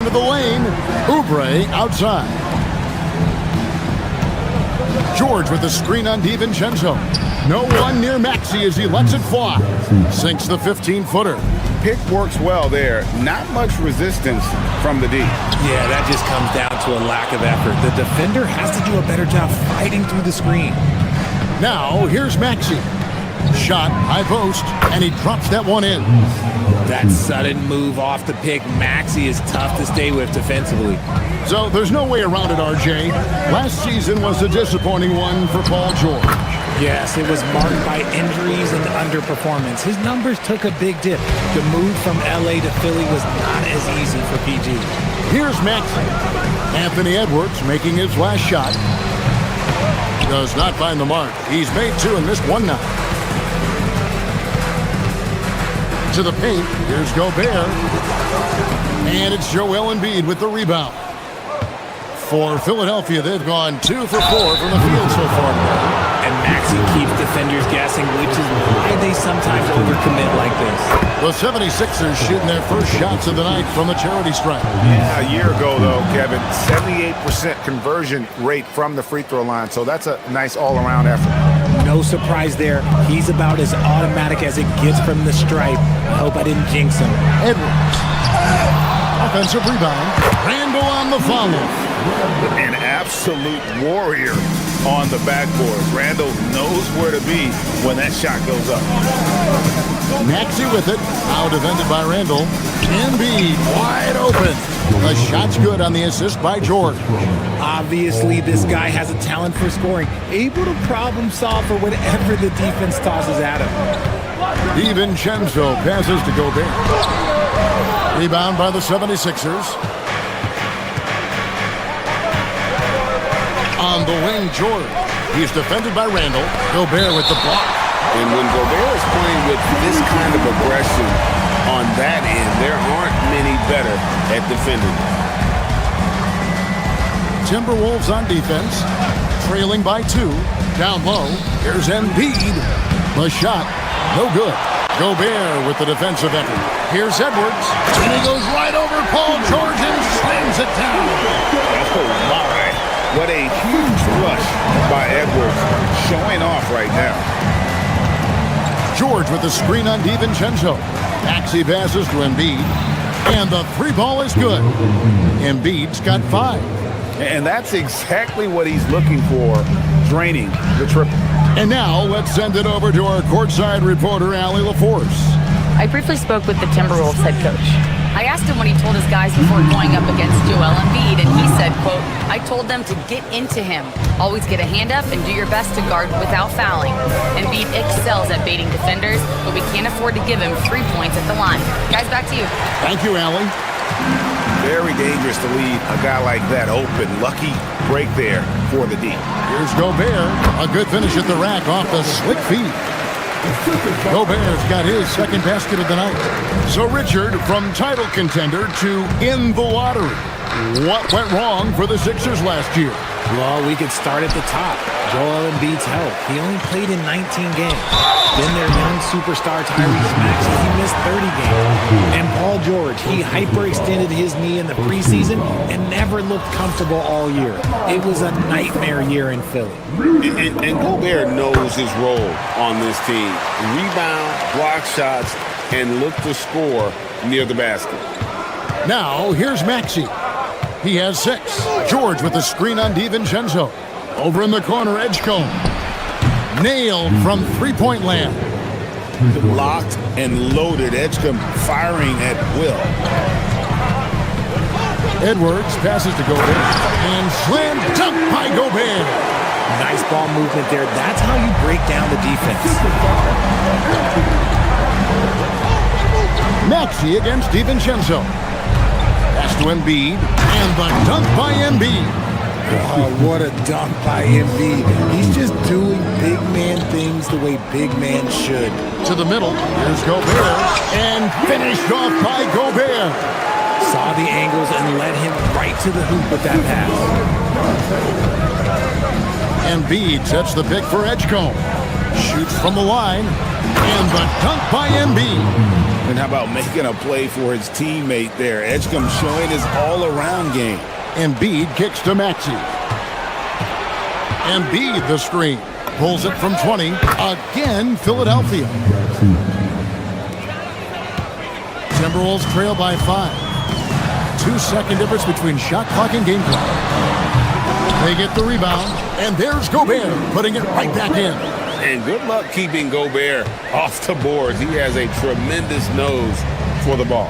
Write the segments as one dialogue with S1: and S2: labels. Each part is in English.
S1: into the lane. Oubre outside. George with the screen on DiVincenzo. No one near Maxey as he lets it fly. Sinks the 15-footer.
S2: Pick works well there. Not much resistance from the D.
S3: Yeah, that just comes down to a lack of effort. The defender has to do a better job fighting through the screen.
S1: Now, here's Maxey. Shot, high post, and he drops that one in.
S3: That sudden move off the pick, Maxey, is tough to stay with defensively.
S1: So there's no way around it, RJ. Last season was a disappointing one for Paul George.
S3: Yes, it was marked by injuries and underperformance. His numbers took a big dip. The move from LA to Philly was not as easy for PG.
S1: Here's Maxey. Anthony Edwards making his last shot. Does not find the mark. He's made two and missed one now. To the paint. Here's Gobert. And it's Joel Embiid with the rebound. For Philadelphia, they've gone 2 for 4 from the field so far.
S3: And Maxey keeps defenders guessing, which is why they sometimes overcommit like this.
S1: The 76ers shooting their first shots of the night from the charity stripe.
S2: Yeah, a year ago, though, Kevin, 78% conversion rate from the free throw line. So that's a nice all-around effort.
S3: No surprise there. He's about as automatic as it gets from the stripe. I hope I didn't jinx him.
S1: Edwards. Offensive rebound. Randall on the follow.
S2: An absolute warrior on the backboard. Randall knows where to be when that shot goes up.
S1: Maxey with it. Now defended by Randall. Embiid wide open. The shot's good on the assist by George.
S3: Obviously, this guy has a talent for scoring. Able to problem solve for whatever the defense tosses at him.
S1: DiVincenzo passes to Gobert. Rebound by the 76ers. On the wing, George. He's defended by Randall. Gobert with the block.
S2: And when Gobert is playing with this kind of aggression on that end, there aren't many better at defending.
S1: Timberwolves on defense. Trailing by 2. Down low. Here's Embiid. The shot. No good. Gobert with the defensive effort. Here's Edwards. And he goes right over Paul George and slams it down.
S2: Oh, my. What a huge rush by Edwards, showing off right now.
S1: George with the screen on DiVincenzo. Maxey passes to Embiid. And the three ball is good. Embiid's got 5.
S2: And that's exactly what he's looking for, draining the triple.
S1: And now let's send it over to our courtside reporter, Allie LaForce.
S4: I briefly spoke with the Timberwolves head coach. I asked him what he told his guys before going up against Joel Embiid, and he said, quote, I told them to get into him. Always get a hand up and do your best to guard without fouling. Embiid excels at baiting defenders, but we can't afford to give him 3 points at the line. Guys, back to you.
S1: Thank you, Allie.
S2: Very dangerous to leave a guy like that open. Lucky break there for the D.
S1: Here's Gobert. A good finish at the rack off the slick feed. Gobert's got his second basket of the night. So, Richard, from title contender to in the lottery, what went wrong for the Sixers last year?
S3: Well, we could start at the top. Joel Embiid's health. He only played in 19 games. Then their young superstar Tyrese Maxey, he missed 30 games. And Paul George, he hyperextended his knee in the preseason and never looked comfortable all year. It was a nightmare year in Philly.
S2: And Gobert knows his role on this team. Rebound, block shots, and look to score near the basket.
S1: Now, here's Maxey. He has 6. George with the screen on DiVincenzo. Over in the corner, Edgecombe. Nailed from three-point land.
S2: Locked and loaded. Edgecombe firing at will.
S1: Edwards passes to Gobert. And slam dunk by Gobert.
S3: Nice ball movement there. That's how you break down the defense.
S1: Maxey against DiVincenzo. Pass to Embiid. And the dunk by Embiid.
S3: Oh, what a dunk by Embiid. He's just doing big man things the way big man should.
S1: To the middle. Here's Gobert. And finished off by Gobert.
S3: Saw the angles and led him right to the hoop with that pass.
S1: Embiid sets the pick for Edgecombe. Shoots from the line. And the dunk by Embiid.
S2: And how about making a play for his teammate there? Edgecombe showing his all-around game.
S1: Embiid kicks to Maxey. Embiid the screen. Pulls it from 20. Again, Philadelphia. Timberwolves trail by 5. 2-second difference between shot clock and game clock. They get the rebound, and there's Gobert putting it right back in.
S2: And good luck keeping Gobert off the boards. He has a tremendous nose for the ball.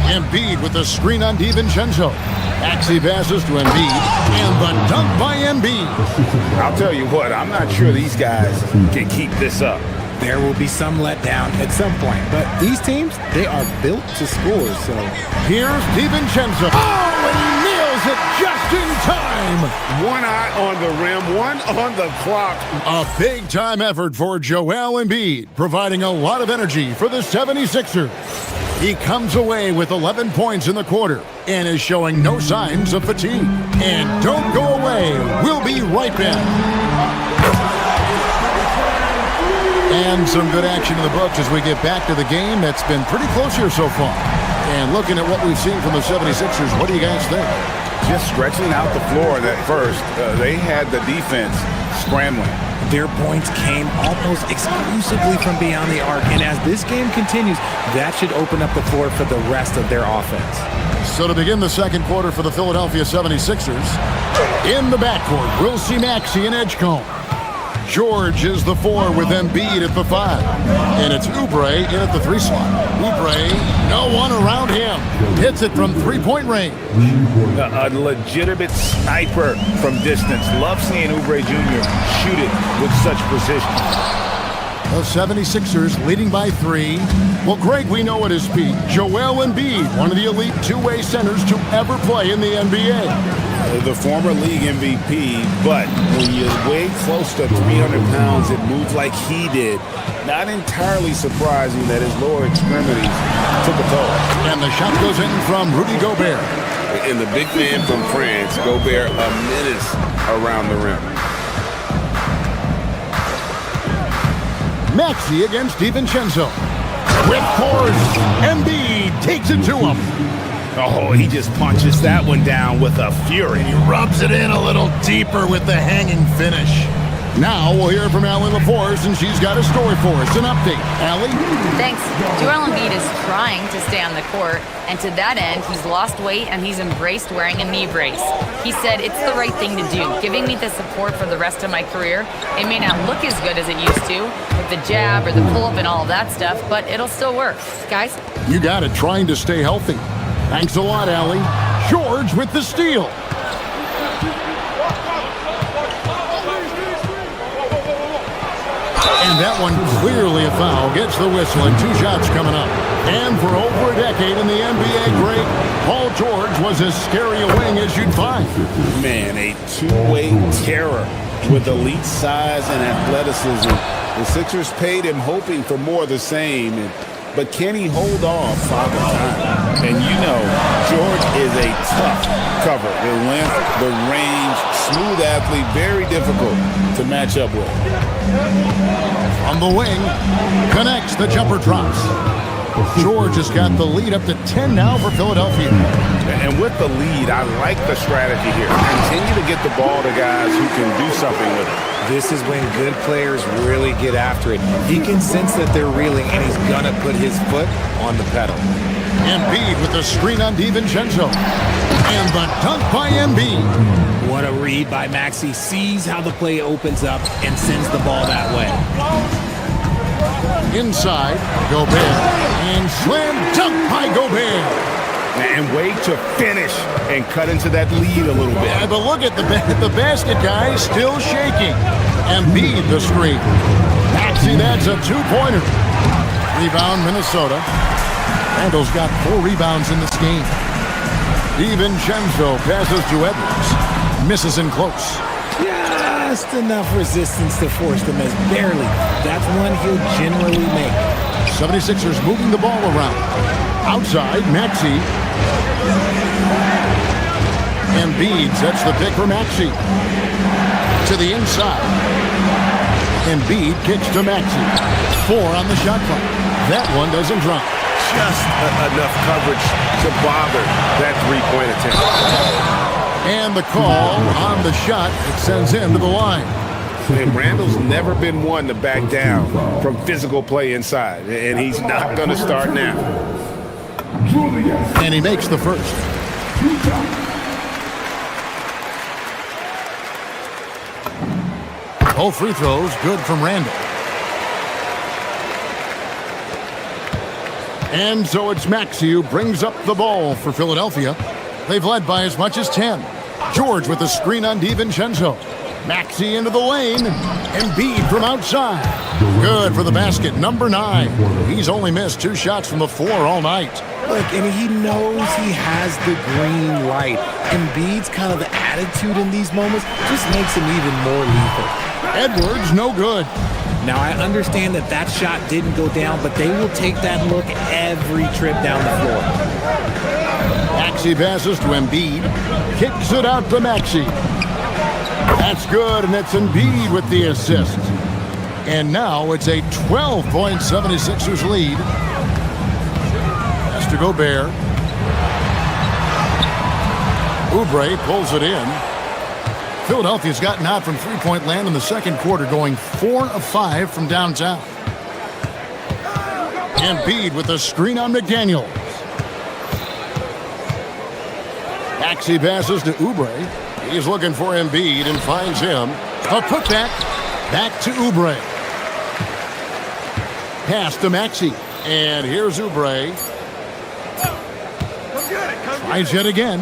S1: Embiid with the screen on DiVincenzo. Maxey passes to Embiid, and the dunk by Embiid.
S2: I'll tell you what, I'm not sure these guys can keep this up.
S3: There will be some letdown at some point, but these teams, they are built to score, so.
S1: Here's DiVincenzo. Oh, and he nails it just in time.
S2: One eye on the rim, one on the clock.
S1: A big-time effort for Joel Embiid, providing a lot of energy for the 76ers. He comes away with 11 points in the quarter and is showing no signs of fatigue. And don't go away. We'll be right back. And some good action in the books as we get back to the game that's been pretty close here so far. And looking at what we've seen from the 76ers, what do you guys think?
S2: Just stretching out the floor at first. They had the defense scrambling.
S3: Their points came almost exclusively from beyond the arc. And as this game continues, that should open up the floor for the rest of their offense.
S1: So to begin the second quarter for the Philadelphia 76ers, in the backcourt, we'll see Maxey and Edgecombe. George is the 4 with Embiid at the 5. And it's Oubre in at the 3 slot. Oubre, no one around him. Hits it from three-point range.
S2: A legitimate sniper from distance. Love seeing Oubre Jr. shoot it with such precision.
S1: The 76ers leading by 3. Well, Greg, we know at his peak, Joel Embiid, one of the elite two-way centers to ever play in the NBA.
S2: The former league MVP, but when you weigh close to 300 pounds and move like he did, not entirely surprising that his lower extremities took a toll.
S1: And the shot goes in from Rudy Gobert.
S2: And the big man from France, Gobert, a menace around the rim.
S1: Maxey against DiVincenzo. With force, Embiid takes it to him.
S2: Oh, he just punches that one down with a fury.
S1: He rubs it in a little deeper with the hanging finish. Now we'll hear from Allie LaForce, and she's got a story for us. An update. Allie?
S4: Thanks. Joel Embiid is trying to stay on the court, and to that end, he's lost weight and he's embraced wearing a knee brace. He said, "It's the right thing to do, giving me the support for the rest of my career. It may not look as good as it used to, with the jab or the pull-up and all of that stuff, but it'll still work." Guys?
S1: You got it, trying to stay healthy. Thanks a lot, Allie. George with the steal. And that one clearly a foul. Gets the whistle and 2 shots coming up. And for over a decade in the NBA great, Paul George was as scary a wing as you'd find.
S2: Man, a two-way terror with elite size and athleticism. The Sixers paid him hoping for more of the same. But can he hold off Father Time? And you know, George is a tough cover. The length, the range, smooth athlete, very difficult to match up with.
S1: On the wing, connects, the jumper drops. George has got the lead up to 10 now for Philadelphia.
S2: And with the lead, I like the strategy here. Continue to get the ball to guys who can do something with it.
S3: This is when good players really get after it. He can sense that they're reeling, and he's going to put his foot on the pedal.
S1: Embiid with the screen on DiVincenzo. And the dunk by Embiid.
S3: What a read by Maxey. Sees how the play opens up and sends the ball that way.
S1: Inside, Gobert. And slam dunk by Gobert.
S2: And way to finish and cut into that lead a little bit.
S1: Yeah, but look at the basket guy still shaking. Embiid the screen. Maxey, that's a 2-pointer. Rebound, Minnesota. Randall's got 4 rebounds in this game. DiVincenzo passes to Edwards. Misses in close.
S3: Just enough resistance to force the miss. Barely. That's one he'll generally make.
S1: 76ers moving the ball around. Outside, Maxey. Embiid sets the pick for Maxey. To the inside. Embiid kicks to Maxey. 4 on the shot clock. That one doesn't drop.
S2: Just enough coverage to bother that three-point attempt.
S1: And the call on the shot, it sends him to the line.
S2: And Randall's never been one to back down from physical play inside, and he's not going to start now.
S1: And he makes the first. Both free throws good from Randall. And so it's Maxey who brings up the ball for Philadelphia. They've led by as much as 10. George with the screen on DiVincenzo. Maxey into the lane. Embiid from outside. Good for the basket, number 9. He's only missed 2 shots from the floor all night.
S3: Look, and he knows he has the green light. Embiid's kind of attitude in these moments just makes him even more lethal.
S1: Edwards, no good.
S3: Now, I understand that that shot didn't go down, but they will take that look every trip down the floor.
S1: Maxey passes to Embiid. Kicks it out to Maxey. That's good, and it's Embiid with the assist. And now it's a 12-point 76ers lead. That's to Gobert. Oubre pulls it in. Philadelphia's gotten hot from three-point land in the second quarter, going 4 of 5 from downtown. Embiid with a screen on McDaniels. Maxey passes to Oubre. He's looking for Embiid and finds him. A putback. Back to Oubre. Pass to Maxey. And here's Oubre. Tries yet again.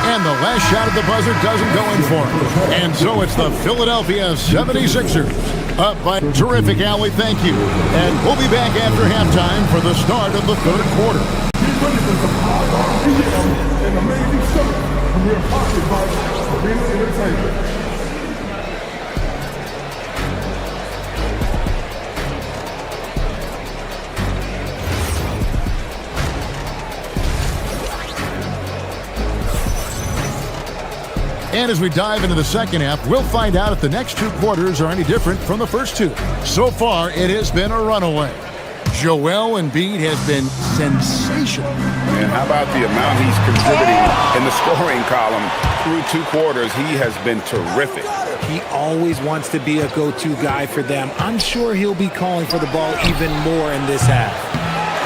S1: And the last shot at the buzzer doesn't go in for him. And so it's the Philadelphia 76ers. Up by terrific, Allie. Thank you. And we'll be back after halftime for the start of the third quarter.
S5: An amazing show from your pocket by Arena Entertainment.
S1: And as we dive into the second half, we'll find out if the next 2 quarters are any different from the first 2. So far, it has been a runaway. Joel Embiid has been sensational.
S2: And how about the amount he's contributing in the scoring column through 2 quarters? He has been terrific.
S3: He always wants to be a go-to guy for them. I'm sure he'll be calling for the ball even more in this half.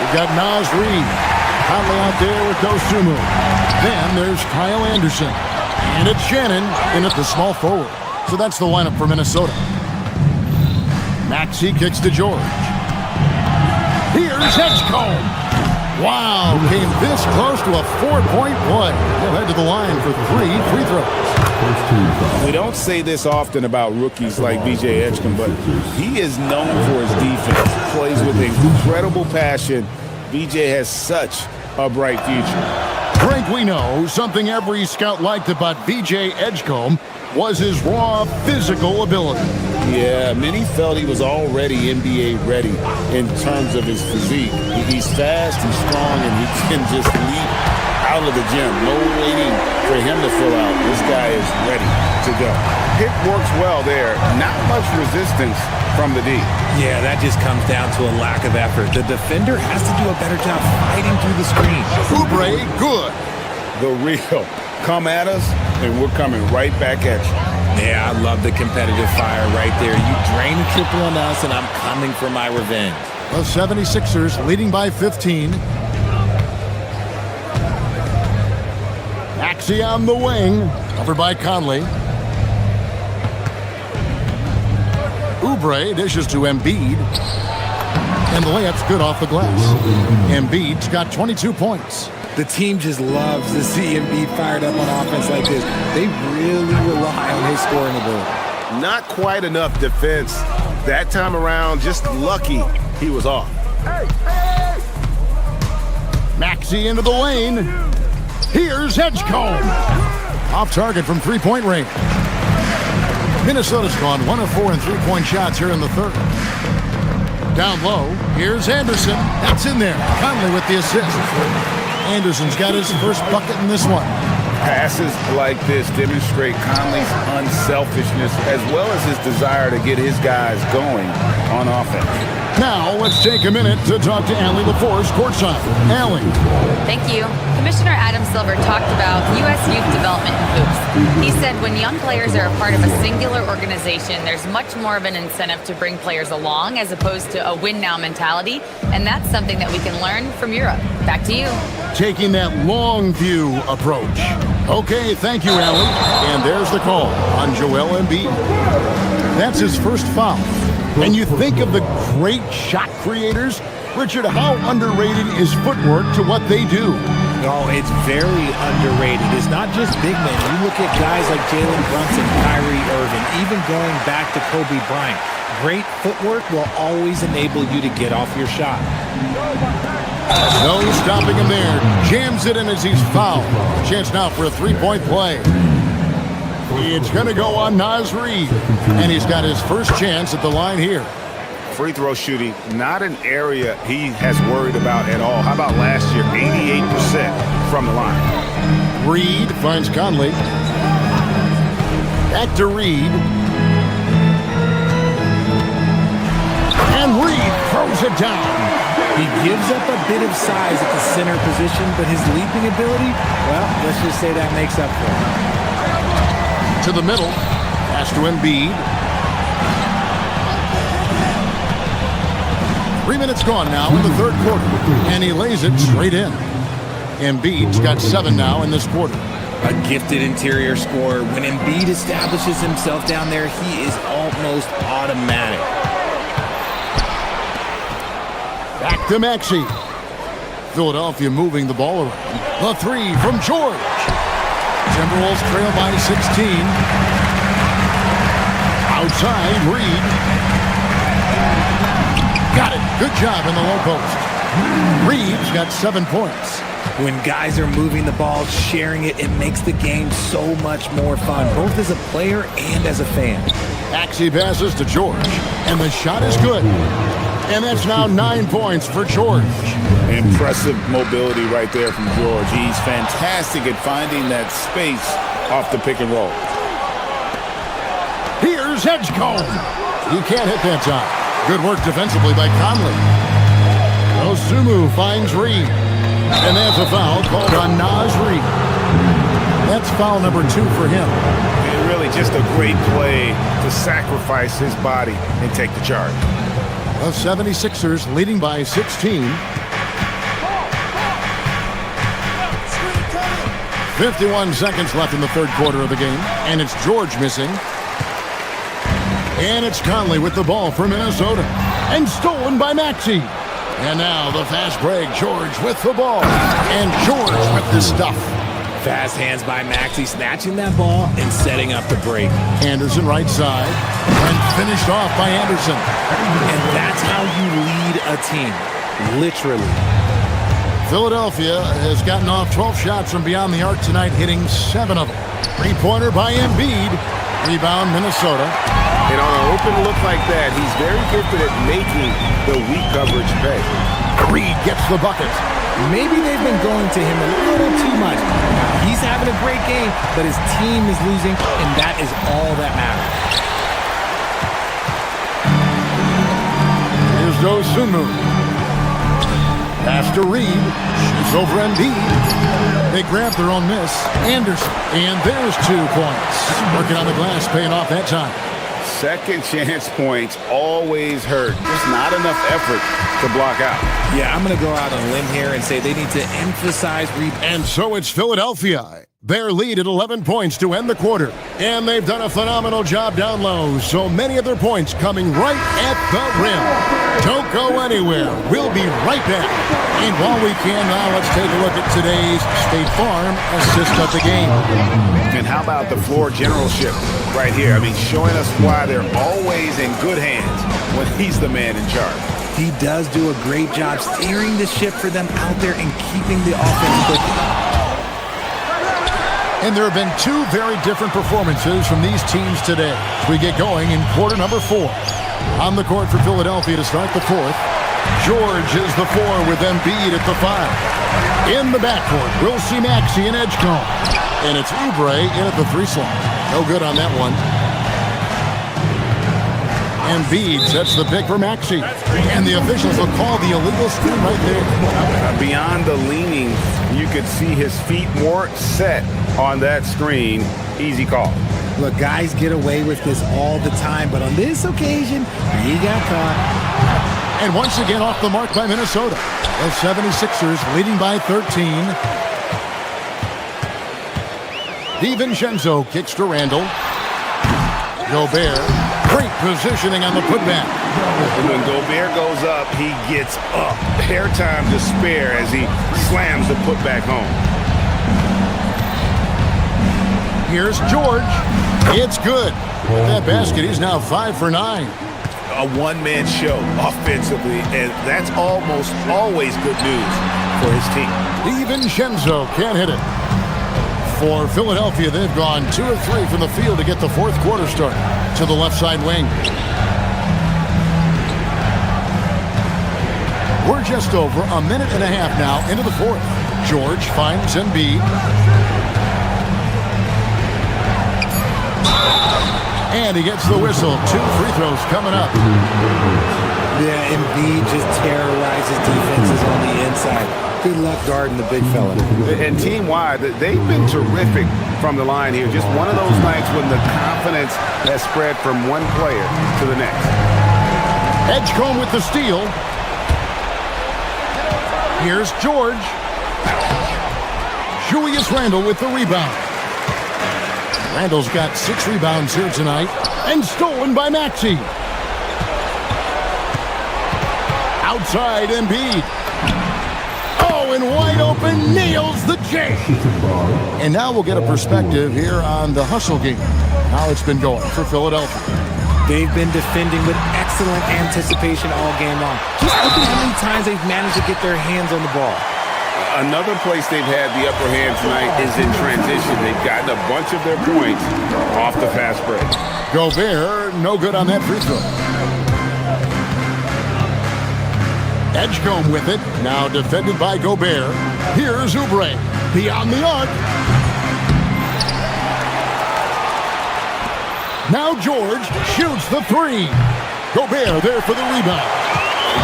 S1: We've got Naz Reid. Conley out there with Dosunmu. Then there's Kyle Anderson. And it's Shannon in at the small forward. So that's the lineup for Minnesota. Maxey kicks to George. Here's Edgecombe. Wow, came this close to a 4-point play. He'll head to the line for 3 free throws.
S2: We don't say this often about rookies like B.J. Edgecombe, but he is known for his defense. Plays with incredible passion. B.J. has such a bright future.
S1: Frank, we know something every scout liked about B.J. Edgecombe was his raw physical ability.
S2: Yeah, many felt he was already NBA ready in terms of his physique. He's fast and strong, and he can just leap out of the gym. No waiting for him to fill out. This guy is ready to go. Pick works well there. Not much resistance from the D.
S3: Yeah, that just comes down to a lack of effort. The defender has to do a better job fighting through the screen.
S1: Oubre, good.
S2: The real. Come at us, and we're coming right back at you.
S3: Yeah, I love the competitive fire right there. You drain a triple on us, and I'm coming for my revenge.
S1: The 76ers leading by 15. Maxey on the wing. Covered by Conley. Oubre dishes to Embiid. And the layup's good off the glass. Embiid's got 22 points.
S3: The team just loves to see Embiid fired up on offense like this. They really rely on his scoring ability.
S2: Not quite enough defense that time around. Just lucky he was off.
S1: Maxey into the lane. Here's Edgecombe. Off target from three-point range. Minnesota's gone 1 of 4 in three-point shots here in the third. Down low, here's Anderson. That's in there. Conley with the assist. Anderson's got his first bucket in this one.
S2: Passes like this demonstrate Conley's unselfishness as well as his desire to get his guys going on offense.
S1: Now, let's take a minute to talk to Allie LaForce courtside. Allie.
S4: Thank you. Commissioner Adam Silver talked about U.S. youth development in hoops. He said when young players are a part of a singular organization, there's much more of an incentive to bring players along as opposed to a win-now mentality, and that's something that we can learn from Europe. Back to you.
S1: Taking that long view approach. Okay, thank you, Allie. And there's the call on Joel Embiid. That's his first foul. And you think of the great shot creators? Richard, how underrated is footwork to what they do?
S3: Oh, it's very underrated. It's not just big men. You look at guys like Jalen Brunson, Kyrie Irving, even going back to Kobe Bryant. Great footwork will always enable you to get off your shot.
S1: No stopping him there. Jams it in as he's fouled. Chance now for a three-point play. It's going to go on Naz Reid. And he's got his first chance at the line here.
S2: Free throw shooting, not an area he has worried about at all. How about last year? 88% from the line.
S1: Reid finds Conley. Back to Reid. And Reid throws it down.
S3: He gives up a bit of size at the center position, but his leaping ability, well, let's just say that makes up for it.
S1: To the middle. Pass to Embiid. 3 minutes gone now in the third quarter. And he lays it straight in. Embiid's got 7 now in this quarter.
S3: A gifted interior scorer. When Embiid establishes himself down there, he is almost automatic.
S1: Back to Maxey. Philadelphia moving the ball around. The three from George. Timberwolves trail by 16. Outside, Reid. Got it. Good job in the low post. Reid's got 7 points.
S3: When guys are moving the ball, sharing it, it makes the game so much more fun, both as a player and as a fan.
S1: Maxey passes to George, and the shot is good. And that's now 9 points for George.
S2: Impressive mobility right there from George. He's fantastic at finding that space off the pick and roll.
S1: Here's Edgecombe. He can't hit that time. Good work defensively by Conley. Osumu finds Reid. And that's a foul called on Naz Reid. That's foul number 2 for him.
S2: And really just a great play to sacrifice his body and take the charge.
S1: The 76ers leading by 16. 51 seconds left in the third quarter of the game. And it's George missing. And it's Conley with the ball for Minnesota. And stolen by Maxey. And now the fast break. George with the ball. And George with the stuff.
S3: Fast hands by Maxey, snatching that ball and setting up the break.
S1: Anderson right side. And finished off by Anderson.
S3: And that's how you lead a team. Literally.
S1: Philadelphia has gotten off 12 shots from beyond the arc tonight, hitting 7 of them. Three-pointer by Embiid. Rebound, Minnesota.
S2: And on an open look like that, he's very gifted at making the weak coverage pay.
S1: Reid gets the bucket.
S3: Maybe they've been going to him a little too much. He's having a great game, but his team is losing, and that is all that matters.
S1: Here's Osumu. Pass to Reid. Shoots over Embiid. They grab their own miss. Anderson. And there's 2 points. Working on the glass, paying off that time.
S2: Second chance points always hurt. Just not enough effort to block out.
S3: Yeah, I'm going to go out on a limb here and say they need to emphasize rebound.
S1: And so it's Philadelphia. Their lead at 11 points to end the quarter. And they've done a phenomenal job down low. So many of their points coming right at the rim. Don't go anywhere. We'll be right back. And while we can now, let's take a look at today's State Farm assist of the game.
S2: And how about the floor generalship right here? I mean, showing us why they're always in good hands when he's the man in charge.
S3: He does do a great job steering the ship for them out there and keeping the offense clicking.
S1: And there have been 2 very different performances from these teams today. As we get going in quarter number 4. On the court for Philadelphia to start the 4th. George is the 4 with Embiid at the 5. In the backcourt, we'll see Maxey and Edgecombe. And it's Oubre in at the 3 slot. No good on that one. Embiid sets the pick for Maxey. And the officials will call the illegal screen right there.
S2: Beyond the leaning, you could see his feet weren't set on that screen. Easy call.
S3: Look, guys get away with this all the time, but on this occasion, he got caught.
S1: And once again off the mark by Minnesota. The 76ers leading by 13. DiVincenzo kicks to Randall. Gobert, great positioning on the putback.
S2: When Gobert goes up, he gets up. Hair time to spare as he slams the putback home.
S1: Here's George. It's good. With that basket, he's now 5 for 9.
S2: A one-man show offensively, and that's almost always good news for his team.
S1: DiVincenzo can't hit it. For Philadelphia, they've gone 2 of 3 from the field to get the fourth quarter started. To the left side wing. We're just over a minute and a half now into the fourth. George finds Embiid. And he gets the whistle. 2 free throws coming up.
S3: Yeah, Embiid just terrorizes defenses on the inside. Good luck guarding the big fella.
S2: And team-wide, they've been terrific from the line here. Just one of those nights when the confidence has spread from one player to the next.
S1: Edgecombe with the steal. Here's George. Julius Randle with the rebound. Randle's got 6 rebounds here tonight. And stolen by Maxey. Outside Embiid. Oh, and wide open, nails the J. And now we'll get a perspective here on the hustle game. How it's been going for Philadelphia.
S3: They've been defending with excellent anticipation all game long. Just look at how many times they've managed to get their hands on the ball.
S2: Another place they've had the upper hand tonight is in transition. They've gotten a bunch of their points off the fast break.
S1: Gobert, no good on that free throw. Edgecombe with it, now defended by Gobert. Here's Oubre, beyond the arc. Now George shoots the 3. Gobert there for the rebound.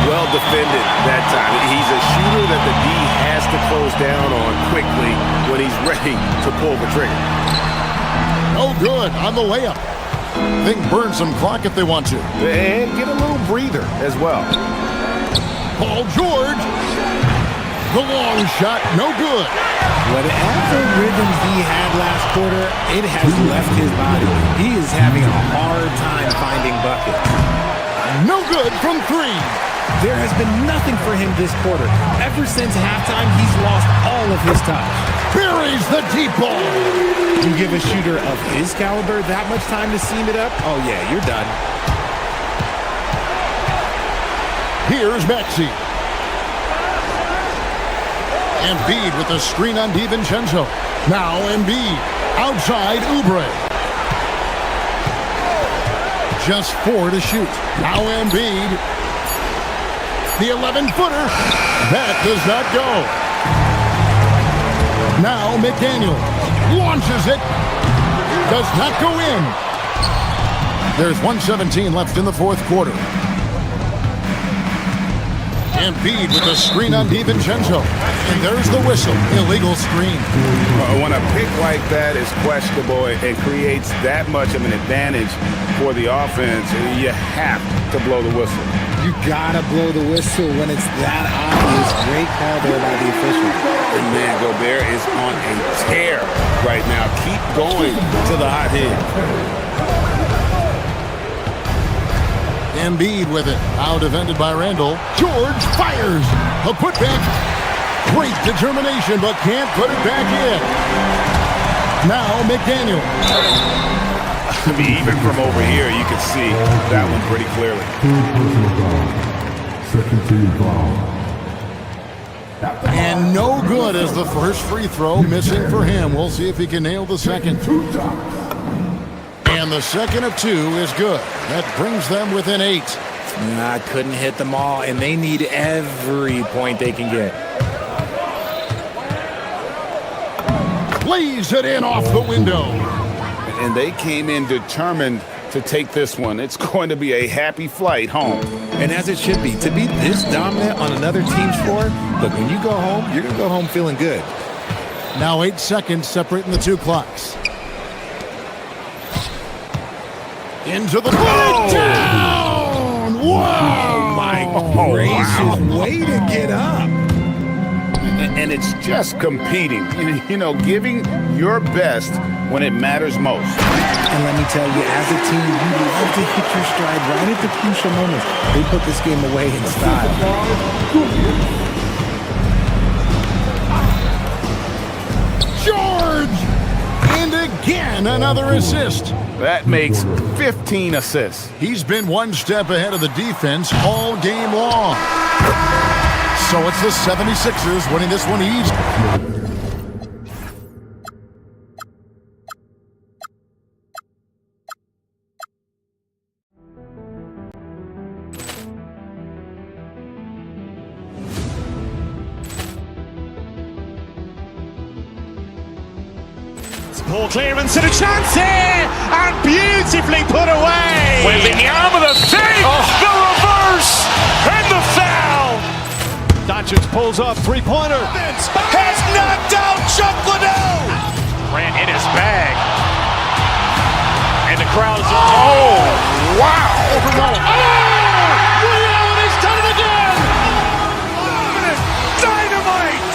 S2: Well defended that time. He's a shooter that the D has to close down on quickly when he's ready to pull the trigger.
S1: Oh, good on the layup. Think burn some clock if they want to.
S2: And get a little breather as well.
S1: Paul George. The long shot, no good.
S3: Whatever rhythm he had last quarter, it has left his body. He is having a hard time finding buckets.
S1: No good from 3.
S3: There has been nothing for him this quarter. Ever since halftime, he's lost all of his touch.
S1: Buries the deep ball.
S3: You give a shooter of his caliber that much time to seam it up? Oh, yeah, you're done.
S1: Here's Maxey. Embiid with a screen on DiVincenzo. Now Embiid. Outside Oubre. Just 4 to shoot. Now Embiid. The 11-footer. That does not go. Now McDaniel launches it. Does not go in. There's 1:17 left in the fourth quarter. Embiid with a screen on DiVincenzo. And there's the whistle. Illegal screen.
S2: When a pick like that is questionable and creates that much of an advantage for the offense, you have to blow the whistle.
S3: You gotta blow the whistle when it's that obvious. Great call there by the official.
S2: And man, Gobert is on a tear right now. Keep going to the hot hand.
S1: Embiid with it. Now defended by Randall. George fires. A putback. Great determination, but can't put it back in. Now McDaniel.
S2: I mean, even from over here, you can see that one pretty clearly.
S5: Second team foul.
S1: And no good as the first free throw missing for him. We'll see if he can nail the second. And the second of 2 is good. That brings them within 8.
S3: Nah, couldn't hit them all, and they need every point they can get.
S1: Lays it in off the window.
S2: And they came in determined to take this one. It's going to be a happy flight home.
S3: And as it should be. To be this dominant on another team's floor, look, when you go home, you're going to go home feeling good.
S1: Now 8 seconds separating the two clocks. Into the down! Wow!
S3: Oh, my gracious. Way to get up.
S2: And it's just competing, you know, giving your best when it matters most.
S3: And let me tell you, as a team, you love to hit your stride right at the crucial moments. They put this game away in style.
S1: George! And again, another assist.
S2: That makes 15 assists.
S1: He's been one step ahead of the defense all game long. So it's the 76ers winning this one easy.
S6: Poor clearance and a chance here, and beautifully put away. Wembanyama the fake, the reverse, and the foul.
S7: Doncic pulls up, three-pointer.
S6: Has knocked out Chuck Liddell. Ran in his bag, and the crowd is. Oh, wow!
S7: Reality's done it again.
S6: Dynamite!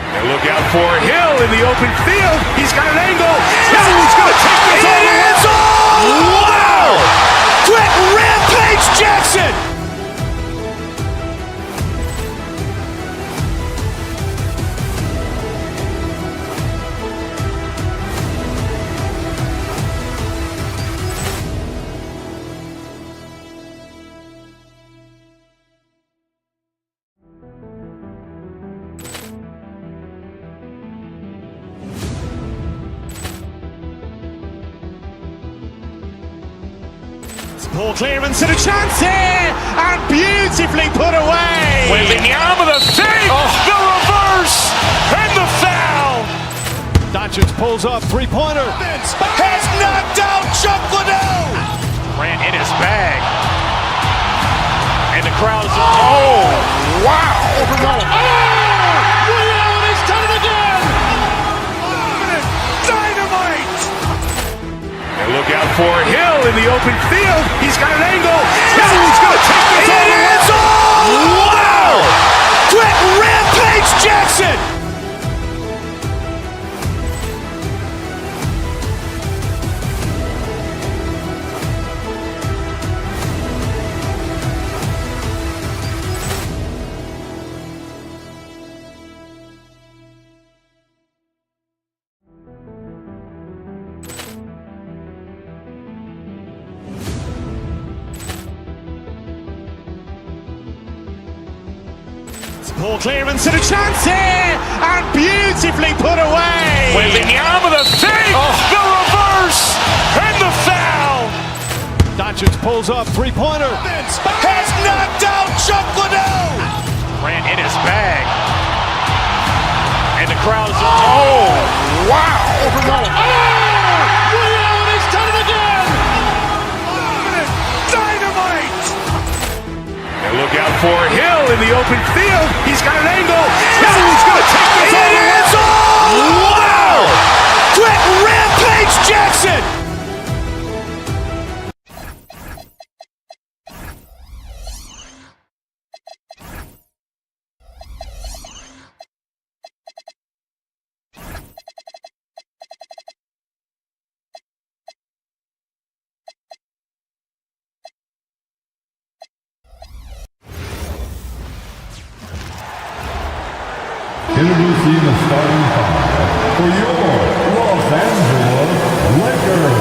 S6: And look out for Hill in the open field. He's got an angle. Now he's going to take this all the way. Wow! Quick Rampage Jackson! Poor clearance and a chance here, and beautifully put away. Wembanyama the fake, the reverse, and the foul.
S7: Doncic pulls up, three-pointer.
S6: Has knocked out Chuck Liddell. Ran in his bag, and the crowd is. Oh, wow!
S7: Reality's done it again.
S6: Dynamite! And look out for Hill in the open field. He's got an angle. Now he's going to take this all the way. Wow! Quick Rampage Jackson! Poor clearance and a chance here, and beautifully put away. Wembanyama the fake, the reverse, and the foul.
S7: Doncic pulls up, three-pointer.
S6: Has knocked out Chuck Liddell. Ran in his bag, and the crowd is. Oh, wow!
S7: Reality's done it again.
S6: Dynamite! And look out for Hill in the open field. He's got an angle. Now he's going to take this all the way. Wow! Quick Rampage Jackson!
S5: Introducing the starting five for your Los Angeles Lakers.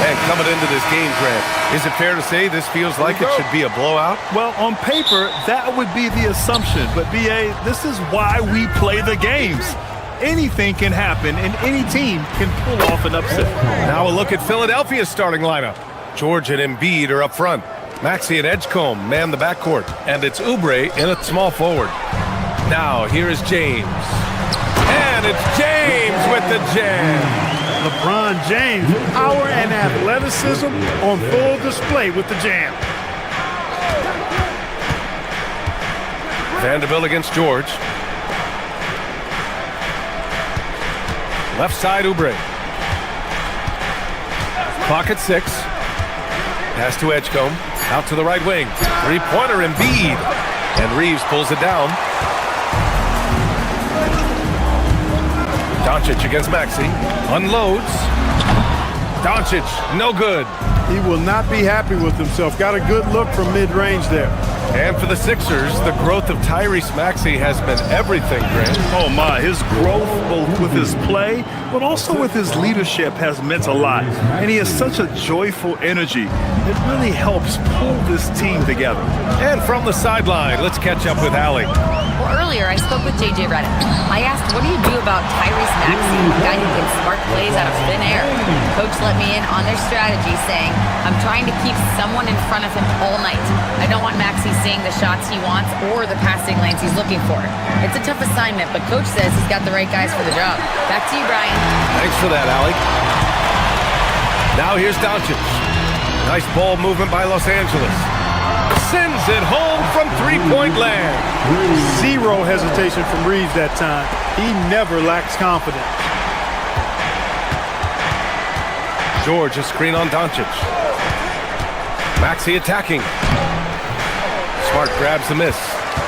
S8: And coming into this game, Grant, is it fair to say this feels like it should be a blowout?
S9: Well, on paper, that would be the assumption. But, B.A., this is why we play the games. Anything can happen, and any team can pull off an upset.
S8: Now a look at Philadelphia's starting lineup. George and Embiid are up front. Maxey and Edgecombe man the backcourt. And it's Oubre in at small forward. Now, here is James. And it's James with the jam.
S9: LeBron James, power and athleticism on full display with the jam.
S8: Vanderbilt against George. Left side, Oubre. Clock at 6. Pass to Edgecombe. Out to the right wing. Three-pointer, Embiid. And Reeves pulls it down. Doncic against Maxey. Unloads. Doncic, no good.
S9: He will not be happy with himself. Got a good look from mid-range there.
S8: And for the Sixers, the growth of Tyrese Maxey has been everything, Grant.
S9: Oh my, his growth both with his play, but also with his leadership has meant a lot. And he has such a joyful energy. It really helps pull this team together.
S8: And from the sideline, let's catch up with Allie.
S4: Well, earlier I spoke with JJ Redick. I asked, what do you do about Tyrese Maxey, a guy who can spark plays out of thin air? Coach let me in on their strategy, saying, I'm trying to keep someone in front of him all night. I don't want Maxey seeing the shots he wants or the passing lanes he's looking for. It's a tough assignment, but Coach says he's got the right guys for the job. Back to you, Brian.
S8: Thanks for that, Allie. Now here's Doncic. Nice ball movement by Los Angeles. Sends it home from three-point land.
S9: Zero hesitation from Reeves that time. He never lacks confidence.
S8: George, a screen on Doncic. Maxey attacking. Smart grabs the miss.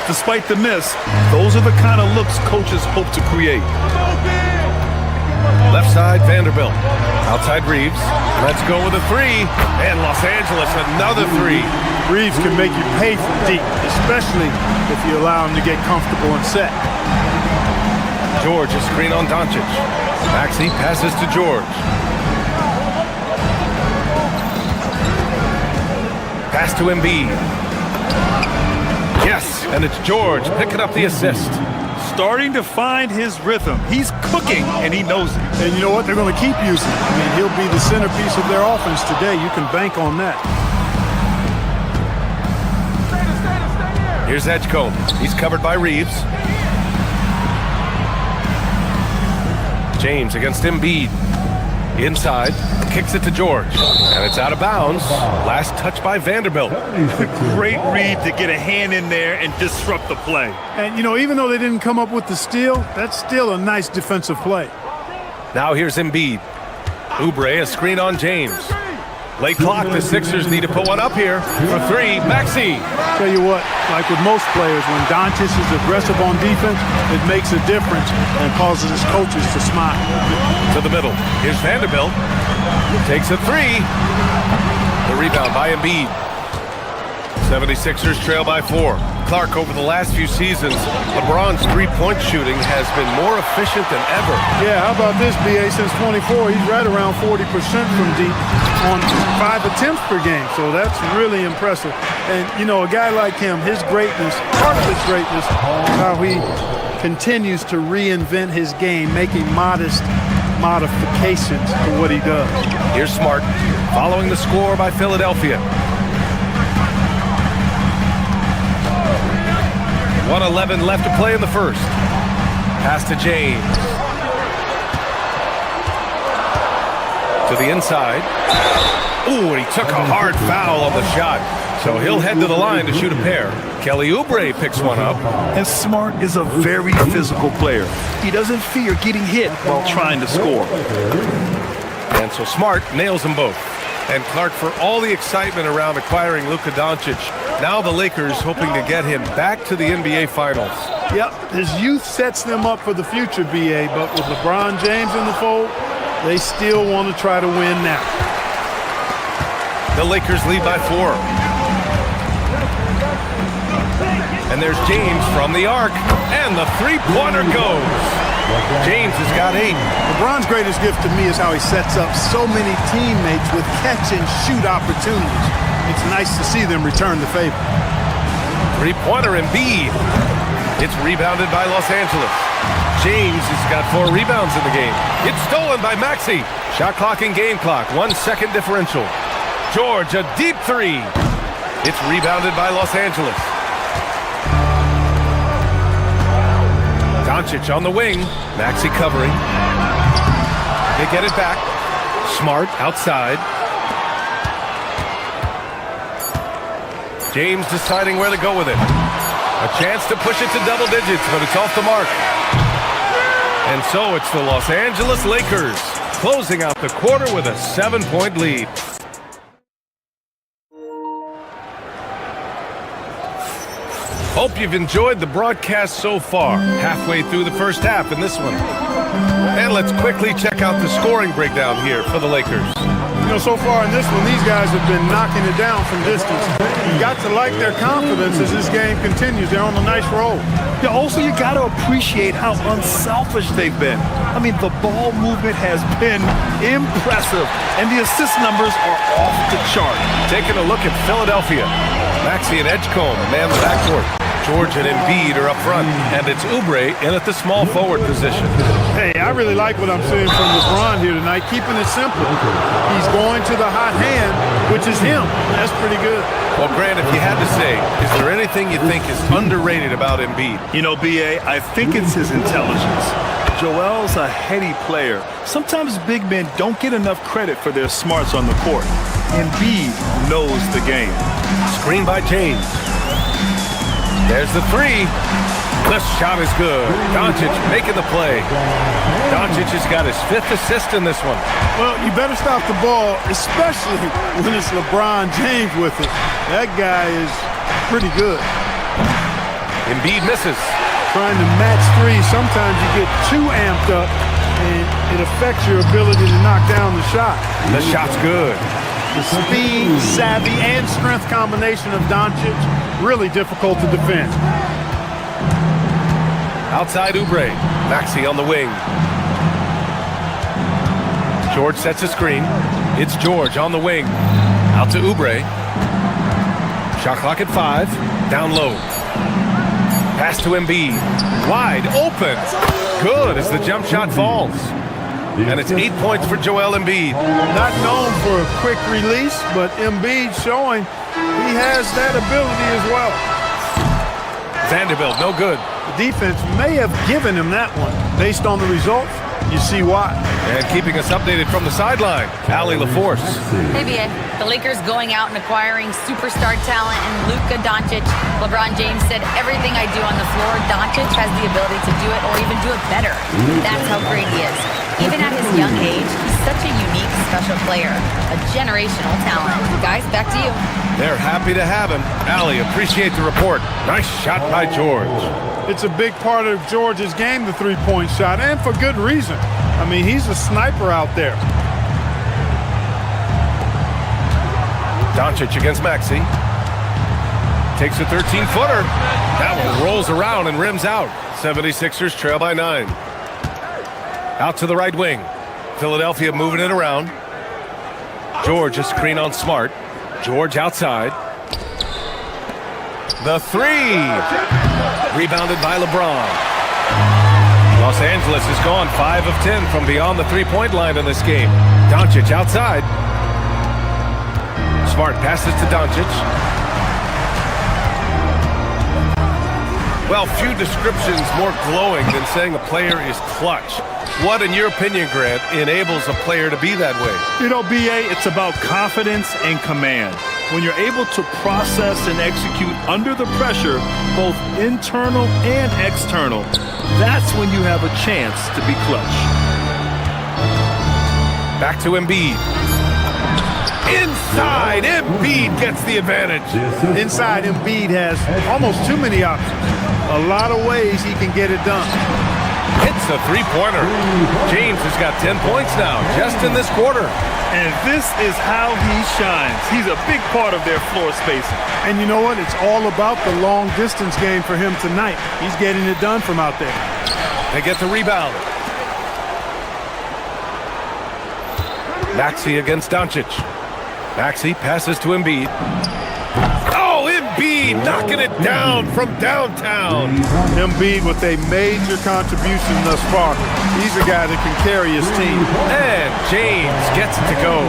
S9: Despite the miss, those are the kind of looks coaches hope to create.
S8: Left side, Vanderbilt. Outside Reeves. Let's go with a three. And Los Angeles, another three.
S9: Reeves can make you pay from deep, especially if you allow him to get comfortable and set.
S8: George, a screen on Doncic. Maxey passes to George. Pass to Embiid. Yes, and it's George picking up the assist.
S9: Starting to find his rhythm. He's cooking, and he knows it. And you know what? They're going to keep using him. I mean, he'll be the centerpiece of their offense today. You can bank on that.
S8: Here's Edgecombe. He's covered by Reeves. James against Embiid. Inside, kicks it to George. And it's out of bounds. Last touch by Vanderbilt.
S9: Great read to get a hand in there and disrupt the play. And, you know, even though they didn't come up with the steal, that's still a nice defensive play.
S8: Now here's Embiid. Oubre, a screen on James. Late clock, the Sixers need to put one up here for three. Maxey.
S9: Tell you what, like with most players, when Doncic is aggressive on defense, it makes a difference and causes his coaches to smile.
S8: To the middle. Here's Vanderbilt. Takes a three. The rebound by Embiid. 76ers trail by 4. Clark, over the last few seasons, LeBron's three-point shooting has been more efficient than ever.
S9: Yeah, how about this, B.A.? Since 24, he's right around 40% from deep on 5 attempts per game. So that's really impressive. And, you know, a guy like him, his greatness, part of his greatness, is how he continues to reinvent his game, making modest modifications to what he does.
S8: Here's Smart, following the score by Philadelphia. 1:11 left to play in the first. Pass to James. To the inside. Ooh, and he took a hard foul on the shot. So he'll head to the line to shoot a pair. Kelly Oubre picks one up.
S9: And Smart is a very physical player. He doesn't fear getting hit while trying to score.
S8: And so Smart nails them both. And Clark, for all the excitement around acquiring Luka Doncic, now the Lakers hoping to get him back to the NBA Finals.
S9: Yep, his youth sets them up for the future, B.A., but with LeBron James in the fold, they still want to try to win now.
S8: The Lakers lead by 4. And there's James from the arc, and the three-pointer goes. James has got 8.
S9: LeBron's greatest gift to me is how he sets up so many teammates with catch-and-shoot opportunities. It's nice to see them return the favor.
S8: Three-pointer Embiid. It's rebounded by Los Angeles. James has got 4 rebounds in the game. It's stolen by Maxey. Shot clock and game clock, 1 second differential. George, a deep 3. It's rebounded by Los Angeles. Doncic on the wing. Maxey covering. They get it back. Smart outside. James deciding where to go with it. A chance to push it to double digits, but it's off the mark. And so it's the Los Angeles Lakers closing out the quarter with a 7-point lead. Hope you've enjoyed the broadcast so far. Halfway through the first half in this one. And let's quickly check out the scoring breakdown here for the Lakers.
S9: You know, so far in this one, these guys have been knocking it down from distance. You got to like their confidence as this game continues. They're on a nice roll.
S6: Yeah, also, you got to appreciate how unselfish they've been. I mean, the ball movement has been impressive, and the assist numbers are off the chart.
S8: Taking a look at Philadelphia. Maxey and Edgecombe man the backcourt. George and Embiid are up front, and it's Oubre in at the small forward position.
S9: Hey, I really like what I'm seeing from LeBron here tonight, keeping it simple. He's going to the hot hand, which is him. That's pretty good.
S8: Well, Grant, if you had to say, is there anything you think is underrated about Embiid?
S6: You know, B.A., I think it's his intelligence. Joel's a heady player. Sometimes big men don't get enough credit for their smarts on the court. Embiid knows the game.
S8: Screen by James. There's the three. The shot is good. Doncic making the play. Doncic has got his 5th assist in this one.
S9: Well, you better stop the ball, especially when it's LeBron James with it. That guy is pretty good.
S8: Embiid misses.
S9: Trying to match three, sometimes you get too amped up, and it affects your ability to knock down the shot.
S8: The shot's good.
S9: The speed, savvy, and strength combination of Doncic, really difficult to defend.
S8: Outside Oubre. Maxey on the wing. George sets a screen. It's George on the wing. Out to Oubre. Shot clock at 5. Down low. Pass to Embiid. Wide open. Good as the jump shot falls. And it's 8 points for Joel Embiid.
S9: Not known for a quick release, but Embiid showing he has that ability as well.
S8: Vanderbilt, no good.
S9: The defense may have given him that one. Based on the results, you see why.
S8: And keeping us updated from the sideline, Allie LaForce.
S4: Hey, BA. The Lakers going out and acquiring superstar talent in Luka Doncic. LeBron James said, everything I do on the floor, Doncic has the ability to do it or even do it better. That's how great he is. Even at his young age, he's such a unique, special player. A generational talent. Guys, back to you.
S8: They're happy to have him. Allie, appreciate the report. Nice shot by George.
S9: It's a big part of George's game, the three-point shot, and for good reason. I mean, he's a sniper out there.
S8: Doncic against Maxey. Takes a 13-footer. That one rolls around and rims out. 76ers trail by 9. Out to the right wing. Philadelphia moving it around. George a screen on Smart. George outside. The three. Rebounded by LeBron. Los Angeles has gone 5 of 10 from beyond the three-point line in this game. Doncic outside. Smart passes to Doncic. Well, few descriptions more glowing than saying a player is clutch. What, in your opinion, Grant, enables a player to be that way?
S6: You know, B.A., it's about confidence and command. When you're able to process and execute under the pressure, both internal and external, that's when you have a chance to be clutch.
S8: Back to Embiid. Inside, Embiid gets the advantage.
S9: Inside, Embiid has almost too many options. A lot of ways he can get it done.
S8: Hits the three-pointer. James has got 10 points now, just in this quarter.
S6: And this is how he shines. He's a big part of their floor spacing.
S9: And you know what? It's all about the long-distance game for him tonight. He's getting it done from out there.
S8: They get the rebound. Maxey against Doncic. Maxey passes to Embiid. Oh, Embiid knocking it down from downtown.
S9: Embiid with a major contribution thus far. He's a guy that can carry his team.
S8: And James gets it to go.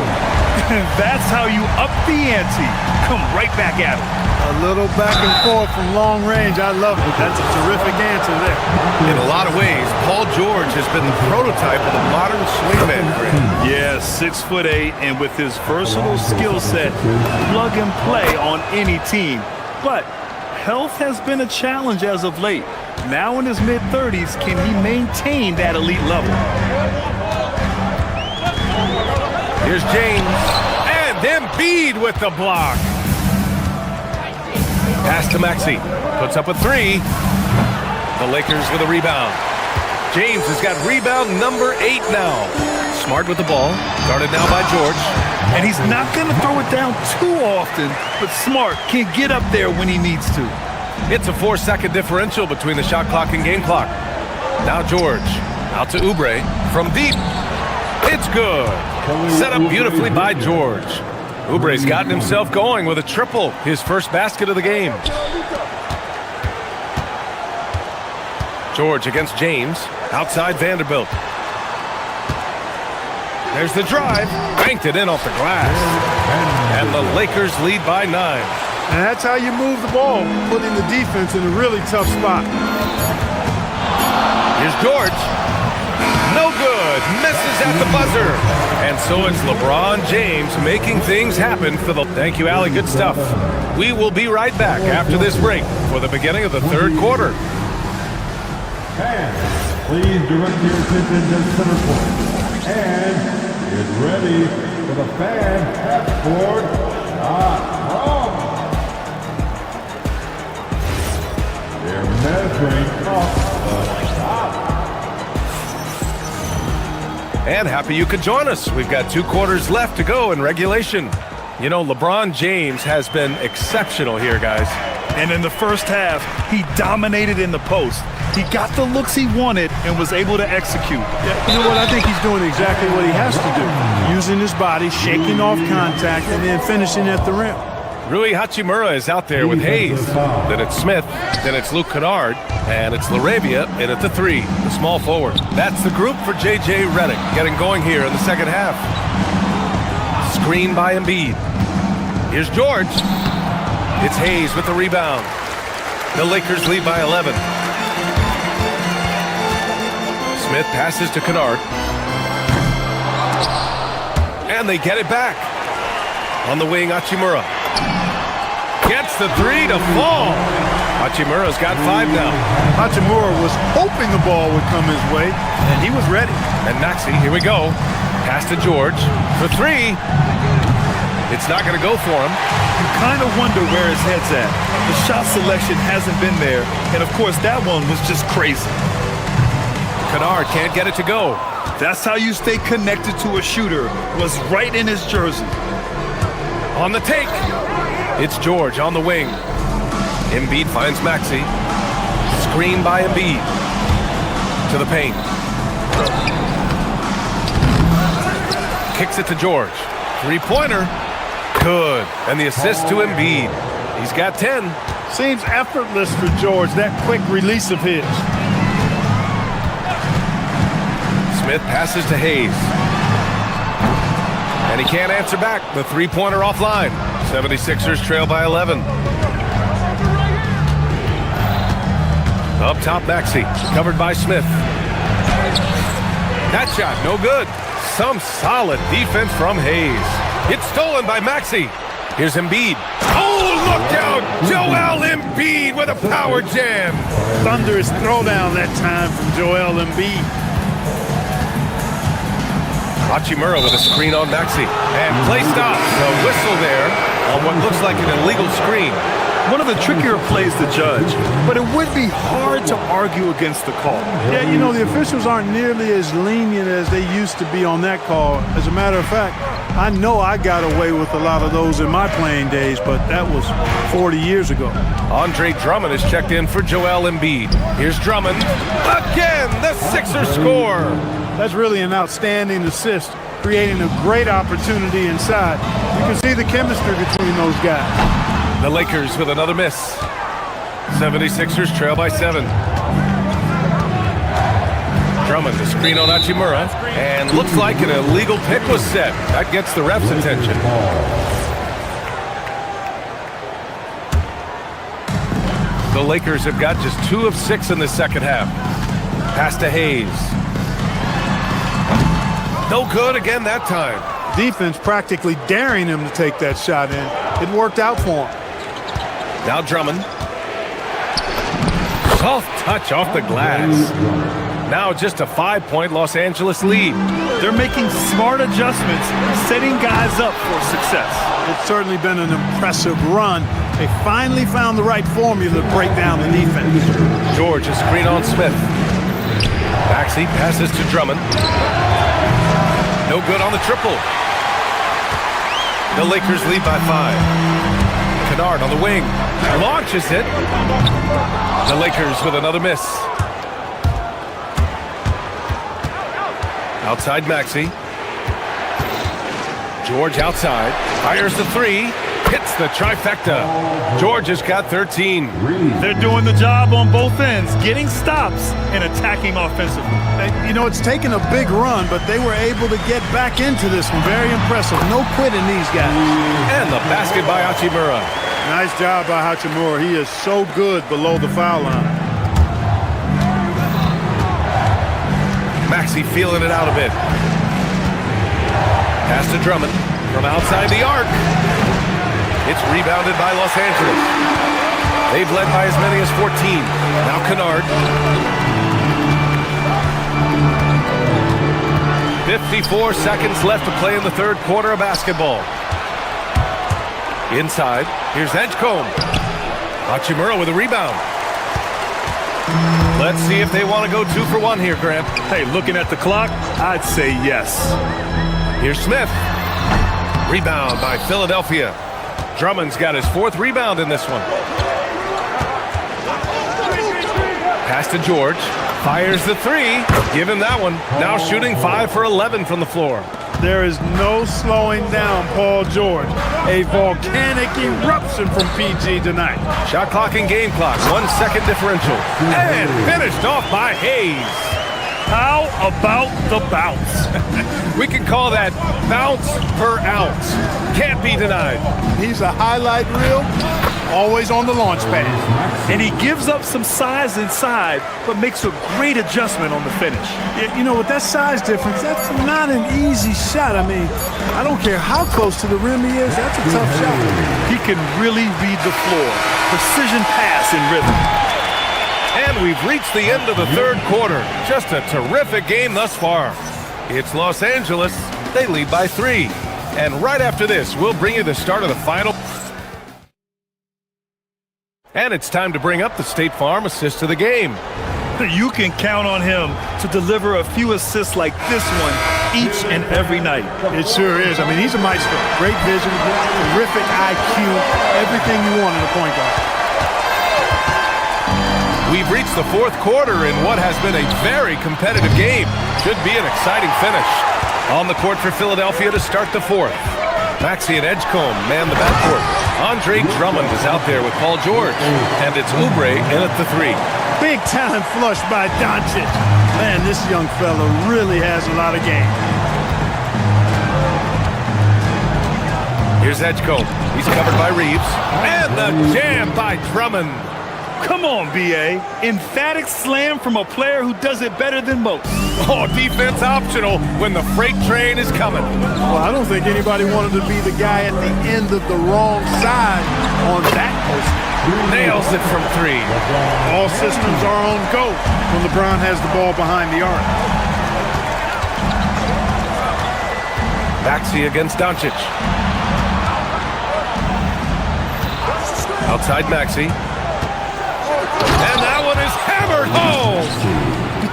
S10: That's how you up the ante. Come right back at him.
S9: A little back and forth from long range. I love it. That's a terrific answer there.
S8: In a lot of ways, Paul George has been the prototype of the modern swingman.
S10: Yeah, 6'8", and with his versatile skill set, plug and play on any team. But health has been a challenge as of late. Now in his mid-30s, can he maintain that elite level?
S8: Here's James, and Embiid with the block. Pass to Maxey, puts up a three. The Lakers with a rebound. James has got rebound number 8 now. Smart with the ball, guarded now by George.
S10: And he's not going to throw it down too often, but Smart can get up there when he needs to.
S8: It's a 4-second differential between the shot clock and game clock. Now George, out to Oubre, from deep. It's good. Set up beautifully by George. Oubre's gotten himself going with a triple, his first basket of the game. George against James, outside Vanderbilt. There's the drive, banked it in off the glass. And the Lakers lead by 9.
S9: And that's how you move the ball, putting the defense in a really tough spot.
S8: Here's George. No good. Misses at the buzzer. And so it's LeBron James making things happen for the... Thank you, Allie. Good stuff. We will be right back after this break for the beginning of the third quarter.
S5: Fans, please direct your attention to center court. And get ready for the fan half-court shot. They're measuring off the shot.
S8: And happy you could join us. We've got 2 quarters left to go in regulation. You know, LeBron James has been exceptional here, guys.
S10: And in the first half, he dominated in the post. He got the looks he wanted and was able to execute.
S9: Yeah, you know what? I think he's doing exactly what he has to do. Using his body, shaking off contact, and then finishing at the rim.
S8: Rui Hachimura is out there with Hayes. Then it's Smith. Then it's Luke Kennard. And it's LaRavia in at the 3, the small forward. That's the group for J.J. Redick getting going here in the second half. Screen by Embiid. Here's George. It's Hayes with the rebound. The Lakers lead by 11. Smith passes to Kennard. And they get it back. On the wing, Hachimura. Gets the 3 to fall. Hachimura's got 5 now.
S9: Hachimura was hoping the ball would come his way, and he was ready.
S8: And Maxey, here we go. Pass to George for 3. It's not going to go for him.
S10: You kind of wonder where his head's at. The shot selection hasn't been there, and of course that one was just crazy.
S8: Kennard can't get it to go.
S10: That's how you stay connected to a shooter. Was right in his jersey.
S8: On the take. It's George on the wing. Embiid finds Maxey. Screen by Embiid. To the paint. Kicks it to George. 3-pointer. Good. And the assist to Embiid. He's got 10.
S9: Seems effortless for George, that quick release of his.
S8: Smith passes to Hayes. And he can't answer back. The 3-pointer offline. 76ers trail by 11. Up top, Maxey. Covered by Smith. That shot, no good. Some solid defense from Hayes. It's stolen by Maxey. Here's Embiid. Oh, look out! Joel Embiid with a power jam.
S9: Thunderous throwdown that time from Joel Embiid.
S8: Hachimura with a screen on Maxey. And play stops. A whistle there on what looks like an illegal screen.
S10: One of the trickier plays to judge, but it would be hard to argue against the call.
S9: Yeah, you know, the officials aren't nearly as lenient as they used to be on that call. As a matter of fact, I know I got away with a lot of those in my playing days, but that was 40 years ago.
S8: Andre Drummond is checked in for Joel Embiid. Here's Drummond. Again, the Sixers score.
S9: That's really an outstanding assist, creating a great opportunity inside. You can see the chemistry between those guys.
S8: The Lakers with another miss. 76ers trail by 7. Drummond, the screen on Hachimura, and looks like an illegal pick was set. That gets the ref's attention. The Lakers have got just 2 of 6 in the second half. Pass to Hayes. No good again that time.
S9: Defense practically daring him to take that shot in. It worked out for him.
S8: Now Drummond. Soft touch off the glass. Now just a 5-point Los Angeles lead.
S10: They're making smart adjustments, setting guys up for success.
S9: It's certainly been an impressive run. They finally found the right formula to break down the defense.
S8: George, a screen on Smith. Maxey passes to Drummond. No good on the triple. The Lakers lead by 5. Kennard on the wing. Launches it. The Lakers with another miss. Outside Maxey. George outside. Fires the 3. Hits the trifecta. George has got 13.
S10: They're doing the job on both ends, getting stops and attacking offensively.
S9: You know, it's taken a big run, but they were able to get back into this one. Very impressive. No quitting these guys.
S8: And the basket by Hachimura.
S9: Nice job by Hachimura. He is so good below the foul line.
S8: Maxey feeling it out a bit. Pass to Drummond from outside the arc. It's rebounded by Los Angeles. They've led by as many as 14. Now Kennard. 54 seconds left to play in the third quarter of basketball. Inside, here's Edgecombe. Hachimura with a rebound. Let's see if they want to go 2 for 1 here, Grant.
S10: Hey, looking at the clock, I'd say yes.
S8: Here's Smith. Rebound by Philadelphia. Drummond's got his 4th rebound in this one. Pass to George. Fires the 3. Give him that one. Now shooting 5 for 11 from the floor.
S9: There is no slowing down Paul George. A volcanic eruption from PG tonight.
S8: Shot clock and game clock. 1 second differential. And finished off by Hayes.
S10: How about the bounce?
S8: We can call that bounce per ounce. Can't be denied.
S9: He's a highlight reel, always on the launch pad.
S10: And he gives up some size inside, but makes a great adjustment on the finish.
S9: You know, with that size difference, that's not an easy shot. I mean, I don't care how close to the rim he is, that's a tough shot.
S10: He can really read the floor. Precision pass in rhythm.
S8: And we've reached the end of the third quarter. Just a terrific game thus far. It's Los Angeles. They lead by 3. And right after this, we'll bring you the start of the final. And it's time to bring up the State Farm assist of the game.
S10: You can count on him to deliver a few assists like this one each and every night.
S9: It sure is. I mean, he's a maestro. Great vision, terrific IQ, everything you want in a point guard.
S8: We've reached the fourth quarter in what has been a very competitive game. Should be an exciting finish. On the court for Philadelphia to start the fourth. Maxey and Edgecombe man the backcourt. Andre Drummond is out there with Paul George. And it's Oubre in at the 3.
S9: Big time flush by Doncic. Man, this young fella really has a lot of game.
S8: Here's Edgecombe. He's covered by Reeves. And the jam by Drummond.
S10: Come on, B.A. Emphatic slam from a player who does it better than most.
S8: Oh, defense optional when the freight train is coming.
S9: Well, I don't think anybody wanted to be the guy at the end of the wrong side on that post.
S8: Nails it from 3.
S9: All systems are on go when LeBron has the ball behind the arc.
S8: Maxey against Doncic. Outside Maxey. And that one is hammered home.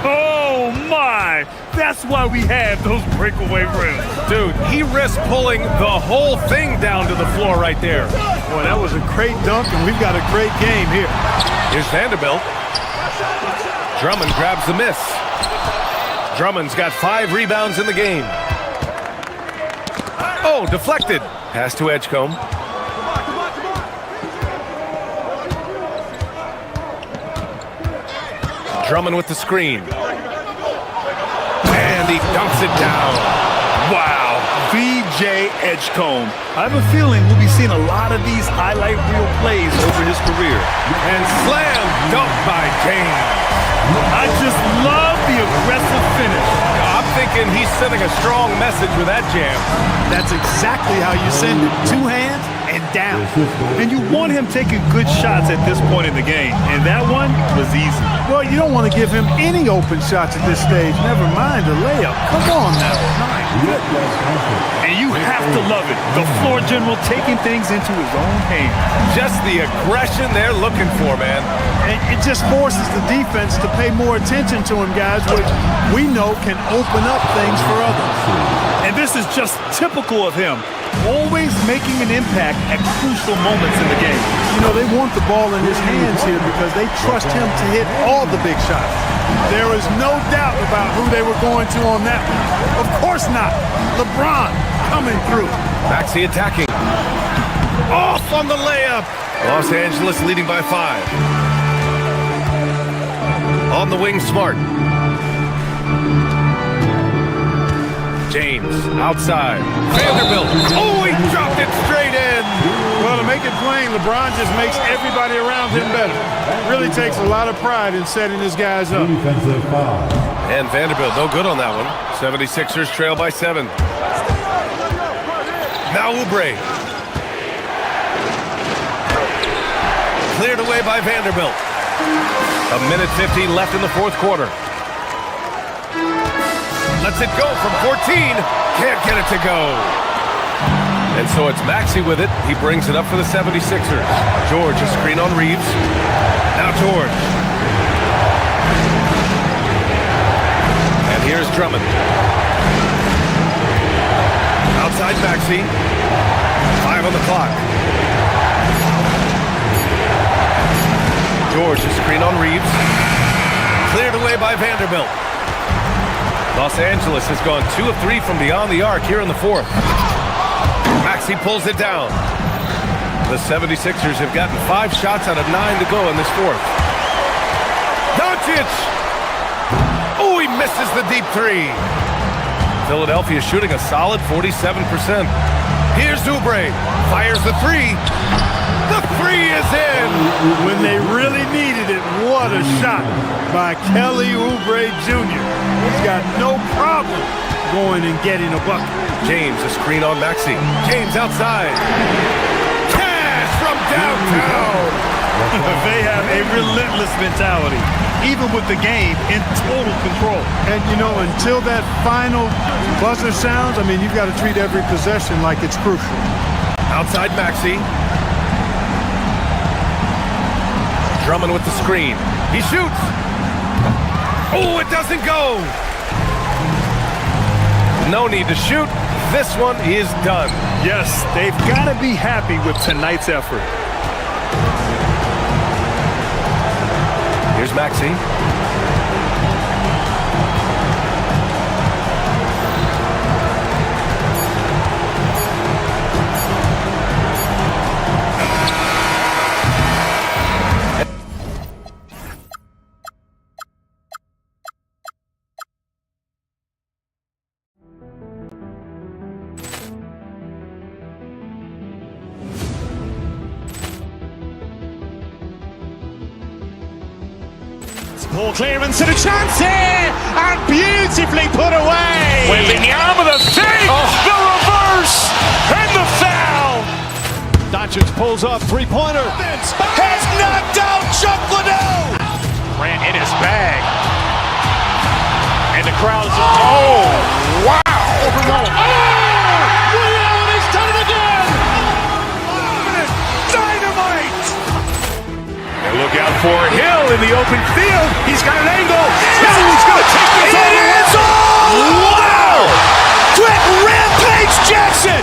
S10: Oh, my. That's why we have those breakaway rims.
S8: Dude, he risked pulling the whole thing down to the floor right there.
S9: Boy, that was a great dunk, and we've got a great game here.
S8: Here's Vanderbilt. Drummond grabs the miss. Drummond's got 5 rebounds in the game. Oh, deflected. Pass to Edgecombe. Drummond with the screen. and he dunks it down.
S10: Wow, VJ Edgecombe. I have a feeling we'll be seeing a lot of these highlight reel plays over his career.
S8: And slam dunk by James.
S10: I just love the aggressive finish.
S8: I'm thinking he's sending a strong message with that jam.
S9: That's exactly how you send it. Two hands and down.
S10: And you want him taking good shots at this point in the game. And that one was easy.
S9: Well, you don't want to give him any open shots at this stage. Never mind a layup. Come on now. My goodness.
S10: And you have to love it. The floor general taking things into his own hands.
S8: Just the aggression they're looking for, man.
S9: And it just forces the defense to pay more attention to him, guys, which we know can open up things for others.
S10: And this is just typical of him. Always making an impact at crucial moments in the game.
S9: You know, they want the ball in his hands here because they trust him to hit all the big shots. There is no doubt about who they were going to on that one. Of course not. LeBron coming through.
S8: Maxey attacking. Off on the layup. Los Angeles leading by 5. On the wing, Smart. James, outside. Vanderbilt. Oh, he dropped it straight in.
S9: Well, to make it plain, LeBron just makes everybody around him better. Really takes a lot of pride in setting his guys up.
S5: Defensive foul.
S8: And Vanderbilt, no good on that one. 76ers trail by 7. Now Oubre. Cleared away by Vanderbilt. 1:15 left in the fourth quarter. Lets it go from 14. Can't get it to go. And so it's Maxey with it. He brings it up for the 76ers. George, a screen on Reeves. Now George. And here's Drummond. Outside Maxey. 5 on the clock. George, a screen on Reeves. Cleared away by Vanderbilt. Los Angeles has gone 2 of 3 from beyond the arc here in the fourth. Maxey pulls it down. The 76ers have gotten 5 shots out of 9 to go in this fourth. Doncic! Oh, he misses the deep 3. Philadelphia shooting a solid 47%. Here's Oubre. Fires the 3. The 3 is in!
S9: When they really needed it, what a shot by Kelly Oubre Jr. He's got no problem going and getting a bucket.
S8: James, a screen on Maxey. James outside. Cash from downtown!
S10: They have a relentless mentality, even with the game in total control.
S9: And, you know, until that final buzzer sounds, I mean, you've got to treat every possession like it's crucial.
S8: Outside Maxey. Drummond with the screen. He shoots. Oh, it doesn't go. No need to shoot. This one is done.
S10: Yes, they've got to be happy with tonight's effort.
S8: Here's Maxey.
S7: Ball clearance and a chance here, and beautifully put away.
S6: Wembanyama the save, the reverse, and the foul.
S7: Doncic pulls up, three-pointer.
S6: Has knocked out Chuck Liddell. Ran in his bag. And the crowd is... Oh, wow.
S7: Allen has done it again.
S6: Dynamite. And look out for Hill in the open field. He's got an angle. He's going to take this all the way. Wow. Quick Rampage Jackson.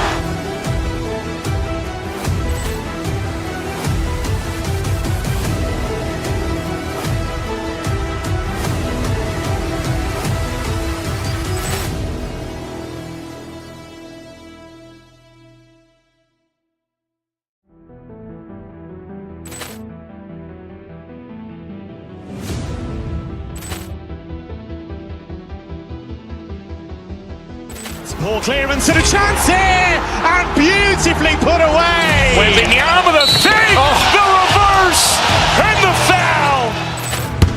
S7: Poor clearance and a chance here, and beautifully put away.
S6: Wembanyama the save, the reverse, and the foul.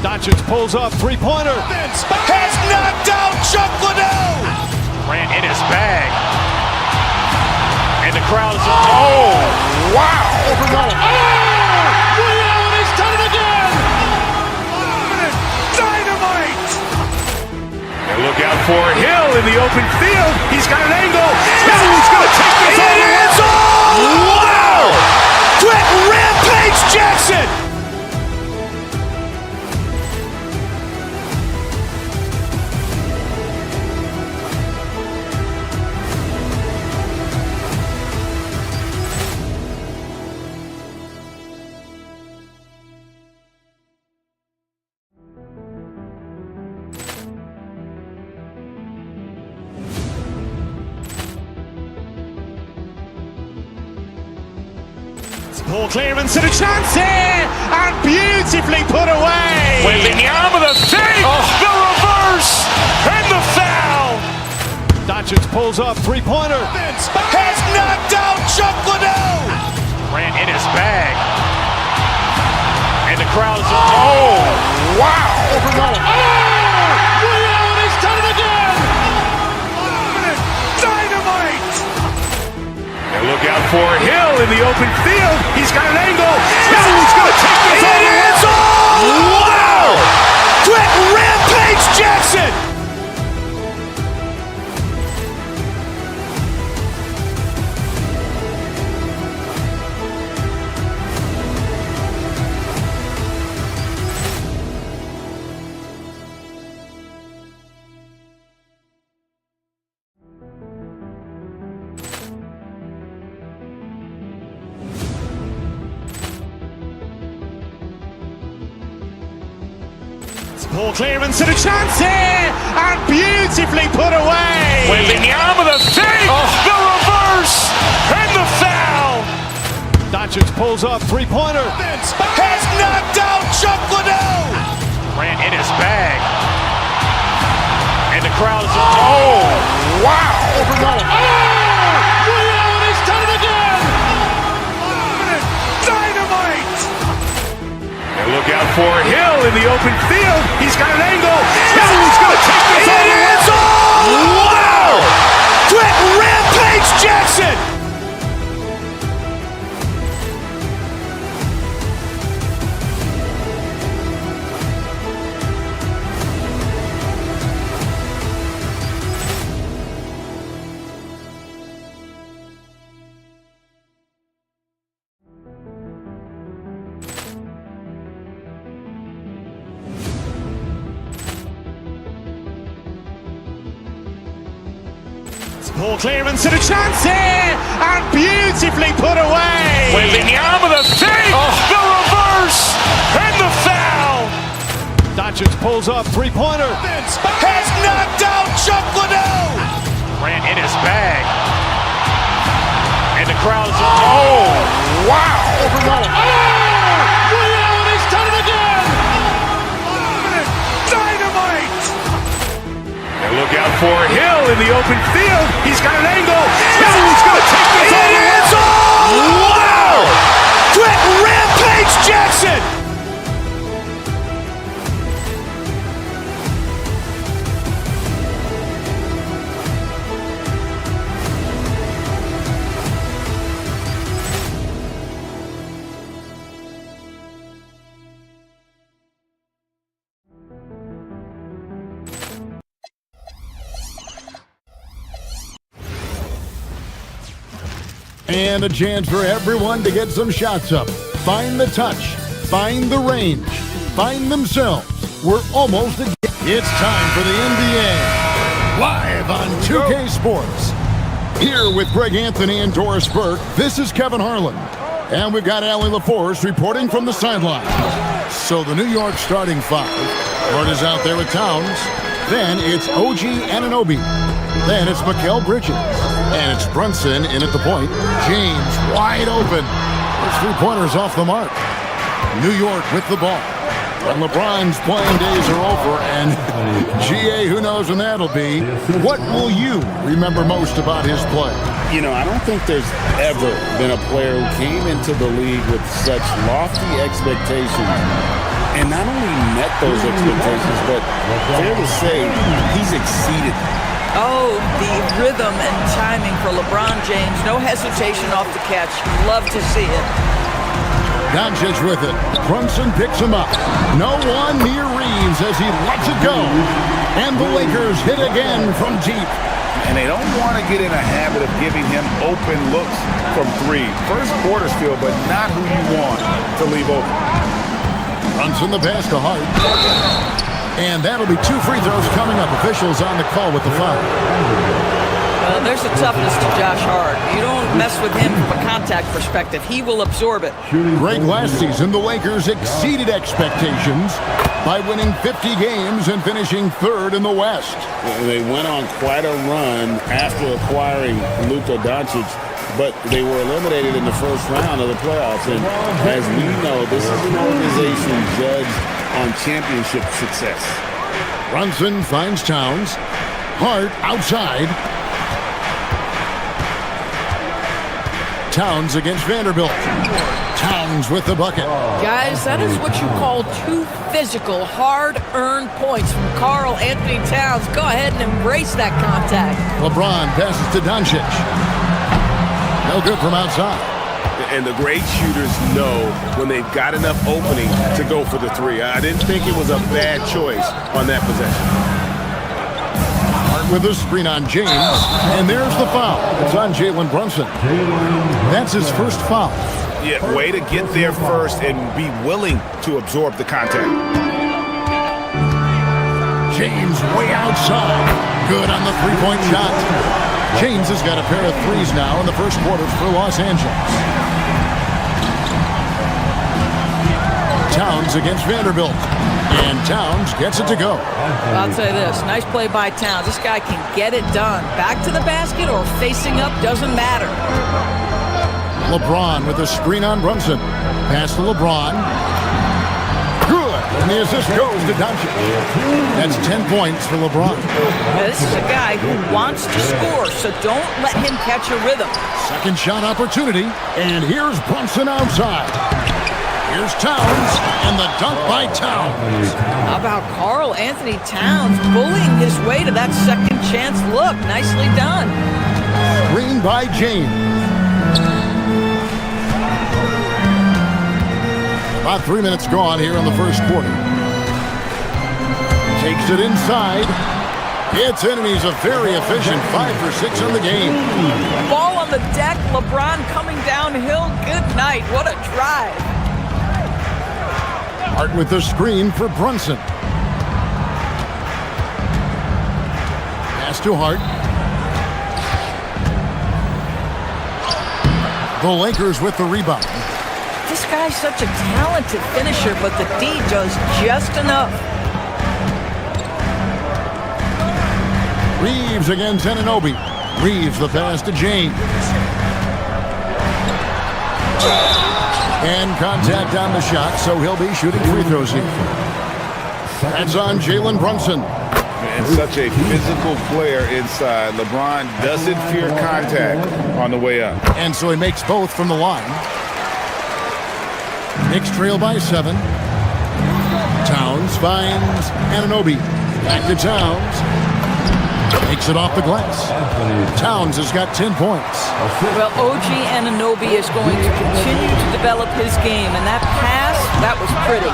S8: Doncic pulls up, three-pointer.
S7: Has knocked out Chocolate.
S6: Grant in his bag. And the crowd is, wow.
S7: Reality's done it again. Dynamite.
S6: And look out for Hill in the open field. He's got an angle. He's going to take this all the way. Wow!
S7: Quick rampage Jackson. Poor clearance and a chance here, and beautifully put away.
S6: Wembanyama the save, the reverse, and the foul.
S8: Doncic pulls up, three-pointer.
S7: Has knocked out Chocolate.
S6: Grant in his bag. And the crowd is, wow.
S7: Reality's done it again. Dynamite.
S6: And look out for Hill in the open field. He's got an angle. He's going to take this all the way.
S7: Wow! Quick rampage Jackson. Poor clearance and a chance here, and beautifully put away.
S6: Wembanyama the save, the reverse, and the foul.
S8: Doncic pulls up, three-pointer.
S7: Has knocked out Chocolate.
S6: Grant in his bag. And the crowd is, wow.
S7: Reality's done it again. Dynamite.
S6: And look out for Hill in the open field. He's got an angle. He's going to take this all the way.
S7: Wow! Quick rampage Jackson. Poor clearance and a chance here, and beautifully put away.
S6: Wembanyama the save, the reverse, and the foul.
S8: Doncic pulls up, three-pointer.
S7: Has knocked out Chocolate.
S6: Grant in his bag. And the crowd is, wow.
S7: Reality's done it again. Dynamite.
S6: And look out for Hill in the open field. He's got an angle. He's going to take this all the way.
S7: Wow! Quick rampage Jackson.
S1: And a chance for everyone to get some shots up. Find the touch. Find the range. Find themselves. We're almost at. It's time for the NBA. Live on 2K Sports. Here with Greg Anthony and Doris Burke, this is Kevin Harlan. And we've got Allie LaForce reporting from the sideline. So the New York starting five. Gord is out there with Towns. Then it's OG Anunoby. Then it's Mikal Bridges. And it's Brunson in at the point. James wide open. His three-pointer's off the mark. New York with the ball. When LeBron's playing days are over, and GA, who knows when that'll be, what will you remember most about his play?
S2: You know, I don't think there's ever been a player who came into the league with such lofty expectations and not only met those expectations, but fair to say, he's exceeded.
S11: Oh, the rhythm and timing for LeBron James. No hesitation off the catch. Love to see it.
S1: Doncic with it. Brunson picks him up. No one near Reeves as he lets it go. And the Lakers hit again from deep.
S2: And they don't want to get in a habit of giving him open looks from three. First quarter still, but not who you want to leave open.
S1: Brunson the pass to Hart. And that'll be 2 free throws coming up. Officials on the call with the foul.
S11: Well, there's a toughness to Josh Hart. You don't mess with him from a contact perspective. He will absorb it.
S1: Great last season, the Lakers exceeded expectations by winning 50 games and finishing 3rd in the West.
S2: They went on quite a run after acquiring Luka Doncic, but they were eliminated in the first round of the playoffs. And as we know, this is an organization judged on championship success.
S1: Brunson finds Towns. Hart outside. Towns against Vanderbilt. Towns with the bucket.
S11: Guys, that is what you call 2 physical, hard-earned points from Karl Anthony Towns. Go ahead and embrace that contact.
S1: LeBron passes to Doncic. No good from outside.
S2: And the great shooters know when they've got enough opening to go for the three. I didn't think it was a bad choice on that possession.
S1: With a screen on James, and there's the foul. It's on Jalen Brunson. That's his first foul.
S2: Yeah, way to get there first and be willing to absorb the contact.
S1: James way outside. Good on the three-point shot. James has got a pair of threes now in the first quarter for Los Angeles. Towns against Vanderbilt. And Towns gets it to go.
S11: I'll say this. Nice play by Towns. This guy can get it done. Back to the basket or facing up, doesn't matter.
S1: LeBron with a screen on Brunson. Pass to LeBron. Good. And the assist goes to Doncic. That's 10 points for LeBron.
S11: Now, this is a guy who wants to score, so don't let him catch a rhythm.
S1: Second shot opportunity. And here's Brunson outside. Here's Towns, and the dunk by Towns.
S11: How about Karl Anthony Towns bullying his way to that second chance look? Nicely done.
S1: Screen by James. About 3 minutes gone here in the first quarter. Takes it inside. It's in, and he's a very efficient 5 for 6 in the game.
S11: Ball on the deck, LeBron coming downhill. Good night. What a drive.
S1: Hart with the screen for Brunson. Pass to Hart. The Lakers with the rebound.
S11: This guy's such a talented finisher, but the D does just enough.
S1: Reeves against Anunoby. Reeves the pass to James. And contact on the shot, so he'll be shooting free throws here. That's on Jalen Brunson.
S2: And such a physical player inside. LeBron doesn't fear contact on the way up.
S1: And so he makes both from the line. Knicks trail by 7. Towns finds Anunoby. Back to Towns. Makes it off the glass. Towns has got 10 points.
S11: Well, OG Anunoby is going to continue to develop his game, and that pass, that was pretty.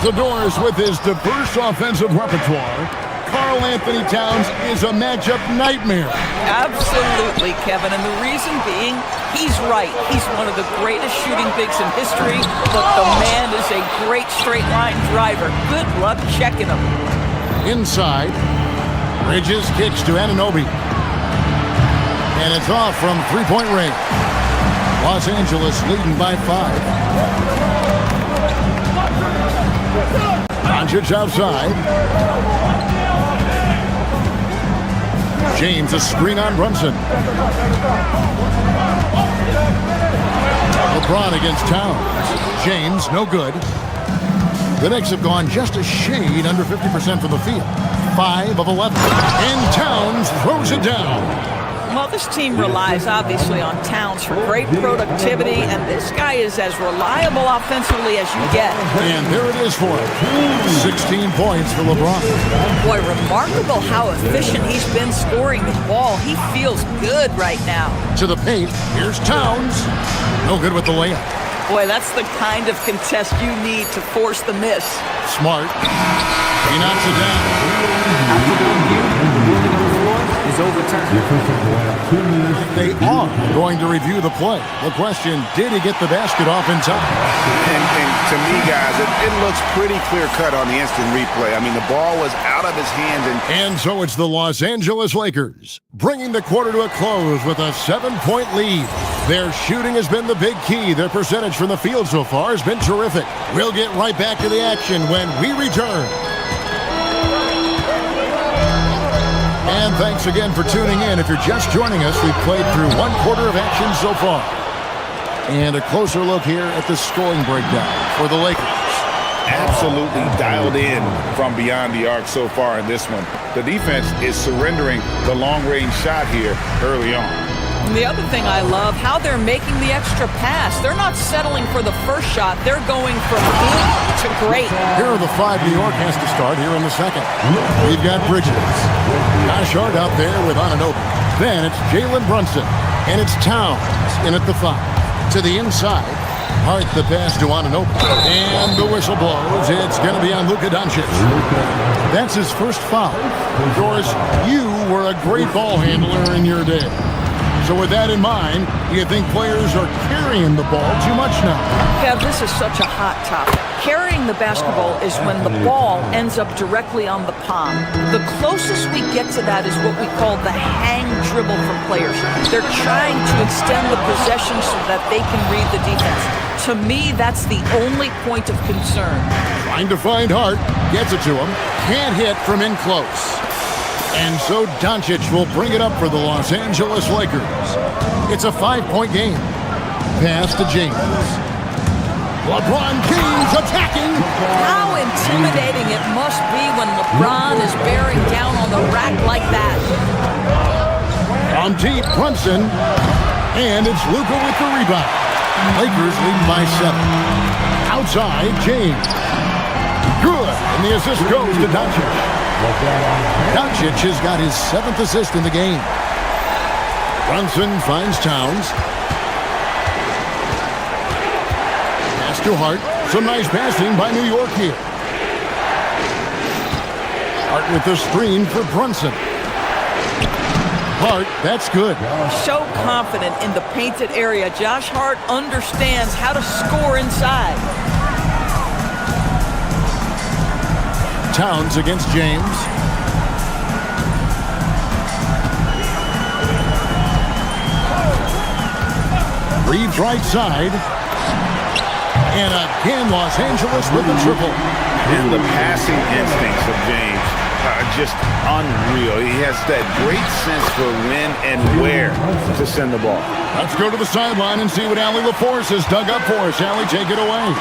S1: The Doors with his diverse offensive repertoire. Karl Anthony Towns is a matchup nightmare.
S11: Absolutely, Kevin, and the reason being, he's right. He's one of the greatest shooting bigs in history, but the man is a great straight-line driver. Good luck checking him.
S1: Inside. Bridges kicks to Anunoby. And it's off from three-point range. Los Angeles leading by 5. Doncic outside. James a screen on Brunson. LeBron against Towns. James no good. The Knicks have gone just a shade under 50% from the field. 5 of 11. And Towns throws it down.
S11: Well, this team relies obviously on Towns for great productivity, and this guy is as reliable offensively as you get.
S1: And there it is for him. 16 points for LeBron.
S11: Boy, remarkable how efficient he's been scoring the ball. He feels good right now.
S1: To the paint, here's Towns. No good with the layup.
S11: Boy, that's the kind of contest you need to force the miss.
S1: Smart. He knocks it down.
S3: After the review, the ruling on the floor is overturned.
S1: They are going to review the play. The question, did he get the basket off in time?
S2: And to me, guys, it looks pretty clear-cut on the instant replay. I mean, the ball was out of his hands.
S1: And so it's the Los Angeles Lakers, bringing the quarter to a close with a 7-point lead. Their shooting has been the big key. Their percentage from the field so far has been terrific. We'll get right back to the action when we return. And thanks again for tuning in. If you're just joining us, we've played through one quarter of action so far. And a closer look here at the scoring breakdown for the Lakers.
S2: Absolutely dialed in from beyond the arc so far in this one. The defense is surrendering the long-range shot here early on.
S11: And the other thing I love, how they're making the extra pass. They're not settling for the first shot. They're going from good to great.
S1: Here are the 5 New York has to start here in the second. We've got Bridges. Josh Hart out there with Anunoby. Then it's Jalen Brunson. And it's Towns in at the 5. To the inside. Hart the pass to Anunoby. And the whistle blows. It's going to be on Luka Doncic. That's his first foul. Doris, you were a great ball handler in your day. So with that in mind, do you think players are carrying the ball too much now?
S11: Kev, this is such a hot topic. Carrying the basketball is when the ball ends up directly on the palm. The closest we get to that is what we call the hang dribble from players. They're trying to extend the possession so that they can read the defense. To me, that's the only point of concern.
S1: Trying to find Hart. Gets it to him. Can't hit from in close. And so Doncic will bring it up for the Los Angeles Lakers. It's a 5-point game. Pass to James. LeBron James attacking.
S11: How intimidating it must be when LeBron is bearing down on the rack like that.
S1: From deep, Brunson. And it's Luka with the rebound. Lakers lead by 7. Outside, James. Good. And the assist goes to Doncic. Doncic has got his 7th assist in the game. Brunson finds Towns. Pass to Hart. Some nice passing by New York here. Hart with the screen for Brunson. Hart, that's good.
S11: So confident in the painted area. Josh Hart understands how to score inside.
S1: Towns against James. Reeves right side. And again, Los Angeles with the triple.
S2: And the passing instincts of James are just unreal. He has that great sense for when and where to send the ball.
S1: Let's go to the sideline and see what Allie LaForce has dug up for us. Allie, take it away.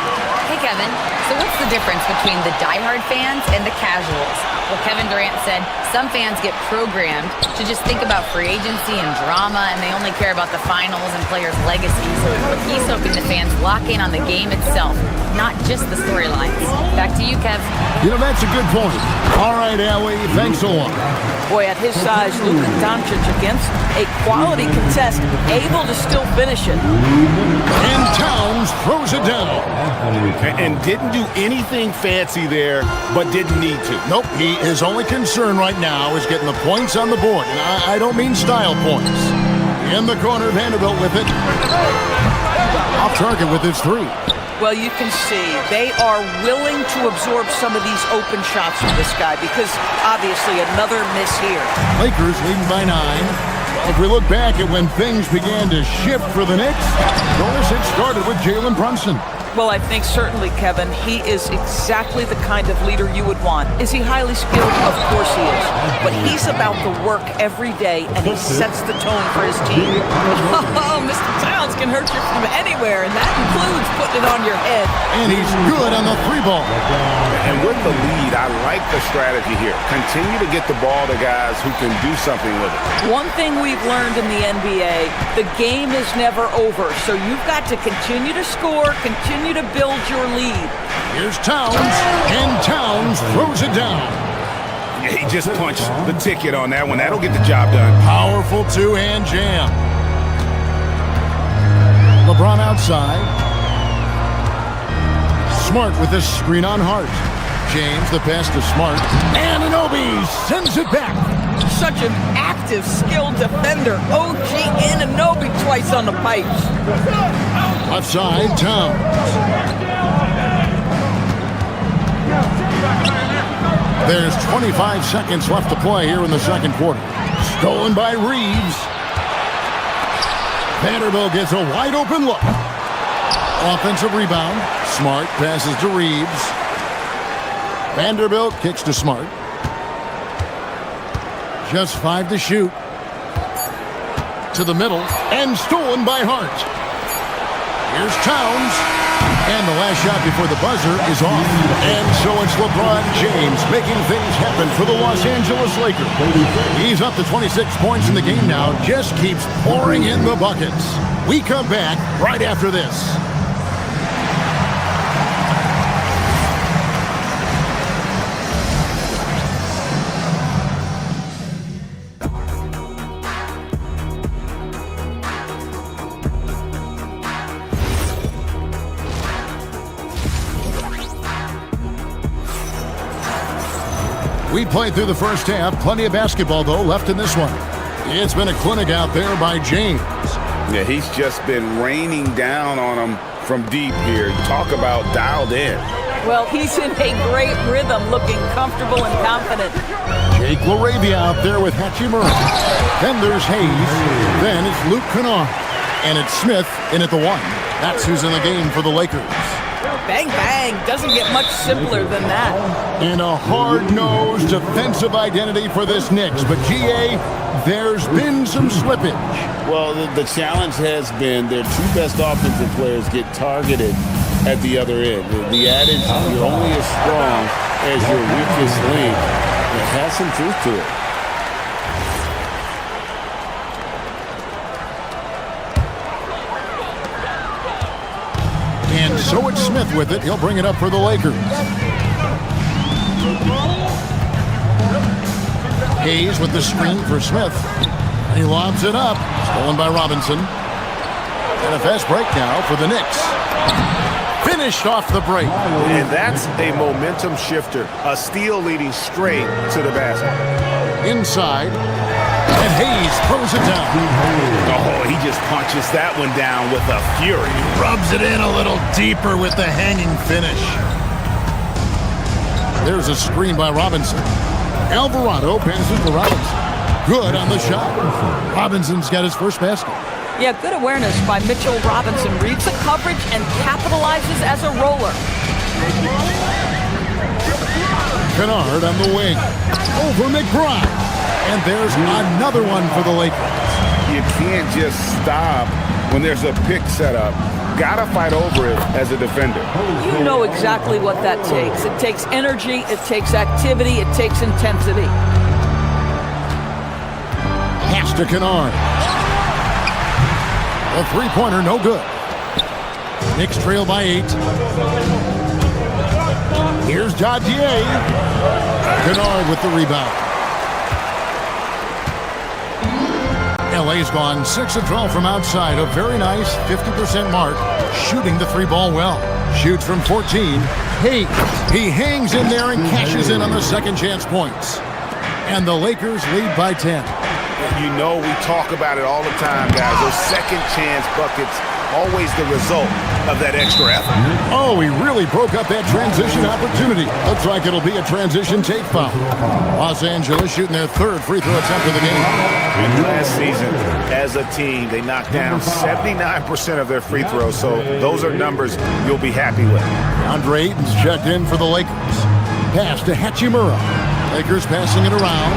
S4: Hey, Kevin. So what's the difference between the diehard fans and the casuals? Well, Kevin Durant said some fans get programmed to just think about free agency and drama, and they only care about the finals and players' legacies. But he's hoping the fans lock in on the game itself, not just the storylines. Back to you, Kev.
S1: You know, that's a good point. All right, Allie, thanks a lot.
S11: Boy, at his size, Luka Doncic against a quality contest, able to still finish it.
S1: And Towns throws it down.
S2: And didn't do anything fancy there, but didn't need to.
S1: Nope, his only concern right now is getting the points on the board. And I don't mean style points. In the corner, Vanderbilt with it. Off target with his 3.
S11: Well, you can see they are willing to absorb some of these open shots from this guy because obviously another miss here.
S1: Lakers leading by 9. If we look back at when things began to shift for the Knicks, notice it started with Jalen Brunson.
S11: Well, I think certainly, Kevin, he is exactly the kind of leader you would want. Is he highly skilled? Of course he is. But he's about the work every day, and he sets the tone for his team. Oh, Mr. Towns can hurt you from anywhere, and that includes putting it on your head.
S1: And he's good on the three ball.
S2: And with the lead, I like the strategy here. Continue to get the ball to guys who can do something with it.
S11: One thing we've learned in the NBA, the game is never over, so you've got to continue to score, continue to build your lead.
S1: Here's Towns, and Towns throws it down.
S2: Yeah, he just punched the ticket on that one. That'll get the job done.
S1: Powerful two-hand jam. LeBron outside. Smart with this screen on Hart. James, the pass to Smart. And Anunoby sends it back.
S11: Such an active, skilled defender. OG Anunoby twice on the pipes.
S1: Left side, Towns. There's 25 seconds left to play here in the second quarter. Stolen by Reeves. Vanderbilt gets a wide open look. Offensive rebound. Smart passes to Reeves. Vanderbilt kicks to Smart. Just 5 to shoot. To the middle. And stolen by Hart. Here's Towns. And the last shot before the buzzer is off. And so it's LeBron James making things happen for the Los Angeles Lakers. He's up to 26 points in the game now. Just keeps pouring in the buckets. We come back right after this. We played through the first half. Plenty of basketball, though, left in this one. It's been a clinic out there by James.
S2: Yeah, he's just been raining down on him from deep here. Talk about dialed in.
S11: Well, he's in a great rhythm, looking comfortable and confident.
S1: Jake LaRavia out there with Hachimura. Then there's Hayes. Then it's Luke Kennard. And it's Smith in at the one. That's who's in the game for the Lakers.
S11: Bang, bang. Doesn't get much simpler than that.
S1: And a hard-nosed defensive identity for this Knicks. But, G.A., there's been some slippage.
S2: Well, the challenge has been their two best offensive players get targeted at the other end. The adage, you're only as strong as your weakest link. It has some truth to it.
S1: And so it's Smith with it. He'll bring it up for the Lakers. Hayes with the screen for Smith. He lobs it up. Stolen by Robinson. And a fast break now for the Knicks. Finished off the break.
S2: And that's a momentum shifter. A steal leading straight to the basket.
S1: Inside. And Hayes throws it down.
S2: Oh, he just punches that one down with a fury.
S1: Rubs it in a little deeper with the hanging finish. There's a screen by Robinson. Alvarado passes to Robinson. Good on the shot. Robinson's got his first basket.
S11: Yeah, good awareness by Mitchell Robinson. Reads the coverage and capitalizes as a roller.
S1: Kennard on the wing. Over McBride. And there's another one for the Lakers.
S2: You can't just stop when there's a pick set up. Gotta fight over it as a defender.
S11: You know exactly what that takes. It takes energy, it takes activity, it takes intensity.
S1: Pass to Kennard. A three-pointer, no good. Knicks trail by 8. Here's Dadier. Kennard with the rebound. LA's gone 6 of 12 from outside. A very nice 50% mark. Shooting the three ball well. Shoots from 14. Hayes. He hangs in there and cashes in on the second chance points. And the Lakers lead by 10.
S2: You know we talk about it all the time, guys. Those second chance buckets, always the result of that extra effort.
S1: Oh, he really broke up that transition opportunity. Looks like it'll be a transition take foul. Los Angeles shooting their third free throw attempt of the game.
S2: Last season, as a team, they knocked down 79% of their free throws, so those are numbers you'll be happy with.
S1: Andre Ayton's checked in for the Lakers. Pass to Hachimura. Lakers passing it around.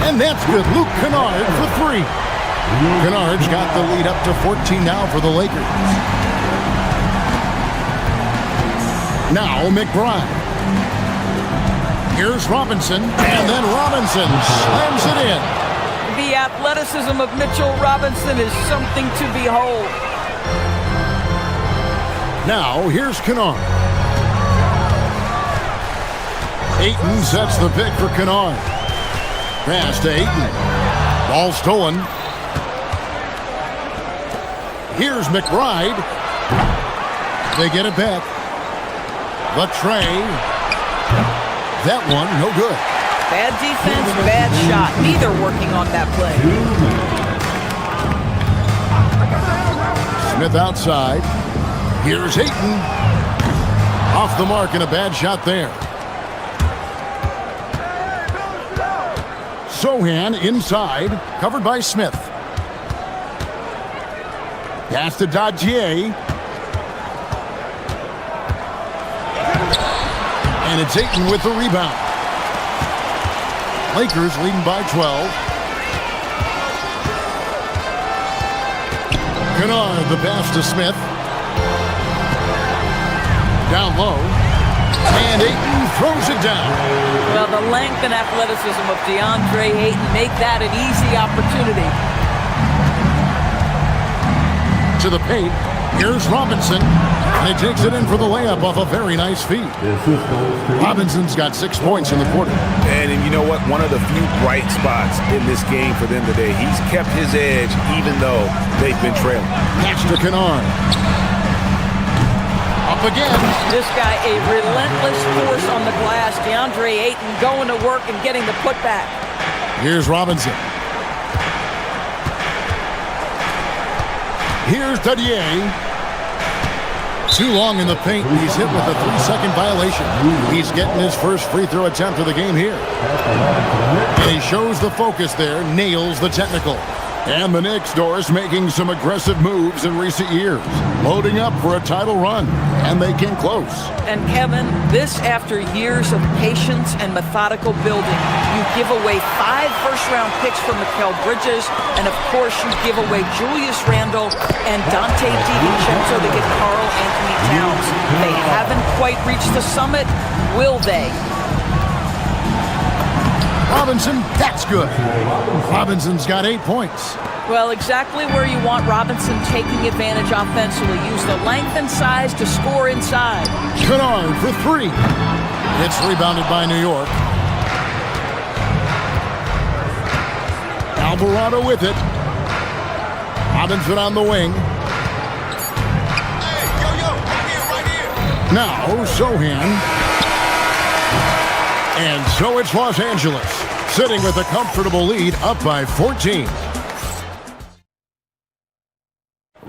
S1: And that's good. Luke Kennard for 3. Kennard's got the lead up to 14 now for the Lakers. Now McBride. Here's Robinson, and then Robinson slams it in.
S11: The athleticism of Mitchell Robinson is something to behold.
S1: Now here's Kennard. Ayton sets the pick for Kennard. Pass to Ayton. Ball stolen. Here's McBride. They get it back. The tray. That one, no good.
S11: Bad defense, bad shot. Neither working on that play.
S1: Smith outside. Here's Ayton. Off the mark and a bad shot there. Sohan inside, covered by Smith. Pass to Dadier. And it's Ayton with the rebound. Lakers leading by 12. Kennard, the pass to Smith. Down low. And Ayton throws it down.
S11: Well, the length and athleticism of DeAndre Ayton make that an easy opportunity.
S1: To the paint. Here's Robinson. And he takes it in for the layup off a very nice feed. Robinson's got 6 points in the quarter.
S2: And you know what? One of the few bright spots in this game for them today. He's kept his edge even though they've been trailing.
S1: Pass to Kennard. Up again.
S11: This guy, a relentless force on the glass. DeAndre Ayton going to work and getting the putback.
S1: Here's Robinson. Here's Dadier. Too long in the paint. He's hit with a 3-second violation. He's getting his first free throw attempt of the game here. And he shows the focus there, nails the technical. And the Knicks, Doris, making some aggressive moves in recent years. Loading up for a title run. And they came close.
S11: And Kevin, this after years of patience and methodical building. You give away 5 first-round picks for Mikal Bridges, and of course you give away Julius Randle and Dante DiVincenzo to get Karl Anthony Towns. They haven't quite reached the summit, will they?
S1: Robinson, that's good. Robinson's got 8 points.
S11: Well, exactly where you want Robinson taking advantage offensively. Use the length and size to score inside.
S1: Kennard for 3. It's rebounded by New York. Alvarado with it. Robinson on the wing. Now, Sohan. And so it's Los Angeles, sitting with a comfortable lead, up by 14.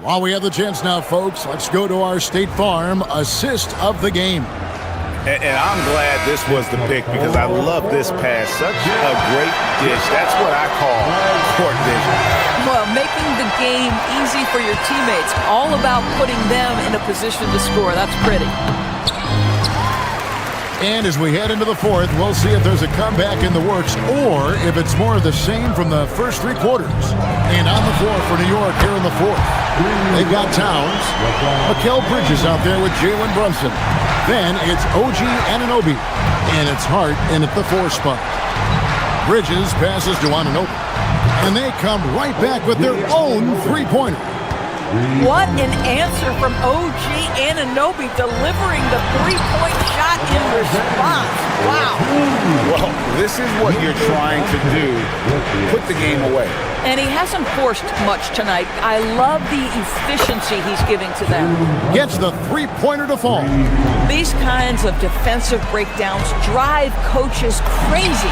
S1: While we have the chance now, folks, let's go to our State Farm assist of the game.
S2: And I'm glad this was the pick because I love this pass. Such a great dish. That's what I call court vision.
S11: Well, making the game easy for your teammates. All about putting them in a position to score. That's pretty.
S1: And as we head into the fourth, we'll see if there's a comeback in the works or if it's more of the same from the first 3 quarters. And on the floor for New York here in the fourth. They've got Towns, Mikal Bridges out there with Jalen Brunson. Then it's OG Anunoby, and it's Hart in at the 4 spot. Bridges passes to Anunoby, and they come right back with their own 3-pointer.
S11: What an answer from OG Anunoby, delivering the 3-point shot in response. Wow.
S2: Well, this is what you're trying to do. Put the game away.
S11: And he hasn't forced much tonight. I love the efficiency he's giving to them.
S1: Gets the 3-pointer to fall.
S11: These kinds of defensive breakdowns drive coaches crazy.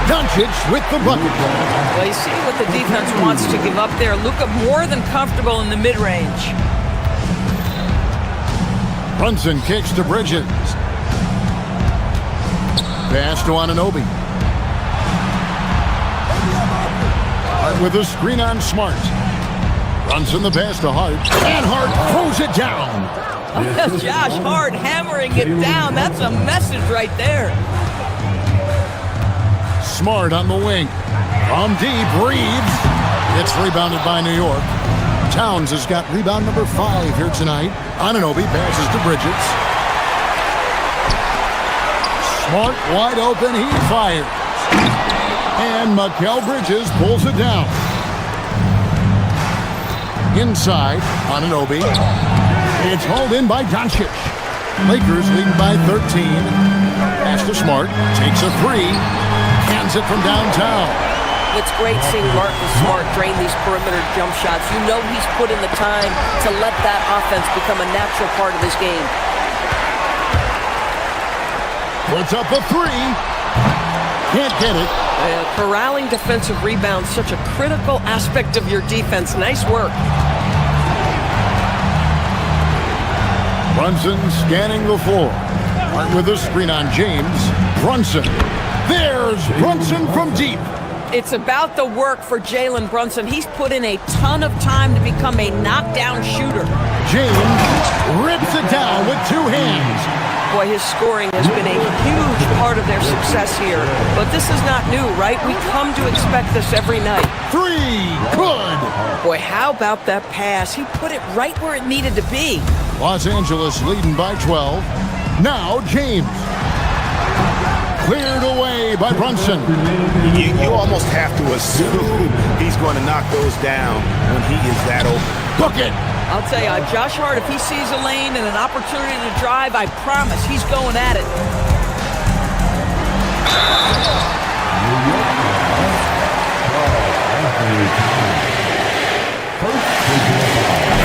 S1: Doncic with the bucket.
S11: Well, you see what the defense wants to give up there. Luka more than comfortable in the mid-range.
S1: Brunson kicks to Bridges. Pass to Anunoby. Hart with a screen on Smart. Brunson the pass to Hart. And Hart throws it down.
S11: Josh Hart hammering it down. That's a message right there.
S1: Smart on the wing. From deep, Reeves. It's rebounded by New York. Towns has got rebound number 5 here tonight. Anunoby passes to Bridges. Smart wide open, he fires. And Mikal Bridges pulls it down. Inside, Anunoby. It's hauled in by Doncic. Lakers leading by 13. Pass to Smart. Takes a 3. Hands it from downtown.
S11: It's great seeing Marcus Smart drain these perimeter jump shots. You know he's put in the time to let that offense become a natural part of his game.
S1: Puts up a 3. Can't get it.
S11: Corralling defensive rebounds, such a critical aspect of your defense. Nice work.
S1: Brunson scanning the floor. With a screen on James. Brunson. There's Brunson from deep.
S11: It's about the work for Jalen Brunson. He's put in a ton of time to become a knockdown shooter.
S1: James rips it down with 2 hands.
S11: Boy, his scoring has been a huge part of their success here. But this is not new, right? We come to expect this every night.
S1: 3. Good.
S11: Boy, how about that pass? He put it right where it needed to be.
S1: Los Angeles leading by 12. Now James. Cleared away by Brunson.
S2: You almost have to assume he's going to knock those down when he is that open.
S1: Book it.
S11: I'll tell you, Josh Hart, if he sees a lane and an opportunity to drive, I promise he's going at it.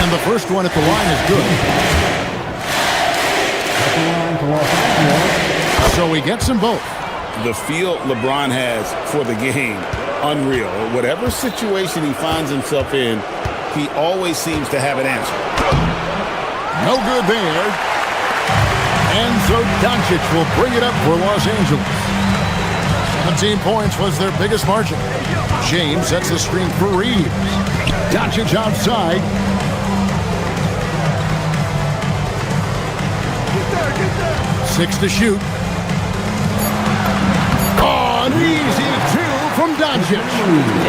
S1: And the first one at the line is good. So he gets them both.
S2: The feel LeBron has for the game, unreal. Whatever situation he finds himself in, he always seems to have an answer.
S1: No good there. And so Doncic will bring it up for Los Angeles. 17 points was their biggest margin. James sets the screen for Reeves. Doncic outside. Six to shoot. Oh, an easy 2 from Doncic.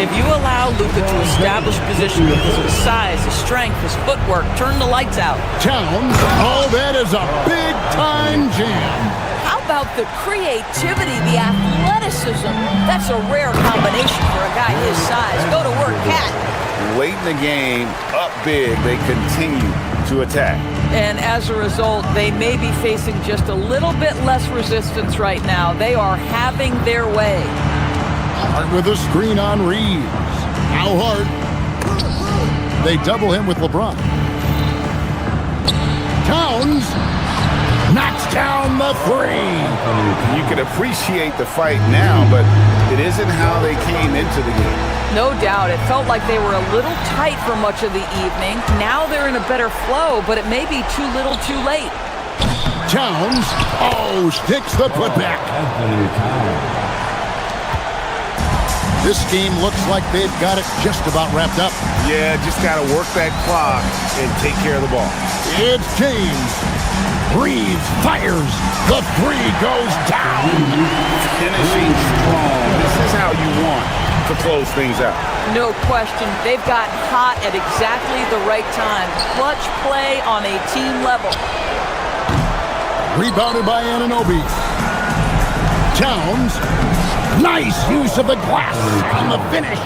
S11: If you allow Luka to establish position because of his size, his strength, his footwork, turn the lights out.
S1: Towns. Oh, that is a big-time jam.
S11: How about the creativity, the athleticism? That's a rare combination for a guy his size. Go to work, Cat.
S2: Late in the game, up big, they continue to attack.
S11: And as a result, they may be facing just a little bit less resistance right now. They are having their way.
S1: Hart with a screen on Reeves. Now Hart. They double him with LeBron. Towns knocks down the 3.
S2: You can appreciate the fight now, but it isn't how they came into the game.
S11: No doubt. It felt like they were a little tight for much of the evening. Now they're in a better flow, but it may be too little too late.
S1: Towns. Oh, sticks the putback. This game looks like they've got it just about wrapped up.
S2: Yeah, just got to work that clock and take care of the ball.
S1: It's James. Reeves fires. The 3 goes down.
S2: Finishing strong. This is how you want to close things out.
S11: No question. They've gotten hot at exactly the right time. Clutch play on a team level.
S1: Rebounded by Anunoby. Towns. Nice use of the glass on the finish.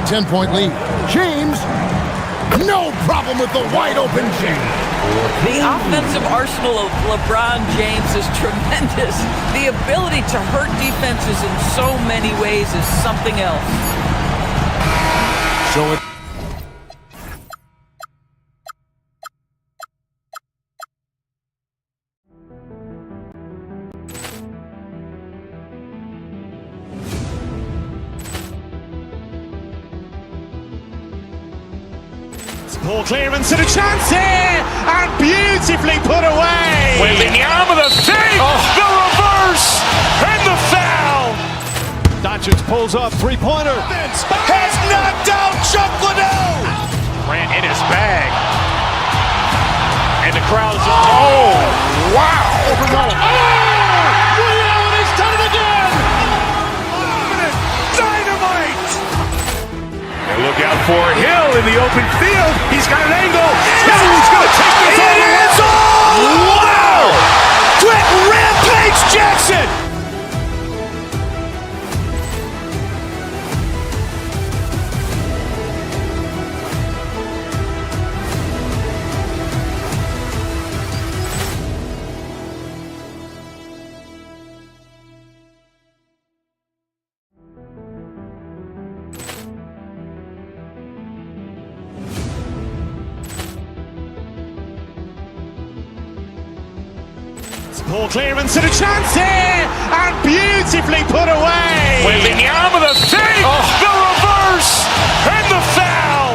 S1: 10-point lead. James. No problem with the wide open James.
S11: The offensive arsenal of LeBron James is tremendous. The ability to hurt defenses in so many ways is something else.
S1: So it.
S7: Ball clearance and a chance here, and beautifully put away.
S6: Wembanyama, the save, the reverse, and the foul.
S7: Doncic pulls up, three-pointer. Has knocked out Chuck Liddell.
S6: Ran in his bag. And the crowd is... Oh, wow.
S7: Ray Allen has done it again. Dynamite.
S6: for Hill in the open field. He's got an angle. He's going to take this all the way. Wow! Quick rampage Jackson!
S7: Ball clearance and a chance here, and beautifully put away.
S6: Wembanyama the save, the reverse, and the foul.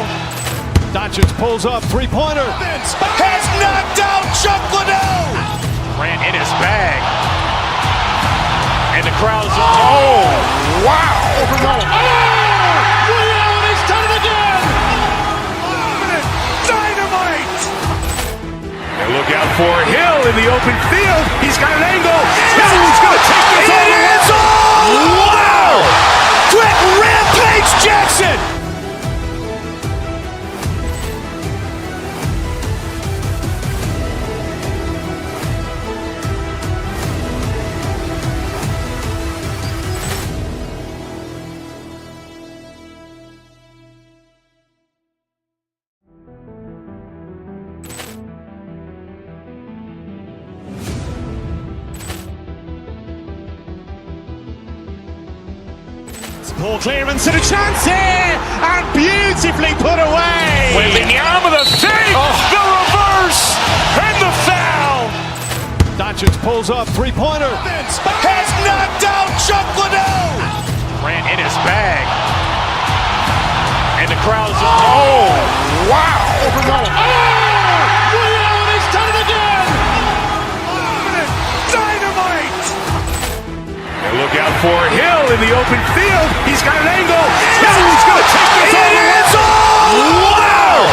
S7: Doncic pulls up, three-pointer.
S6: Has knocked out Chuck Liddell. Grant in his bag. And the crowd's, oh, wow.
S7: He's done it again.
S6: Dynamite. And look out for Hill in the open field. He's got an angle. He's going to take this all the way. Wow. Quick rampage Jackson.
S7: Ball clearance and a chance here, and beautifully put away.
S6: Wembanyama the save, the reverse, and the foul.
S7: Doncic pulls up, three-pointer.
S6: Has knocked out Chuck Liddell. Grant in his bag. And the crowd's, oh, wow.
S7: He's done it again.
S6: Dynamite. And look out for Hill in the open field. He's got an angle. He's going to take this all the way. Wow.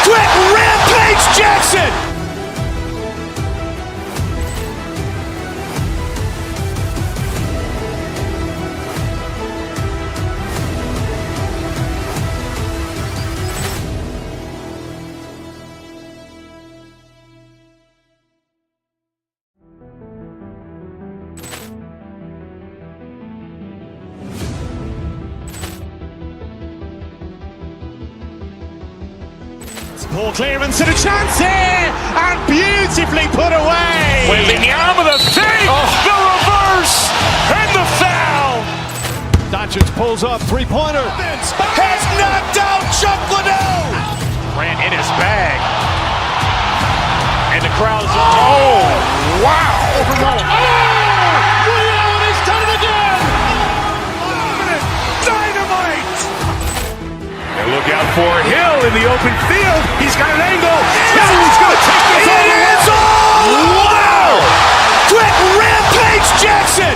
S6: Quick rampage Jackson.
S7: Ball clearance and a chance here, and beautifully put away.
S6: Wembanyama the save, the reverse, and the foul.
S7: Doncic pulls up, three-pointer.
S6: Has knocked out Chuck Liddell. Grant in his bag. And the crowd's, oh, wow.
S7: He's done it again.
S6: Dynamite. And look out for Hill in the open field. He's got an angle. He's going to take this all the way. Wow. Quick rampage Jackson.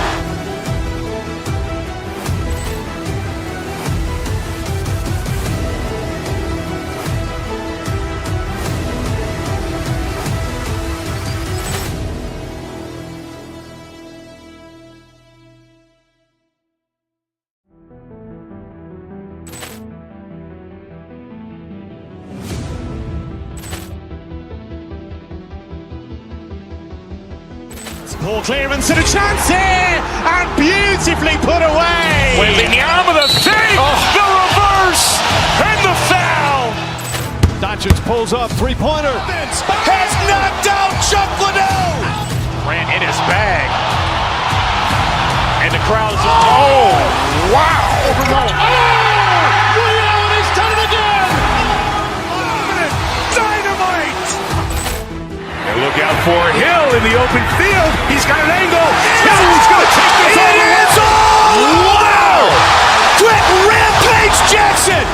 S7: Ball clearance and a chance here, and beautifully put away.
S6: Wembanyama the save, the reverse, and the foul.
S7: Doncic pulls up, three-pointer.
S6: Has knocked out Chuck Liddell. Grant in his bag. And the crowd's, oh, wow.
S7: He's done it again.
S6: Dynamite. And look out for Hill in the open field. He's got an angle. He's going to take this all the way. Wow. Quick rampage Jackson.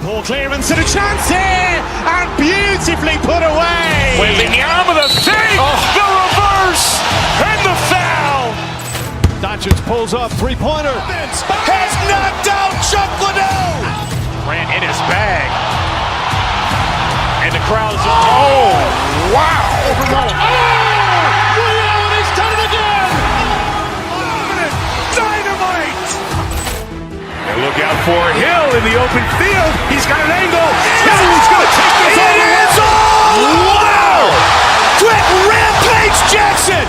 S7: Poor clearance and a chance here, and beautifully put away.
S6: With the arm of the thing, the reverse, and the foul.
S7: Doncic pulls up, three-pointer. Has knocked out Chuck Liddell.
S6: Grant in his bag. And the crowd is, oh, wow.
S7: He's done it again. Dynamite.
S6: And look out for Hill in the open field. He's got an angle. Hill's going to take this all the way. Wow!
S7: Quick rampage Jackson.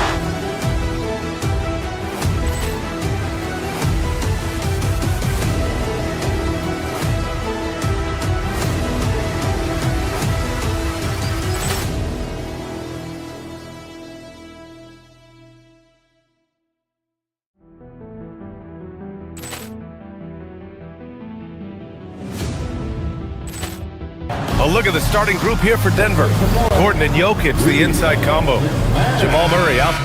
S8: A look at the starting group here for Denver. Gordon and Jokic, the inside combo. Jamal Murray out.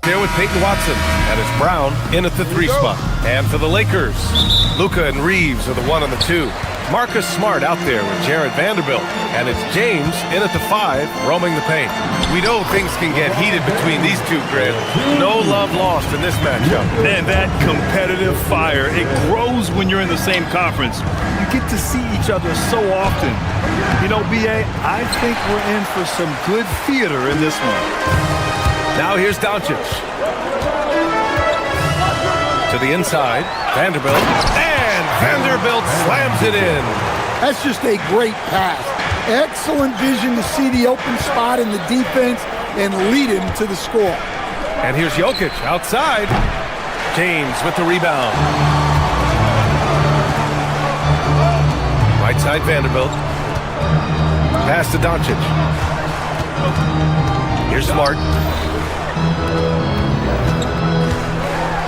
S8: There with Peyton Watson, and it's Brown in at the 3 spot. And for the Lakers, Luka and Reeves are the 1 and the 2. Marcus Smart out there with Jared Vanderbilt. And it's James in at the 5, roaming the paint. We know things can get heated between these two, Grant. No love lost in this matchup.
S10: And that competitive fire, it grows when you're in the same conference. You get to see each other so often. You know, B.A., I think we're in for some good theater in this one.
S8: Now here's Doncic. To the inside, Vanderbilt. And Vanderbilt slams it in.
S12: That's just a great pass. Excellent vision to see the open spot in the defense and lead him to the score.
S8: And here's Jokic outside. James with the rebound. Right side Vanderbilt. Pass to Doncic. Here's Smart.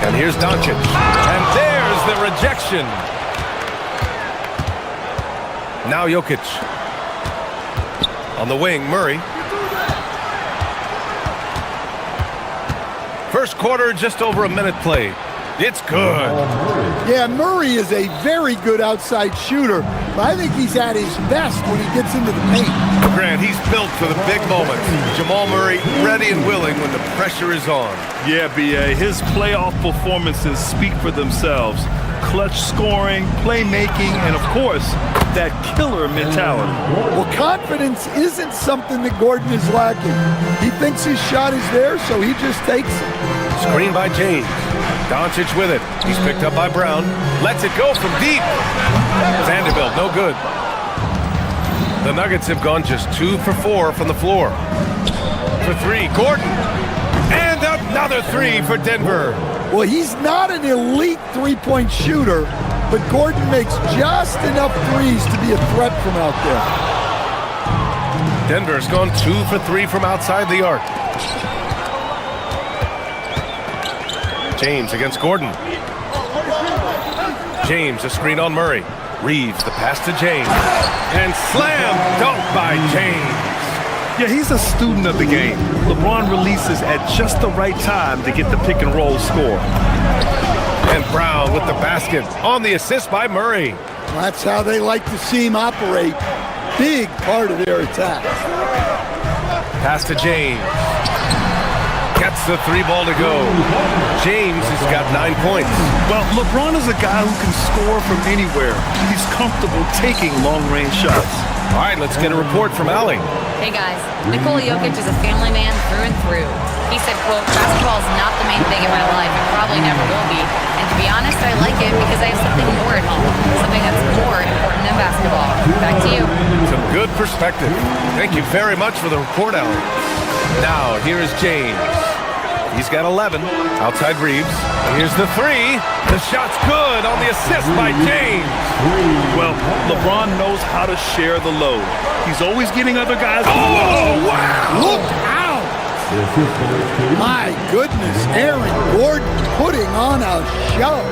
S8: And here's Doncic. And there's the rejection. Now Jokic. On the wing, Murray. First quarter, just over a minute played. It's good.
S12: Yeah, Murray is a very good outside shooter, but I think he's at his best when he gets into the paint.
S8: Grant, he's built for the big moments. Jamal Murray ready and willing when the pressure is on.
S10: Yeah, B.A., his playoff performances speak for themselves. Clutch scoring, playmaking, and of course, that killer mentality.
S12: Well, confidence isn't something that Gordon is lacking. He thinks his shot is there, so he just takes it.
S8: Screen by James. Doncic with it. He's picked up by Brown. Lets it go from deep. Vanderbilt, no good. The Nuggets have gone just 2 for 4 from the floor. For 3, Gordon. And another 3 for Denver.
S12: Well, he's not an elite three-point shooter, but Gordon makes just enough threes to be a threat from out there.
S8: Denver's gone 2 for 3 from outside the arc. James against Gordon. James, a screen on Murray. Reeves, the pass to James. And slam dunk by James.
S10: Yeah, he's a student of the game. LeBron releases at just the right time to get the pick and roll score.
S8: And Brown with the basket on the assist by Murray.
S12: That's how they like to see him operate. Big part of their attack.
S8: Pass to James. Gets the 3 ball to go. James has got 9 points.
S10: Well, LeBron is a guy who can score from anywhere. He's comfortable taking long-range shots.
S8: All right, let's get a report from Allie.
S4: Hey guys, Nikola Jokic is a family man through and through. He said, quote, basketball is not the main thing in my life and probably never will be. And to be honest, I like it because I have something more at home. Something that's more important than basketball. Back to you.
S8: Some good perspective. Thank you very much for the report, Allie. Now, here is James. He's got 11. Outside Reeves. Here's the 3. The shot's good on the assist by James.
S10: Well, LeBron knows how to share the load. He's always getting other guys.
S8: Oh, wow!
S12: Look out! My goodness, Aaron Gordon putting on a show.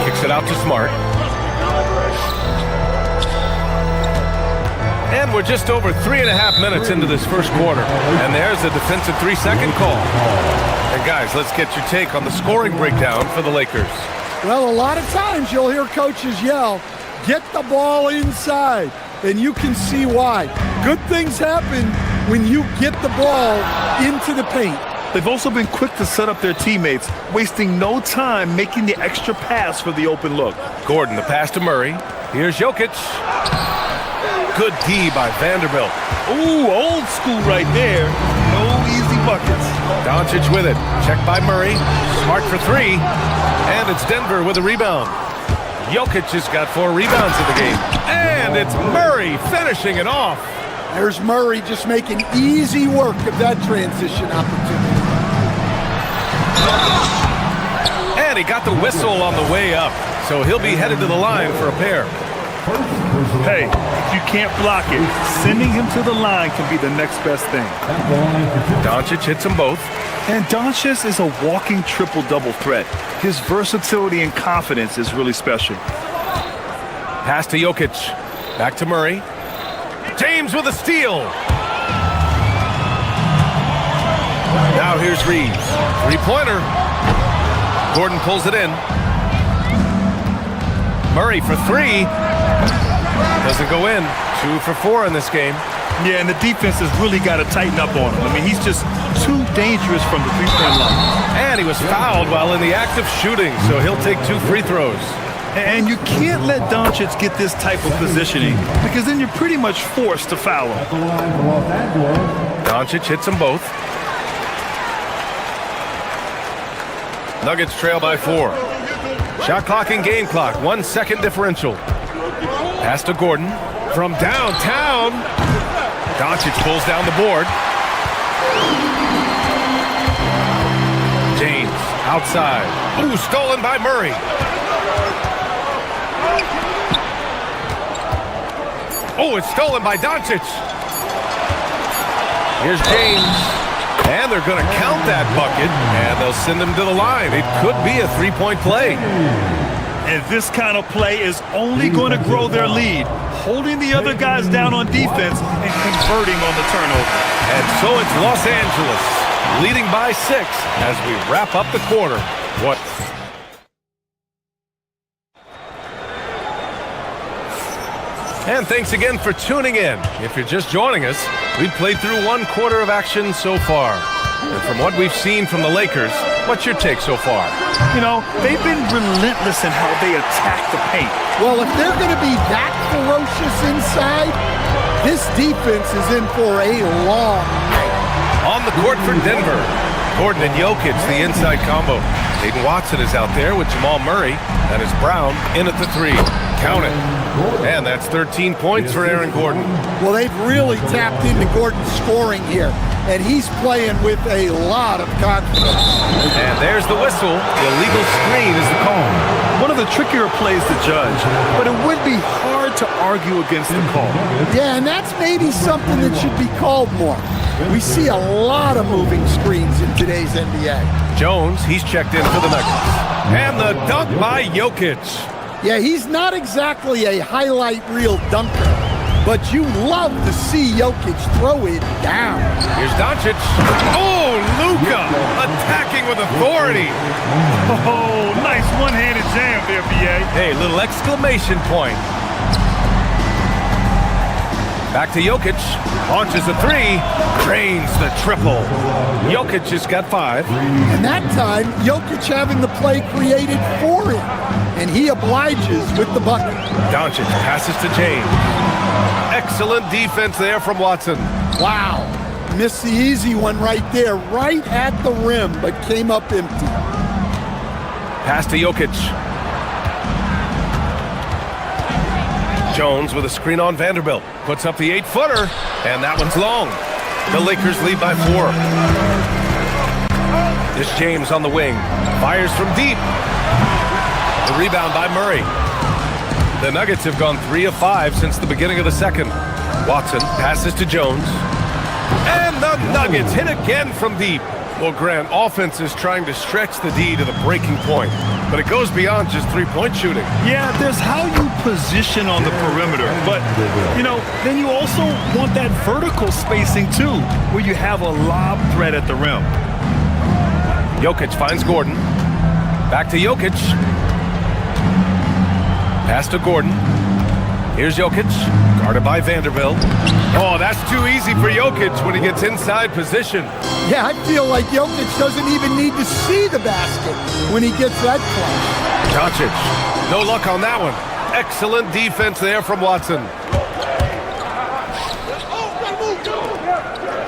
S8: Kicks it out to Smart. And we're just over 3.5 minutes into this first quarter. And there's a defensive 3-second call. And guys, let's get your take on the scoring breakdown for the Lakers.
S12: Well, a lot of times you'll hear coaches yell, "Get the ball inside," and you can see why. Good things happen when you get the ball into the paint.
S10: They've also been quick to set up their teammates, wasting no time making the extra pass for the open look.
S8: Gordon, the pass to Murray. Here's Jokic. Good D by Vanderbilt.
S10: Ooh, old school right there. No easy buckets.
S8: Doncic with it. Checked by Murray. Smart for three. And it's Denver with a rebound. Jokic has got 4 rebounds in the game. And it's Murray finishing it off.
S12: There's Murray just making easy work of that transition opportunity.
S8: And he got the whistle on the way up. So he'll be headed to the line for a pair.
S10: Hey, if you can't block it, sending him to the line can be the next best thing.
S8: Doncic hits them both.
S10: And Doncic is a walking triple-double threat. His versatility and confidence is really special.
S8: Pass to Jokic. Back to Murray. James with a steal. Now here's Reeves. Three-pointer. Gordon pulls it in. Murray for 3. Doesn't go in. 2 for 4 in this game.
S10: Yeah, and the defense has really got to tighten up on him. I mean, he's just too dangerous from the three-point line.
S8: And he was fouled while in the act of shooting, so he'll take 2 free throws.
S10: And you can't let Doncic get this type of positioning because then you're pretty much forced to foul him.
S8: Doncic hits them both. Nuggets trail by 4. Shot clock and game clock. 1 second differential. Pass to Gordon from downtown. Doncic pulls down the board. James outside. Ooh, stolen by Murray. Oh, it's stolen by Doncic. Here's James. And they're going to count that bucket, and they'll send him to the line. It could be a 3-point play.
S10: And this kind of play is only going to grow their lead, holding the other guys down on defense and converting on the turnover.
S8: And so it's Los Angeles leading by 6 as we wrap up the quarter. What? And thanks again for tuning in. If you're just joining us, we've played through 1 quarter of action so far. And from what we've seen from the Lakers, what's your take so far?
S10: You know, they've been relentless in how they attack the paint.
S12: Well, if they're going to be that ferocious inside, this defense is in for a long night.
S8: On the court for Denver, Gordon and Jokic, the inside combo. Aiden Watson is out there with Jamal Murray, and it's Brown in at the 3. Count it. And that's 13 points for Aaron Gordon.
S12: Well, they've really tapped into Gordon's scoring here, and he's playing with a lot of confidence.
S8: And there's the whistle. The illegal screen is the call.
S10: One of the trickier plays to judge, but it would be hard to argue against the call.
S12: Yeah, and that's maybe something that should be called more. We see a lot of moving screens in today's NBA.
S8: Jones, he's checked in for the Nuggets. And the dunk by Jokic.
S12: Yeah, he's not exactly a highlight reel dunker, but you love to see Jokic throw it down.
S8: Here's Doncic. Oh, Luka attacking with authority.
S10: Oh, nice one-handed jam there, B.A.
S8: Hey, little exclamation point. Back to Jokic. Launches a 3. Drains the triple. Jokic has got 5.
S12: And that time, Jokic having the play created for him. And he obliges with the bucket.
S8: Doncic passes to James. Excellent defense there from Watson.
S12: Wow. Missed the easy one right there, right at the rim, but came up empty.
S8: Pass to Jokic. Jones with a screen on Vanderbilt. Puts up the 8-footer, and that one's long. The Lakers lead by 4. This James on the wing. Fires from deep. The rebound by Murray. The Nuggets have gone 3 of 5 since the beginning of the second. Watson passes to Jones. And the Nuggets hit again from deep. Well, Grant, offense is trying to stretch the D to the breaking point, but it goes beyond just three-point shooting.
S10: Yeah, there's how you position on the perimeter, but, then you also want that vertical spacing too, where you have a lob threat at the rim.
S8: Jokic finds Gordon. Back to Jokic. Pass to Gordon. Here's Jokic, guarded by Vanderbilt. Oh, that's too easy for Jokic when he gets inside position.
S12: Yeah, I feel like Jokic doesn't even need to see the basket when he gets that close.
S8: Doncic, no luck on that one. Excellent defense there from Watson.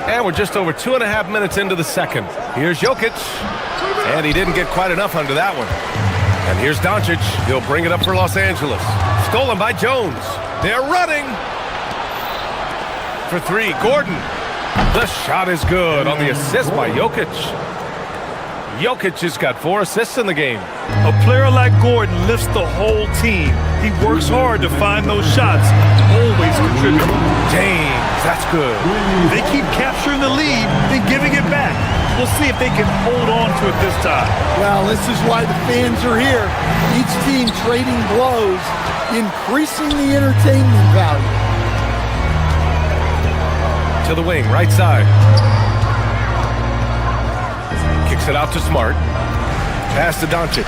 S8: And we're just over 2.5 minutes into the second. Here's Jokic, and he didn't get quite enough under that one. And here's Doncic. He'll bring it up for Los Angeles. Stolen by Jones. They're running. For three, Gordon. The shot is good on the assist by Jokic. Jokic has got 4 assists in the game.
S10: A player like Gordon lifts the whole team. He works hard to find those shots. Always contributing.
S8: James, that's good.
S10: They keep capturing the lead and giving it back. We'll see if they can hold on to it this time.
S12: Well, this is why the fans are here. Each team trading blows, increasing the entertainment value.
S8: To the wing, right side. Kicks it out to Smart. Pass to Doncic.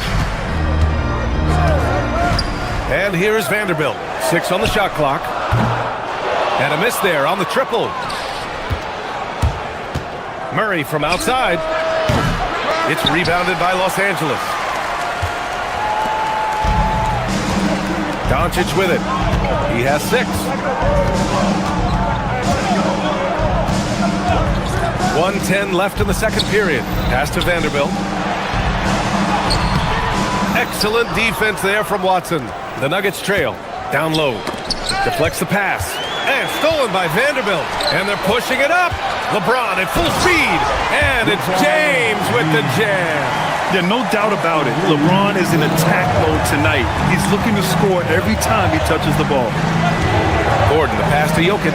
S8: And here's Vanderbilt. 6 on the shot clock. And a miss there on the triple. Murray from outside. It's rebounded by Los Angeles. Doncic with it. He has 6. 1:10 left in the second period. Pass to Vanderbilt. Excellent defense there from Watson. The Nuggets trail. Down low. Deflects the pass. And stolen by Vanderbilt. And they're pushing it up. LeBron at full speed. And it's James with the jam.
S10: Yeah, no doubt about it. LeBron is in attack mode tonight. He's looking to score every time he touches the ball.
S8: Gordon, the pass to Jokic.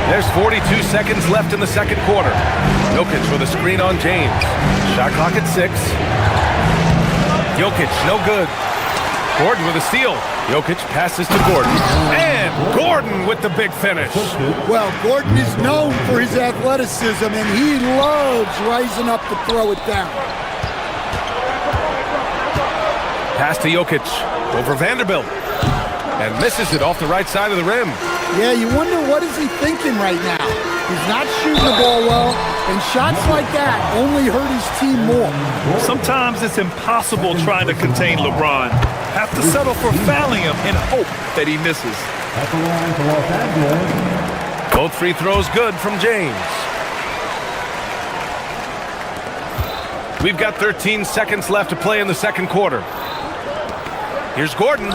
S8: There's 42 seconds left in the second quarter. Jokic with a screen on James. Shot clock at 6. Jokic, no good. Gordon with a steal. Jokic passes to Gordon. And Gordon with the big finish.
S12: Well, Gordon is known for his athleticism, and he loves rising up to throw it down.
S8: Pass to Jokic over Vanderbilt. And misses it off the right side of the rim.
S12: Yeah, you wonder what is he thinking right now. He's not shooting the ball well, and shots like that only hurt his team more.
S10: Sometimes it's impossible trying to contain LeBron. Have to settle for fouling him and hope that he misses.
S5: At the line for Los Angeles.
S8: Both free throws good from James. We've got 13 seconds left to play in the second quarter. Here's Gordon.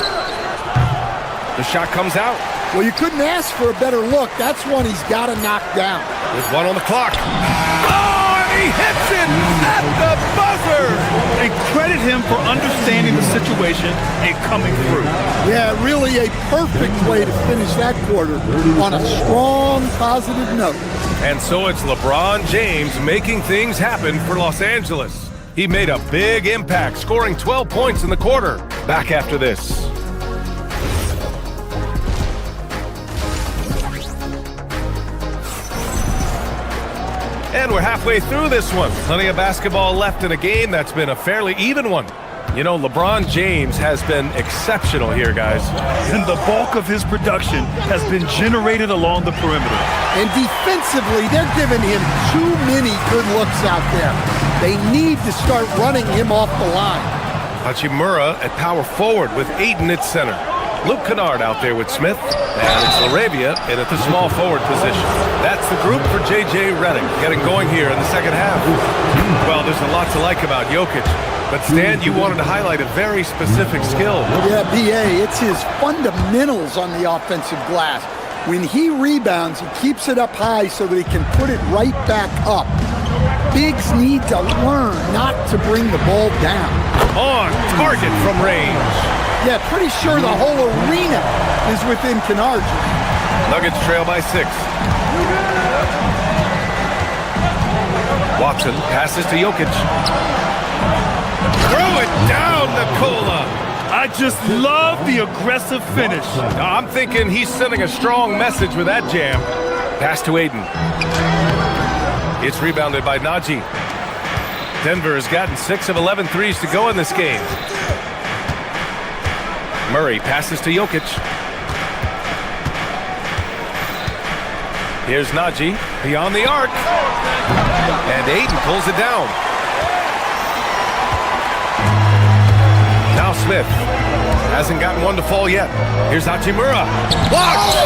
S8: The shot comes out.
S12: Well, you couldn't ask for a better look. That's one he's got to knock down.
S8: With 1 on the clock. Oh, and he hits it at the buzzer.
S10: And credit him for understanding the situation and coming through.
S12: Yeah, really a perfect way to finish that quarter on a strong, positive note.
S8: And so it's LeBron James making things happen for Los Angeles. He made a big impact, scoring 12 points in the quarter. Back after this. And we're halfway through this one. Plenty of basketball left in a game that's been a fairly even one. You know, LeBron James has been exceptional here, guys.
S10: And the bulk of his production has been generated along the perimeter.
S12: And defensively, they're giving him too many good looks out there. They need to start running him off the line.
S8: Hachimura at power forward with Ayton at center. Luke Kennard out there with Smith, and it's LaRavia in at the small forward position. That's the group for J.J. Redick getting going here in the second half. Well, there's a lot to like about Jokic, but Stan, you wanted to highlight a very specific skill.
S12: Yeah, B.A., it's his fundamentals on the offensive glass. When he rebounds, he keeps it up high so that he can put it right back up. Bigs need to learn not to bring the ball down.
S8: On target from range.
S12: Yeah, pretty sure the whole arena is within Kennard's.
S8: Nuggets trail by 6. Watson passes to Jokic. Throw it down, Nikola.
S10: I just love the aggressive finish.
S8: I'm thinking he's sending a strong message with that jam. Pass to Aiden. It's rebounded by Najee. Denver has gotten 6 of 11 threes to go in this game. Murray passes to Jokic. Here's Najee beyond the arc. And Aiden pulls it down. Now Smith hasn't gotten one to fall yet. Here's Hachimura. Blocked!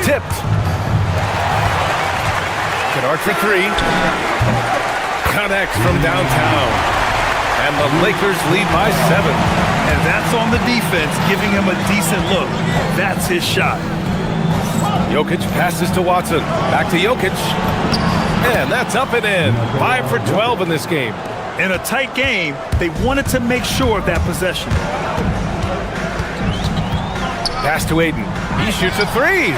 S8: Tipped. Kennard for 3. Connects from downtown. And the Lakers lead by 7.
S10: And that's on the defense, giving him a decent look. That's his shot.
S8: Jokic passes to Watson. Back to Jokic. And that's up and in. 5 for 12 in this game.
S10: In a tight game, they wanted to make sure of that possession.
S8: Pass to Aiden. He shoots a 3.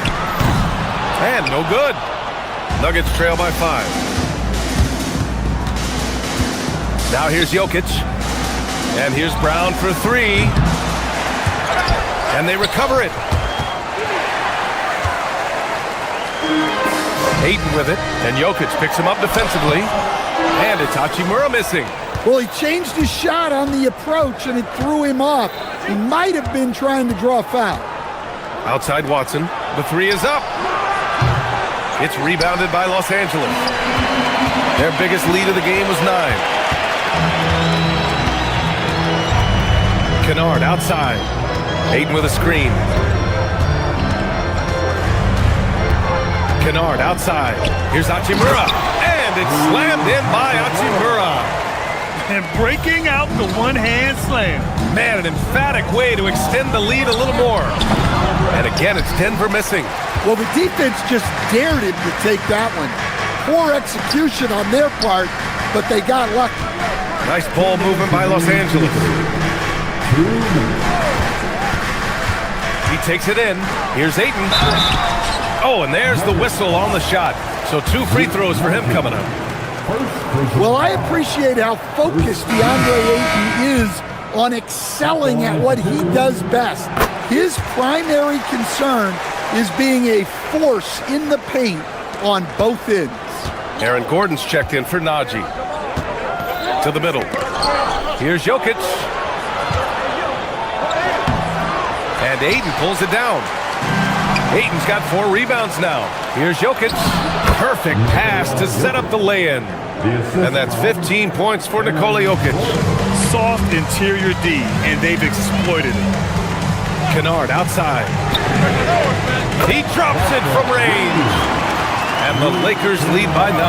S8: And no good. Nuggets trail by 5. Now here's Jokic. And here's Brown for 3. And they recover it. Aiden with it. And Jokic picks him up defensively. And it's Hachimura missing.
S12: Well, he changed his shot on the approach, and it threw him off. He might have been trying to draw a foul.
S8: Outside Watson. The 3 is up. It's rebounded by Los Angeles. Their biggest lead of the game was 9. Kennard outside. Aiden with a screen. Kennard outside. Here's Hachimura. And it's slammed in by Hachimura.
S10: And breaking out the one-hand slam.
S8: Man, an emphatic way to extend the lead a little more. And again, it's Denver missing.
S12: Well, the defense just dared him to take that one. Poor execution on their part, but they got lucky.
S8: Nice ball movement by Los Angeles. He takes it in. Here's Aiden. Oh, and there's the whistle on the shot. So 2 free throws for him coming up.
S12: Well, I appreciate how focused DeAndre Ayton is on excelling at what he does best. His primary concern is being a force in the paint on both ends.
S8: Aaron Gordon's checked in for Najee. To the middle. Here's Jokic. And Aiden pulls it down. Ayton's got 4 rebounds now. Here's Jokic. Perfect pass to set up the lay-in. And that's 15 points for Nikola Jokic.
S10: Soft interior D, and they've exploited it.
S8: Kennard outside. He drops it from range. And the Lakers lead by 9.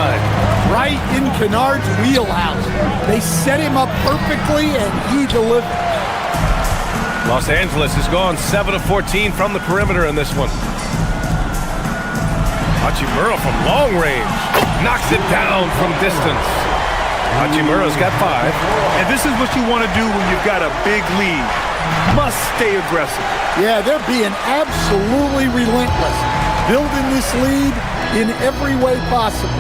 S12: Right in Kennard's wheelhouse. They set him up perfectly, and he delivered.
S8: Los Angeles has gone 7 of 14 from the perimeter in this one. Hachimura from long range. Knocks it down from distance. Hachimura's got 5.
S10: And this is what you want to do when you've got a big lead. Must stay aggressive.
S12: Yeah, they're being absolutely relentless. Building this lead in every way possible.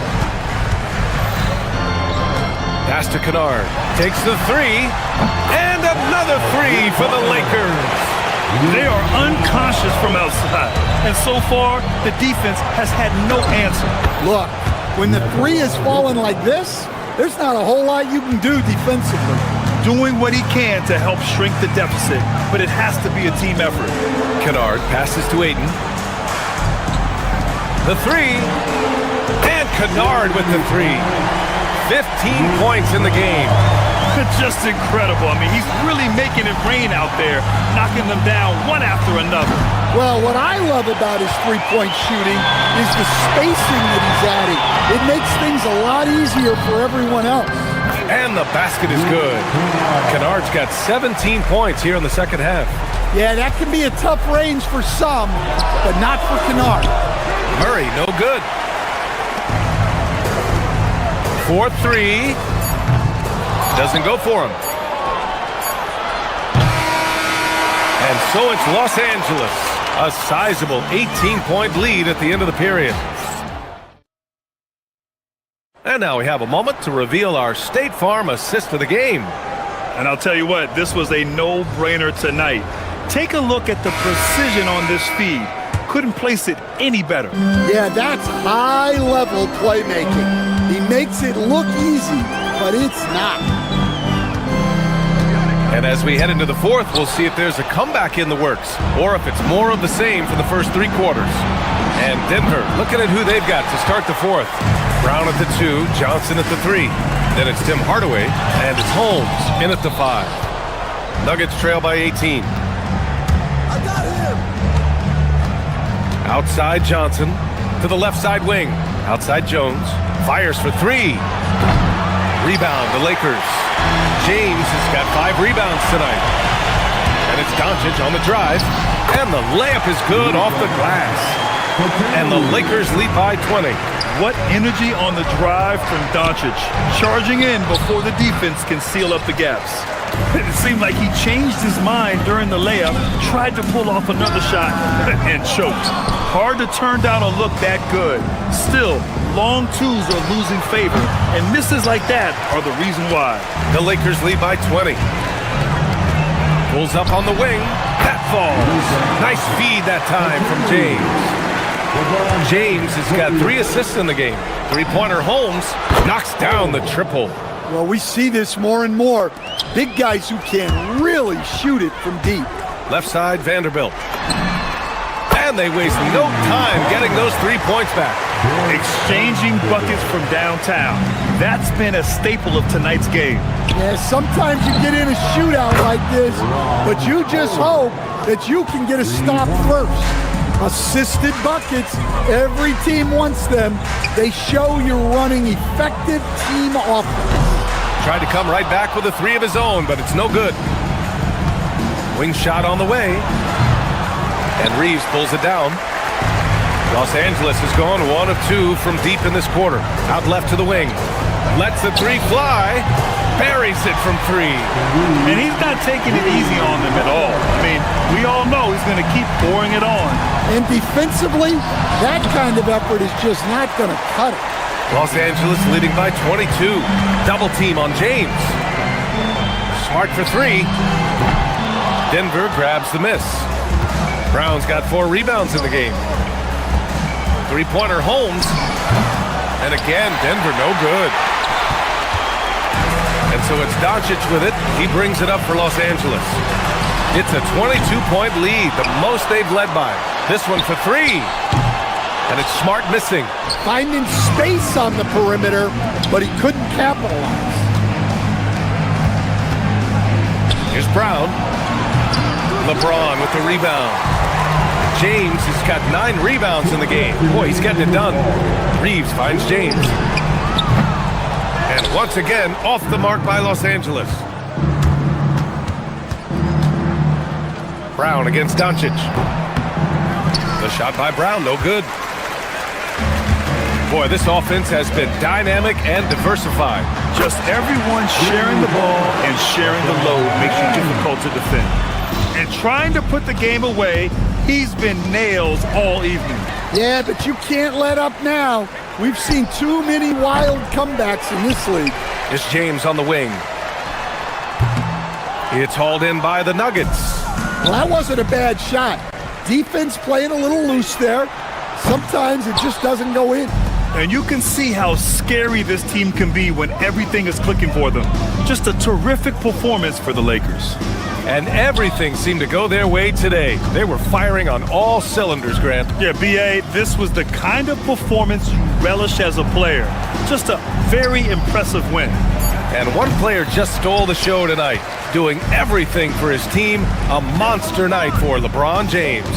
S8: Pass to Kennard. Takes the 3. And another 3 for the Lakers.
S10: They are unconscious from outside. And so far, the defense has had no answer.
S12: Look, when the 3 is falling like this, there's not a whole lot you can do defensively.
S10: Doing what he can to help shrink the deficit, but it has to be a team effort.
S8: Kennard passes to Aiden. The 3. And Kennard with the 3. 15 points in the game.
S10: Just incredible. I mean, he's really making it rain out there, knocking them down one after another.
S12: Well, what I love about his three-point shooting is the spacing that he's adding. It makes things a lot easier for everyone else.
S8: And the basket is good. Kennard's got 17 points here in the second half.
S12: Yeah, that can be a tough range for some, but not for Kennard.
S8: Murray, no good. 4-3. Doesn't go for him. And And so it's Los Angeles, a sizable 18-point lead at the end of the period. And now we have a moment to reveal our State Farm assist of the game.
S10: And I'll tell you what, this was a no-brainer tonight. Take a look at the precision on this feed. Couldn't place it any better.
S12: Yeah, that's high-level playmaking. He makes it look easy, but it's not.
S8: And as we head into the fourth, we'll see if there's a comeback in the works or if it's more of the same for the first three quarters. And Denver looking at who they've got to start the fourth. Brown at the 2, Johnson at the 3. Then it's Tim Hardaway, and it's Holmes in at the 5. Nuggets trail by 18.
S12: I got him.
S8: Outside Johnson to the left side wing. Outside Jones. Fires for 3. Rebound, the Lakers. James has got 5 rebounds tonight. And it's Doncic on the drive. And the layup is good off the glass. And the Lakers lead by 20.
S10: What energy on the drive from Doncic, charging in before the defense can seal up the gaps. It seemed like he changed his mind during the layup, tried to pull off another shot, and choked. Hard to turn down a look that good. Still, long twos are losing favor, and misses like that are the reason why.
S8: The Lakers lead by 20. Pulls up on the wing. That falls. Nice feed that time from James. James has got 3 assists in the game. Three-pointer Holmes knocks down the triple.
S12: Well, we see this more and more. Big guys who can really shoot it from deep.
S8: Left side, Vanderbilt. And they waste no time getting those 3 points back.
S10: Exchanging buckets from downtown. That's been a staple of tonight's game.
S12: Yeah, sometimes you get in a shootout like this, but you just hope that you can get a stop first. Assisted buckets, every team wants them. They show you're running effective team offense.
S8: Tried to come right back with a 3 of his own, but it's no good. Wing shot on the way. And Reeves pulls it down. Los Angeles has gone 1 of 2 from deep in this quarter. Out left to the wing. Lets the 3 fly. Buries it from 3.
S10: And he's not taking it easy on them at all. I mean, we all know he's going to keep pouring it on.
S12: And defensively, that kind of effort is just not going to cut it.
S8: Los Angeles leading by 22. Double team on James. Smart for 3. Denver grabs the miss. Brown's got 4 rebounds in the game. Three-pointer Holmes. And again, Denver no good. And so it's Doncic with it. He brings it up for Los Angeles. It's a 22-point lead, the most they've led by. This one for 3. And it's Smart missing.
S12: Finding space on the perimeter, but he couldn't capitalize.
S8: Here's Brown. LeBron with the rebound. James has got 9 rebounds in the game. Boy, he's getting it done. Reeves finds James. And once again, off the mark by Los Angeles. Brown against Doncic. The shot by Brown, no good. Boy, this offense has been dynamic and diversified.
S10: Just everyone sharing the ball and sharing the load makes it difficult to defend. And trying to put the game away, he's been nails all evening.
S12: Yeah, but you can't let up now. We've seen too many wild comebacks in this league.
S8: It's James on the wing. It's hauled in by the Nuggets.
S12: Well, that wasn't a bad shot. Defense playing a little loose there. Sometimes it just doesn't go in.
S10: And you can see how scary this team can be when everything is clicking for them. Just a terrific performance for the Lakers.
S8: And everything seemed to go their way today. They were firing on all cylinders, Grant.
S10: Yeah, B.A., this was the kind of performance you relish as a player. Just a very impressive win.
S8: And one player just stole the show tonight, doing everything for his team. A monster night for LeBron James.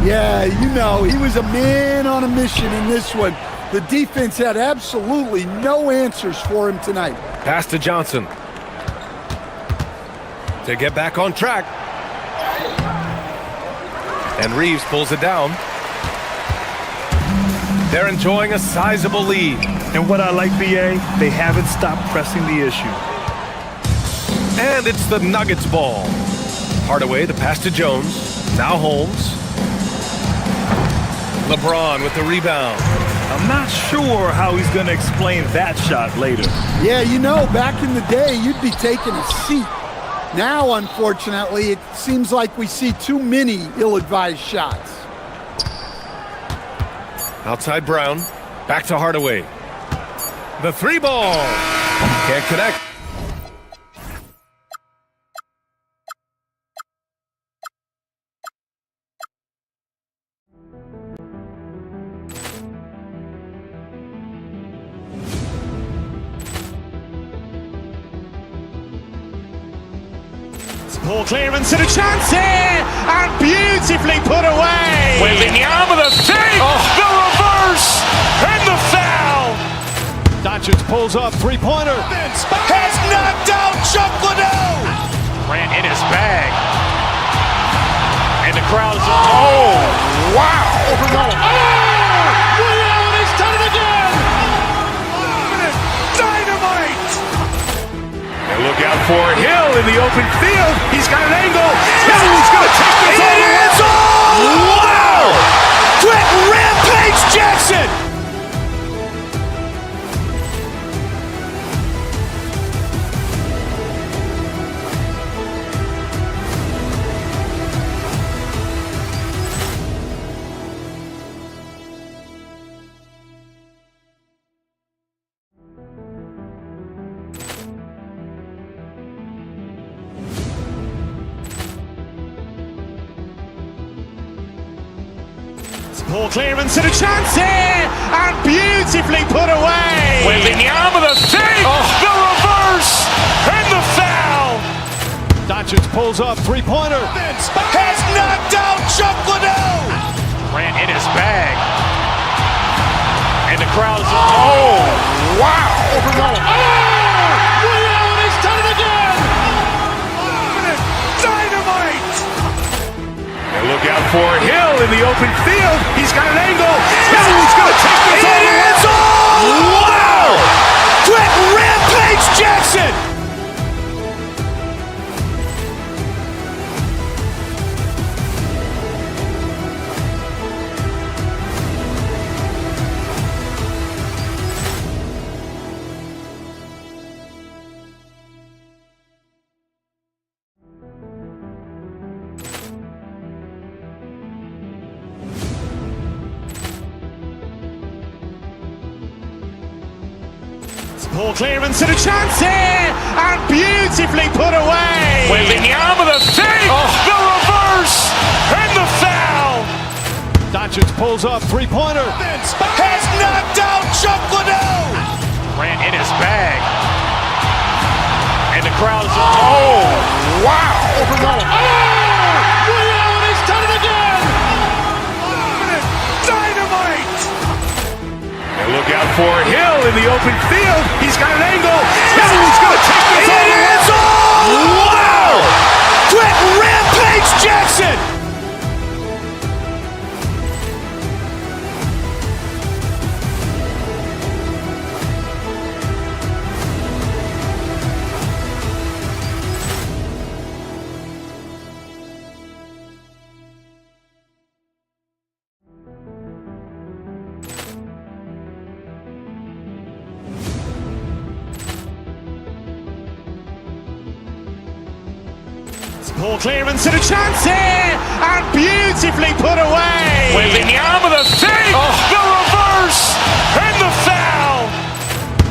S12: Yeah, you know, he was a man on a mission in this one. The defense had absolutely no answers for him tonight.
S8: Pass to Johnson. To get back on track. And Reeves pulls it down. They're enjoying a sizable lead.
S10: And what I like, B.A., they haven't stopped pressing the issue.
S8: And it's the Nuggets ball. Hardaway, the pass to Jones. Now Holmes. LeBron with the rebound.
S10: I'm not sure how he's going to explain that shot later.
S12: Yeah, you know, back in the day, you'd be taking a seat. Now, unfortunately, it seems like we see too many ill-advised shots.
S8: Outside Brown. Back to Hardaway. The three ball. Can't connect.
S7: Poor clearance and a chance here, and beautifully put away. Wembanyama the three, the reverse, and the foul.
S9: Doncic pulls up, three-pointer.
S7: Has knocked out Chuck Liddell. Grant in his bag, and the crowd is wow! He's done it again. Dynamite!
S6: And look out for Hill in the open field. He's got an angle. Hill's going to take this all the way.
S7: Wow! Quick Rampage Jackson! Poor clearance and a chance here, and beautifully put away. Wembanyama the three, the reverse, and the foul.
S9: Doncic pulls up, three-pointer.
S7: Has knocked out Chuck Liddell. Grant in his bag, and the crowd is wow! He's done it again. Dynamite!
S6: And look out for Hill in the open field. He's got an angle. Hill's going to take this all the way.
S7: Wow! Quick Rampage Jackson! Poor clearance and a chance here, and beautifully put away. Wembanyama the three, the reverse, and the foul.
S9: Doncic pulls up, three-pointer.
S7: Has knocked out Chuck Liddell. Grant in his bag, and the crowd is wow! He's done it again. Dynamite!
S6: And look out for Hill in the open field. He's got an angle. Hill's going to take this all the way.
S7: Wow! Quick Rampage Jackson! Poor clearance and a chance here, and beautifully put away. Wembanyama the three, the reverse, and the foul.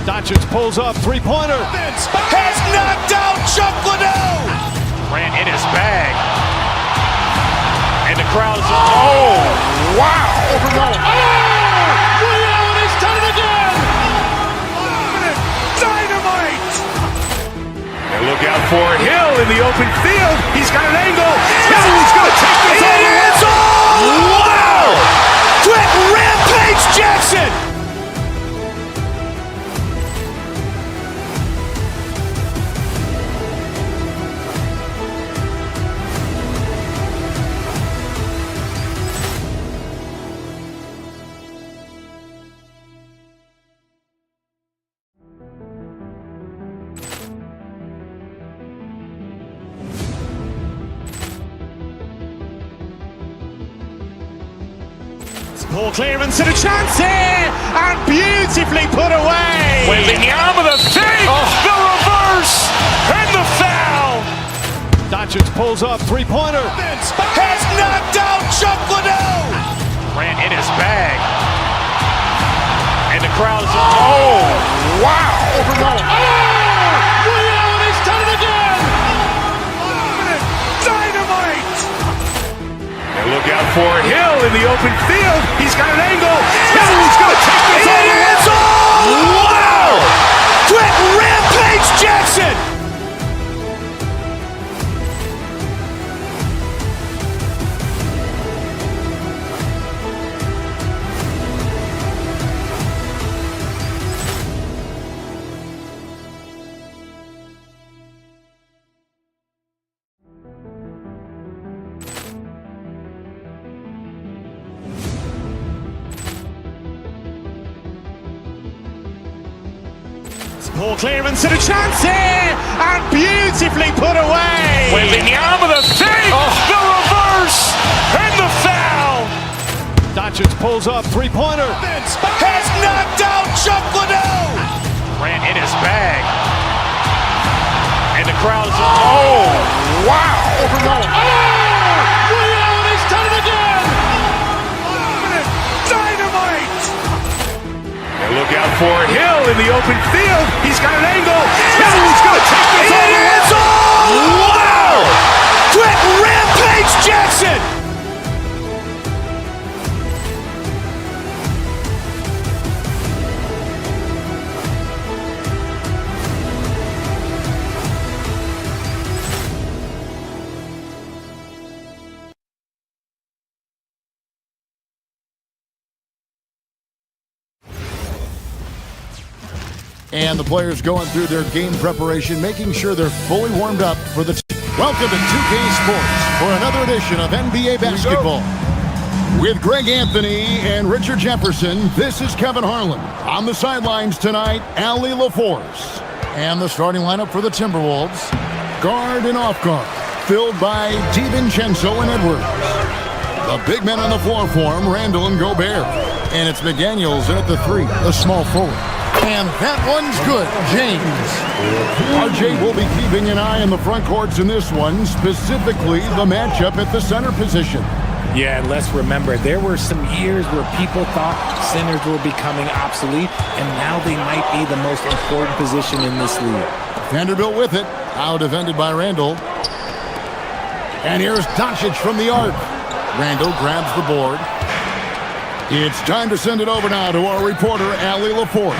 S9: Doncic pulls up, three-pointer.
S7: Has knocked out Chuck Liddell. Grant in his bag, and the crowd is wow! He's done it again. Dynamite!
S6: And look out for Hill in the open field. He's got an angle. Hill's going to take this all the way.
S7: Wow! Quick Rampage Jackson! Poor clearance and a chance here, and beautifully put away.
S6: Wembanyama the fake, the reverse, and the foul.
S7: Doncic pulls up, three-pointer. Has knocked out Chocolate. Grant in his bag. And the crowd is... Oh, wow. Overrun. He's done it again. Dynamite.
S6: And look out for Hill in the open field. He's got an angle. Hill's going to take this all the way. Wow.
S7: Quick Rampage Jackson. Poor clearance and a chance here, and beautifully put away.
S6: Wembanyama the fake, the reverse, and the foul.
S7: Doncic pulls up, three-pointer. Has knocked out Chocolate. Grant in his bag. And the crowd is... Oh, wow. Overrun. He's done it again. Dynamite.
S6: And look out for Hill in the open field. He's got an angle. Hill's going to take this all the way. Wow.
S7: Quick Rampage Jackson.
S1: And the players going through their game preparation, making sure they're fully warmed up for the... Welcome to 2K Sports for another edition of NBA Basketball. With Greg Anthony and Richard Jefferson, this is Kevin Harlan. On the sidelines tonight, Ali LaForce. And the starting lineup for the Timberwolves, guard and off guard, filled by DiVincenzo and Edwards. The big men on the floor for him, Randall and Gobert. And it's McDaniels in at the three, the small forward. And that one's good, James. RJ will be keeping an eye on the front courts in this one, specifically the matchup at the center position.
S3: Yeah, and let's remember, there were some years where people thought centers were becoming obsolete, and now they might be the most important position in this league.
S1: Vanderbilt with it, now defended by Randall. And here's Doncic from the arc. Randall grabs the board. It's time to send it over now to our reporter, Ali LaForce.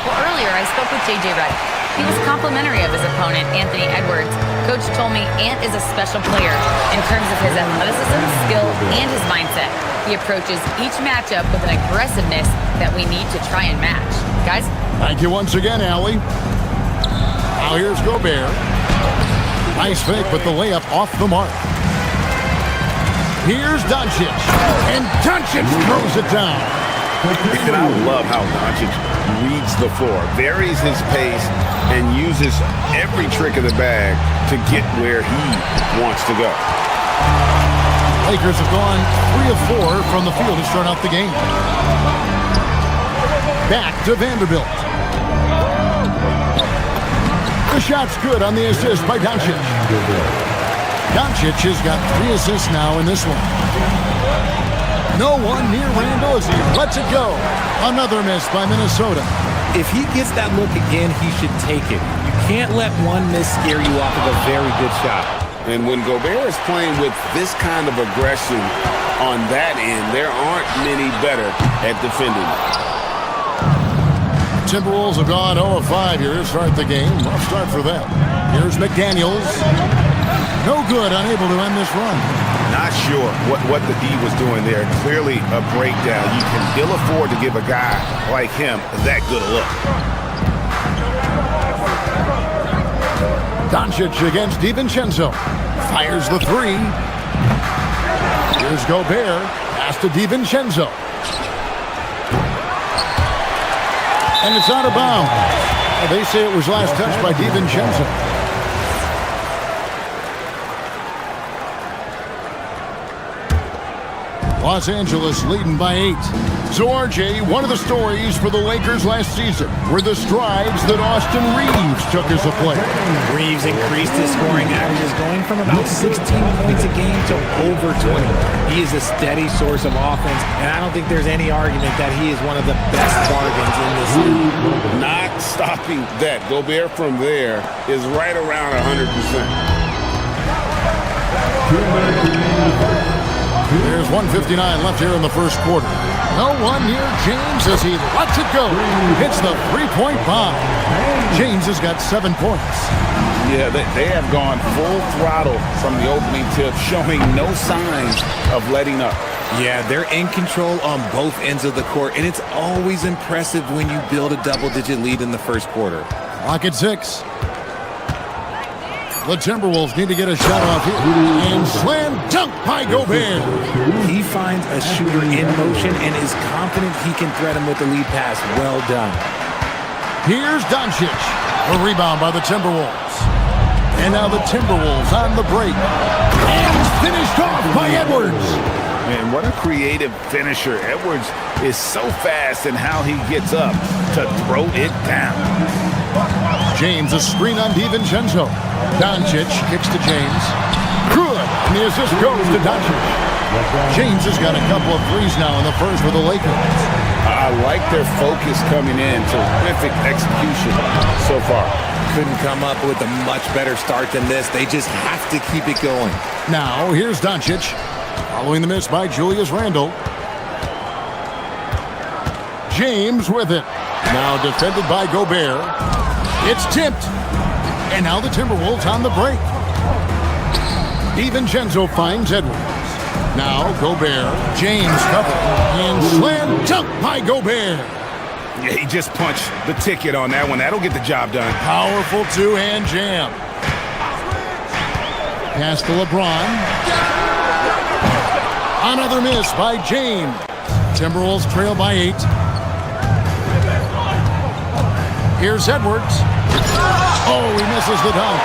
S4: Well, earlier I spoke with J.J. Redick. He was complimentary of his opponent, Anthony Edwards. Coach told me Ant is a special player in terms of his athleticism, skill, and his mindset. He approaches each matchup with an aggressiveness that we need to try and match. Guys?
S1: Thank you once again, Ali. Now here's Gobert. Nice fake, but the layup off the mark. Here's Doncic, and Doncic throws it down.
S2: And I love how Doncic reads the floor, varies his pace, and uses every trick of the bag to get where he wants to go.
S1: Lakers have gone 3 of 4 from the field to start out the game. Back to Vanderbilt. The shot's good on the assist by Doncic. Doncic has got 3 assists now in this one. No one near Randall as he lets it go. Another miss by Minnesota.
S3: If he gets that look again, he should take it. You can't let one miss scare you off of a very good shot.
S2: And when Gobert is playing with this kind of aggression on that end, there aren't many better at defending.
S1: Timberwolves have gone 0 of 5 here to start the game. Rough start for them. Here's McDaniels. No good, unable to end this run.
S2: Not sure what the D was doing there. Clearly a breakdown. You can ill afford to give a guy like him that good a look.
S1: Doncic against DiVincenzo. Fires the 3. Here's Gobert. Pass to DiVincenzo. And it's out of bounds. They say it was last touched by DiVincenzo. Los Angeles leading by 8. So, RJ, one of the stories for the Lakers last season were the strides that Austin Reeves took as a player.
S3: Reeves increased his scoring averages, going from about 16 points a game to over 20. He is a steady source of offense, and I don't think there's any argument that he is one of the best bargains in this league.
S2: Not stopping that. Gobert from there is right around 100%.
S1: There's 1:59 left here in the first quarter. No one near James as he lets it go. Hits the three-point bomb. James has got 7 points.
S2: Yeah, they have gone full throttle from the opening tip, showing no signs of letting up.
S3: Yeah, they're in control on both ends of the court, and it's always impressive when you build a double-digit lead in the first quarter.
S1: Clock at 6. The Timberwolves need to get a shot off here. And slam dunk by Gobert.
S3: He finds a shooter in motion and is confident he can threat him with the lead pass. Well done.
S1: Here's Doncic. A rebound by the Timberwolves. And now the Timberwolves on the break. And it's finished off by Edwards.
S2: Man, what a creative finisher. Edwards is so fast in how he gets up to throw it down.
S1: James, a screen on DiVincenzo. Doncic kicks to James. Good. And the assist goes to Doncic. James has got a couple of threes now in the first for the Lakers.
S2: I like their focus coming in. Terrific execution so far.
S3: Couldn't come up with a much better start than this. They just have to keep it going.
S1: Now, here's Doncic. Following the miss by Julius Randle. James with it. Now defended by Gobert. It's tipped. And now the Timberwolves on the break. DiVincenzo finds Edwards. Now Gobert. James covered. And slam dunk by Gobert.
S2: Yeah, he just punched the ticket on that one. That'll get the job done.
S1: Powerful two-hand jam. Pass to LeBron. Another miss by James. Timberwolves trail by 8. Here's Edwards. Oh, he misses the dunk.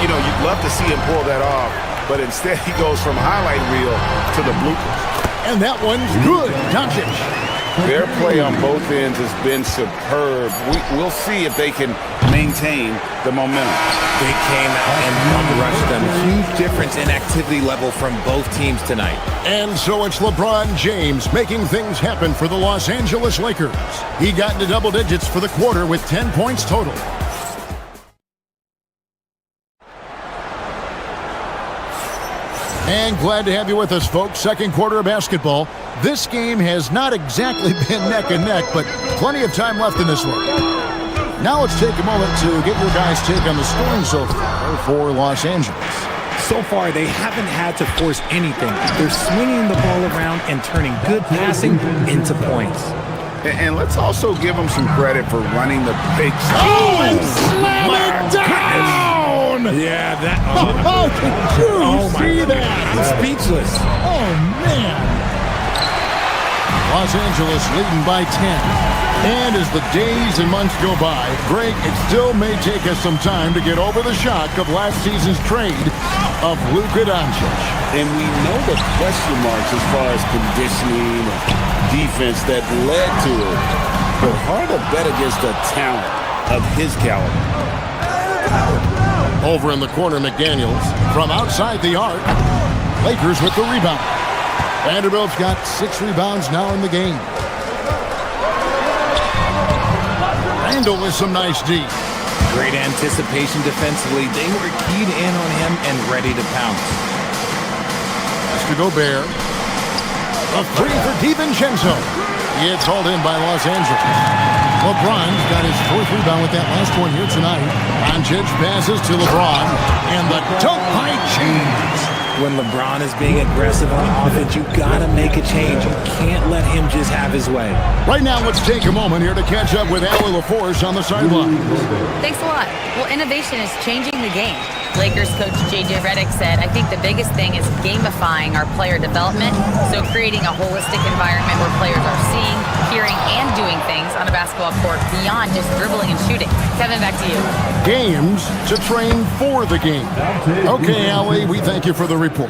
S2: You know, you'd love to see him pull that off, but instead he goes from highlight reel to the bloopers.
S1: And that one's good. Doncic.
S2: Their play on both ends has been superb. We'll see if they can maintain the momentum.
S3: They came out and bum-rushed them. Huge difference in activity level from both teams tonight.
S1: And so it's LeBron James making things happen for the Los Angeles Lakers. He got into double digits for the quarter with 10 points total. And glad to have you with us, folks. Second quarter of basketball. This game has not exactly been neck and neck, but plenty of time left in this one. Now let's take a moment to get your guys' take on the scoring so far for Los Angeles.
S3: So far, they haven't had to force anything. They're swinging the ball around and turning good passing into points.
S2: And let's also give them some credit for running the big
S1: Oh, and slam it down!
S3: Yeah, that.
S1: Oh, did you see that?
S3: I'm speechless.
S1: Oh, man. Los Angeles leading by 10. And as the days and months go by, Greg, it still may take us some time to get over the shock of last season's trade of Luka Doncic.
S2: And we know the question marks as far as conditioning and defense that led to it. But hard to bet against the talent of his caliber.
S1: Over in the corner, McDaniels from outside the arc. Lakers with the rebound. Vanderbilt's got 6 rebounds now in the game. Randle with some nice D.
S3: Great anticipation defensively. They were keyed in on him and ready to pounce.
S1: Pass to Gobert. A 3 for DiVincenzo. It's hauled in by Los Angeles. LeBron's got his 4th rebound with that last one here tonight. Doncic passes to LeBron. And the dunk by James.
S3: When LeBron is being aggressive on offense, you gotta make a change. You can't let him just have his way.
S1: Right now, let's take a moment here to catch up with Allie LaForce on the sideline.
S4: Thanks a lot. Well, innovation is changing the game. Lakers coach J.J. Redick said, I think the biggest thing is gamifying our player development, so creating a holistic environment where players are seeing, hearing, and doing things on a basketball court beyond just dribbling and shooting. Kevin, back to you.
S1: Games to train for the game. Okay, Allie, we thank you for the report.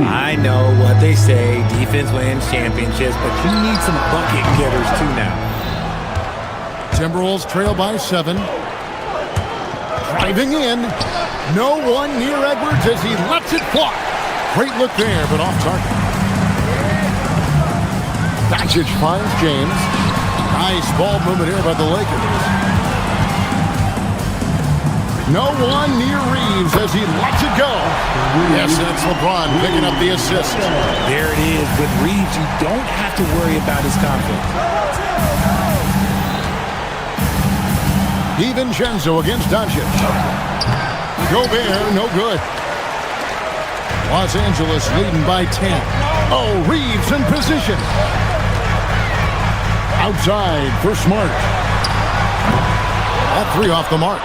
S3: I know what they say, defense wins championships, but you need some bucket getters too now.
S1: Timberwolves trail by 7. Driving in. No one near Edwards as he lets it fly. Great look there, but off target. Doncic finds James. Nice ball movement here by the Lakers. No one near Reeves as he lets it go. Yes, that's LeBron picking up the assist.
S3: There it is. With Reeves, you don't have to worry about his confidence.
S1: DiVincenzo against Doncic. Gobert, no good. Los Angeles leading by 10. Oh, Reeves in position. Outside for Smart. That 3 off the mark.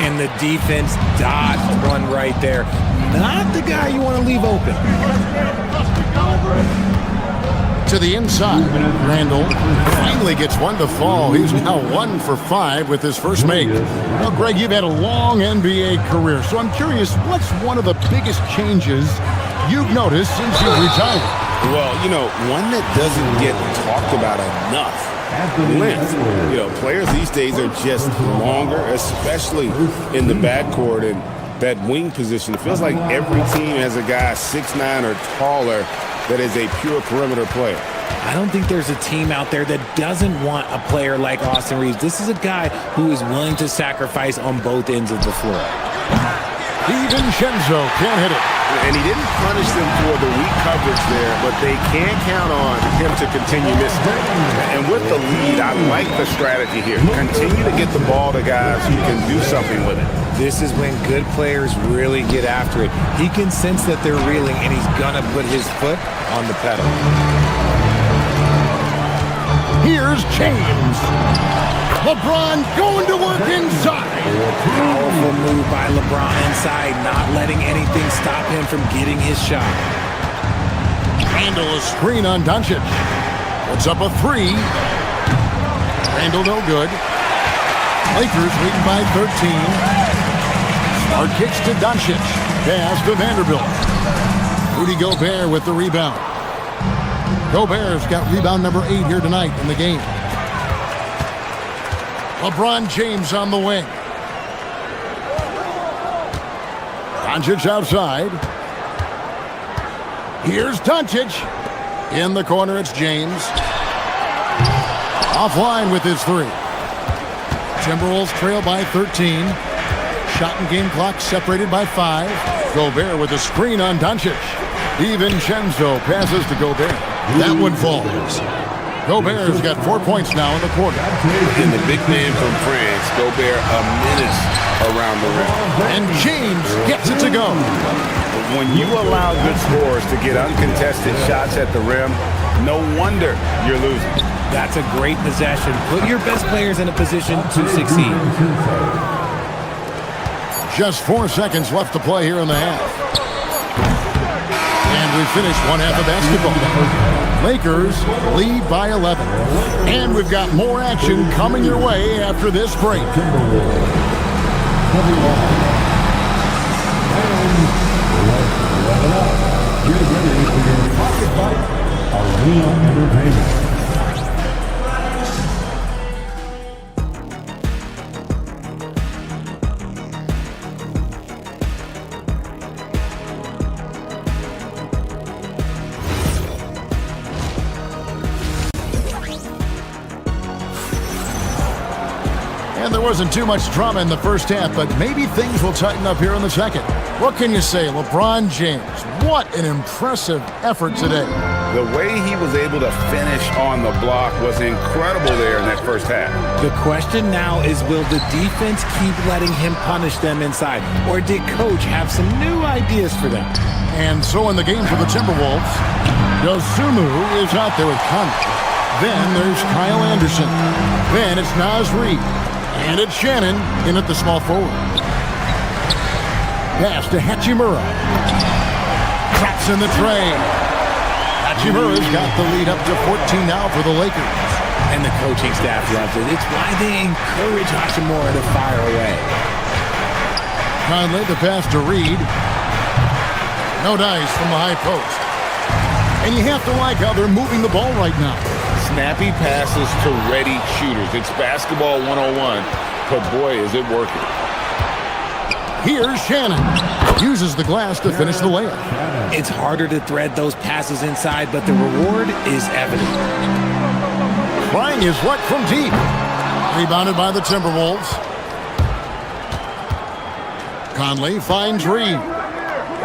S3: And the defense dodged one right there. Not the guy you want to leave open.
S1: To the inside. Randall finally gets one to fall. He's now 1 for 5 with his first make. Now, Greg, you've had a long NBA career, so I'm curious, what's one of the biggest changes you've noticed since you've retired?
S2: Well, you know, one that doesn't get talked about enough. Length. You know, players these days are just longer, especially in the backcourt and that wing position. It feels like every team has a guy 6'9" or taller that is a pure perimeter player.
S3: I don't think there's a team out there that doesn't want a player like Austin Reeves. This is a guy who is willing to sacrifice on both ends of the floor.
S1: DiVincenzo can't hit it.
S2: And he didn't punish them for the weak coverage there, but they can't count on him to continue missing. And with the lead, I like the strategy here. Continue to get the ball to guys who can do something with it.
S3: This is when good players really get after it. He can sense that they're reeling, and he's going to put his foot on the pedal.
S1: Here's James. LeBron going to work inside.
S3: Powerful move by LeBron inside, not letting anything stop him from getting his shot.
S1: Randall a screen on Doncic. Puts up a 3. Randall no good. Lakers leading by 13. Smart kicks to Doncic. Pass to Vanderbilt. Rudy Gobert with the rebound. Gobert's got rebound number 8 here tonight in the game. LeBron James on the wing. Doncic outside. Here's Doncic. In the corner, it's James. Offline with his 3. Timberwolves trail by 13. Shot and game clock separated by 5. Gobert with a screen on Doncic. DiVincenzo passes to Gobert. That one falls. Gobert's got 4 points now in the quarter.
S2: And the big man from France, Gobert, a menace around the rim.
S1: And James gets it to go.
S2: When you allow good scorers to get uncontested shots at the rim, no wonder you're losing.
S3: That's a great possession. Put your best players in a position to succeed.
S1: Just 4 seconds left to play here in the half. And we finished one half of basketball. Lakers lead by 11. And we've got more action coming your way after this break.
S5: Get ready for your pocket fight, Arena Entertainment.
S1: And there wasn't too much drama in the first half, but maybe things will tighten up here in the second. What can you say? LeBron James, what an impressive effort today.
S2: The way he was able to finish on the block was incredible there in that first half.
S3: The question now is, will the defense keep letting him punish them inside? Or did Coach have some new ideas for them?
S1: And so in the game for the Timberwolves, Dosunmu is out there with Conley. Then there's Kyle Anderson. Then it's Naz Reid. And it's Shannon in at the small forward. Pass to Hachimura. Traps in the tray. Hachimura's got the lead up to 14 now for the Lakers.
S3: And the coaching staff loves it. It's why they encourage Hachimura to fire away.
S1: Conley, the pass to Reed. No dice from the high post. And you have to like how they're moving the ball right now.
S2: Snappy passes to ready shooters. It's basketball 101, but boy, is it working.
S1: Here's Shannon. Uses the glass to finish the layup.
S3: It's harder to thread those passes inside, but the reward is evident.
S1: Trying his luck from deep. Rebounded by the Timberwolves. Conley finds Reed.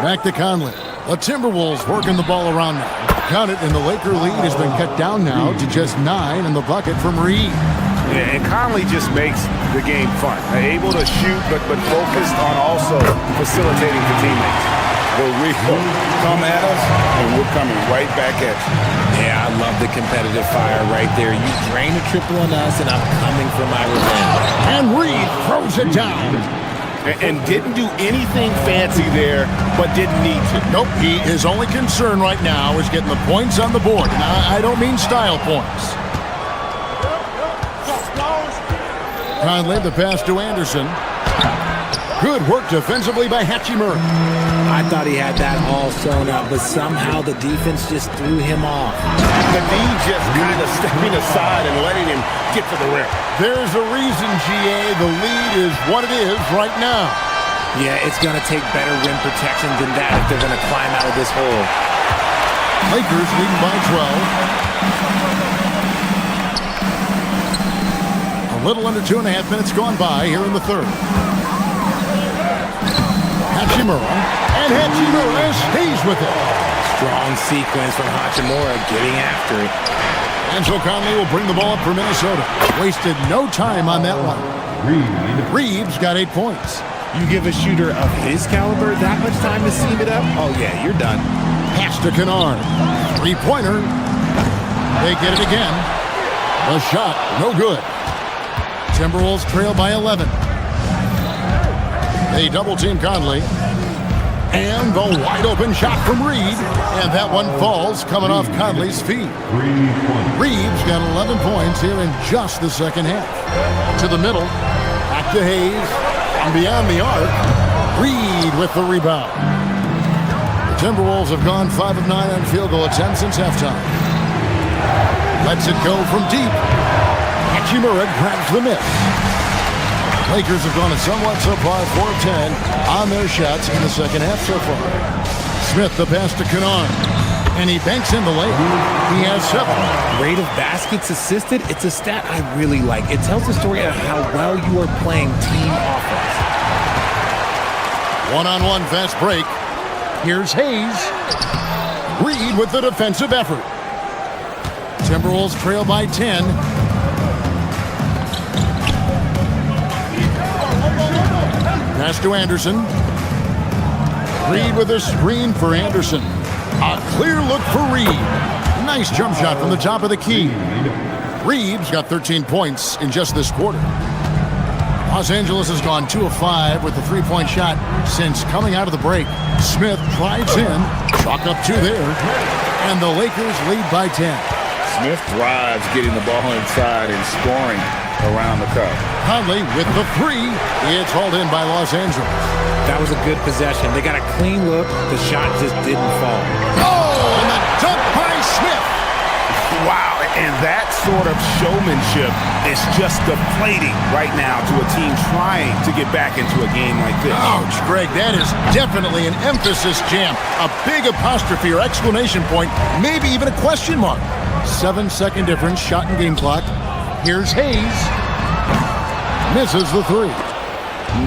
S1: Back to Conley. The Timberwolves working the ball around now. Count it, and the Laker lead has been cut down now to just 9 in the bucket from Reed.
S2: Yeah, and Conley just makes the game fun. Able to shoot, but focused on also facilitating for teammates. The Rico come at us, and we're coming right back at you.
S3: Yeah, I love the competitive fire right there. You drain a triple on us, and I'm coming for my revenge.
S1: And Reed throws it down.
S2: And didn't do anything fancy there, but didn't need to.
S1: Nope, his only concern right now is getting the points on the board. And I don't mean style points. Conley, the pass to Anderson. Good work defensively by Hachimura.
S3: I thought he had that all sewn up, but somehow the defense just threw him off.
S2: The D just kind of stepping aside and letting him get to the rim.
S1: There's a reason, GA, the lead is what it is right now.
S3: Yeah, it's going to take better rim protection than that if they're going to climb out of this hole.
S1: Lakers leading by 12. A little under 2.5 minutes gone by here in the third. Hachimura, and Hachimura stays with it.
S3: Strong sequence from Hachimura getting after it.
S1: And so Conley will bring the ball up for Minnesota. Wasted no time on that one. Reeves got 8 points.
S3: You give a shooter of his caliber that much time to seam it up? Oh, yeah, you're done.
S1: Pass to Kennard. Three-pointer. They get it again. The shot, no good. Timberwolves trail by 11. They double-team Conley. And the wide-open shot from Reed. And that one falls coming off Conley's feet. Reeves got 11 points here in just the second half. To the middle. Back to Hayes. And beyond the arc, Reed with the rebound. The Timberwolves have gone 5 of 9 on field goal attempts since halftime. Lets it go from deep. Hachimura grabs the miss. Lakers have gone a somewhat subpar 4 of 10 on their shots in the second half so far. Smith the pass to Kennard. And he banks in the layup. He has 7.
S3: Rate of baskets assisted, it's a stat I really like. It tells the story of how well you are playing team offense.
S1: One-on-one fast break. Here's Hayes. Reed with the defensive effort. Timberwolves trail by 10. Pass to Anderson. Reed with a screen for Anderson. A clear look for Reed. Nice jump shot from the top of the key. Reeves got 13 points in just this quarter. Los Angeles has gone 2 of 5 with the three-point shot since coming out of the break. Smith drives in. Chalk up 2 there. And the Lakers lead by 10.
S2: Smith thrives getting the ball inside and scoring around the cup.
S1: Conley with the 3. It's hauled in by Los Angeles.
S3: That was a good possession. They got a clean look. The shot just didn't fall.
S1: Oh, and the dunk by Smith.
S2: Wow, and that sort of showmanship is just deflating right now to a team trying to get back into a game like this.
S1: Ouch, Greg, that is definitely an emphasis jam. A big apostrophe or exclamation point, maybe even a question mark. 7-second difference, shot and game clock. Here's Hayes. Misses the 3.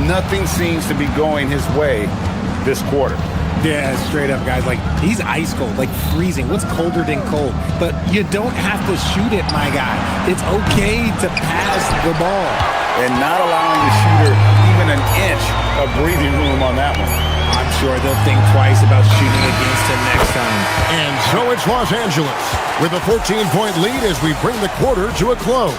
S2: Nothing seems to be going his way this quarter.
S3: Yeah, straight up, guys. Like, he's ice cold, like freezing. What's colder than cold? But you don't have to shoot it, my guy. It's okay to pass the ball.
S2: And not allowing the shooter even an inch of breathing room on that one.
S3: I'm sure they'll think twice about shooting against him next time.
S1: And so it's Los Angeles with a 14-point lead as we bring the quarter to a close.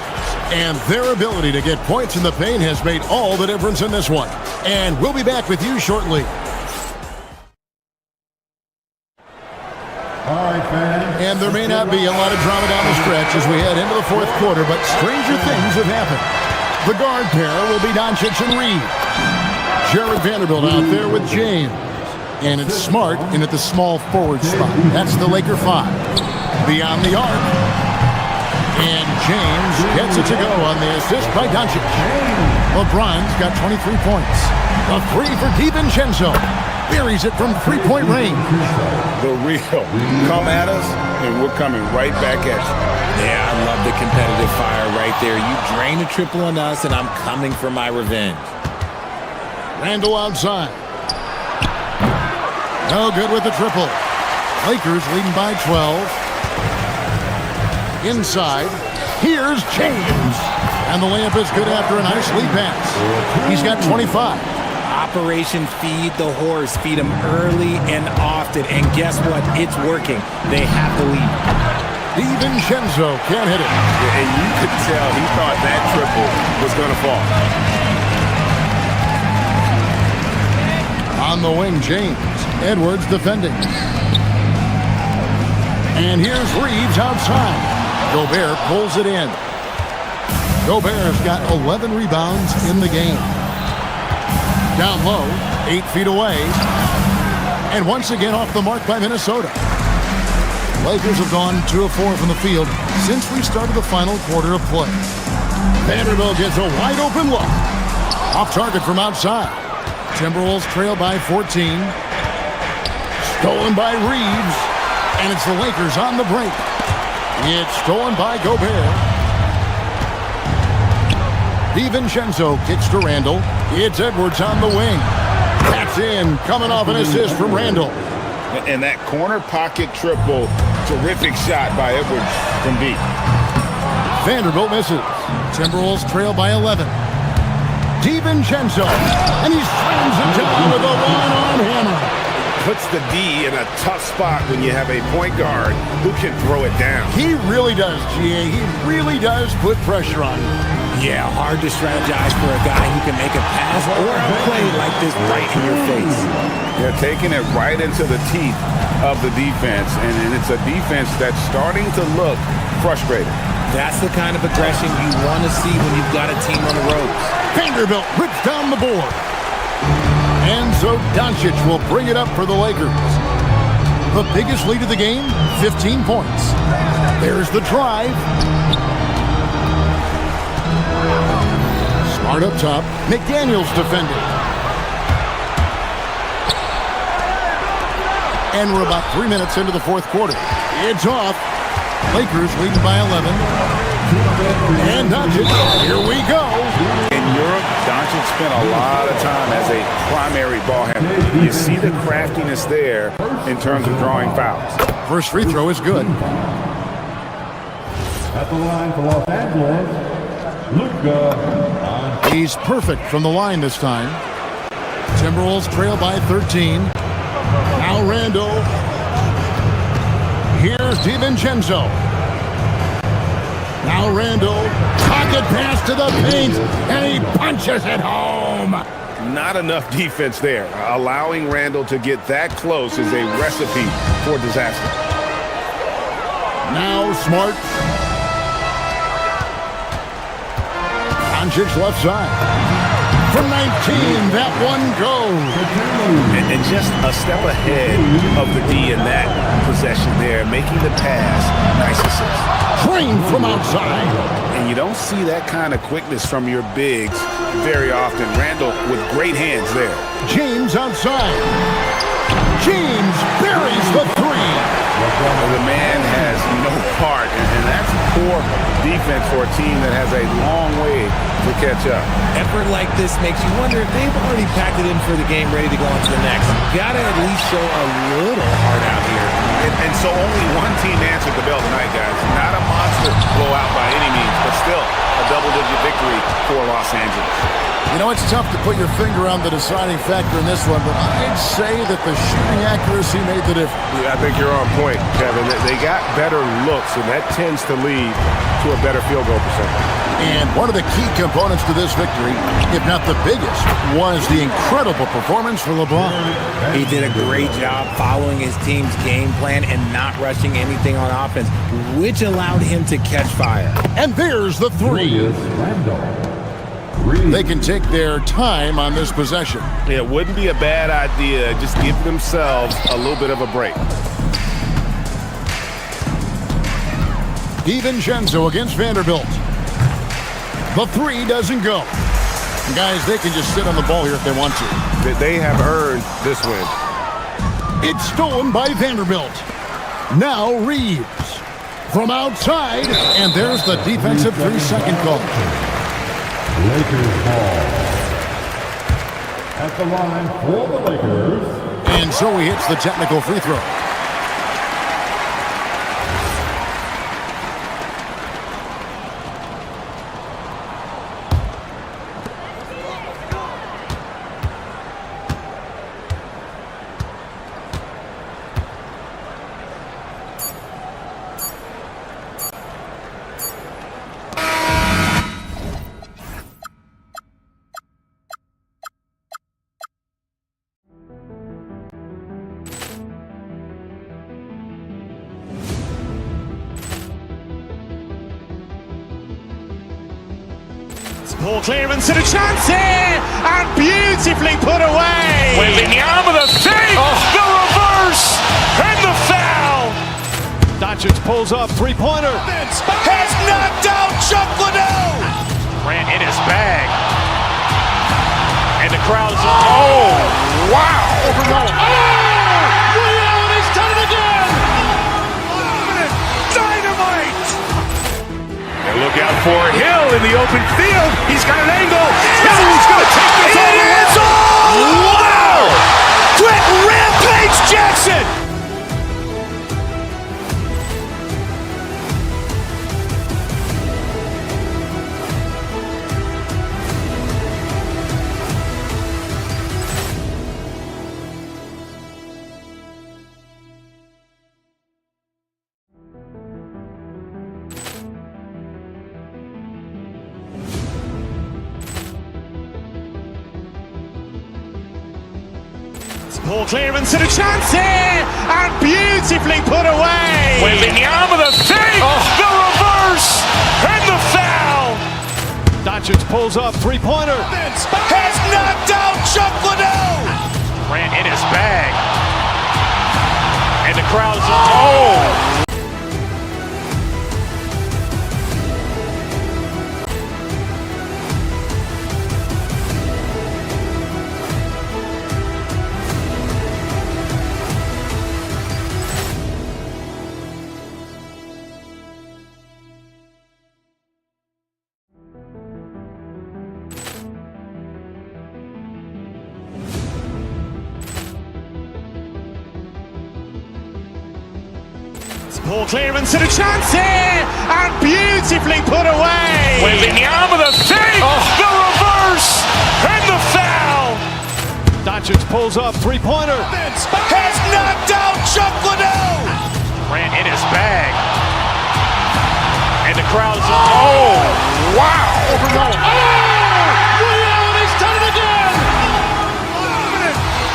S1: And their ability to get points in the paint has made all the difference in this one. And we'll be back with you shortly.
S5: right, fans.
S1: And there may not be a lot of drama down the stretch as we head into the fourth quarter, but stranger things have happened. The guard pair will be Doncic and Reed. Jared Vanderbilt out there with James. And it's Smart in at the small forward spot. That's the Laker 5. Beyond the arc. And James gets it to go on the assist by Doncic. LeBron's got 23 points. A three for DiVincenzo. Buries it from three-point range.
S2: The real. Come at us, and we're coming right back at you.
S3: Yeah, I love the competitive fire right there. You drain a triple on us, and I'm coming for my revenge.
S1: Randall outside. No good with the triple. Lakers leading by 12. Inside. Here's James. And the layup is good after a nice lead pass. He's got 25.
S3: Operation Feed the Horse. Feed him early and often. And guess what? It's working. They have the lead.
S1: DiVincenzo can't hit it.
S2: And you could tell he thought that triple was going to fall.
S1: On the wing, James. Edwards defending. And here's Reeves outside. Gobert pulls it in. Gobert's got 11 rebounds in the game. Down low, 8 feet away. And once again off the mark by Minnesota. Lakers have gone 2 of 4 from the field since we started the final quarter of play. Vanderbilt gets a wide open look. Off target from outside. Timberwolves trail by 14. Stolen by Reeves. And it's the Lakers on the break. It's stolen by Gobert. DiVincenzo kicks to Randall. It's Edwards on the wing. That's in, coming off an assist from Randall.
S2: And that corner pocket triple, terrific shot by Edwards from deep.
S1: Vanderbilt misses. Timberwolves trail by 11. DiVincenzo, and he slams it down with a one-arm hammer.
S2: Puts the D in a tough spot when you have a point guard who can throw it down.
S1: He really does, GA. He really does put pressure on you.
S3: Yeah, hard to strategize for a guy who can make a pass or a play like this right in your face.
S2: They're taking it right into the teeth of the defense, and it's a defense that's starting to look frustrated.
S3: That's the kind of aggression you want to see when you've got a team on the ropes.
S1: Vanderbilt rips down the board. And so Doncic will bring it up for the Lakers. The biggest lead of the game, 15 points. There's the drive. Smart up top. McDaniels defending. And we're about 3 minutes into the fourth quarter. It's off. Lakers leading by 11. And Doncic, here we go.
S2: In Europe, Doncic spent a lot of time as a primary ball handler. You see the craftiness there in terms of drawing fouls.
S1: First free throw is good.
S5: At the line for Los Angeles, Luka.
S1: He's perfect from the line this time. Timberwolves trail by 13. Now Randall. Here's DiVincenzo. Now Randall. Pocket pass to the paint. And he punches it home.
S2: Not enough defense there. Allowing Randall to get that close is a recipe for disaster.
S1: Now Smart. Doncic's left side. From 19, that one goes.
S2: And just a step ahead of the D in that possession there, making the pass. Nice assist.
S1: Train from outside.
S2: And you don't see that kind of quickness from your bigs very often. Randall with great hands there.
S1: James outside. James buries the three.
S2: The man has no heart, and that's poor defense for a team that has a long way to catch up.
S3: Effort like this makes you wonder if they've already packed it in for the game, ready to go on to the next. Gotta at least show a little heart out here.
S2: And so only one team answered the bell tonight, guys. Not a monster blowout by any means, but still a double-digit victory for Los Angeles.
S1: You know, it's tough to put your finger on the deciding factor in this one, but I'd say that the shooting accuracy made the difference.
S8: Yeah, I think you're on point, Kevin. They got better looks, and that tends to lead to a better field goal percentage.
S1: And one of the key components to this victory, if not the biggest, was the incredible performance for LeBron.
S3: He did a great job following his team's game plan and not rushing anything on offense, which allowed him to catch fire.
S1: And there's the three. They can take their time on this possession.
S8: Yeah, it wouldn't be a bad idea. Just give themselves a little bit of a break.
S1: DiVincenzo against Vanderbilt. The three doesn't go. And guys, they can just sit on the ball here if they want to.
S8: They have earned this win.
S1: It's stolen by Vanderbilt. Now Reeves from outside, and there's the defensive 3-second call.
S5: Lakers ball. At the line for the Lakers.
S1: And so he hits the technical free throw.
S7: Ball clearance and a chance here, and beautifully put away. Wembanyama the save, the reverse, and the foul.
S6: Doncic pulls up, three-pointer.
S7: Has knocked out Chuck Liddell. Grant in his bag, and the crowd is wow! Leon has done it again. Dynamite! And look out for Hill in the open field. He's got an angle. Hill's going to take this all the way. Wow! Quick rampage Jackson. Ball clearance and a chance here, and beautifully put away. Wembanyama the save, the reverse, and the foul.
S6: Doncic pulls up, three-pointer.
S7: Has knocked out Chuck Liddell. Grant in his bag, and the crowd is ball clearance and a chance here, and beautifully put away. Wembanyama the save, the reverse, and the foul.
S6: Doncic pulls up, three-pointer.
S7: Has knocked out Chuck Liddell. Grant in his bag, and the crowd is wow! Leon has done it again.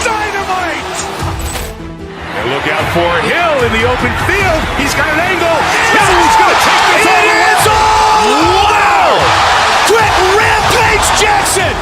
S7: Dynamite! And look out for Hill in the open field. He's got an angle. Hill's going to take this all the way. Wow! Quick rampage Jackson.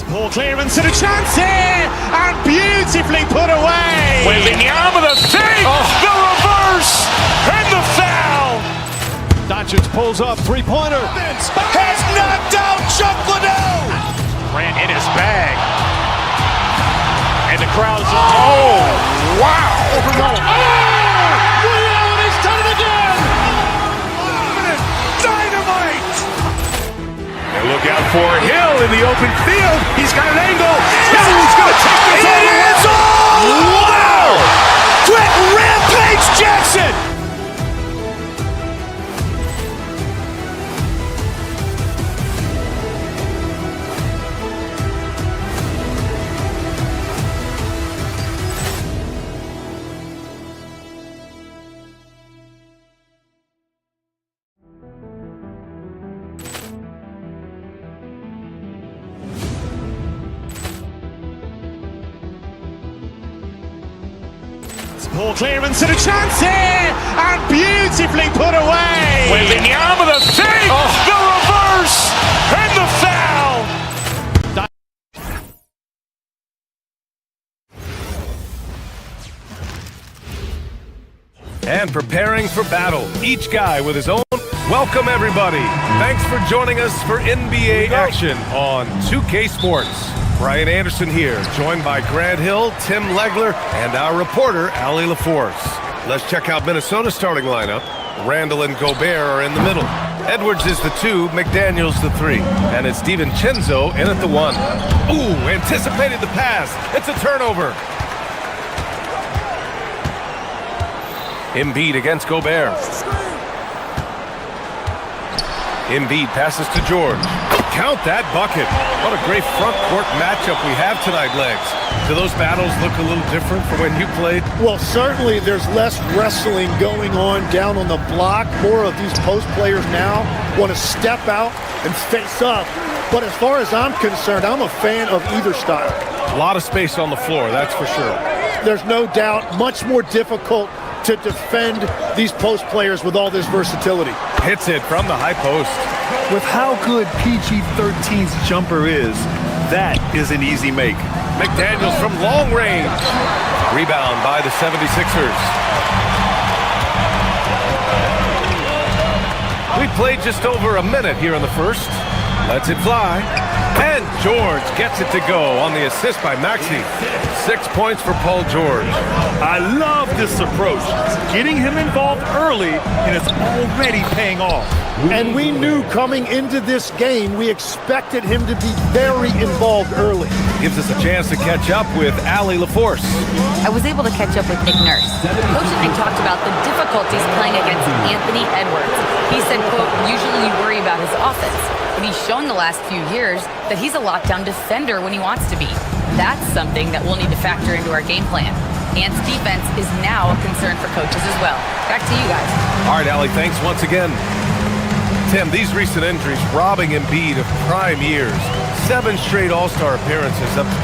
S7: Ball clearance and a chance here, and beautifully put away. Wembanyama the save, the reverse, and the foul.
S6: Doncic pulls up, three-pointer.
S7: Has knocked out Chuck Liddell. Grant in his bag, And the crowd is, oh, wow.
S6: Overruled. Oh, and he's done it again. Dynamite.
S7: And look out for Hill in the open field. He's got an angle. He's going to take this all the way. Wow. Quick Rampage Jackson.
S6: Poor clearance and a chance here, and beautifully put away.
S7: Wembanyama the save, the reverse, and the foul.
S8: And preparing for battle, each guy with his own. Welcome everybody. Thanks for joining us for NBA action on 2K Sports. Brian Anderson here, joined by Grant Hill, Tim Legler, and our reporter, Allie LaForce. Let's check out Minnesota's starting lineup. Randall and Gobert are in the middle. Edwards is the 2, McDaniels the 3, and it's DiVincenzo in at the 1. Ooh, anticipated the pass. It's a turnover. Embiid against Gobert. Embiid passes to George. Count that bucket. What a great front court matchup we have tonight, Legs. Do those battles look a little different from when you played?
S13: Well, certainly there's less wrestling going on down on the block. More of these post players now want to step out and face up. But as far as I'm concerned, I'm a fan of either style.
S8: A lot of space on the floor, that's for sure.
S13: There's no doubt much more difficult to defend these post players with all this versatility.
S8: Hits it from the high post.
S10: With how good PG-13's jumper is, that is an easy make.
S8: McDaniels from long range. Rebound by the 76ers. We played just over a minute here in the first. Lets it fly. And George gets it to go on the assist by Maxey. 6 points for Paul George.
S10: I love this approach. Getting him involved early, and it's already paying off.
S13: And we knew coming into this game, we expected him to be very involved early.
S8: Gives us a chance to catch up with Allie LaForce.
S4: I was able to catch up with Nick Nurse. Coach and I talked about the difficulties playing against Anthony Edwards. He said, quote, usually you worry about his offense, but he's shown the last few years that he's a lockdown defender when he wants to be. That's something that we'll need to factor into our game plan. Ant's defense is now a concern for coaches as well. Back to you guys.
S8: All right, Allie, thanks once again. Tim, these recent injuries robbing Embiid of prime years. 7 straight All-Star appearances up to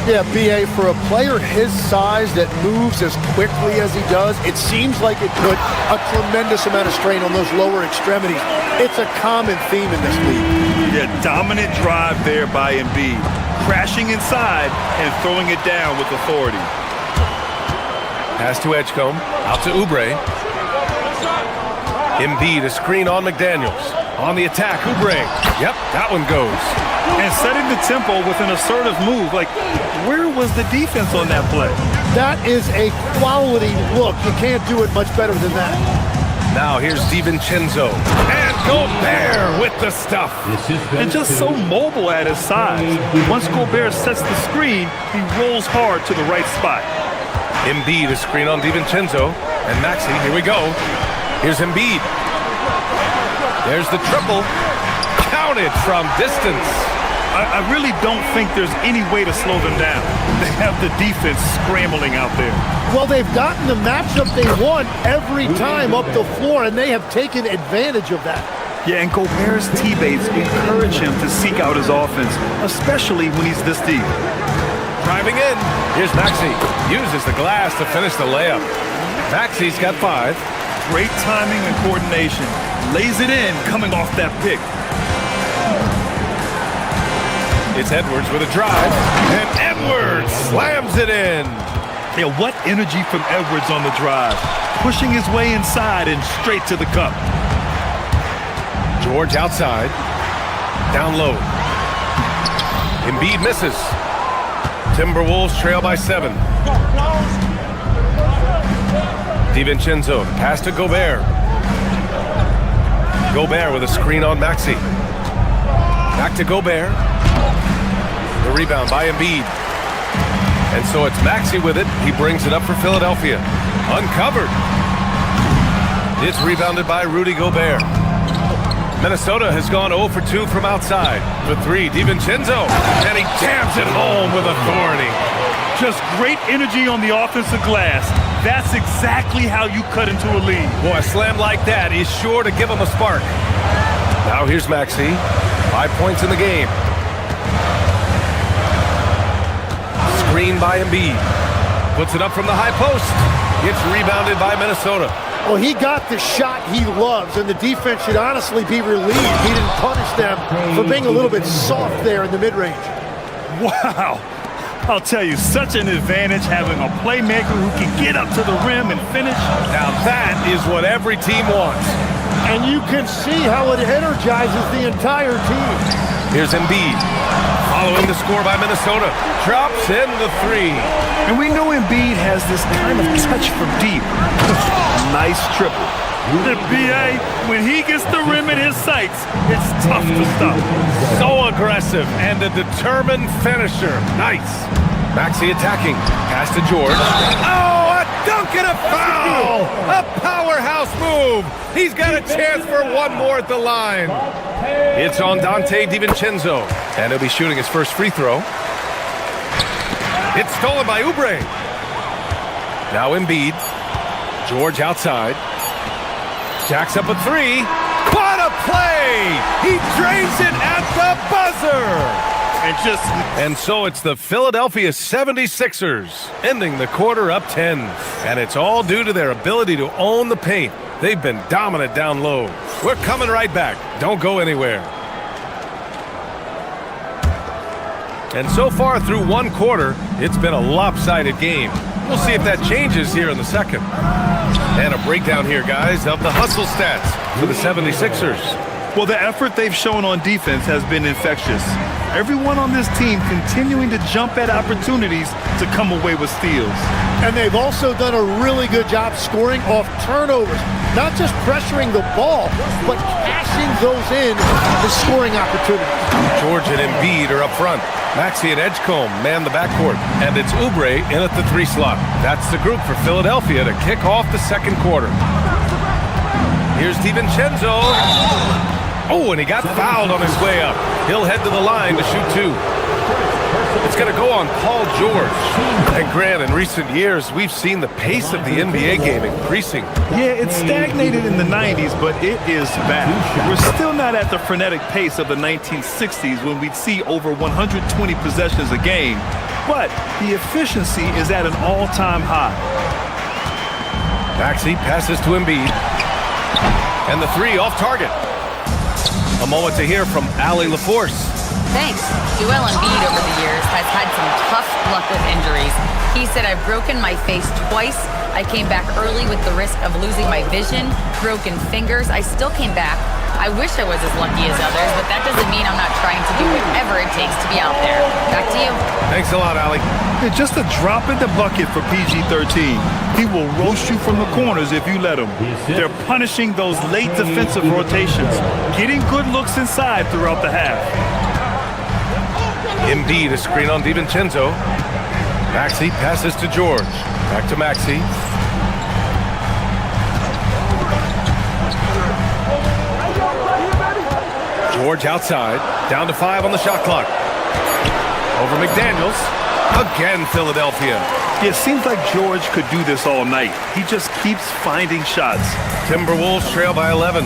S8: 2025.
S13: Yeah, B.A., for a player his size that moves as quickly as he does, it seems like it put a tremendous amount of strain on those lower extremities. It's a common theme in this league.
S10: Yeah, dominant drive there by Embiid. Crashing inside and throwing it down with authority.
S8: Pass to Edgecombe, out to Oubre. Embiid, a screen on McDaniels. On the attack, Oubre. Yep, that one goes.
S10: And setting the tempo with an assertive move. Like, where was the defense on that play?
S13: That is a quality look. You can't do it much better than that.
S8: Now here's DiVincenzo. And Gobert with the stuff.
S10: And just so mobile at his size. Once Gobert sets the screen, he rolls hard to the right spot.
S8: Embiid, a screen on DiVincenzo. And Maxey, here we go. Here's Embiid. There's the triple. Counted from distance.
S10: I really don't think there's any way to slow them down. They have the defense scrambling out there.
S13: Well, they've gotten the matchup they want every time up the floor, and they have taken advantage of that.
S10: Yeah, and Gobert's teammates encourage him to seek out his offense, especially when he's this deep.
S8: Driving in. Here's Maxey. Uses the glass to finish the layup. Maxey's got 5.
S10: Great timing and coordination. Lays it in coming off that pick.
S8: It's Edwards with a drive. And Edwards slams it in.
S10: Yeah, what energy from Edwards on the drive. Pushing his way inside and straight to the cup.
S8: George outside. Down low. Embiid misses. Timberwolves trail by 7. DiVincenzo, pass to Gobert. Gobert with a screen on Maxey. Back to Gobert. The rebound by Embiid. And so it's Maxey with it. He brings it up for Philadelphia. Uncovered. It's rebounded by Rudy Gobert. Minnesota has gone 0 for 2 from outside. For 3, DiVincenzo. And he jams it home with authority.
S10: Just great energy on the offensive glass. That's exactly how you cut into a lead.
S8: Boy, a slam like that is sure to give him a spark. Now here's Maxey. 5 points in the game. Screen by Embiid. Puts it up from the high post. It's rebounded by Minnesota.
S13: Well, he got the shot he loves, and the defense should honestly be relieved. He didn't punish them for being a little bit soft there in the mid-range.
S10: Wow. I'll tell you, such an advantage having a playmaker who can get up to the rim and finish.
S8: Now that is what every team wants.
S13: And you can see how it energizes the entire team.
S8: Here's Embiid. Following the score by Minnesota. Drops in the 3.
S10: And we know Embiid has this kind of touch from deep. Nice triple. The BA, when he gets the rim in his sights, it's tough to stop.
S8: So aggressive and a determined finisher. Nice. Maxey attacking. Pass to George. Oh, a dunk and a foul! A powerhouse move. He's got a chance for one more at the line. It's on Dante DiVincenzo. And he'll be shooting his first free throw. It's stolen by Oubre. Now Embiid. George outside. Jacks up a 3. What a play! He drains it at the buzzer! And so it's the Philadelphia 76ers ending the quarter up 10. And it's all due to their ability to own the paint. They've been dominant down low. We're coming right back. Don't go anywhere. And so far through one quarter, it's been a lopsided game. We'll see if that changes here in the second. And a breakdown here, guys, of the hustle stats for the 76ers.
S10: Well, the effort they've shown on defense has been infectious. Everyone on this team continuing to jump at opportunities to come away with steals.
S13: And they've also done a really good job scoring off turnovers. Not just pressuring the ball, but cashing those in to scoring opportunities.
S8: George and Embiid are up front. Maxey and Edgecombe man the backcourt. And it's Oubre in at the 3 slot. That's the group for Philadelphia to kick off the second quarter. Here's DiVincenzo. Oh, and he got fouled on his way up. He'll head to the line to shoot 2. It's going to go on Paul George. And Grant, in recent years, we've seen the pace of the NBA game increasing.
S10: Yeah, it stagnated in the 90s, but it is back. We're still not at the frenetic pace of the 1960s when we'd see over 120 possessions a game, but the efficiency is at an all-time high.
S8: Maxey passes to Embiid. And the 3 off target. A moment to hear from Allie LaForce.
S4: Thanks. Joel Embiid over the years has had some tough luck with injuries. He said, I've broken my face twice. I came back early with the risk of losing my vision, broken fingers. I still came back. I wish I was as lucky as others, but that doesn't mean I'm not trying to do whatever it takes to be out there. Back to you.
S8: Thanks a lot, Allie.
S10: Just a drop in the bucket for PG-13. He will roast you from the corners if you let him. They're punishing those late defensive rotations, getting good looks inside throughout the half.
S8: Embiid, a screen on DiVincenzo. Maxey passes to George. Back to Maxey. George outside. Down to 5 on the shot clock. Over McDaniels. Again, Philadelphia.
S10: Yeah, it seems like George could do this all night. He just keeps finding shots.
S8: Timberwolves trail by 11.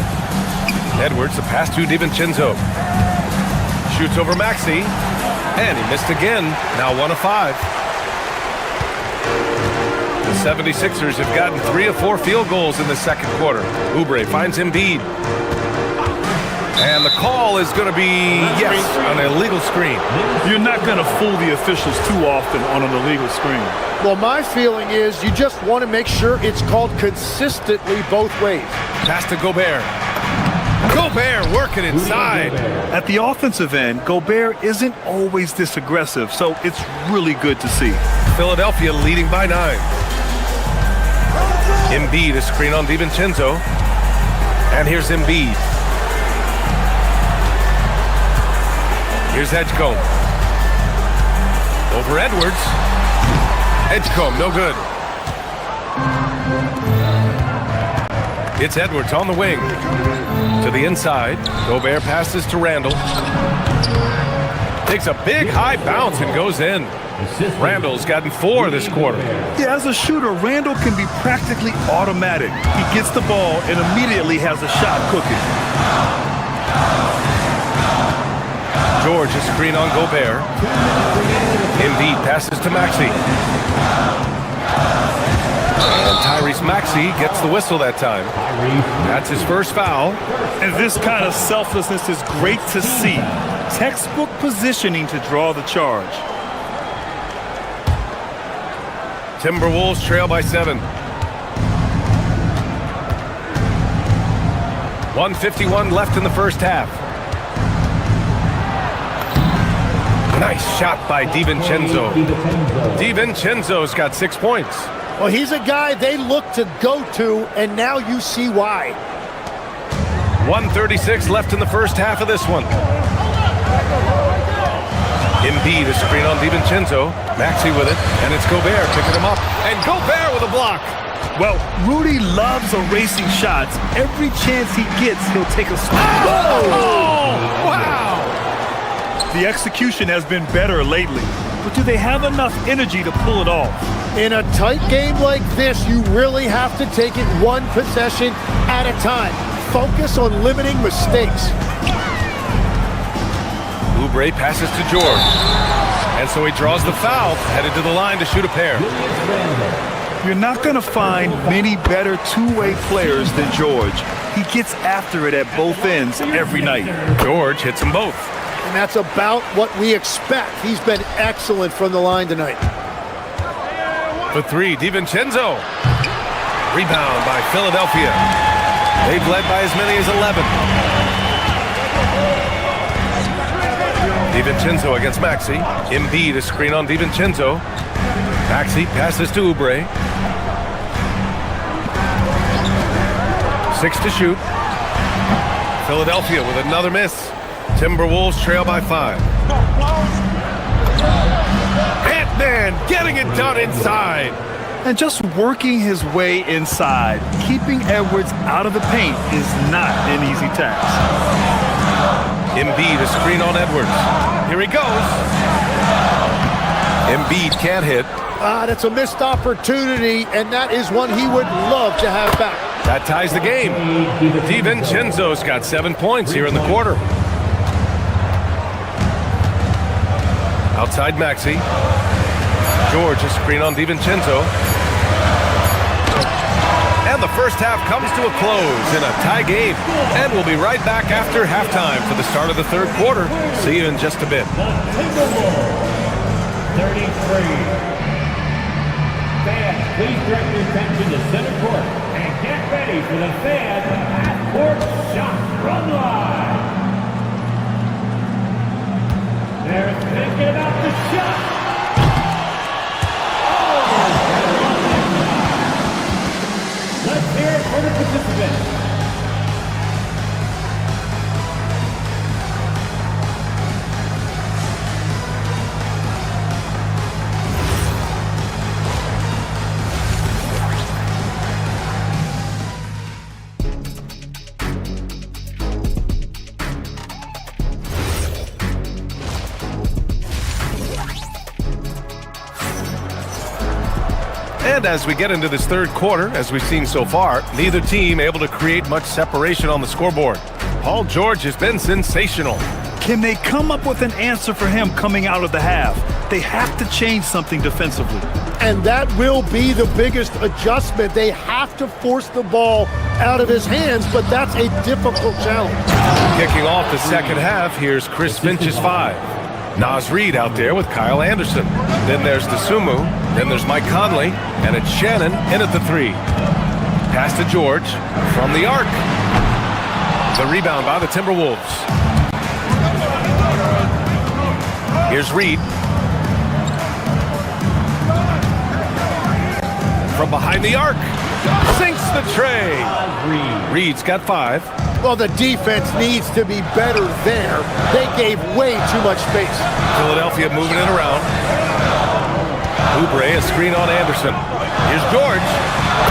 S8: Edwards, a pass to DiVincenzo. Shoots over Maxey. And he missed again. Now 1 of 5. The 76ers have gotten 3 of 4 field goals in the second quarter. Oubre finds Embiid. And the call is going to be, yes, an illegal screen.
S10: You're not going to fool the officials too often on an illegal screen.
S13: Well, my feeling is you just want to make sure it's called consistently both ways.
S8: Pass to Gobert. Gobert working inside.
S10: At the offensive end, Gobert isn't always this aggressive, so it's really good to see.
S8: Philadelphia leading by 9. Embiid a screen on DiVincenzo. And here's Embiid. Here's Edgecombe. Over Edwards. Edgecombe, no good. It's Edwards on the wing. To the inside. Gobert passes to Randall. Takes a big high bounce and goes in. Randall's gotten 4 this quarter.
S10: Yeah, as a shooter, Randall can be practically automatic. He gets the ball and immediately has a shot cooking.
S8: George a screen on Gobert. Embiid passes to Maxey. And Tyrese Maxey gets the whistle that time. That's his first foul.
S10: And this kind of selflessness is great to see. Textbook positioning to draw the charge.
S8: Timberwolves trail by 7. 1:51 left in the first half. Nice shot by DiVincenzo. DiVincenzo's got 6 points.
S13: Well, he's a guy they look to go to, and now you see why.
S8: 1:36 left in the first half of this one. Embiid a screen on DiVincenzo. Maxey with it, and it's Gobert picking him up. And Gobert with a block.
S10: Well, Rudy loves erasing shots. Every chance he gets, he'll take a swing.
S8: Oh, wow!
S10: The execution has been better lately, but do they have enough energy to pull it off?
S13: In a tight game like this, you really have to take it one possession at a time. Focus on limiting mistakes.
S8: Oubre passes to George. And so he draws the foul, headed to the line to shoot a pair.
S10: You're not going to find many better two-way players than George. He gets after it at both ends every night.
S8: George hits them both.
S13: And that's about what we expect. He's been excellent from the line tonight.
S8: For 3, DiVincenzo. Rebound by Philadelphia. They've led by as many as 11. DiVincenzo against Maxey. Embiid a screen on DiVincenzo. Maxey passes to Oubre. 6 to shoot. Philadelphia with another miss. Timberwolves trail by 5. Ant-Man getting it done inside.
S10: And just working his way inside, keeping Edwards out of the paint is not an easy task.
S8: Embiid a screen on Edwards. Here he goes. Embiid can't hit.
S13: That's a missed opportunity, and that is one he would love to have back.
S8: That ties the game. DiVincenzo's got 7 points here in the quarter. Outside Maxey. George a screen on DiVincenzo. And the first half comes to a close in a tie game. And we'll be right back after halftime for the start of the third quarter. See you in just a bit.
S5: 33. Fans, please direct your attention to center court and get ready for the fan half-court shot from line. They're thinking about the shot. Let's hear it for the participants.
S8: And as we get into this third quarter, as we've seen so far, neither team able to create much separation on the scoreboard. Paul George has been sensational.
S10: Can they come up with an answer for him coming out of the half? They have to change something defensively.
S13: And that will be the biggest adjustment. They have to force the ball out of his hands, but that's a difficult challenge.
S8: Kicking off the second half, here's Chris Finch's 5. Naz Reid out there with Kyle Anderson. Then there's Dosunmu. Then there's Mike Conley. And it's Shannon in at the 3. Pass to George from the arc. The rebound by the Timberwolves. Here's Reed. From behind the arc. Sinks the tray. Reed's got 5.
S13: Well, the defense needs to be better there. They gave way too much space.
S8: Philadelphia moving it around. Oubre, a screen on Anderson. Here's George.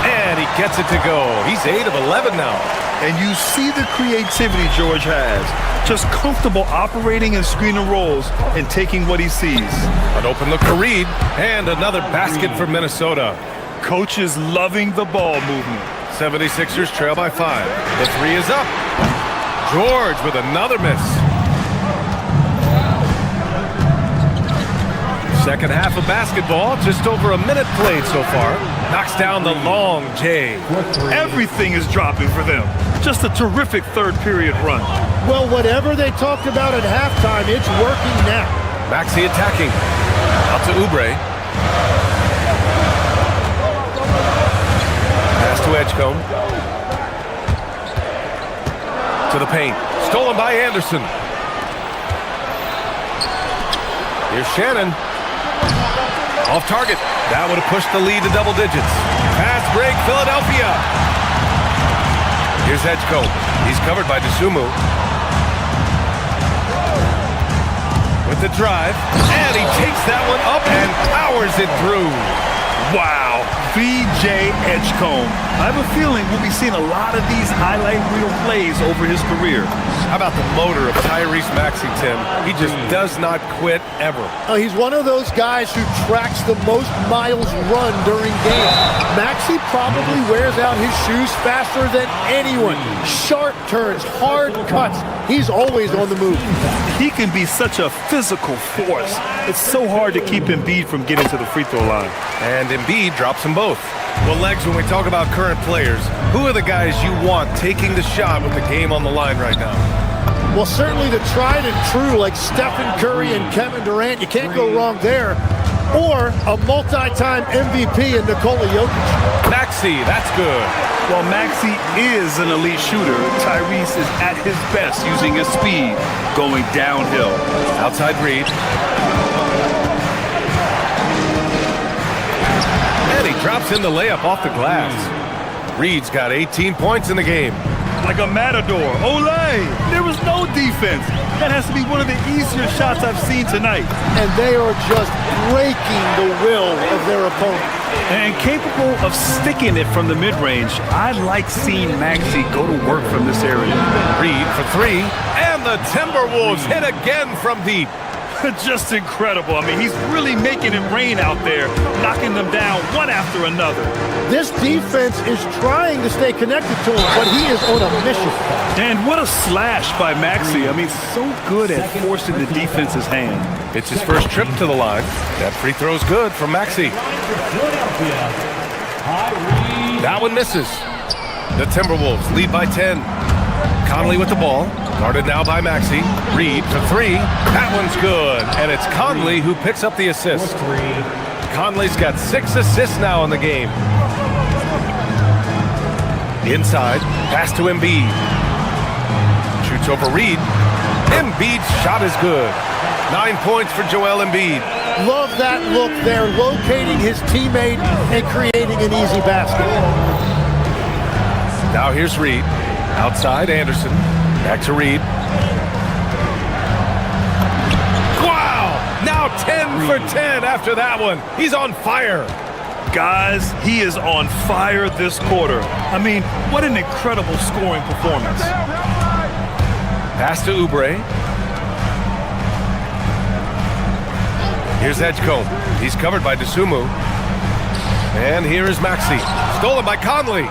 S8: And he gets it to go. He's 8 of 11 now.
S10: And you see the creativity George has. Just comfortable operating in screen and rolls and taking what he sees.
S8: An open look for Reed. And another basket for Minnesota.
S10: Coach is loving the ball movement.
S8: 76ers trail by 5. The 3 is up. George with another miss. Second half of basketball, just over a minute played so far. Knocks down the long J.
S10: Everything is dropping for them. Just a terrific third period run.
S13: Well, whatever they talked about at halftime, it's working now.
S8: Maxey attacking. Out to Oubre. Pass to Edgecombe. To the paint. Stolen by Anderson. Here's Shannon. Off target. That would have pushed the lead to double digits. Fast break, Philadelphia. Here's Edgecombe. He's covered by DeSumo. With the drive. And he takes that one up and powers it through.
S10: Wow. VJ Edgecombe. I have a feeling we'll be seeing a lot of these highlight reel plays over his career.
S8: How about the motor of Tyrese Maxey, Tim? He just does not quit ever.
S13: He's one of those guys who tracks the most miles run during games. Maxey probably wears out his shoes faster than anyone. Sharp turns, hard cuts. He's always on the move.
S10: He can be such a physical force. It's so hard to keep Embiid from getting to the free throw line.
S8: And Embiid drops them both. Well, Legs, when we talk about current players, who are the guys you want taking the shot with the game on the line right now?
S13: Well, certainly the tried and true like Stephen Curry and Kevin Durant. You can't go wrong there. Or a multi-time MVP in Nikola Jokic.
S8: Maxey, that's good.
S10: While Maxey is an elite shooter, Tyrese is at his best using his speed, going downhill.
S8: Outside Reed. And he drops in the layup off the glass. Reed's got 18 points in the game.
S10: Like a matador. Olay! There was no defense. That has to be one of the easier shots I've seen tonight.
S13: And they are just breaking the will of their opponent.
S10: And capable of sticking it from the mid-range. I like seeing Maxey go to work from this area.
S8: Reed for 3. And the Timberwolves hit again from deep.
S10: Just incredible. I mean, he's really making it rain out there, knocking them down one after another.
S13: This defense is trying to stay connected to him, but he is on a mission.
S10: And what a slash by Maxey. I mean, so good at forcing the defense's hand.
S8: It's his first trip to the line. That free throw's good from Maxey. That one misses. The Timberwolves lead by 10. Conley with the ball. Guarded now by Maxey. Reed for 3. That one's good. And it's Conley who picks up the assist. Conley's got 6 assists now in the game. Inside. Pass to Embiid. Shoots over Reed. Embiid's shot is good. 9 points for Joel Embiid.
S13: Love that look there, locating his teammate and creating an easy basket.
S8: Now here's Reed. Outside, Anderson. Back to Reed. Wow! Now 10 for 10 after that one. He's on fire.
S10: Guys, he is on fire this quarter. I mean, what an incredible scoring performance.
S8: Pass to Oubre. Here's Edgecombe. He's covered by DeSumo. And here is Maxey. Stolen by Conley.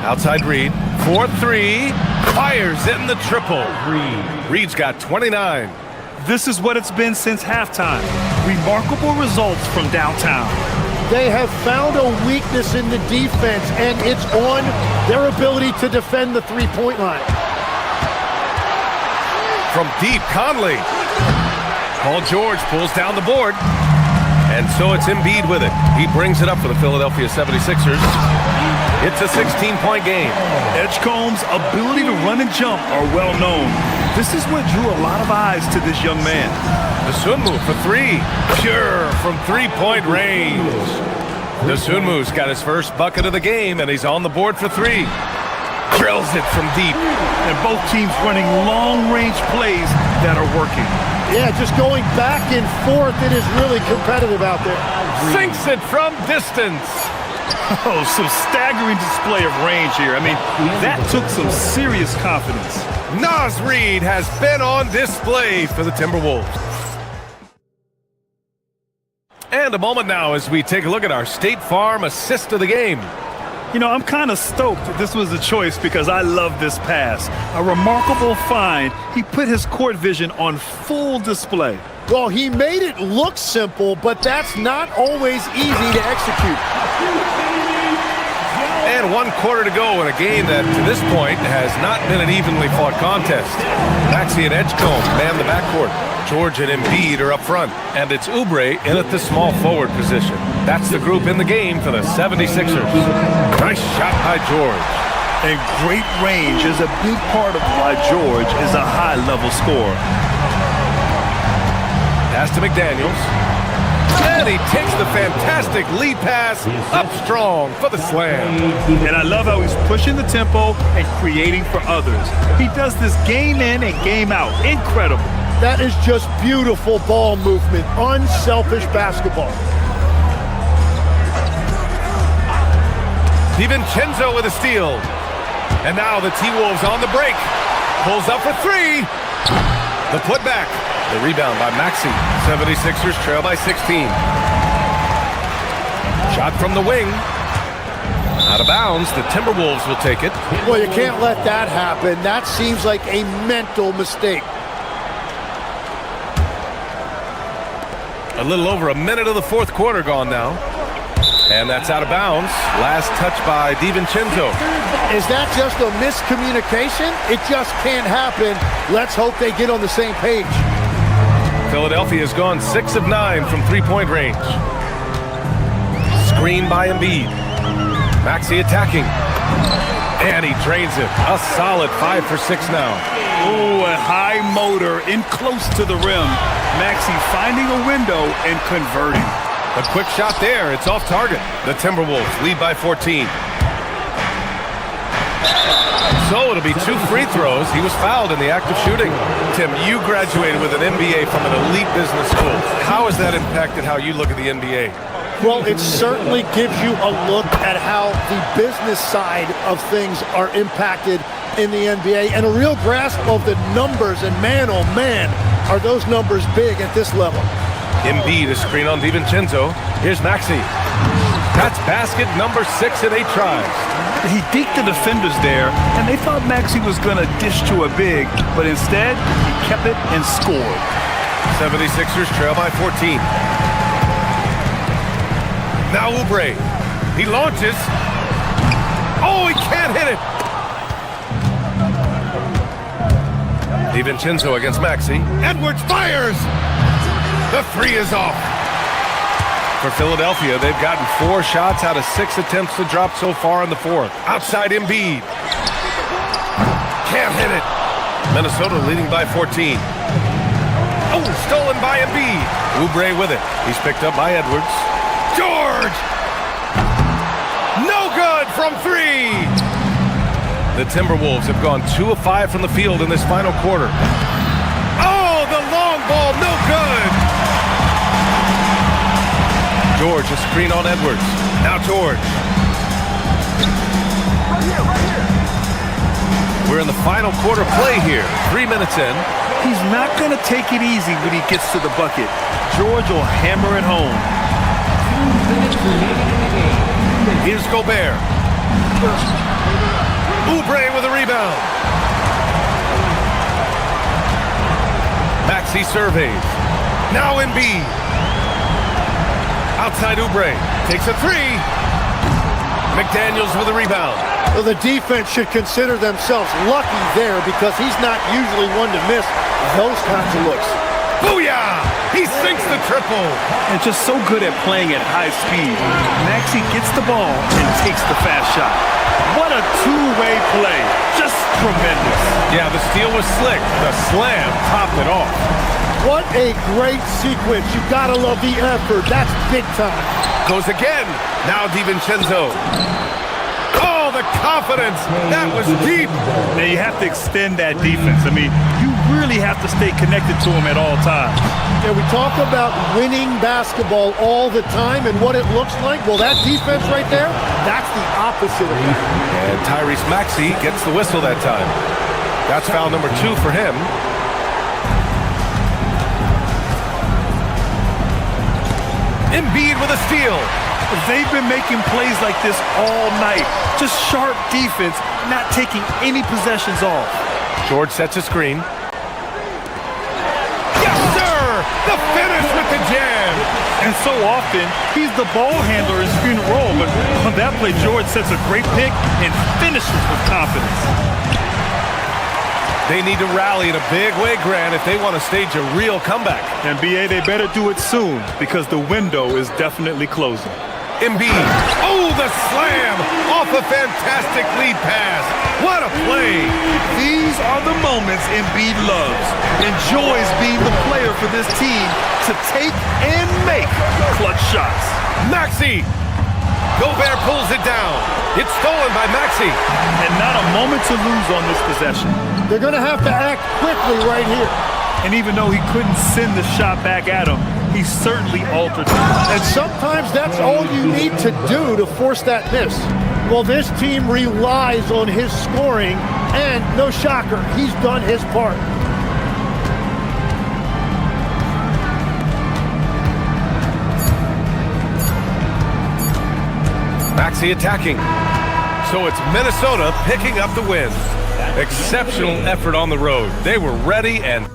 S8: Outside Reed. 4-3. Fires in the triple. Reed's got 29.
S10: This is what it's been since halftime. Remarkable results from downtown.
S13: They have found a weakness in the defense, and it's on their ability to defend the three-point line.
S8: From deep, Conley. Paul George pulls down the board. And so it's Embiid with it. He brings it up for the Philadelphia 76ers. It's a 16-point game.
S10: Edgecombe's ability to run and jump are well known. This is what drew a lot of eyes to this young man.
S8: Dosunmu for three. Pure from three-point range. Dosunmu's got his first bucket of the game, and he's on the board for three. Drills it from deep.
S10: And both teams running long-range plays that are working.
S13: Yeah, just going back and forth. It is really competitive out there.
S8: Sinks it from distance.
S10: Oh, some staggering display of range here. I mean, that took some serious confidence.
S8: Naz Reid has been on display for the Timberwolves. And a moment now as we take a look at our State Farm assist of the game.
S10: You know, I'm kind of stoked that this was a choice because I love this pass. A remarkable find. He put his court vision on full display.
S13: Well, he made it look simple, but that's not always easy to execute.
S8: And 1 quarter to go in a game that, to this point, has not been an evenly fought contest. Maxey and Edgecombe man the backcourt. George and Embiid are up front, and it's Oubre in at the small forward position. That's the group in the game for the 76ers. Nice shot by George.
S10: And great range is a big part of why George is a high-level scorer.
S8: Pass to McDaniels. And he takes the fantastic lead pass up strong for the slam.
S10: And I love how he's pushing the tempo and creating for others. He does this game in and game out. Incredible.
S13: That is just beautiful ball movement. Unselfish basketball.
S8: DiVincenzo with a steal. And now the T-Wolves on the break. Pulls up for three. The putback. The rebound by Maxey. 76ers trail by 16. Shot from the wing. Out of bounds. The Timberwolves will take it.
S13: Well, you can't let that happen. That seems like a mental mistake.
S8: A little over a minute of the fourth quarter gone now. And that's out of bounds. Last touch by DiVincenzo.
S13: Is that just a miscommunication? It just can't happen. Let's hope they get on the same page.
S8: Philadelphia has gone 6 of 9 from three-point range. Screen by Embiid. Maxey attacking. And he drains it. A solid 5 for 6 now.
S10: Oh, a high motor in close to the rim. Maxey finding a window and converting.
S8: A quick shot there. It's off target. The Timberwolves lead by 14. So it'll be 2 free throws. He was fouled in the act of shooting. Tim, you graduated with an MBA from an elite business school. How has that impacted how you look at the NBA?
S13: Well, it certainly gives you a look at how the business side of things are impacted in the NBA and a real grasp of the numbers. And man, oh man, are those numbers big at this level.
S8: Embiid, a screen on DiVincenzo. Here's Maxey. That's basket number 6 in 8 tries.
S10: He deked the defenders there, and they thought Maxey was going to dish to a big, but instead, he kept it and scored.
S8: 76ers trail by 14. Now Oubre. He launches. Oh, he can't hit it. DiVincenzo against Maxey. Edwards fires. The three is off. For Philadelphia, they've gotten 4 shots out of 6 attempts to drop so far in the fourth. Outside Embiid. Can't hit it. Minnesota leading by 14. Oh, stolen by Embiid. Oubre with it. He's picked up by Edwards. George! No good from 3. The Timberwolves have gone 2 of 5 from the field in this final quarter. Oh, the long ball, no good! George, a screen on Edwards. Now George. Right here. We're in the final quarter play here. 3 minutes in.
S10: He's not going to take it easy when he gets to the bucket. George will hammer it home.
S8: Here's Gobert. Oubre with a rebound. Maxey surveys. Now Embiid. Outside Oubre. Takes a 3. McDaniels with a rebound.
S13: Well, the defense should consider themselves lucky there because he's not usually one to miss those kinds of looks.
S8: Booyah! He sinks the triple.
S10: And just so good at playing at high speed. Maxey gets the ball and takes the fast shot. What a two-way play. Just tremendous.
S8: Yeah, the steal was slick. The slam topped it off.
S13: What a great sequence. You gotta love the effort. That's big time.
S8: Goes again. Now DiVincenzo. Oh, the confidence. That was deep.
S10: Now you have to extend that defense. I mean, you really have to stay connected to him at all times.
S13: Yeah, we talk about winning basketball all the time and what it looks like. Well, that defense right there, that's the opposite of that.
S8: And Tyrese Maxey gets the whistle that time. That's foul number 2 for him. Embiid with a steal.
S10: They've been making plays like this all night. Just sharp defense, not taking any possessions off.
S8: George sets a screen. Yes, sir! The finish with the jam!
S10: And so often, he's the ball handler in screen and roll, but on that play, George sets a great pick and finishes with confidence.
S8: They need to rally in a big way, Grant, if they want to stage a real comeback.
S10: And BA, they better do it soon because the window is definitely closing.
S8: Embiid. Oh, the slam off a fantastic lead pass. What a play.
S10: These are the moments Embiid loves. Enjoys being the player for this team to take and make clutch shots.
S8: Maxey. Gobert pulls it down. It's stolen by Maxey.
S10: And not a moment to lose on this possession.
S13: They're going to have to act quickly right here.
S10: And even though he couldn't send the shot back at him, he certainly altered it.
S13: And sometimes that's all you need to do to force that miss. Well, this team relies on his scoring, and no shocker, he's done his part.
S8: Maxey attacking. So it's Minnesota picking up the win. Exceptional effort on the road. They were ready and...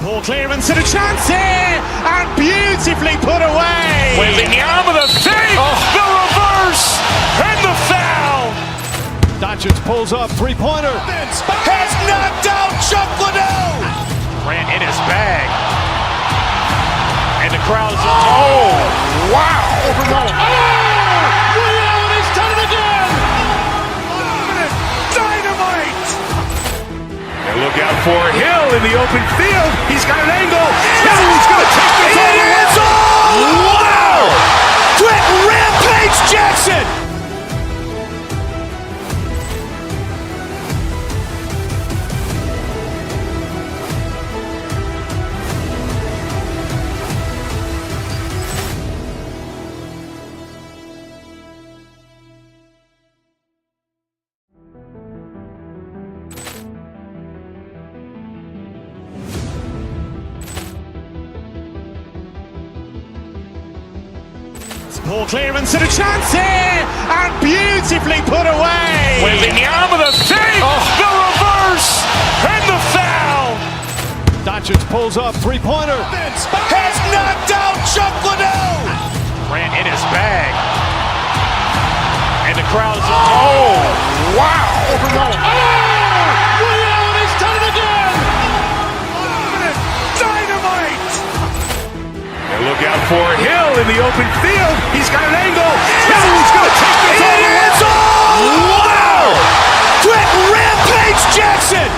S7: Ball clearance and a chance here, and beautifully put away. Wembanyama the save, the reverse, and the foul.
S6: Doncic pulls up, three-pointer.
S7: Has knocked out Chuck Liddell. Grant in his bag, and the crowd is. Oh, wow!
S6: Liddell has done it again.
S7: Dynamite! And look out for Hill in the open field. He's got an angle. Hill's going to take this all the way. Wow! Quick Rampage Jackson! Ball clearance and a chance here, and beautifully put away. Wembanyama the save, the reverse, and the foul.
S6: Doncic pulls up, three-pointer.
S7: Has knocked out Chuck Liddell. Grant in his bag, and the crowd is. Oh, wow!
S6: Liddell has done it again.
S7: Dynamite! And look out for Hill in the open field. He's got an angle. Hill's going to take this all the way. Wow! Quick Rampage Jackson!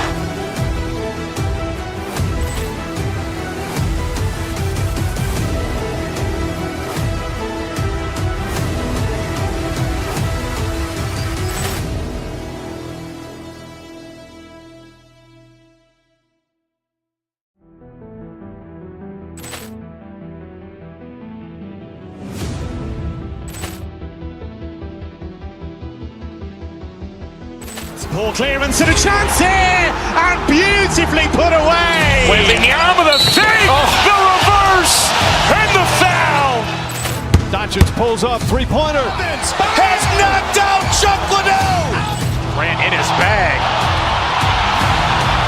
S7: Ball clearance and a chance here, and beautifully put away. Wembanyama the save, the reverse, and the foul.
S6: Doncic pulls up, three-pointer.
S7: Has knocked out Chuck Liddell. Grant in his bag.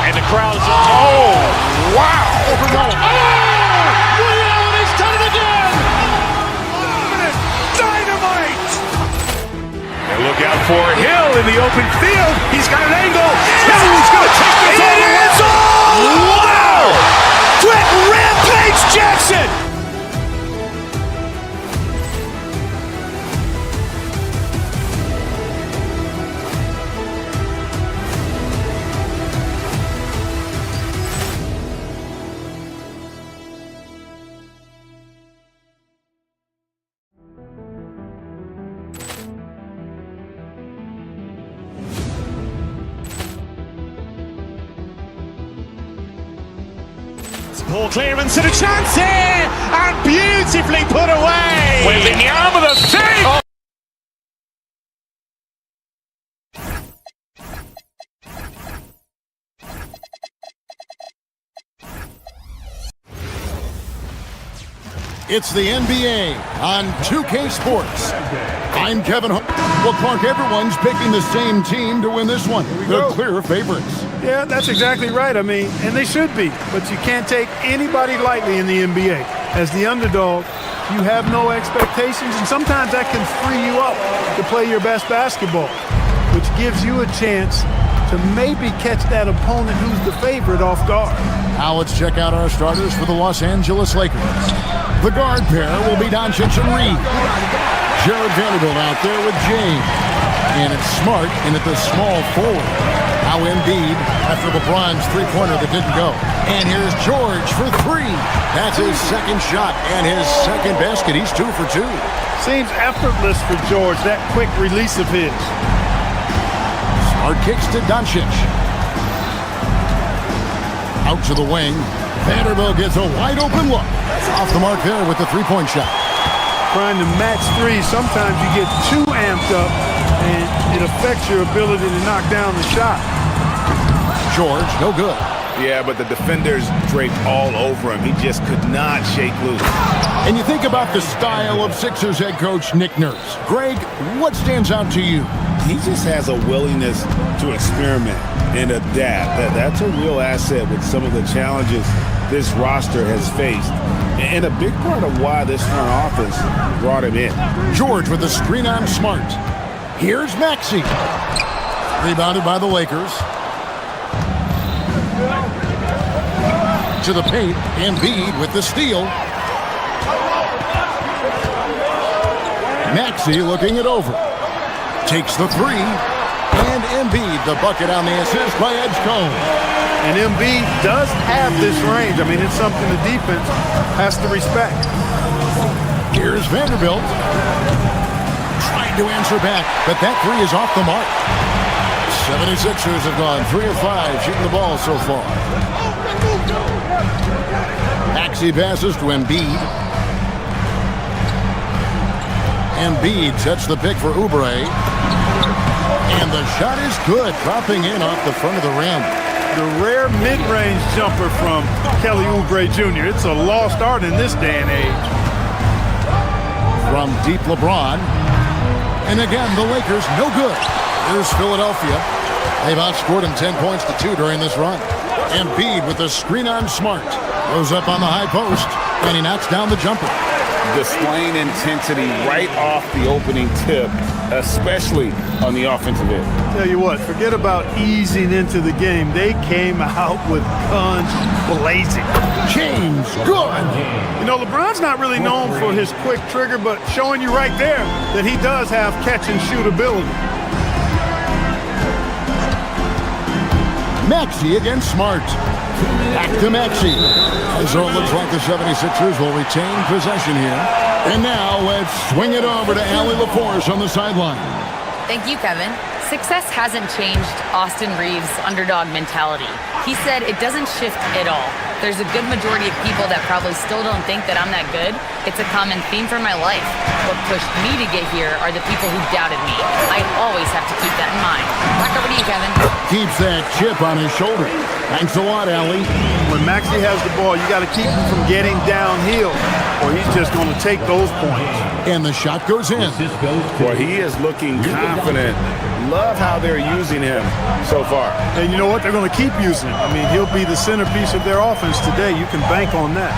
S7: And the crowd is, oh, wow.
S6: He's done it again. Dynamite.
S7: And look out for Hill in the open field. He's got an angle. Hill's going to take this all the way. Wow! Quick Rampage Jackson.
S6: Poor clearance and a chance here, and beautifully put away.
S7: Wembanyama the save. Oh.
S1: It's the NBA on 2K Sports. I'm Kevin Hart. Well, Clark, everyone's picking the same team to win this one. The clear favorites.
S9: Yeah, that's exactly right. I mean, and they should be. But you can't take anybody lightly in the NBA. As the underdog, you have no expectations, and sometimes that can free you up to play your best basketball, which gives you a chance to maybe catch that opponent who's the favorite off guard.
S1: Now let's check out our starters for the Los Angeles Lakers. The guard pair will be Doncic and Reed. Jared Vanderbilt out there with James. And it's Smart in at the small forward. Now Embiid after LeBron's three-pointer that didn't go. And here's George for three. That's his second shot and his second basket. He's 2 for 2.
S9: Seems effortless for George, that quick release of his.
S1: Smart kicks to Doncic. Out to the wing. Vanderbilt gets a wide open look. Off the mark there with the three-point shot.
S9: Trying to match three, sometimes you get too amped up and it affects your ability to knock down the shot.
S1: George, no good.
S2: Yeah, but the defenders draped all over him. He just could not shake loose.
S1: And you think about the style of Sixers head coach Nick Nurse. Greg, what stands out to you?
S2: He just has a willingness to experiment and adapt. That's a real asset with some of the challenges this roster has faced. And a big part of why this front office brought him in.
S1: George with the screen on Smart. Here's Maxey. Rebounded by the Lakers. To the paint. Embiid with the steal. Maxey looking it over. Takes the three. And Embiid, the bucket on the assist by Edgecombe.
S9: And Embiid does have this range. I mean, it's something the defense has to respect.
S1: Here's Vanderbilt. Trying to answer back, but that three is off the mark. 76ers have gone 3 of 5 shooting the ball so far. Maxey passes to Embiid. Embiid sets the pick for Oubre. And the shot is good, dropping in off the front of the rim.
S9: The rare mid-range jumper from Kelly Oubre Jr. It's a lost art in this day and age.
S1: From deep LeBron. And again, the Lakers, no good. Here's Philadelphia. They've outscored him 10 points to 2 during this run. Embiid with the screen on Smart. Goes up on the high post, and he knocks down the jumper.
S2: Displaying intensity right off the opening tip, especially on the offensive end.
S9: Tell you what, forget about easing into the game. They came out with guns blazing.
S1: James, good.
S9: You know, LeBron's not really known for his quick trigger, but showing you right there that he does have catch and shoot ability.
S1: Maxey against Smart. Back to Maxey. So it looks like the 76ers will retain possession here. And now let's swing it over to Allie LaForce on the sideline.
S4: Thank you, Kevin. Success hasn't changed Austin Reeves' underdog mentality. He said it doesn't shift at all. There's a good majority of people that probably still don't think that I'm that good. It's a common theme for my life. What pushed me to get here are the people who doubted me. I always have to keep that in mind. Back over to you, Kevin.
S1: Keeps that chip on his shoulder. Thanks a lot, Allie.
S9: When Maxey has the ball, you got to keep him from getting downhill, or he's just going to take those points.
S1: And the shot goes in.
S2: Boy, he is looking confident. Love how they're using him so far.
S9: And you know what? They're going to keep using him. I mean, he'll be the centerpiece of their offense today. You can bank on that.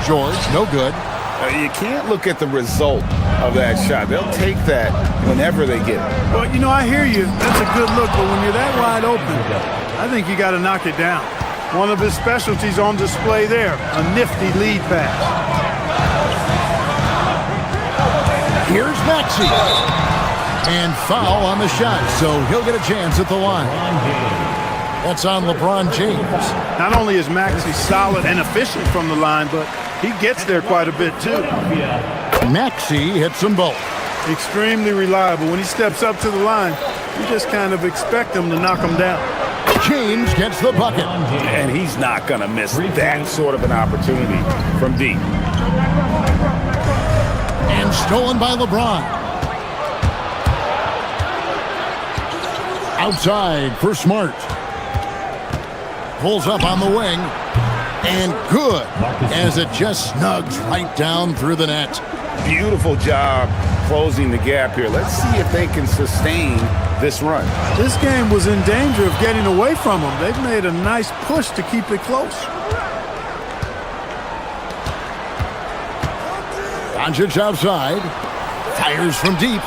S1: George, no good.
S2: You can't look at the result of that shot. They'll take that whenever they get it.
S9: Well, you know, I hear you. That's a good look, but when you're that wide open, I think you got to knock it down. One of his specialties on display there, a nifty lead pass.
S1: Here's Maxey. And foul on the shot, so he'll get a chance at the line. That's on LeBron James.
S9: Not only is Maxey solid and efficient from the line, but he gets there quite a bit too.
S1: Maxey hits them both.
S9: Extremely reliable. When he steps up to the line, you just kind of expect him to knock him down.
S1: James gets the bucket.
S2: And he's not going to miss that sort of an opportunity from deep.
S1: And stolen by LeBron. Outside for Smart. Pulls up on the wing. And good, as it just snugs right down through the net.
S2: Beautiful job closing the gap here. Let's see if they can sustain this run.
S9: This game was in danger of getting away from them. They've made a nice push to keep it close.
S1: Doncic outside. Fires from deep.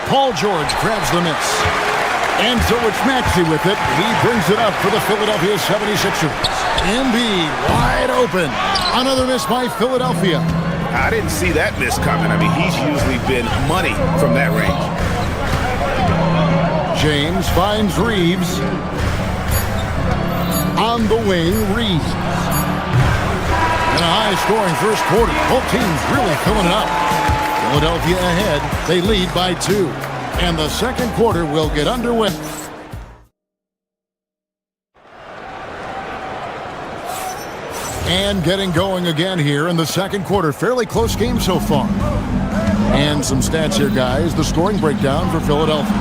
S1: Paul George grabs the miss. And so it's Maxey with it. He brings it up for the Philadelphia 76ers. Embiid wide open. Another miss by Philadelphia.
S2: I didn't see that miss coming. I mean, he's usually been money from that range.
S1: James finds Reeves. On the wing, Reeves. In a high-scoring first quarter. Both teams really filling it up. Philadelphia ahead. They lead by 2. And the second quarter will get underway. And getting going again here in the second quarter. Fairly close game so far. And some stats here, guys. The scoring breakdown for Philadelphia.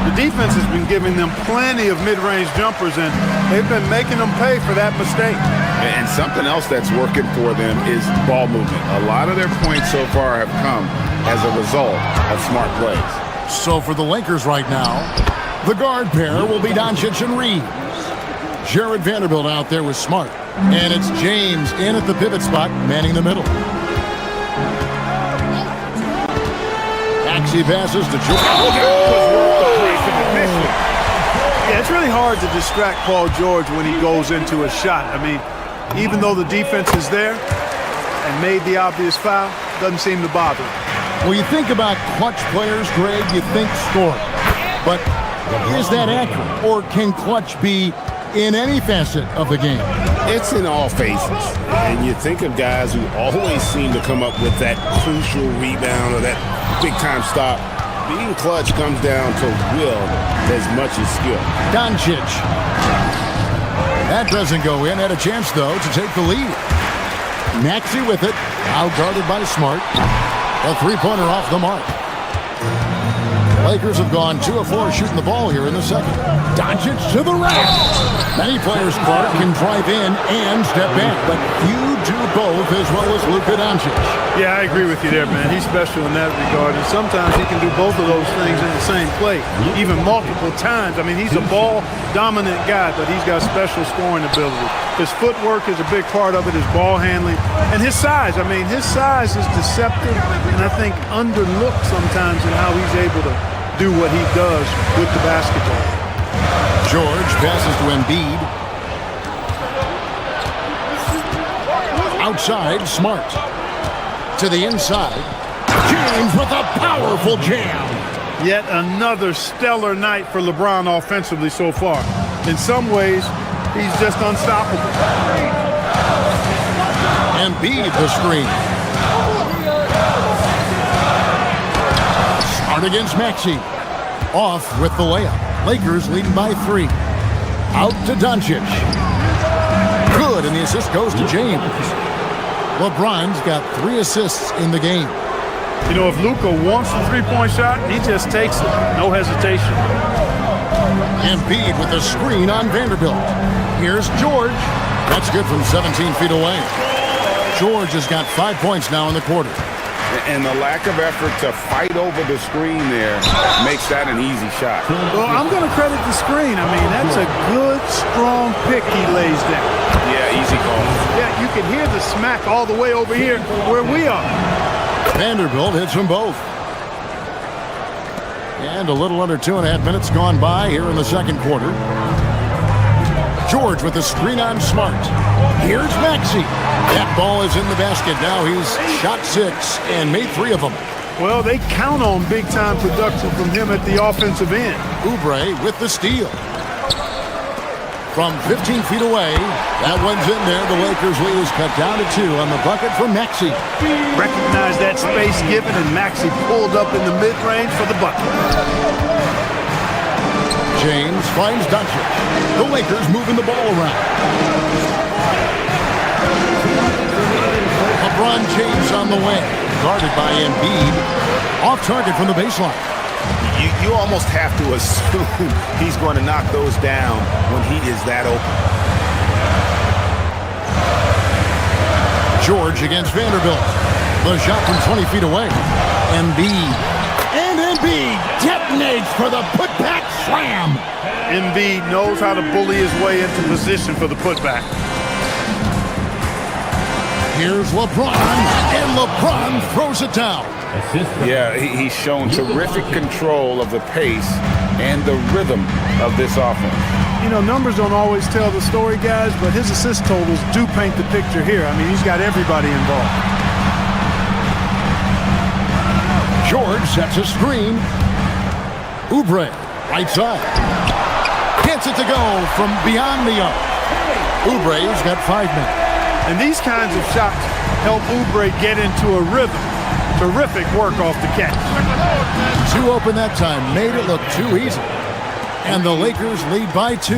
S9: The defense has been giving them plenty of mid-range jumpers, and they've been making them pay for that mistake.
S2: And something else that's working for them is ball movement. A lot of their points so far have come as a result of smart plays.
S1: So for the Lakers right now, the guard pair will be Doncic and Reeves. Jared Vanderbilt out there with Smart. And it's James in at the pivot spot, manning the middle. Maxey passes to George.
S9: Yeah, it's really hard to distract Paul George when he goes into a shot. I mean, even though the defense is there and made the obvious foul, doesn't seem to bother him.
S1: Well, you think about clutch players, Greg, you think scoring. But is that accurate? Or can clutch be in any facet of the game?
S2: It's in all phases. And you think of guys who always seem to come up with that crucial rebound or that big-time stop. Being clutch comes down to will as much as skill.
S1: Doncic. That doesn't go in. Had a chance, though, to take the lead. Maxey with it. Out-guarded by Smart. A three-pointer off the mark. Lakers have gone 2 of 4 shooting the ball here in the second. Doncic to the rack. Many players, Clark, can drive in and step back, but few do both as well as Luka Doncic.
S9: Yeah, I agree with you there, man. He's special in that regard, and sometimes he can do both of those things in the same play, even multiple times. I mean, he's a ball-dominant guy, but he's got special scoring ability. His footwork is a big part of it, his ball handling, and his size. I mean, his size is deceptive, and I think underlooked sometimes in how he's able to do what he does with the basketball.
S1: George passes to Embiid. Outside, Smart. To the inside. James with a powerful jam.
S9: Yet another stellar night for LeBron offensively so far. In some ways, he's just unstoppable.
S1: Embiid the screen. Smart against Maxey. Off with the layup. Lakers leading by 3. Out to Doncic. Good, and the assist goes to James. LeBron's got 3 assists in the game.
S9: You know, if Luka wants the three-point shot, he just takes it. No hesitation.
S1: Embiid with the screen on Vanderbilt. Here's George. That's good from 17 feet away. George has got 5 points now in the quarter.
S2: And the lack of effort to fight over the screen there makes that an easy shot.
S9: Well, I'm going to credit the screen. I mean, that's a good, strong pick he lays down.
S2: Yeah, easy call.
S9: Yeah, you can hear the smack all the way over here where we are.
S1: Vanderbilt hits them both. And a little under 2.5 minutes gone by here in the second quarter. George with the screen on Smart. Here's Maxey. That ball is in the basket. Now he's shot 6 and made 3 of them.
S9: Well, they count on big-time production from him at the offensive end.
S1: Oubre with the steal. From 15 feet away, that one's in there. The Lakers lead is cut down to 2 on the bucket from Maxey.
S9: Recognized that space given, and Maxey pulled up in the mid-range for the bucket.
S1: James finds Doncic. The Lakers moving the ball around. LeBron James on the wing, guarded by Embiid. Off target from the baseline.
S2: You almost have to assume he's going to knock those down when he is that open.
S1: George against Vanderbilt. The shot from 20 feet away. Embiid. And Embiid detonates for the putback slam.
S9: Embiid knows how to bully his way into position for the putback.
S1: Here's LeBron, and LeBron throws it down.
S2: Yeah, he's shown terrific control of the pace and the rhythm of this offense.
S9: You know, numbers don't always tell the story, guys, but his assist totals do paint the picture here. I mean, he's got everybody involved.
S1: George sets a screen. Oubre, right side. Gets it to go from beyond the arc. Oubre's got 5 minutes.
S9: And these kinds of shots help Oubre get into a rhythm. Terrific work off the catch.
S1: 2 open that time. Made it look too easy. And the Lakers lead by 2.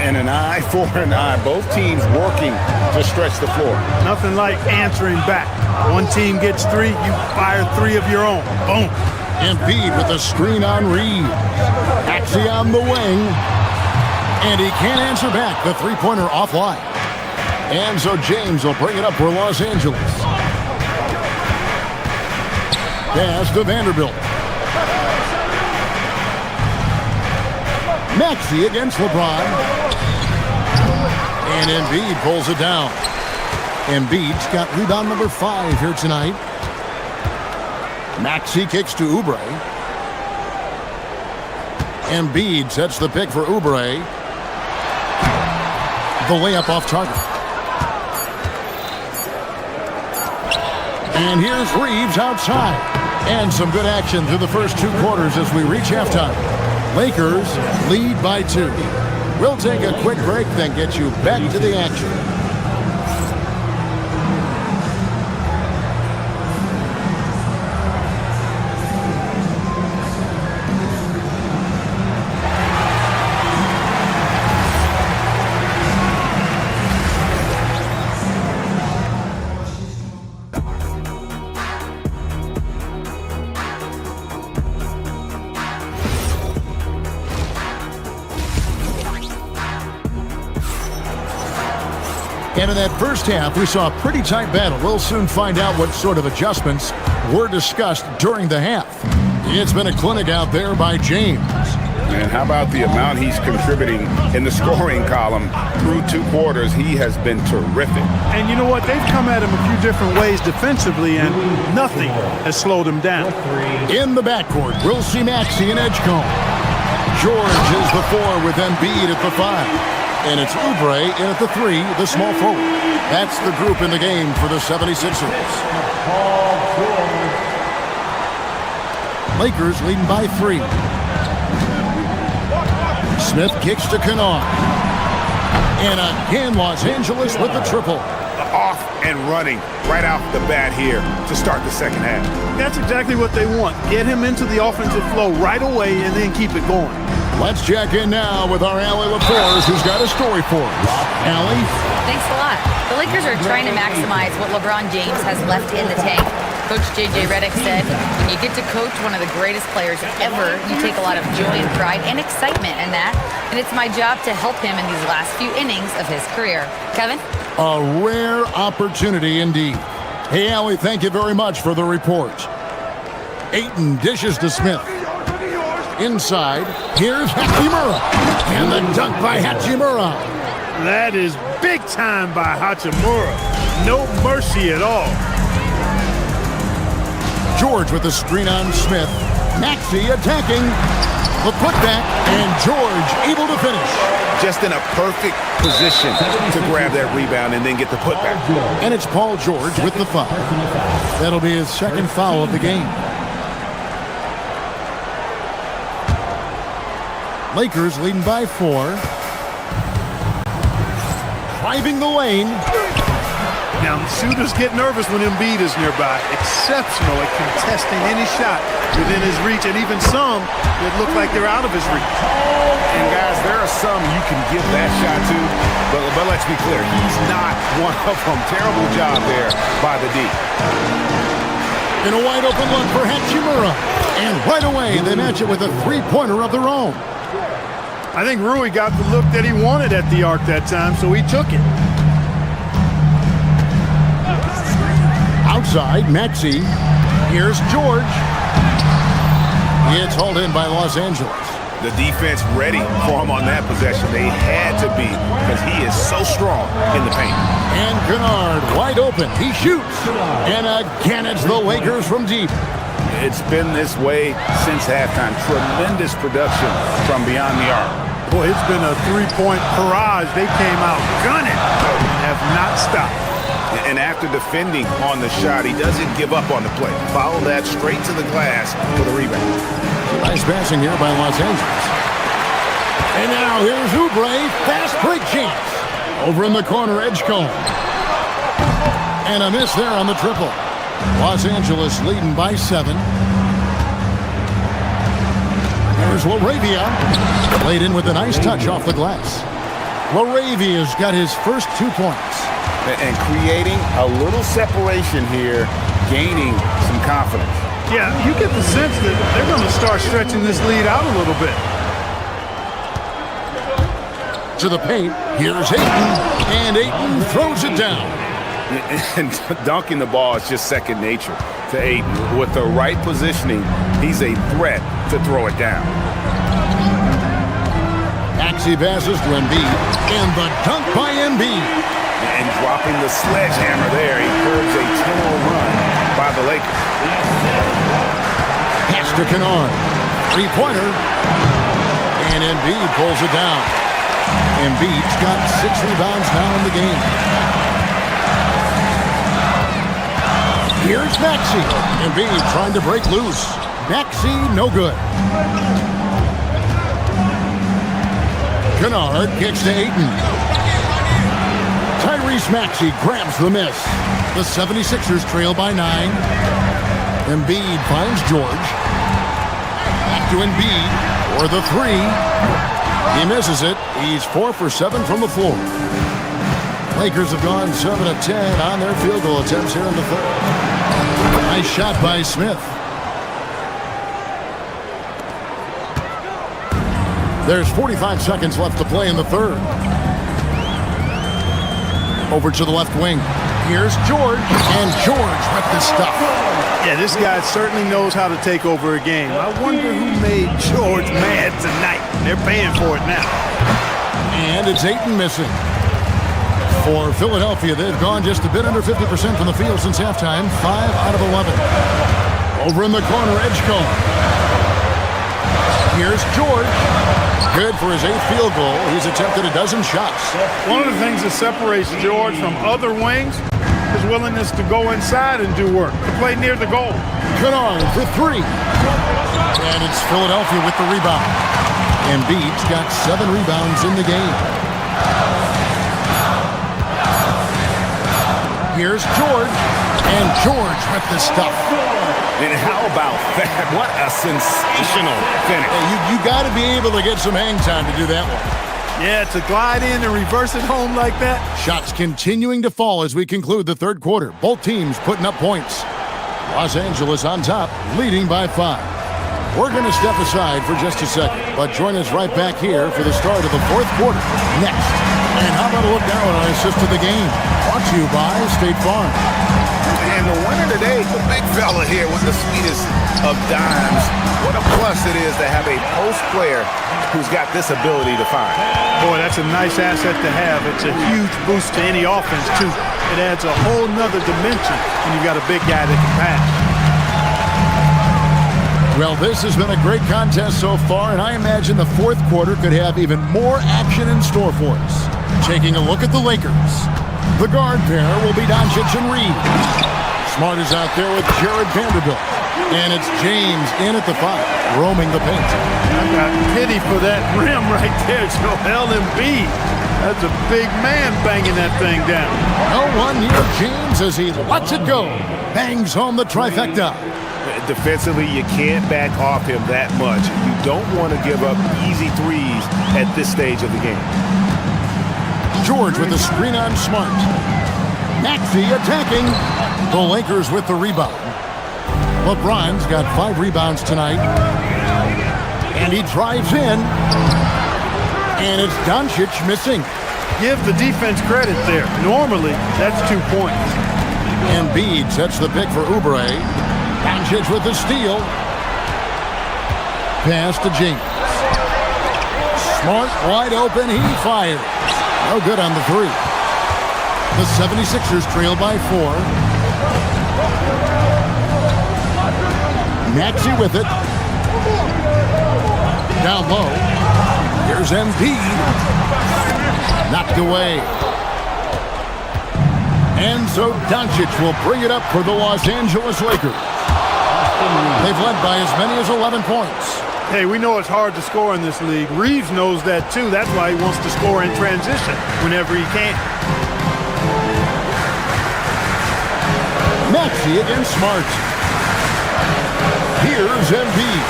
S2: And an eye for an eye. Both teams working to stretch the floor.
S9: Nothing like answering back. One team gets 3, you fire 3 of your own. Boom.
S1: Embiid with the screen on Reed. Maxey on the wing. And he can't answer back. The three-pointer offline. And so James will bring it up for Los Angeles. Pass to Vanderbilt. Maxey against LeBron. And Embiid pulls it down. Embiid's got rebound number 5 here tonight. Maxey kicks to Oubre. Embiid sets the pick for Oubre. The layup off target. And here's Reeves outside. And some good action through the first 2 quarters as we reach halftime. Lakers lead by 2. We'll take a quick break, then get you back to the action. And in that first half, we saw a pretty tight battle. We'll soon find out what sort of adjustments were discussed during the half. It's been a clinic out there by James.
S2: And how about the amount he's contributing in the scoring column through 2 quarters? He has been terrific.
S9: And you know what? They've come at him a few different ways defensively, and nothing has slowed him down.
S1: In the backcourt, we'll see Maxey and Edgecombe. George is the 4 with Embiid at the 5. And it's Oubre in at the 3, the small forward. That's the group in the game for the 76ers. Lakers leading by 3. Smith kicks to Kennard. And again, Los Angeles with the triple.
S2: Off and running right off the bat here to start the second half.
S9: That's exactly what they want. Get him into the offensive flow right away and then keep it going.
S1: Let's check in now with our Allie LaForce, who's got a story for us. Allie?
S4: Thanks a lot. The Lakers are trying to maximize what LeBron James has left in the tank. Coach J.J. Redick said, when you get to coach one of the greatest players ever, you take a lot of joy and pride and excitement in that. And it's my job to help him in these last few innings of his career. Kevin?
S1: A rare opportunity indeed. Hey, Allie, thank you very much for the report. Ayton dishes to Smith. Inside, here's Hachimura. And the dunk by Hachimura.
S9: That is big time by Hachimura. No mercy at all.
S1: George with the screen on Smith. Maxey attacking. The putback, and George able to finish.
S2: Just in a perfect position to grab that rebound and then get the putback.
S1: And it's Paul George with the foul. That'll be his second foul of the game. Lakers leading by 4. Driving the lane.
S9: Now, shooters get nervous when Embiid is nearby. Exceptional at contesting any shot within his reach, and even some that look like they're out of his reach.
S2: And guys, there are some you can give that shot to, but let's be clear, he's not one of them. Terrible job there by the D.
S1: In a wide open look for Hachimura. And right away, they match it with a three-pointer of their own.
S9: I think Rui got the look that he wanted at the arc that time, so he took it.
S1: Outside, Maxey. Here's George. It's hauled in by Los Angeles.
S2: The defense ready for him on that possession. They had to be because he is so strong in the paint.
S1: And Kennard wide open. He shoots. And again, it's the Lakers from deep.
S2: It's been this way since halftime. Tremendous production from beyond the arc.
S9: Boy, it's been a three-point barrage. They came out gunning and have not stopped.
S2: And after defending on the shot, he doesn't give up on the play. Follow that straight to the glass for the rebound.
S1: Nice passing here by Los Angeles. And now here's Oubre. Fast break chance. Over in the corner, Edgecombe. And a miss there on the triple. Los Angeles leading by 7. There's LaRavia. Played in with a nice touch off the glass. LaRavia's got his first 2 points.
S2: And creating a little separation here, gaining some confidence.
S9: Yeah, you get the sense that they're going to start stretching this lead out a little bit.
S1: To the paint, here's Ayton, and Ayton throws it down.
S2: And dunking the ball is just second nature to Ayton. With the right positioning, he's a threat to throw it down.
S1: Maxey passes to Embiid, and the dunk by Embiid.
S2: And dropping the sledgehammer there, he curbs a 10-0 run by the Lakers.
S1: Pass to Kennard. Three-pointer. And Embiid pulls it down. Embiid's got 6 rebounds now in the game. Here's Maxey. Embiid trying to break loose. Maxey, no good. Kennard kicks to Ayton. Tyrese Maxey grabs the miss. The 76ers trail by 9. Embiid finds George. Back to Embiid for the 3. He misses it. He's 4 for 7 from the floor. Lakers have gone 7 of 10 on their field goal attempts here in the third. Nice shot by Smith. There's 45 seconds left to play in the third. Over to the left wing. Here's George, and George with the stuff.
S9: Yeah, this guy certainly knows how to take over a game. I wonder who made George mad tonight. They're paying for it now.
S1: And it's Ayton missing. For Philadelphia, they've gone just a bit under 50% from the field since halftime. 5 out of 11. Over in the corner, Edgecombe. Here's George. Good for his 8th field goal. He's attempted a dozen shots.
S9: One of the things that separates George from other wings is willingness to go inside and do work, to play near the goal.
S1: Kennard for 3. And it's Philadelphia with the rebound. Embiid's got 7 rebounds in the game. Here's George. And George with the stuff.
S2: And how about that? What a sensational finish.
S1: Hey, you got to be able to get some hang time to do that one.
S9: Yeah, to glide in and reverse it home like that.
S1: Shots continuing to fall as we conclude the third quarter. Both teams putting up points. Los Angeles on top, leading by 5. We're going to step aside for just a second, but join us right back here for the start of the fourth quarter next. And how about a look now at our assist of the game? Brought to you by State Farm.
S2: And the winner today, the big fella here with the sweetest of dimes. What a plus it is to have a post player who's got this ability to find.
S9: Boy, that's a nice asset to have. It's a huge boost to any offense, too. It adds a whole nother dimension when you've got a big guy that can pass.
S1: Well, this has been a great contest so far, and I imagine the fourth quarter could have even more action in store for us. Taking a look at the Lakers. The guard pair will be Doncic and Reed. Smart is out there with Jared Vanderbilt. And it's James in at the 5, roaming the paint.
S9: I got pity for that rim right there, Joel Embiid. That's a big man banging that thing down.
S1: No one near James as he lets it go. Bangs home the trifecta.
S2: Defensively, you can't back off him that much. You don't want to give up easy threes at this stage of the game.
S1: George with the screen on Smart. Maxey attacking. The Lakers with the rebound. LeBron's got 5 rebounds tonight. And he drives in. And it's Doncic missing.
S9: Give the defense credit there. Normally, that's 2 points.
S1: Embiid sets the pick for Oubre. Doncic with the steal. Pass to James. Smart wide open. He fires. No good on the 3. The 76ers trail by 4. Maxey with it. Down low. Here's Embiid. Knocked away. And so Doncic will bring it up for the Los Angeles Lakers. They've led by as many as 11 points.
S9: Hey, we know it's hard to score in this league. Reeves knows that too. That's why he wants to score in transition whenever he can.
S1: Maxey against Smart. Here's Embiid.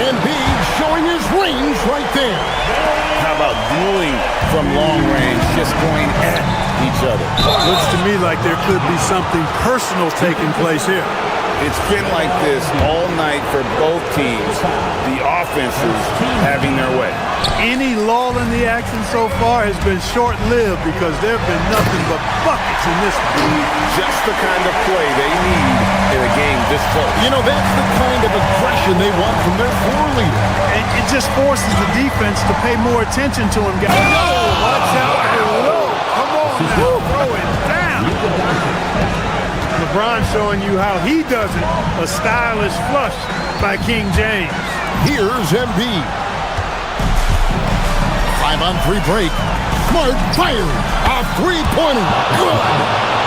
S1: Embiid showing his range right there.
S2: How about dueling from long range, just going at each other?
S9: Looks to me like there could be something personal taking place here.
S2: It's been like this all night for both teams. The offenses having their way.
S9: Any lull in the action so far has been short-lived because there have been nothing but buckets in this one.
S2: Just the kind of play they need in a game this close.
S1: You know, that's the kind of aggression they want from their floor leader.
S9: And it just forces the defense to pay more attention to him, guys. Oh, watch out below. Come on now, throw it down. LeBron showing you how he does it. A stylish flush by King James.
S1: Here's Embiid. 5-on-3 break. Smart fires a 3-pointer.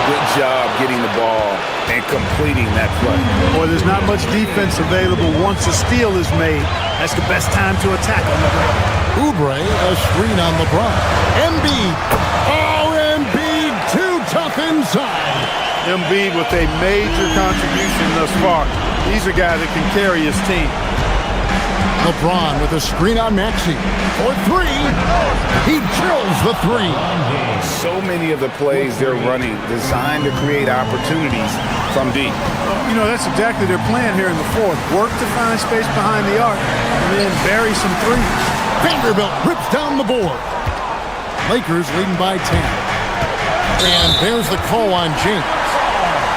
S2: Good job getting the ball and completing that play.
S9: Boy, there's not much defense available once a steal is made. That's the best time to attack on the break.
S1: Oubre, a screen on LeBron. Embiid. Oh, Embiid, too tough inside.
S9: Embiid with a major contribution thus far. He's a guy that can carry his team.
S1: LeBron with a screen on Maxey. For 3. He drills the 3.
S2: So many of the plays they're running designed to create opportunities from deep.
S9: You know, that's exactly their plan here in the fourth. Work to find space behind the arc and then bury some threes.
S1: Vanderbilt rips down the board. Lakers leading by 10. And there's the call on James.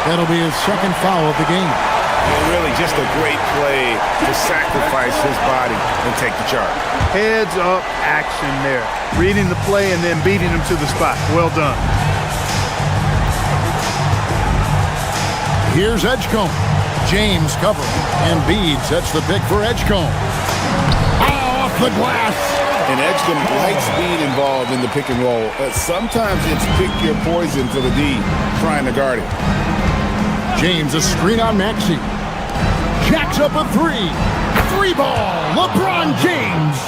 S1: That'll be his second foul of the game.
S2: Really just a great play to sacrifice his body and take the charge.
S9: Heads up action there. Reading the play and then beating him to the spot. Well done.
S1: Here's Edgecombe. James covering. Embiid sets the pick for Edgecombe. Off the glass.
S2: And Edgecombe likes being involved in the pick and roll. Sometimes it's pick your poison to the D, trying to guard it.
S1: James, a screen on Maxey. Jacks up a 3. 3-ball, LeBron James.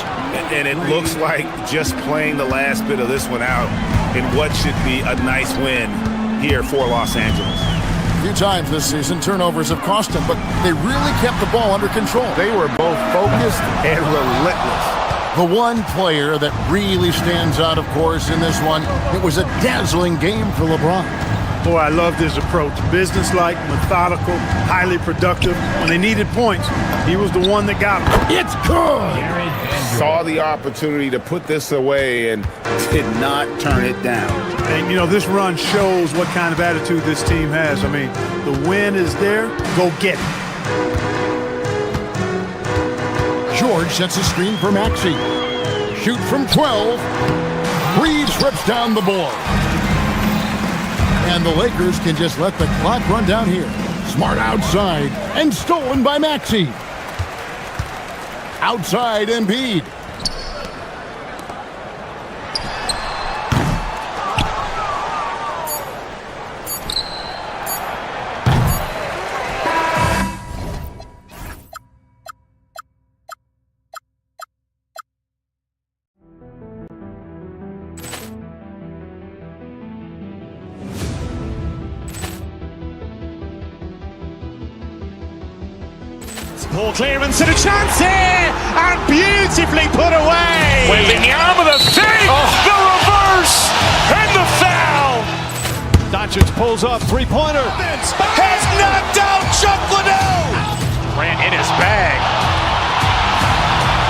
S2: And it looks like just playing the last bit of this one out in what should be a nice win here for Los Angeles.
S1: few times this season, turnovers have cost them, but they really kept the ball under control.
S2: They were both focused and relentless.
S1: The one player that really stands out, of course, in this one, it was a dazzling game for LeBron.
S9: Boy, I loved his approach. Businesslike, methodical, highly productive. When they needed points, he was the one that got them.
S1: It's good!
S2: Saw the opportunity to put this away and did not turn it down.
S9: And, you know, this run shows what kind of attitude this team has. I mean, the win is there. Go get it.
S1: George sets a screen for Maxey. Shoot from 12. Reeves rips down the board. And the Lakers can just let the clock run down here. Smart outside and stolen by Maxey. Outside Embiid.
S7: Ball clearance and a chance here, and beautifully put away. With the arm of the feet, the reverse, and the foul.
S8: Doncic pulls up, three-pointer.
S7: Has knocked out Chuck Liddell. Grant in his bag.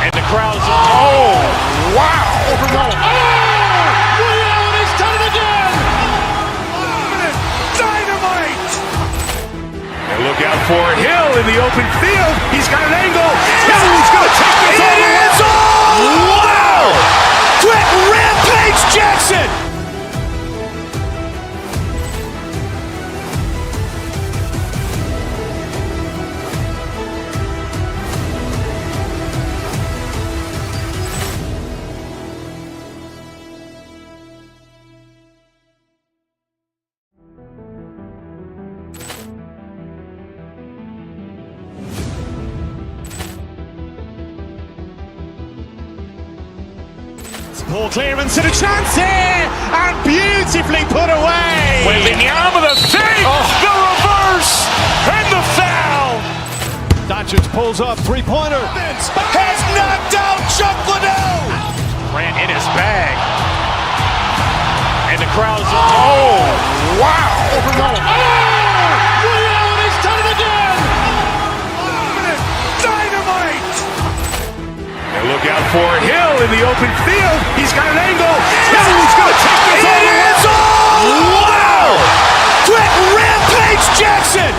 S7: And the crowd's, oh, wow.
S6: He's done it again. Dynamite.
S7: And look out for Hill in the open field. He's got an angle. Hill's going to take this all the way. Wow! Quick Rampage Jackson. Ball clearance and a chance here, and beautifully put away. With the arm of the feet, the reverse, and the foul.
S8: Doncic pulls up, three-pointer.
S7: Has knocked out Chuck Liddell. Grant in his bag. And the crowd's, oh, wow.
S6: He's done it again. Dynamite.
S7: And look out for Hill in the open field. He's got an angle. Hill's going to take this all the way. Wow! Quick Rampage Jackson.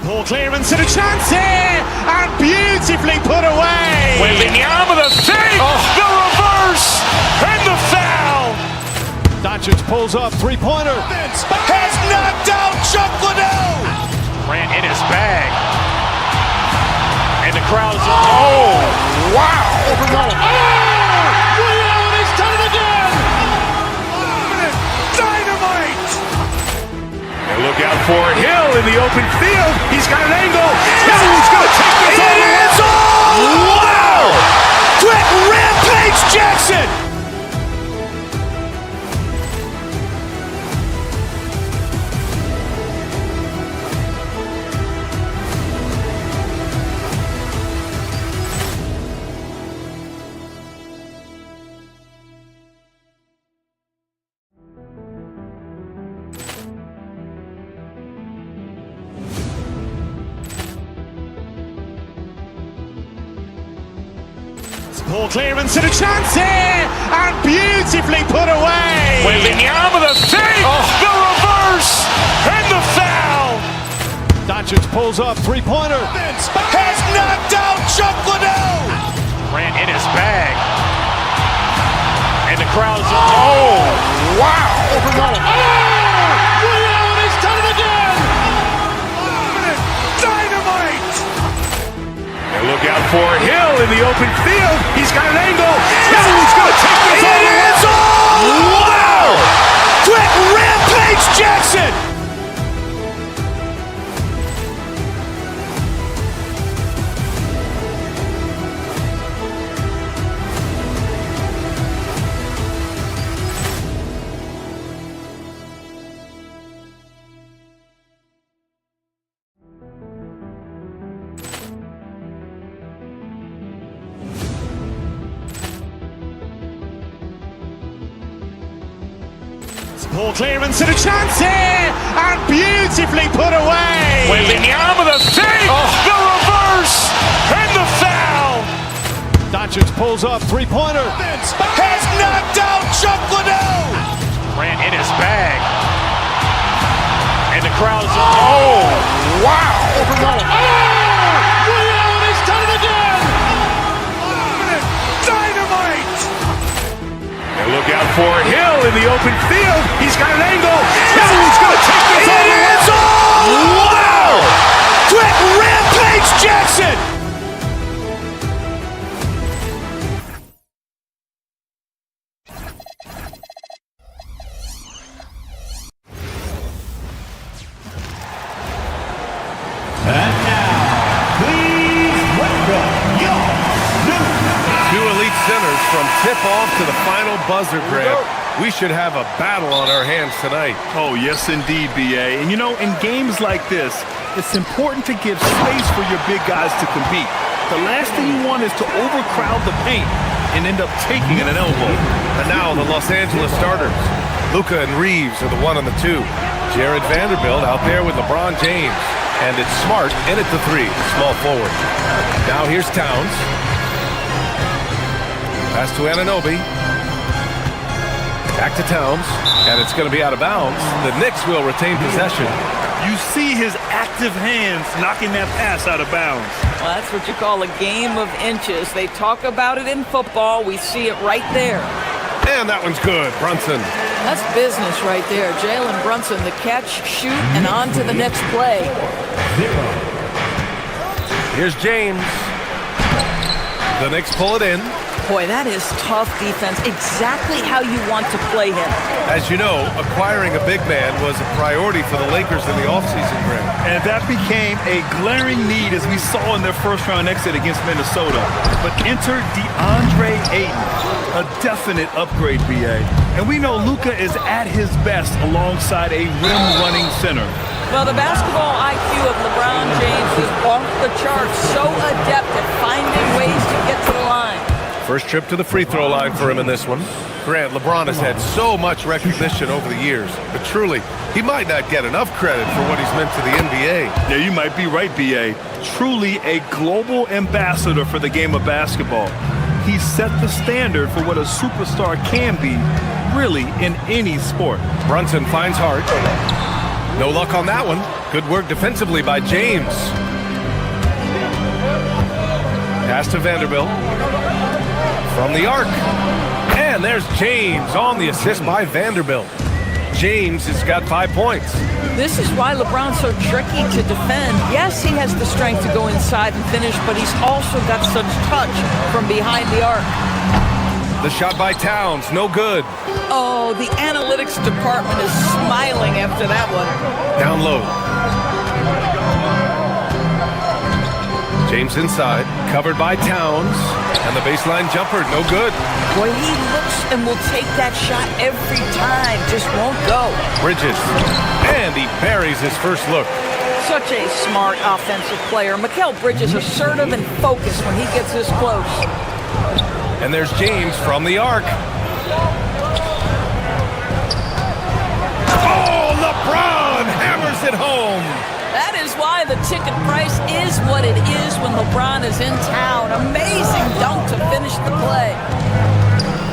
S7: Ball clearance and a chance here, and beautifully put away. With the arm of the feet, the reverse, and the foul.
S8: Doncic pulls up, three-pointer.
S7: Has knocked out Chuck Liddell. Grant in his bag. And the crowd's, oh, wow.
S6: He's done it again. Dynamite.
S7: And look out for Hill in the open field. He's got an angle. Hill's going to take this all the way. Wow! Quick Rampage Jackson. Ball clearance and a chance here, and beautifully put away. With the arm of the feet, the reverse, and the foul.
S8: Doncic pulls up, three-pointer.
S7: Has knocked out Chuck Liddell. Grant in his bag. And the crowd's, oh, wow.
S6: He's done it again. Dynamite. look out for Hill in the open field. He's got an angle. Hill's going to take this all the way. Wow! Quick rampage Jackson!
S7: Poor clearance and a chance here, and beautifully put away.
S6: With the arm of the thing, the reverse, and the foul.
S7: Doncic pulls up, three-pointer.
S6: Has knocked out Chuck Liddell.
S7: Grant in his bag. And the crowd is...
S6: Oh, wow.
S7: He's done it again.
S6: Dynamite. And look out for Hill in the open field. He's got an angle. Hill's going to take this all the way. Wow. Quick rampage Jackson.
S8: From tip-off to the final buzzer grab, we should have a battle on our hands tonight.
S10: Oh, yes, indeed, B.A. And, you know, in games like this, it's important to give space for your big guys to compete. The last thing you want is to overcrowd the paint and end up taking an elbow.
S8: And now the Los Angeles starters. Luka and Reeves are the 1 and the 2. Jared Vanderbilt out there with LeBron James. And it's Smart in at the 3, small forward. Now here's Towns. Pass to Anunoby. Back to Towns. And it's going to be out of bounds. The Knicks will retain possession.
S10: You see his active hands knocking that pass out of bounds.
S11: Well, that's what you call a game of inches. They talk about it in football. We see it right there.
S8: And that one's good. Brunson.
S11: That's business right there. Jalen Brunson, the catch, shoot, and on to the next play.
S8: Here's James. The Knicks pull it in.
S11: Boy, that is tough defense. Exactly how you want to play him.
S8: As you know, acquiring a big man was a priority for the Lakers in the offseason, Greg.
S10: And that became a glaring need as we saw in their first-round exit against Minnesota. But enter DeAndre Ayton, a definite upgrade, B.A. And we know Luka is at his best alongside a rim-running center.
S11: Well, the basketball IQ of LeBron James is off the charts, so adept at finding ways to get to the line.
S8: First trip to the free throw line for him in this one. Grant, LeBron has had so much recognition over the years, but truly, he might not get enough credit for what he's meant to the NBA.
S10: Yeah, you might be right, B.A. Truly a global ambassador for the game of basketball. He set the standard for what a superstar can be, really, in any sport.
S8: Brunson finds Hart. No luck on that one. Good work defensively by James. Pass to Vanderbilt. From the arc. And there's James on the assist by Vanderbilt. James has got 5 points.
S11: This is why LeBron's so tricky to defend. Yes, he has the strength to go inside and finish, but he's also got such touch from behind the arc.
S8: The shot by Towns, no good.
S11: Oh, the analytics department is smiling after that one.
S8: Down low. James inside, covered by Towns. And the baseline jumper, no good.
S11: Boy, he looks and will take that shot every time, just won't go.
S8: Bridges, and he buries his first look.
S11: Such a smart offensive player. Mikal Bridges assertive and focused when he gets this close.
S8: And there's James from the arc. Oh, LeBron hammers it home.
S11: That is why the ticket price is what it is when LeBron is in town. Amazing dunk to finish the play.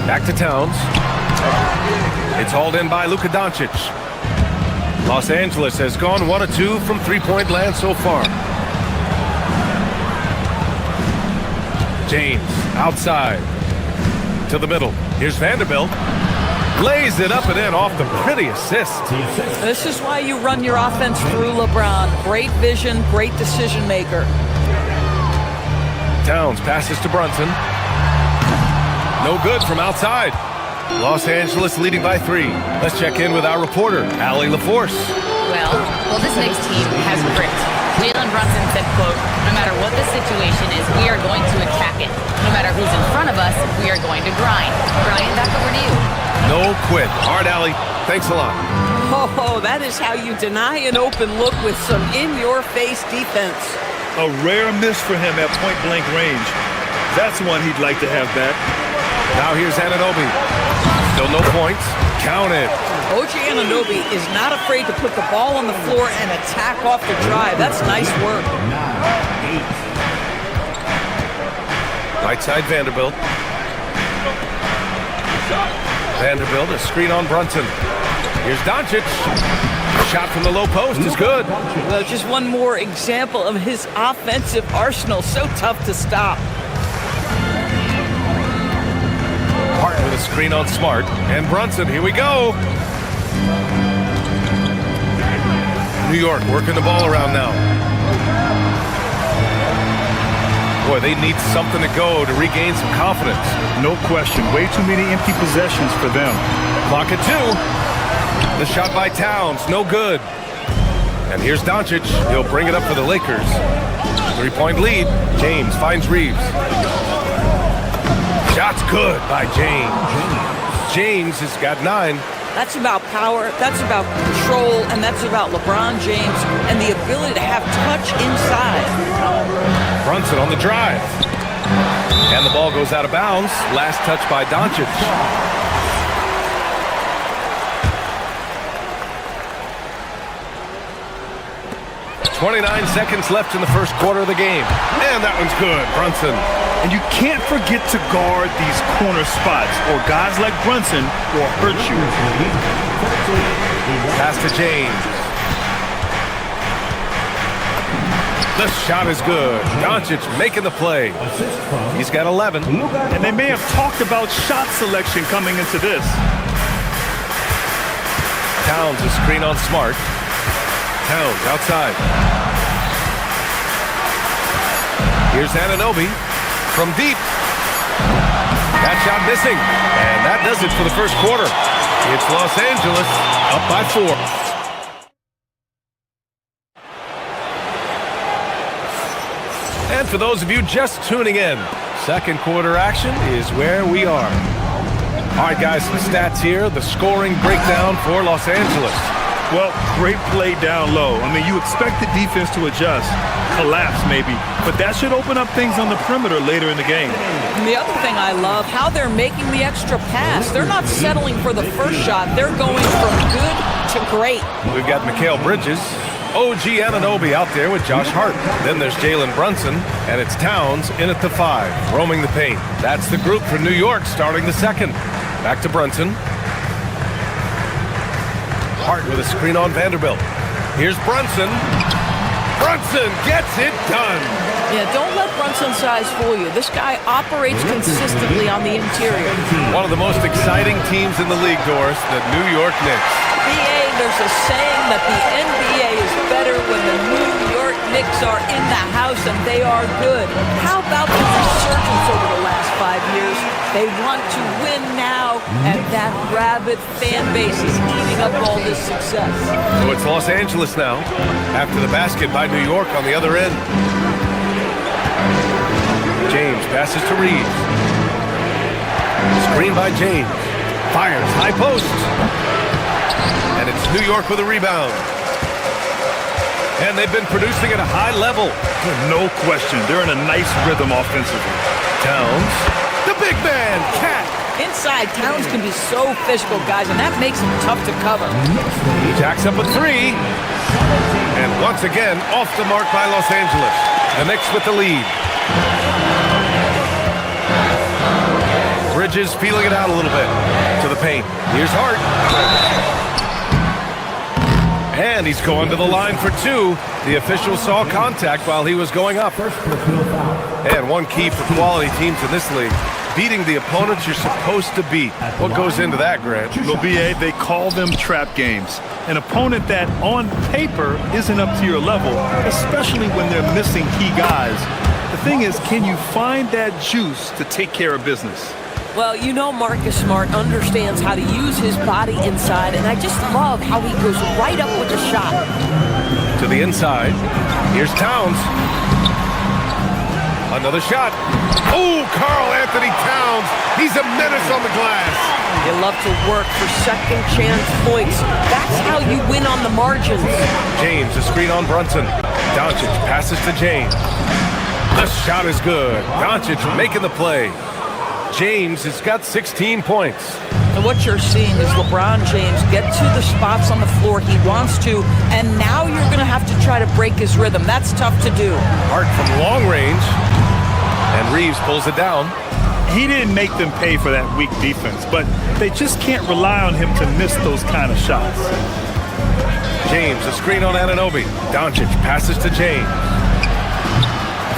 S8: Back to Towns. It's hauled in by Luka Doncic. Los Angeles has gone 1 of 2 from three-point land so far. James outside to the middle. Here's Vanderbilt. Lays it up and in off the pretty assist.
S11: This is why you run your offense through LeBron. Great vision, great decision maker.
S8: Towns passes to Brunson. No good from outside. Los Angeles leading by 3. Let's check in with our reporter, Allie LaForce.
S4: Well, this Knicks team has grit. Jalen Brunson said, quote, no matter what the situation is, we are going to attack it. No matter who's in front of us, we are going to grind. Brian, back over to you.
S8: No quit. Hard, Allie. Thanks a lot.
S11: Oh, that is how you deny an open look with some in-your-face defense.
S10: A rare miss for him at point-blank range. That's one he'd like to have back.
S8: Now here's Anunoby. Still no points. Count it.
S11: OG Anunoby is not afraid to put the ball on the floor and attack off the drive. That's nice work.
S8: Right side Vanderbilt. Vanderbilt, a screen on Brunson. Here's Doncic. Shot from the low post is good.
S11: Well, just one more example of his offensive arsenal. So tough to stop.
S8: Hart with a screen on Smart. And Brunson, here we go. New York working the ball around now. Boy, they need something to go to regain some confidence.
S10: No question. Way too many empty possessions for them.
S8: Clock at 2. The shot by Towns, no good. And here's Doncic. He'll bring it up for the Lakers. 3-point lead. James finds Reeves. Shot's good by James. James has got 9.
S11: That's about power, that's about control, and that's about LeBron James and the ability to have touch inside.
S8: Brunson on the drive. And the ball goes out of bounds. Last touch by Doncic. .29 seconds left in the first quarter of the game. And that one's good, Brunson.
S10: And you can't forget to guard these corner spots, or guys like Brunson will hurt you.
S8: Pass to James. The shot is good. Doncic making the play. He's got 11.
S10: And they may have talked about shot selection coming into this.
S8: Towns a screen on Smart. Towns outside. Here's Anunoby from deep. That shot missing. And that does it for the first quarter. It's Los Angeles up by 4. And for those of you just tuning in, second quarter action is where we are. All right, guys, some stats here. The scoring breakdown for Los Angeles.
S10: Well, great play down low. I mean, you expect the defense to adjust, collapse maybe, but that should open up things on the perimeter later in the game.
S11: And the other thing I love, how they're making the extra pass. They're not settling for the first shot. They're going from good to great.
S8: We've got Mikal Bridges, OG Anunoby out there with Josh Hart. Then there's Jalen Brunson, and it's Towns in at the 5, roaming the paint. That's the group for New York starting the second. Back to Brunson. Hart with a screen on Vanderbilt. Here's Brunson. Brunson gets it done.
S11: Yeah, don't let Brunson's size fool you. This guy operates consistently on the interior.
S8: One of the most exciting teams in the league, Doris, the New York Knicks.
S11: BA, there's a saying that the NBA is better when the New York Knicks are in the house, and they are good. How about the resurgence over the last 5 years? They want to win now, and that rabid fan base is eating up all this success.
S8: So it's Los Angeles now, after the basket by New York on the other end. James passes to Reeves. Screen by James. Fires, high post. And it's New York with a rebound. And they've been producing at a high level.
S10: No question. They're in a nice rhythm offensively.
S8: Towns, the big man, Cat.
S11: Inside, Towns can be so physical, guys, and that makes him tough to cover.
S8: He jacks up a 3. And once again, off the mark by Los Angeles. The Knicks with the lead. Bridges feeling it out a little bit to the paint. Here's Hart. And he's going to the line for 2. The official saw contact while he was going up. And one key for quality teams in this league, beating the opponents you're supposed to beat. What goes into that, Grant?
S10: Well, BA, they call them trap games. An opponent that, on paper, isn't up to your level, especially when they're missing key guys. The thing is, can you find that juice to take care of business?
S11: Well, you know Marcus Smart understands how to use his body inside, and I just love how he goes right up with the shot.
S8: To the inside. Here's Towns. Another shot. Oh, Karl Anthony Towns. He's a menace on the glass.
S11: You love to work for second chance points. That's how you win on the margins.
S8: James, a screen on Brunson. Doncic passes to James. The shot is good. Doncic making the play. James has got 16 points.
S11: And what you're seeing is LeBron James get to the spots on the floor he wants to, and now you're going to have to try to break his rhythm. That's tough to do.
S8: Hart from long range, and Reeves pulls it down.
S10: He didn't make them pay for that weak defense, but they just can't rely on him to miss those kind of shots.
S8: James, a screen on Anunoby. Doncic passes to James.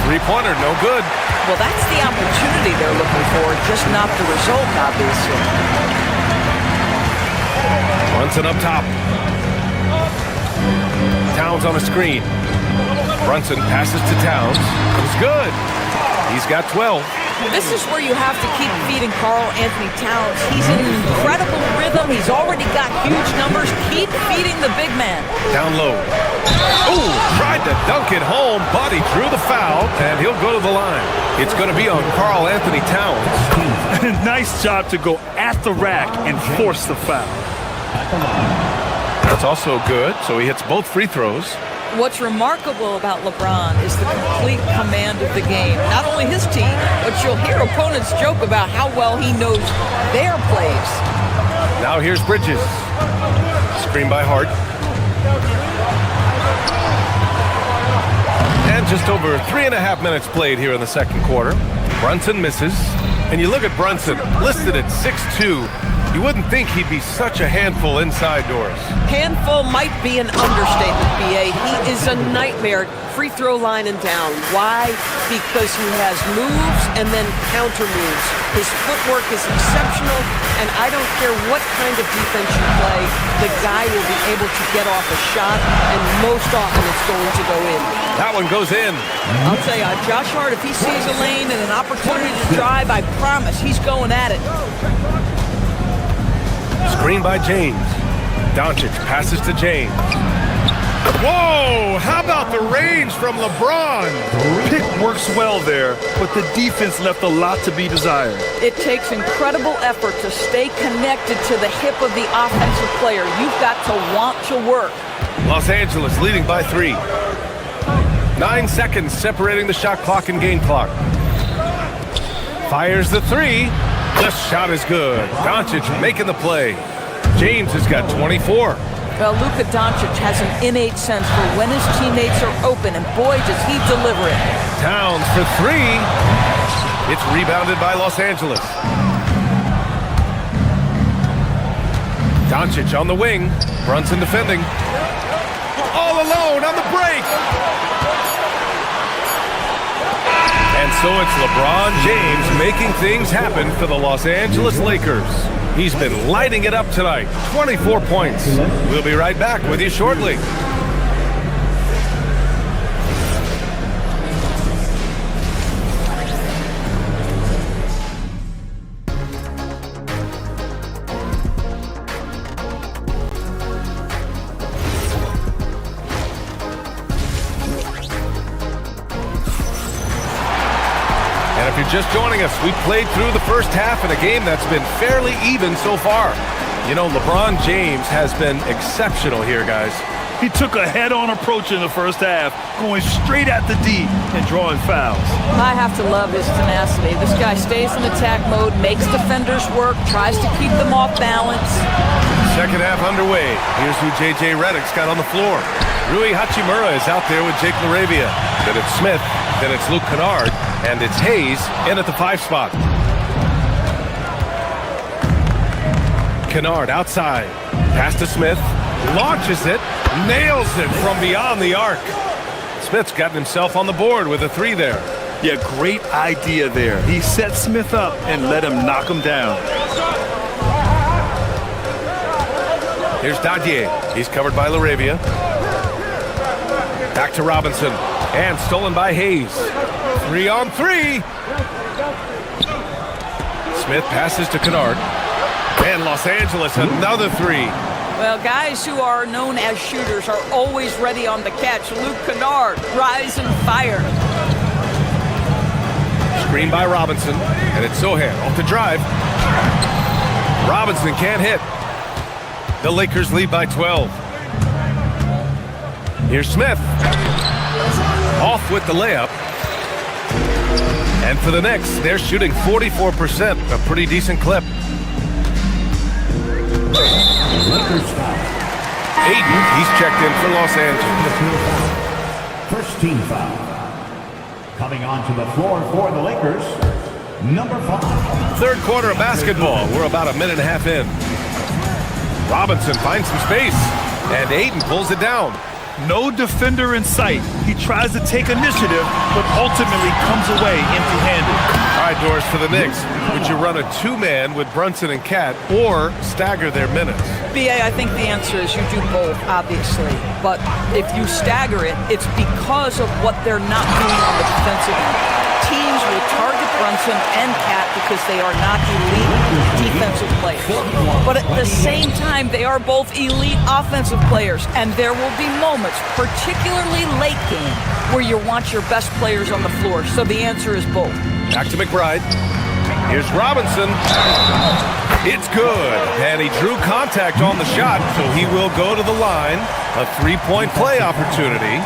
S8: Three-pointer, no good.
S11: Well, that's the opportunity they're looking for, just not the result, obviously.
S8: Brunson up top. Towns on a screen. Brunson passes to Towns. It's good. He's got 12.
S11: This is where you have to keep feeding Karl Anthony Towns. He's in an incredible rhythm. He's already got huge numbers. Keep feeding the big man.
S8: Down low. Ooh, tried to dunk it home, but he drew the foul, and he'll go to the line. It's going to be on Karl Anthony Towns.
S10: Nice job to go at the rack and force the foul.
S8: That's also good, so he hits both free throws.
S11: What's remarkable about LeBron is the complete command of the game. Not only his team, but you'll hear opponents joke about how well he knows their plays.
S8: Now here's Bridges. Screen by Hart. And just over 3.5 minutes played here in the second quarter. Brunson misses. And you look at Brunson, listed at 6'2". You wouldn't think he'd be such a handful inside doors.
S11: Handful might be an understatement, B.A. He is a nightmare, free throw line and down. Why? Because he has moves and then counter moves. His footwork is exceptional, and I don't care what kind of defense you play, the guy will be able to get off a shot, and most often it's going to go in.
S8: That one goes in.
S11: I'll tell you, Josh Hart, if he sees a lane and an opportunity to drive, I promise he's going at it.
S8: Screen by James. Doncic passes to James. Whoa! How about the range from LeBron?
S10: Pick works well there, but the defense left a lot to be desired.
S11: It takes incredible effort to stay connected to the hip of the offensive player. You've got to want to work.
S8: Los Angeles leading by 3. 9 seconds separating the shot clock and game clock. Fires the 3. The shot is good. Doncic making the play. James has got 24.
S11: Well, Luka Doncic has an innate sense for when his teammates are open, and boy, does he deliver it.
S8: Towns for 3. It's rebounded by Los Angeles. Doncic on the wing. Brunson defending. All alone on the break. And so it's LeBron James making things happen for the Los Angeles Lakers. He's been lighting it up tonight. 24 points. We'll be right back with you shortly. If you're just joining us, we played through the first half in a game that's been fairly even so far. You know, LeBron James has been exceptional here, guys.
S10: He took a head-on approach in the first half, going straight at the D and drawing fouls.
S11: I have to love his tenacity. This guy stays in attack mode, makes defenders work, tries to keep them off balance.
S8: Second half underway. Here's who J.J. Redick's got on the floor. Rui Hachimura is out there with Jake LaRavia. Then it's Smith. Then it's Luke Kennard. And it's Hayes in at the 5 spot. Kennard outside. Pass to Smith. Launches it. Nails it from beyond the arc. Smith's gotten himself on the board with a 3 there.
S10: Yeah, great idea there. He set Smith up and let him knock him down.
S8: Here's Dadier. He's covered by LaRavia. Back to Robinson. And stolen by Hayes. 3-on-3. Smith passes to Kennard. And Los Angeles, another three.
S11: Well, guys who are known as shooters are always ready on the catch. Luke Kennard, rise and fire.
S8: Screen by Robinson, and it's Sohan off the drive. Robinson can't hit. The Lakers lead by 12. Here's Smith. Off with the layup. And for the Knicks, they're shooting 44%, a pretty decent clip. Ayton, he's checked in for Los Angeles.
S5: First team foul. Coming onto the floor for the Lakers, number 5.
S8: Third quarter of basketball. We're about a minute and a half in. Robinson finds some space, and Ayton pulls it down.
S10: No defender in sight. He tries to take initiative, but ultimately comes away empty-handed.
S8: All right, Doris, for the Knicks, would you run a two-man with Brunson and Cat or stagger their minutes?
S11: BA, I think the answer is you do both, obviously. But if you stagger it, it's because of what they're not doing on the defensive end. Teams will target Brunson and Cat because they are not elite defensive players. But at the same time, they are both elite offensive players. And there will be moments, particularly late game, where you want your best players on the floor. So the answer is both.
S8: Back to McBride. Here's Robinson. It's good. And he drew contact on the shot, so he will go to the line. A three-point play opportunity.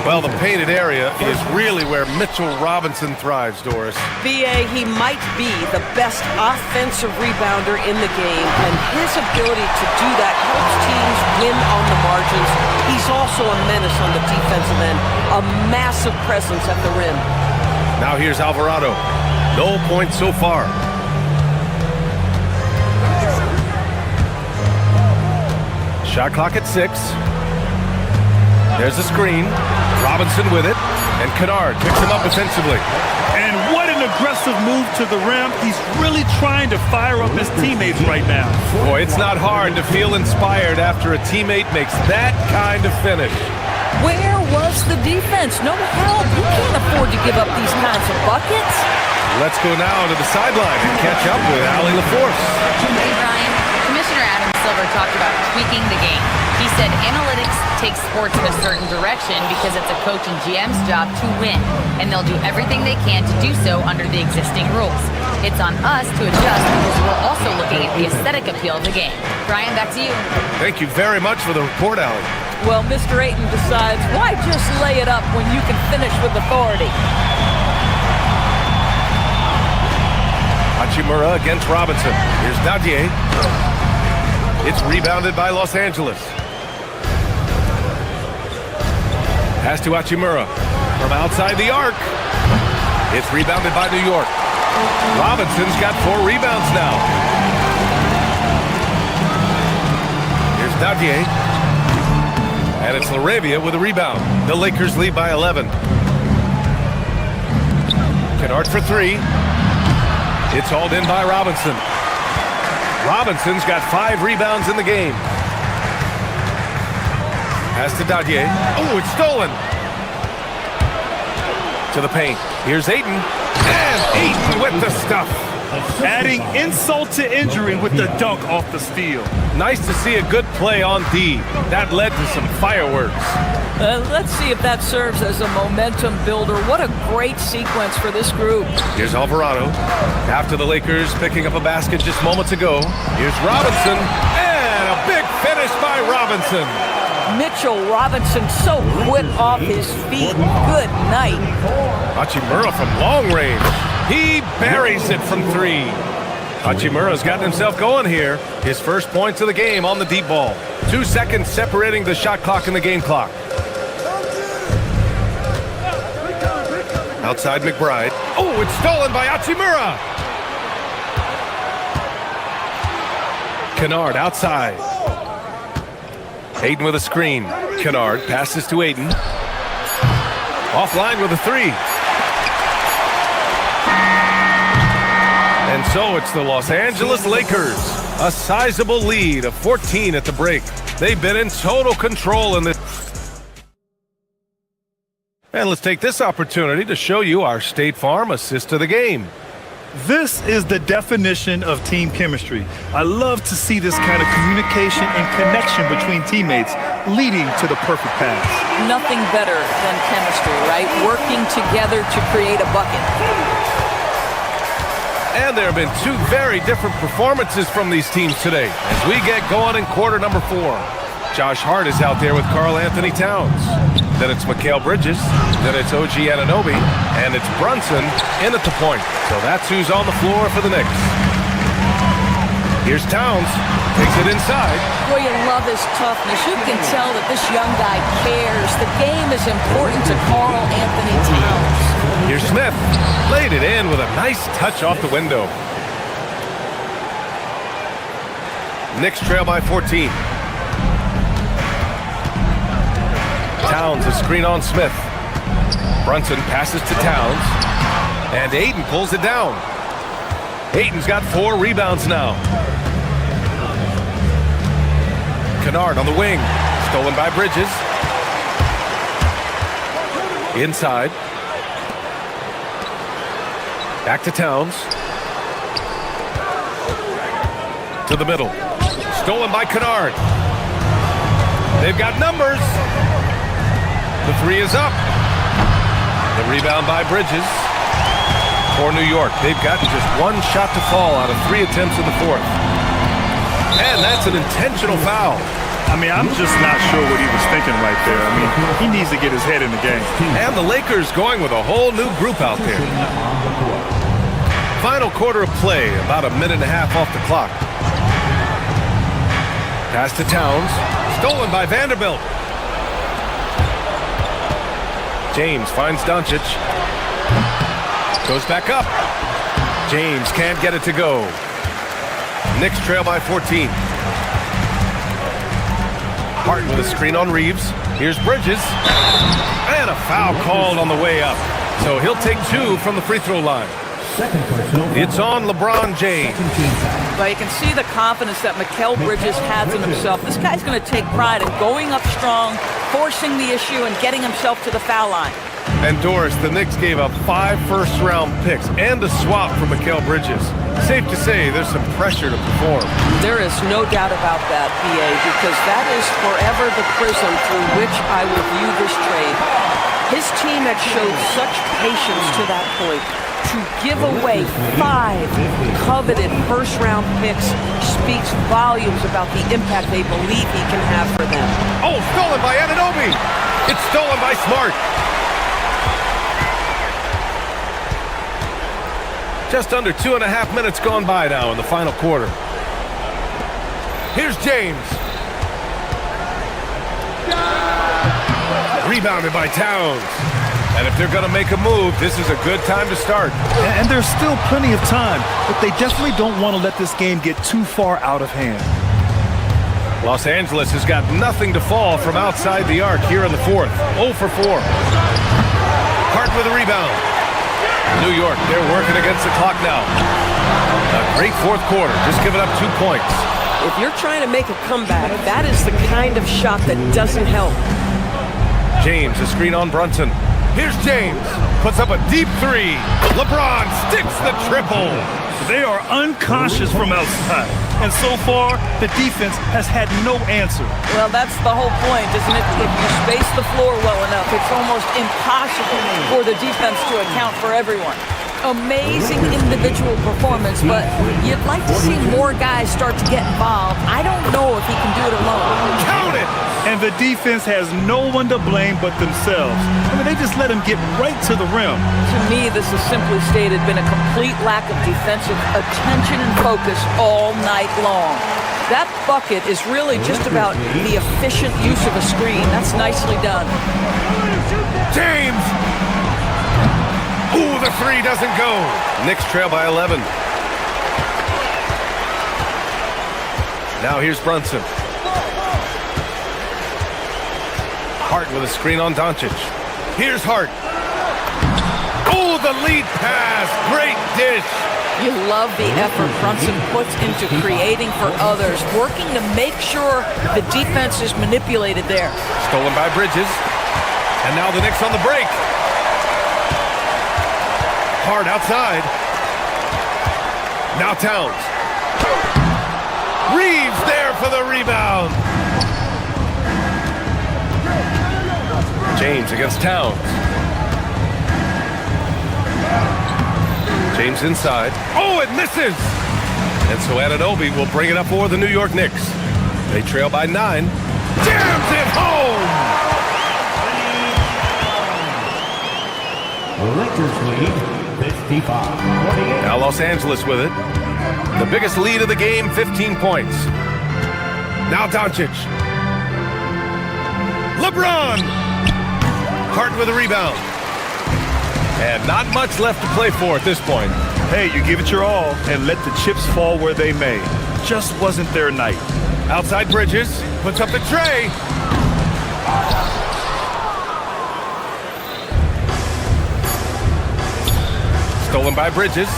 S8: Well, the painted area is really where Mitchell Robinson thrives, Doris.
S11: BA, he might be the best offensive rebounder in the game, and his ability to do that helps teams win on the margins. He's also a menace on the defensive end, a massive presence at the rim.
S8: Now here's Alvarado. No points so far. Shot clock at 6. There's the screen. Robinson with it. And Kennard picks him up defensively.
S10: And what an aggressive move to the rim. He's really trying to fire up his teammates right now.
S8: Boy, it's not hard to feel inspired after a teammate makes that kind of finish.
S11: Where was the defense? No help. You can't afford to give up these kinds of buckets.
S8: Let's go now to the sideline and catch up with Allie LaForce.
S4: Hey, Brian. Commissioner Adam Silver talked about tweaking the game. He said analytics take sports in a certain direction because it's a coach and GM's job to win, and they'll do everything they can to do so under the existing rules. It's on us to adjust because we're also looking at the aesthetic appeal of the game. Brian, back to you.
S8: Thank you very much for the report, Allie.
S11: Well, Mr. Ayton decides, why just lay it up when you can finish with authority?
S8: Hachimura against Robinson. Here's Dadier. It's rebounded by Los Angeles. Pass to Hachimura from outside the arc. It's rebounded by New York. Robinson's got 4 rebounds now. Here's Dadier. And it's LaRavia with a rebound. The Lakers lead by 11. Kennard for 3. It's hauled in by Robinson. Robinson's got 5 rebounds in the game. Pass to Dadier. Oh, it's stolen. To the paint. Here's Ayton. And Ayton with the stuff.
S10: Adding insult to injury with the dunk off the steal.
S8: Nice to see a good play on D. That led to some fireworks.
S11: Let's see if that serves as a momentum builder. What a great sequence for this group.
S8: Here's Alvarado. After the Lakers picking up a basket just moments ago. Here's Robinson. And a big finish by Robinson.
S11: Mitchell Robinson so quick off his feet. Good night.
S8: Hachimura from long range. He buries it from 3. Hachimura's gotten himself going here. His first points of the game on the deep ball. 2 seconds separating the shot clock and the game clock. Outside McBride. Oh, it's stolen by Hachimura. Kennard outside. Ayton with a screen. Kennard passes to Ayton. Offline with a 3. And so it's the Los Angeles Lakers. A sizable lead of 14 at the break. They've been in total control in this. And let's take this opportunity to show you our State Farm assist of the game.
S10: This is the definition of team chemistry. I love to see this kind of communication and connection between teammates leading to the perfect pass.
S11: Nothing better than chemistry, right? Working together to create a bucket.
S8: And there have been two very different performances from these teams today as we get going in quarter number 4. Josh Hart is out there with Karl Anthony Towns. Then it's Mikal Bridges. Then it's OG Anunoby. And it's Brunson in at the point. So that's who's on the floor for the Knicks. Here's Towns. Takes it inside.
S11: Boy, you love his toughness. You can tell that this young guy cares. The game is important to Karl Anthony Towns.
S8: Here's Smith. Laid it in with a nice touch off the window. Knicks trail by 14. Towns, a screen on Smith. Brunson passes to Towns. And Ayton pulls it down. Ayton's got 4 rebounds now. Kennard on the wing. Stolen by Bridges. Inside. Back to Towns. To the middle. Stolen by Kennard. They've got numbers. The 3 is up. The rebound by Bridges for New York. They've gotten just 1 shot to fall out of 3 attempts in the 4th. And that's an intentional foul.
S10: I mean, I'm just not sure what he was thinking right there. I mean, he needs to get his head in the game.
S8: And the Lakers going with a whole new group out there. Final quarter of play, about a minute and a half off the clock. Pass to Towns. Stolen by Vanderbilt. James finds Doncic. Goes back up. James can't get it to go. Knicks trail by 14. Hart with a screen on Reeves. Here's Bridges. And a foul called on the way up. So he'll take 2 from the free throw line. It's on LeBron James.
S11: Well, you can see the confidence that Mikal Bridges has in himself. This guy's going to take pride in going up strong, forcing the issue, and getting himself to the foul line.
S8: And Doris, the Knicks gave up 5 first-round picks and a swap for Mikal Bridges. Safe to say there's some pressure to perform.
S11: There is no doubt about that, BA, because that is forever the prism through which I will view this trade. His team had showed such patience to that point. To give away 5 coveted first-round picks speaks volumes about the impact they believe he can have for them.
S8: Oh, stolen by Anunoby! It's stolen by Smart. Just under 2.5 minutes gone by now in the final quarter. Here's James. Rebounded by Towns. And if they're going to make a move, this is a good time to start.
S10: And there's still plenty of time, but they definitely don't want to let this game get too far out of hand.
S8: Los Angeles has got nothing to fall from outside the arc here in the 4th. 0 for 4. Hart with a rebound. New York, they're working against the clock now. A great 4th quarter, just giving up 2 points.
S14: If you're trying to make a comeback, that is the kind of shot that doesn't help.
S8: James, a screen on Brunson. Here's James. Puts up a deep 3. LeBron sticks the triple.
S10: They are unconscious from outside. And so far, the defense has had no answer.
S11: Well, that's the whole point, isn't it? If you space the floor well enough, it's almost impossible for the defense to account for everyone. Amazing individual performance, but you'd like to see more guys start to get involved. I don't know if he can do it alone.
S8: Count it!
S10: And the defense has no one to blame but themselves. I mean, they just let him get right to the rim.
S11: To me, this has simply stated been a complete lack of defensive attention and focus all night long. That bucket is really just about the efficient use of a screen. That's nicely done.
S8: James! Ooh, the 3 doesn't go. Knicks trail by 11. Now here's Brunson. Hart with a screen on Doncic. Here's Hart. Oh, the lead pass. Great dish.
S11: You love the effort Brunson puts into creating for others, working to make sure the defense is manipulated there.
S8: Stolen by Bridges. And now the Knicks on the break. Hard outside. Now Towns. Reeves there for the rebound. James against Towns. James inside. Oh, it misses! And so Anunoby will bring it up for the New York Knicks. They trail by 9. Jams it home!
S5: The Lakers lead 55-48.
S8: Now Los Angeles with it. The biggest lead of the game, 15 points. Now Doncic. LeBron! Hart with a rebound. And not much left to play for at this point.
S10: Hey, you give it your all and let the chips fall where they may. Just wasn't their night.
S8: Outside Bridges, puts up the tray. Stolen by Bridges.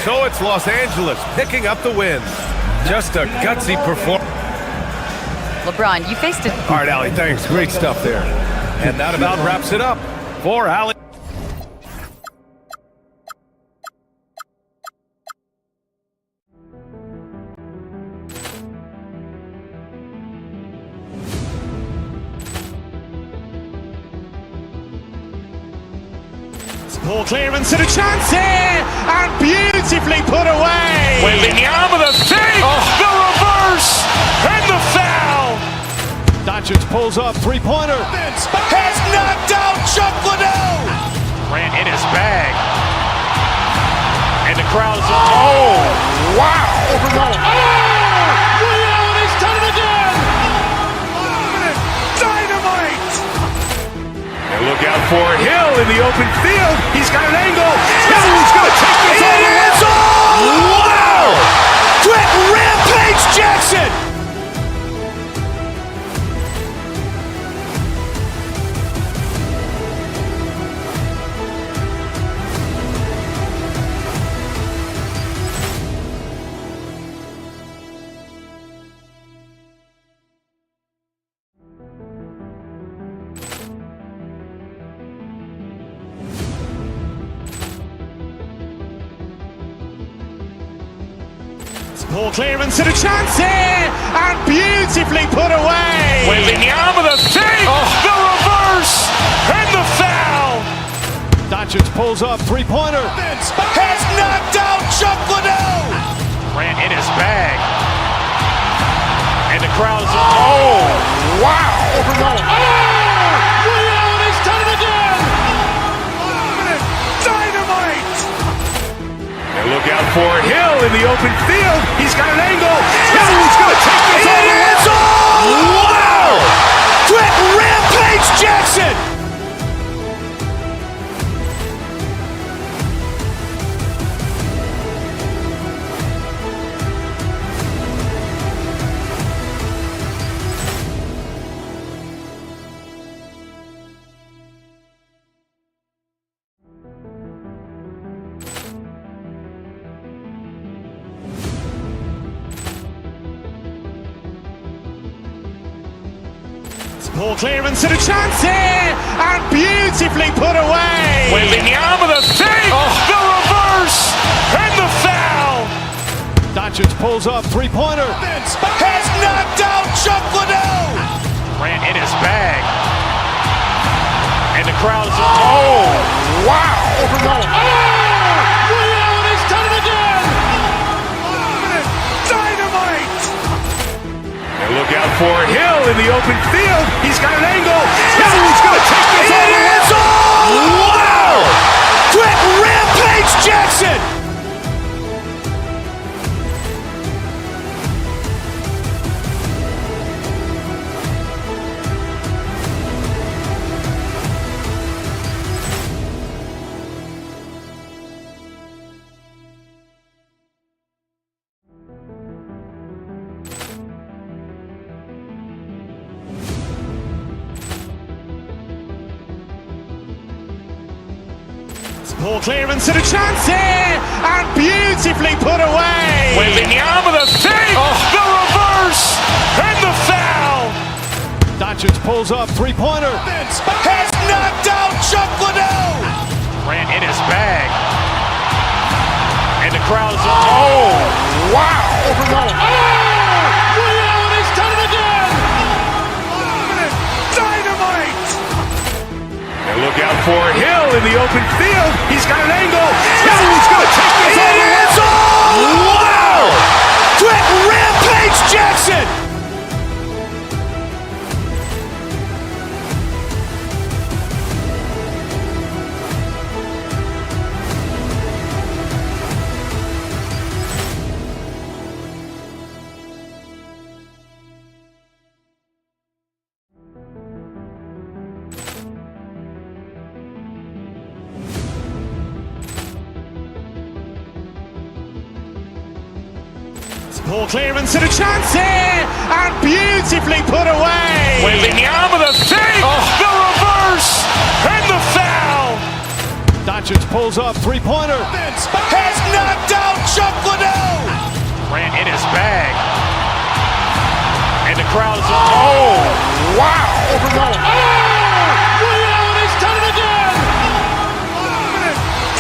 S8: So it's Los Angeles picking up the win. Just a gutsy performance.
S4: LeBron, you faced it.
S8: All right, Allie, thanks. Great stuff there. And that about wraps it up for Allie.
S7: Ball clearance and a chance here, and beautifully put away. Wembanyama the save, the reverse, and the foul.
S6: Doncic pulls up, three-pointer.
S7: Has knocked out Chuck Liddell. Grant in his bag, and the crowd is. Oh, wow! He's done it again. Dynamite! And look out for Hill in the open field. He's got an angle. Hill's going to take this all the way. Wow! Quick Rampage Jackson! Ball clearance and a chance here, and beautifully put away. Wembanyama the save, the reverse, and the foul.
S6: Doncic pulls up, three-pointer.
S7: Has knocked out Chuck Liddell. Grant in his bag, and the crowd is. Oh, wow! He's done it again. Dynamite! And look out for Hill in the open field. He's got an angle. Hill's going to take this all the way. Wow! Quick Rampage Jackson! Ball clearance and a chance here, and beautifully put away. Wembanyama the save, the reverse, and the foul.
S6: Doncic pulls up, three-pointer.
S7: Has knocked out Chuck Liddell. Grant in his bag, and the crowd is. Oh, wow! He's done it again. Dynamite! And look out for Hill in the open field. He's got an angle. Hill's going to take this all the way. Wow! Quick Rampage Jackson! Ball clearance and a chance here, and beautifully put away. Wembanyama the save, the reverse, and the foul.
S8: Doncic pulls up, three-pointer.
S7: Vince has knocked out Chuck Liddell. Grant in his bag. And the crowd is... Oh, wow. Ray Allen has done it again. Dynamite. And look out for Hill in the open field. He's got an angle. Now he's going to take this all the way. Wow. Quick Rampage Jackson.
S6: Poor clearance and a chance here, and beautifully put away.
S7: Wembanyama the save, the reverse, and the foul.
S8: Doncic pulls up, three-pointer.
S7: Vince has knocked out Chuck Liddell. Grant in his bag, and the crowd is... Oh, wow. Ray Allen has done it again.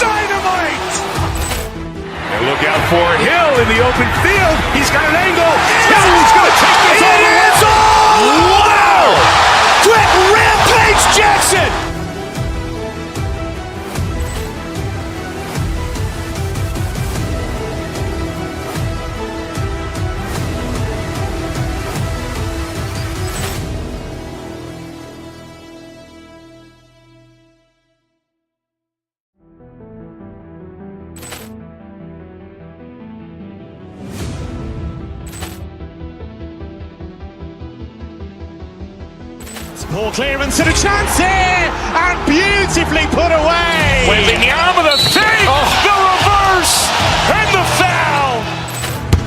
S7: Dynamite. And look out for Hill in the open field. He's got an angle. Now he's going to take this all the way. Wow! Quick Rampage Jackson.
S6: Poor clearance and a chance here, and beautifully put away.
S7: Wembanyama the save, the reverse, and the foul.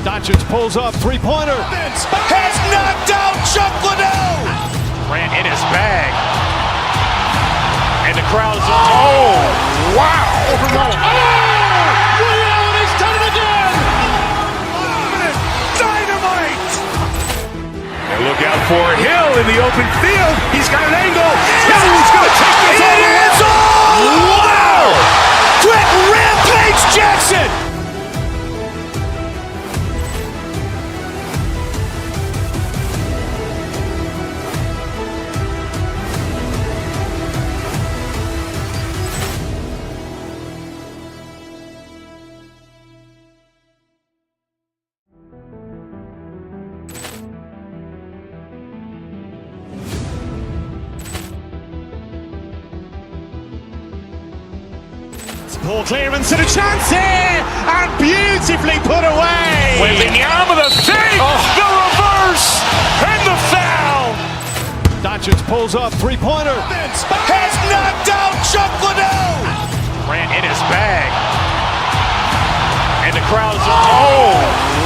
S8: Doncic pulls up, three-pointer.
S7: Vince has knocked out Chuck Liddell. Grant in his bag, and the crowd is... Oh, wow. Ray Allen has done it again. Dynamite. And look out for Hill in the open field. He's got an angle. Now he's going to take this all the way. Wow! Quick Rampage Jackson.
S6: Poor clearance and a chance here, and beautifully put away.
S7: Wembanyama the save, the reverse, and the foul.
S8: Doncic pulls up, three-pointer.
S7: Vince has knocked out Chuck Liddell. Grant in his bag, and the crowd is... Oh,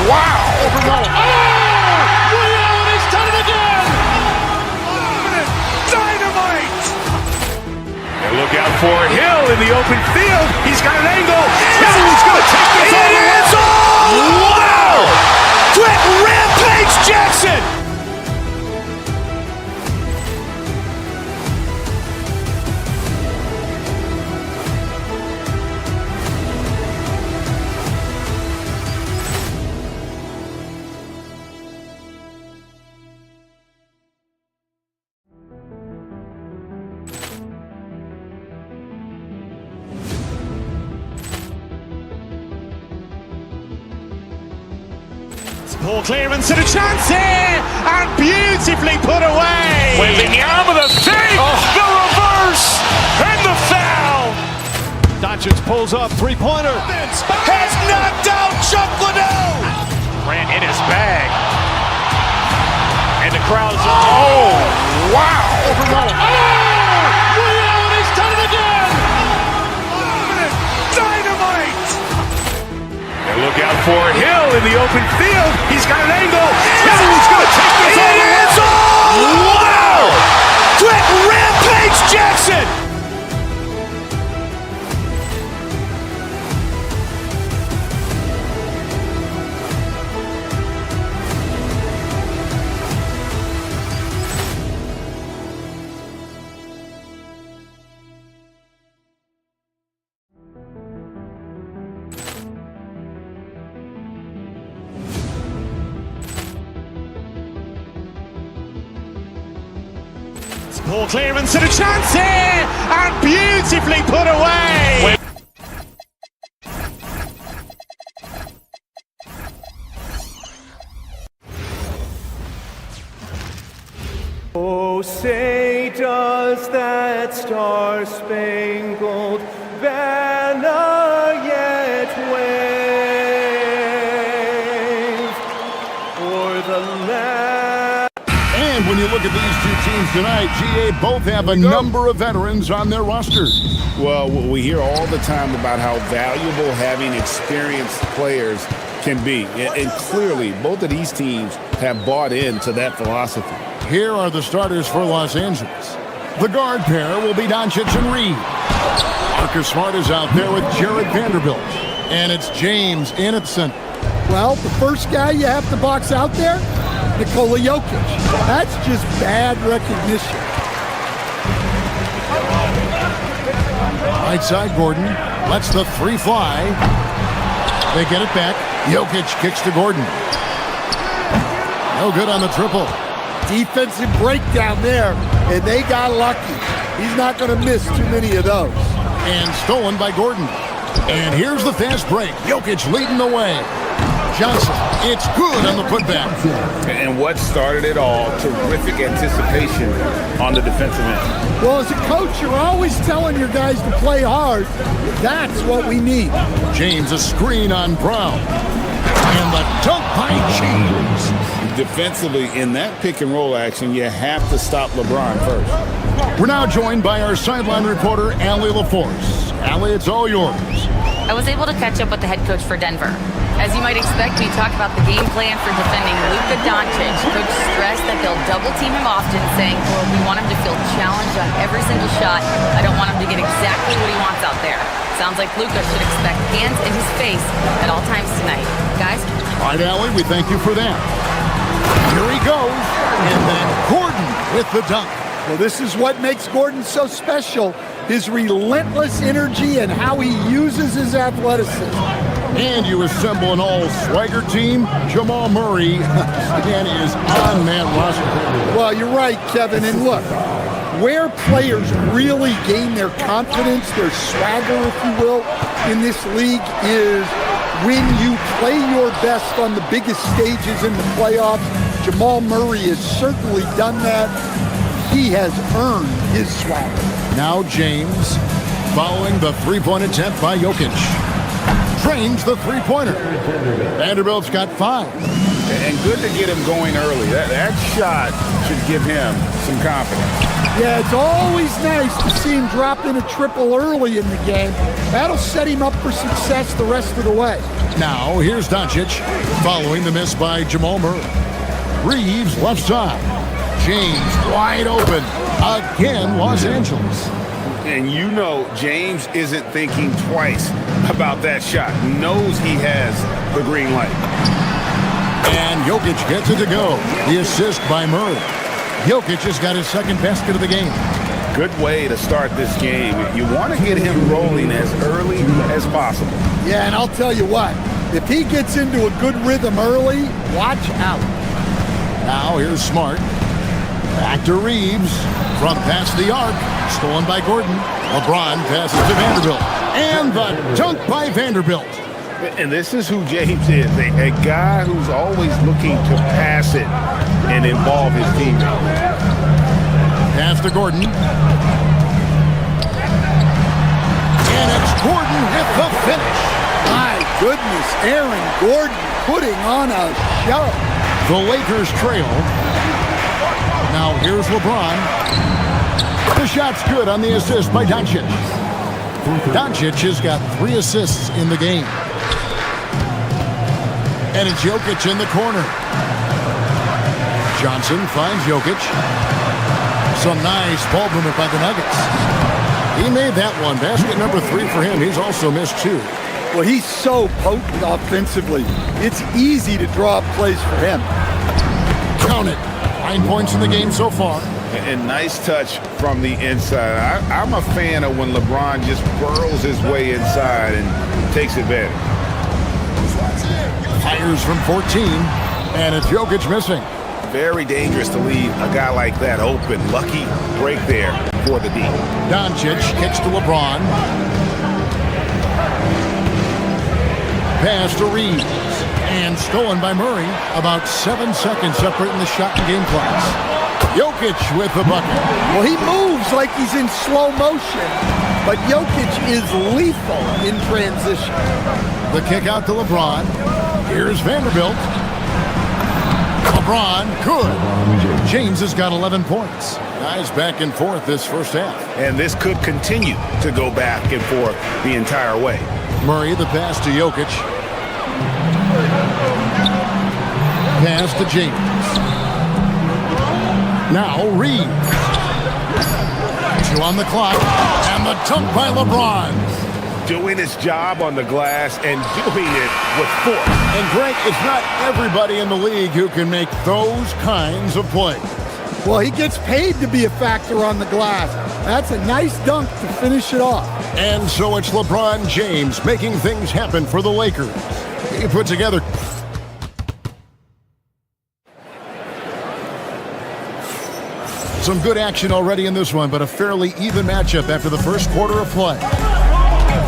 S7: wow. Ray Allen has done it again. Dynamite. And look out for Hill in the open field. He's got an angle. Now he's going to take this all the way. Wow! Quick Rampage Jackson.
S6: Poor clearance and a chance here, and beautifully put away.
S7: Wembanyama the save, the reverse, and the foul.
S8: Doncic pulls up, three-pointer.
S7: Vince has knocked out Chuck Liddell. Grant in his bag, and the crowd is... Oh, wow. Ray Allen has done it again. Dynamite. And look out for Hill in the open field. He's got an angle. Now he's going to take this all the way. Wow! Quick Rampage Jackson.
S6: Poor clearance and a chance here, and beautifully put away.
S15: Oh, say does that star-spangled banner yet wave o'er the land?
S1: And when you look at these two teams tonight, GA both have a number of veterans on their roster.
S2: Well, we hear all the time about how valuable having experienced players can be. And clearly, both of these teams have bought into that philosophy.
S1: Here are the starters for Los Angeles. The guard pair will be Doncic and Reed. Marcus Smart is out there with Jared Vanderbilt. And it's James in at center.
S12: Well, the first guy you have to box out there, Nikola Jokic. That's just bad recognition.
S1: Right side, Gordon lets the three fly. They get it back. Jokic kicks to Gordon. No good on the triple.
S12: Defensive breakdown there, and they got lucky. He's not going to miss too many of those.
S1: And stolen by Gordon. And here's the fast break. Jokic leading the way. Johnson, it's good on the putback.
S2: And what started it all, terrific anticipation on the defensive end.
S12: Well, as a coach, you're always telling your guys to play hard. That's what we need.
S1: James, a screen on Brown. And the dunk by James.
S2: Defensively, in that pick and roll action, you have to stop LeBron first.
S1: We're now joined by our sideline reporter, Allie LaForce. Allie, it's all yours.
S4: I was able to catch up with the head coach for Denver. As you might expect, we talk about the game plan for defending Luka Doncic. Coach stressed that they'll double team him often, saying, well, we want him to feel challenged on every single shot. I don't want him to get exactly what he wants out there. Sounds like Luka should expect hands in his face at all times tonight. Guys?
S1: All right, Allie, we thank you for that. Here he goes. And then Gordon with the dunk.
S12: Well, this is what makes Gordon so special. His relentless energy and how he uses his athleticism.
S1: And you assemble an all-swagger team. Jamal Murray, again, is on that roster.
S12: Well, you're right, Kevin. And look, where players really gain their confidence, their swagger, if you will, in this league is when you play your best on the biggest stages in the playoffs. Jamal Murray has certainly done that. He has earned his swagger.
S1: Now James, following the three-point attempt by Jokic. Drains the three-pointer. Vanderbilt's got 5.
S2: And good to get him going early. That shot should give him some confidence.
S12: Yeah, it's always nice to see him drop in a triple early in the game. That'll set him up for success the rest of the way.
S1: Now, here's Doncic, following the miss by Jamal Murray. Reeves, left side. James, wide open. Again, Los Angeles.
S2: And you know James isn't thinking twice about that shot. Knows he has the green light.
S1: And Jokic gets it to go. The assist by Murray. Jokic has got his second basket of the game.
S2: Good way to start this game. You want to get him rolling as early as possible.
S12: Yeah, and I'll tell you what. If he gets into a good rhythm early, watch out.
S1: Now here's Smart. Back to Reeves. From past the arc. Stolen by Gordon. LeBron passes to Vanderbilt. And the dunk by Vanderbilt.
S2: And this is who James is, a guy who's always looking to pass it and involve his teammates.
S1: Pass to Gordon. And it's Gordon with the finish.
S12: My goodness, Aaron Gordon putting on a show.
S1: The Lakers trail. Now here's LeBron. The shot's good on the assist by Doncic. Doncic has got 3 assists in the game. And it's Jokic in the corner. Johnson finds Jokic. Some nice ball movement by the Nuggets. He made that one. Basket number 3 for him. He's also missed 2.
S12: Well, he's so potent offensively. It's easy to draw up plays for him.
S1: Count it. 9 points in the game so far.
S2: And nice touch from the inside. I'm a fan of when LeBron just burrows his way inside and takes advantage.
S1: Fires from 14, and it's Jokic missing.
S2: Very dangerous to leave a guy like that open. Lucky break there for the D.
S1: Doncic kicks to LeBron. Pass to Reeves. And stolen by Murray. About 7 seconds separating the shot and game clocks. Jokic with the bucket.
S12: Well, he moves like he's in slow motion, but Jokic is lethal in transition.
S1: The kick out to LeBron. Here's Vanderbilt. LeBron, good. James has got 11 points. Guys back and forth this first half.
S2: And this could continue to go back and forth the entire way.
S1: Murray, the pass to Jokic. Pass to James. Now Reeves. 2 on the clock. And the dunk by LeBron.
S2: Doing his job on the glass and doing it with force.
S1: And Greg, it's not everybody in the league who can make those kinds of plays.
S12: Well, he gets paid to be a factor on the glass. That's a nice dunk to finish it off.
S1: And so it's LeBron James making things happen for the Lakers. He put together some good action already in this one, but a fairly even matchup after the first quarter of play.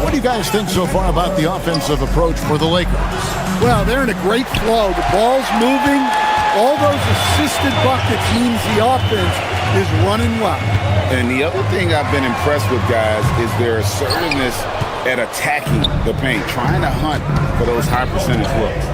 S1: What do you guys think so far about the offensive approach for the Lakers?
S12: Well, they're in a great flow. The ball's moving. All those assisted buckets means the offense is running well.
S2: And the other thing I've been impressed with, guys, is their assertiveness at attacking the paint, trying to hunt for those high percentage looks.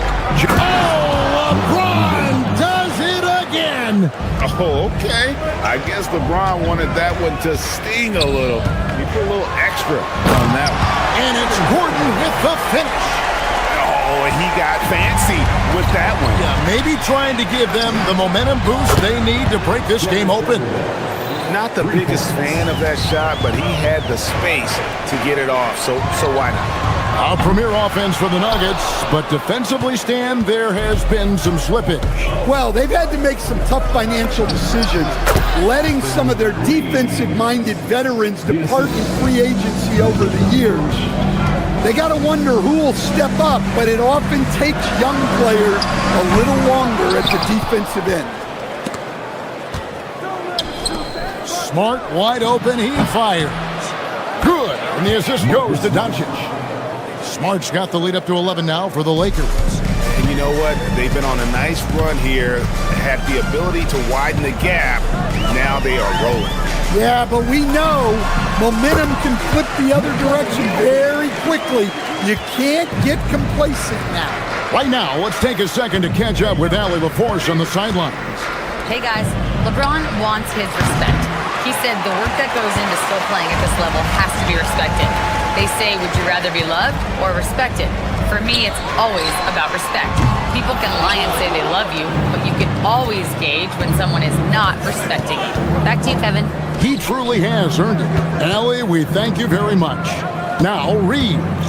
S1: Oh, LeBron does it again.
S2: Oh, okay. I guess LeBron wanted that one to sting a little. He put a little extra on that one.
S1: And it's Gordon with the finish.
S2: Oh, and he got fancy with that one.
S1: Yeah, maybe trying to give them the momentum boost they need to break this game open.
S2: Not the biggest fan of that shot, but he had the space to get it off, so why not?
S1: A premier offense for the Nuggets, but defensively, Stan, there has been some slippage.
S12: Well, they've had to make some tough financial decisions, letting some of their defensive-minded veterans depart in free agency over the years. They got to wonder who will step up, but it often takes young players a little longer at the defensive end.
S1: Smart, wide open, he fires. Good, and the assist goes to Doncic. Smart's got the lead up to 11 now for the Lakers.
S2: And you know what? They've been on a nice run here, had the ability to widen the gap. Now they are rolling.
S12: Yeah, but we know momentum can flip the other direction very quickly. You can't get complacent now.
S1: Right now, let's take a second to catch up with Allie LaForce on the sidelines.
S4: Hey guys, LeBron wants his respect. He said the work that goes into still playing at this level has to be respected. They say, would you rather be loved or respected? For me, it's always about respect. People can lie and say they love you, but you can always gauge when someone is not respecting you. Back to you, Kevin.
S1: He truly has earned it. Allie, we thank you very much. Now, Reeves.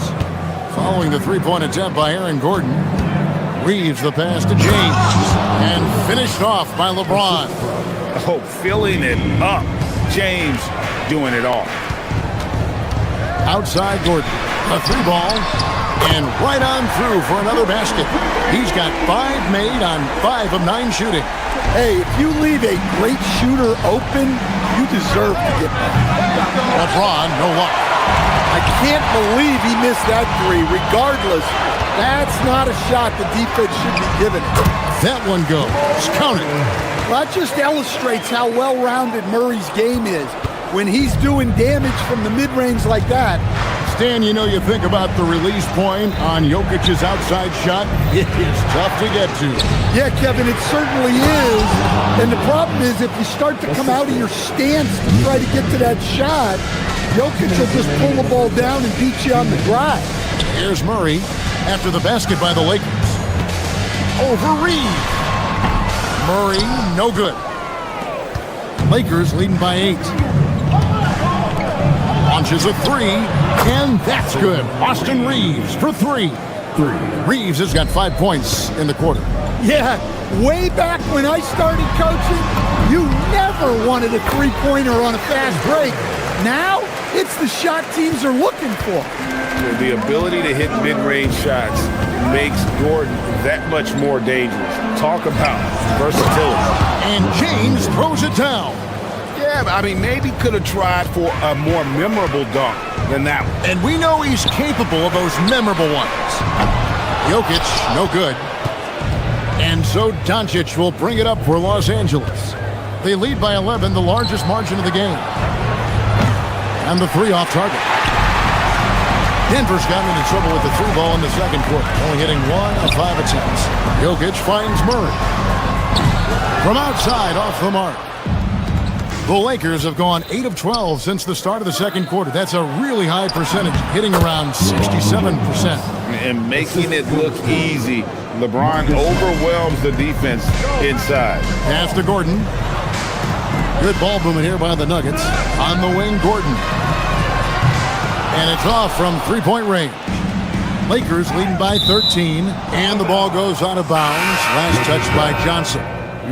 S1: Following the three-point attempt by Aaron Gordon. Reeves the pass to James. And finished off by LeBron.
S2: Oh, filling it up. James doing it all.
S1: Outside Gordon. A three ball. And right on through for another basket. He's got 5 made on 5 of 9 shooting.
S12: Hey, if you leave a great shooter open, you deserve to get that.
S1: LeBron, no luck.
S12: I can't believe he missed that three. Regardless, that's not a shot the defense should be giving.
S1: That one goes. Count it.
S12: Well, that just illustrates how well-rounded Murray's game is. When he's doing damage from the mid-range like that.
S1: Stan, you know, you think about the release point on Jokic's outside shot. It is tough to get to.
S12: Yeah, Kevin, it certainly is. And the problem is if you start to come out of your stance to try to get to that shot, Jokic will just pull the ball down and beat you on the drive.
S1: Here's Murray after the basket by the Lakers. Over Reeves. Murray, no good. Lakers leading by 8. Launches a 3, and that's good. Austin Reeves for 3. Reeves has got 5 points in the quarter.
S12: Yeah, way back when I started coaching, you never wanted a three-pointer on a fast break. Now, it's the shot teams are looking for.
S2: The ability to hit mid-range shots makes Gordon that much more dangerous. Talk about versatility.
S1: And James throws it down.
S2: Yeah, I mean, maybe could have tried for a more memorable dunk than that one.
S1: And we know he's capable of those memorable ones. Jokic, no good. And so Doncic will bring it up for Los Angeles. They lead by 11, the largest margin of the game. And the three off target. Denver's gotten into trouble with the three ball in the second quarter, only hitting 1 of 5 attempts. Jokic finds Murray. From outside, off the mark. The Lakers have gone 8 of 12 since the start of the second quarter. That's a really high percentage, hitting around 67%.
S2: And making it look easy. LeBron overwhelms the defense inside.
S1: Pass to Gordon. Good ball movement here by the Nuggets. On the wing, Gordon. And it's off from three-point range. Lakers leading by 13. And the ball goes out of bounds. Last touch by Johnson.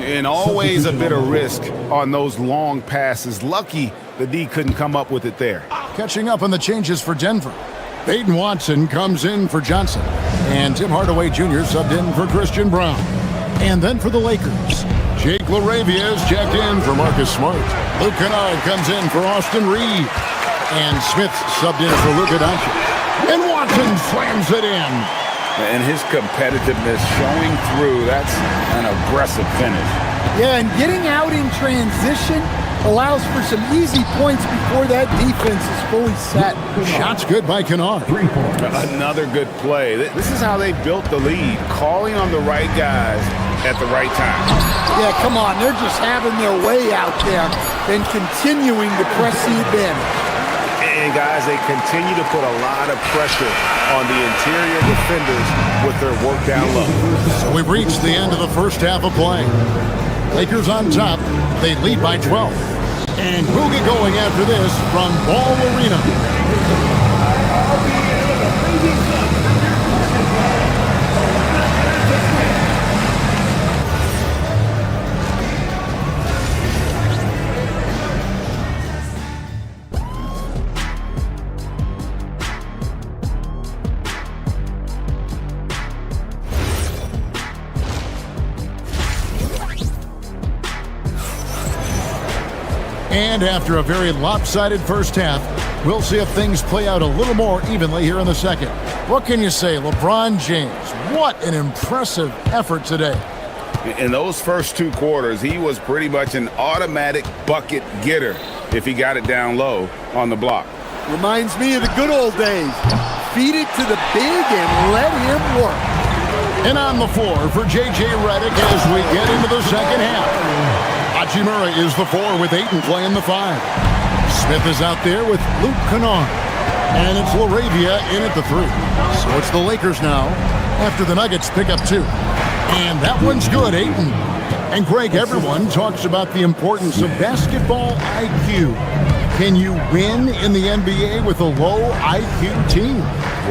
S2: And always a bit of risk on those long passes. Lucky the D couldn't come up with it there.
S1: Catching up on the changes for Denver. Peyton Watson comes in for Johnson. And Tim Hardaway Jr. subbed in for Christian Brown. And then for the Lakers, Jake LaRavia is checked in for Marcus Smart. Luke Kennard comes in for Austin Reed. And Smith subbed in for Luka Doncic. And Watson slams it in.
S2: And his competitiveness showing through. That's an aggressive finish.
S12: Yeah, and getting out in transition allows for some easy points before that defense is fully set.
S1: Shots good by Kennard.
S2: Another good play. This is how they built the lead, calling on the right guys at the right time.
S12: Yeah, come on. They're just having their way out there and continuing to press the advantage.
S2: And guys, they continue to put a lot of pressure on the interior defenders with their work down low.
S1: So we've reached the end of the first half of play. Lakers on top. They lead by 12. And we'll get going after this from Ball Arena. And after a very lopsided first half, we'll see if things play out a little more evenly here in the second. What can you say, LeBron James? What an impressive effort today.
S2: In those first two quarters, he was pretty much an automatic bucket getter if he got it down low on the block.
S12: Reminds me of the good old days. Feed it to the big and let him work.
S1: And on the floor for J.J. Redick as we get into the second half. Murray is the 4 with Ayton playing the 5. Smith is out there with Luke Kennard. And it's LaRavia in at the 3. So it's the Lakers now after the Nuggets pick up 2. And that one's good, Ayton. And Greg, everyone talks about the importance of basketball IQ. Can you win in the NBA with a low IQ team?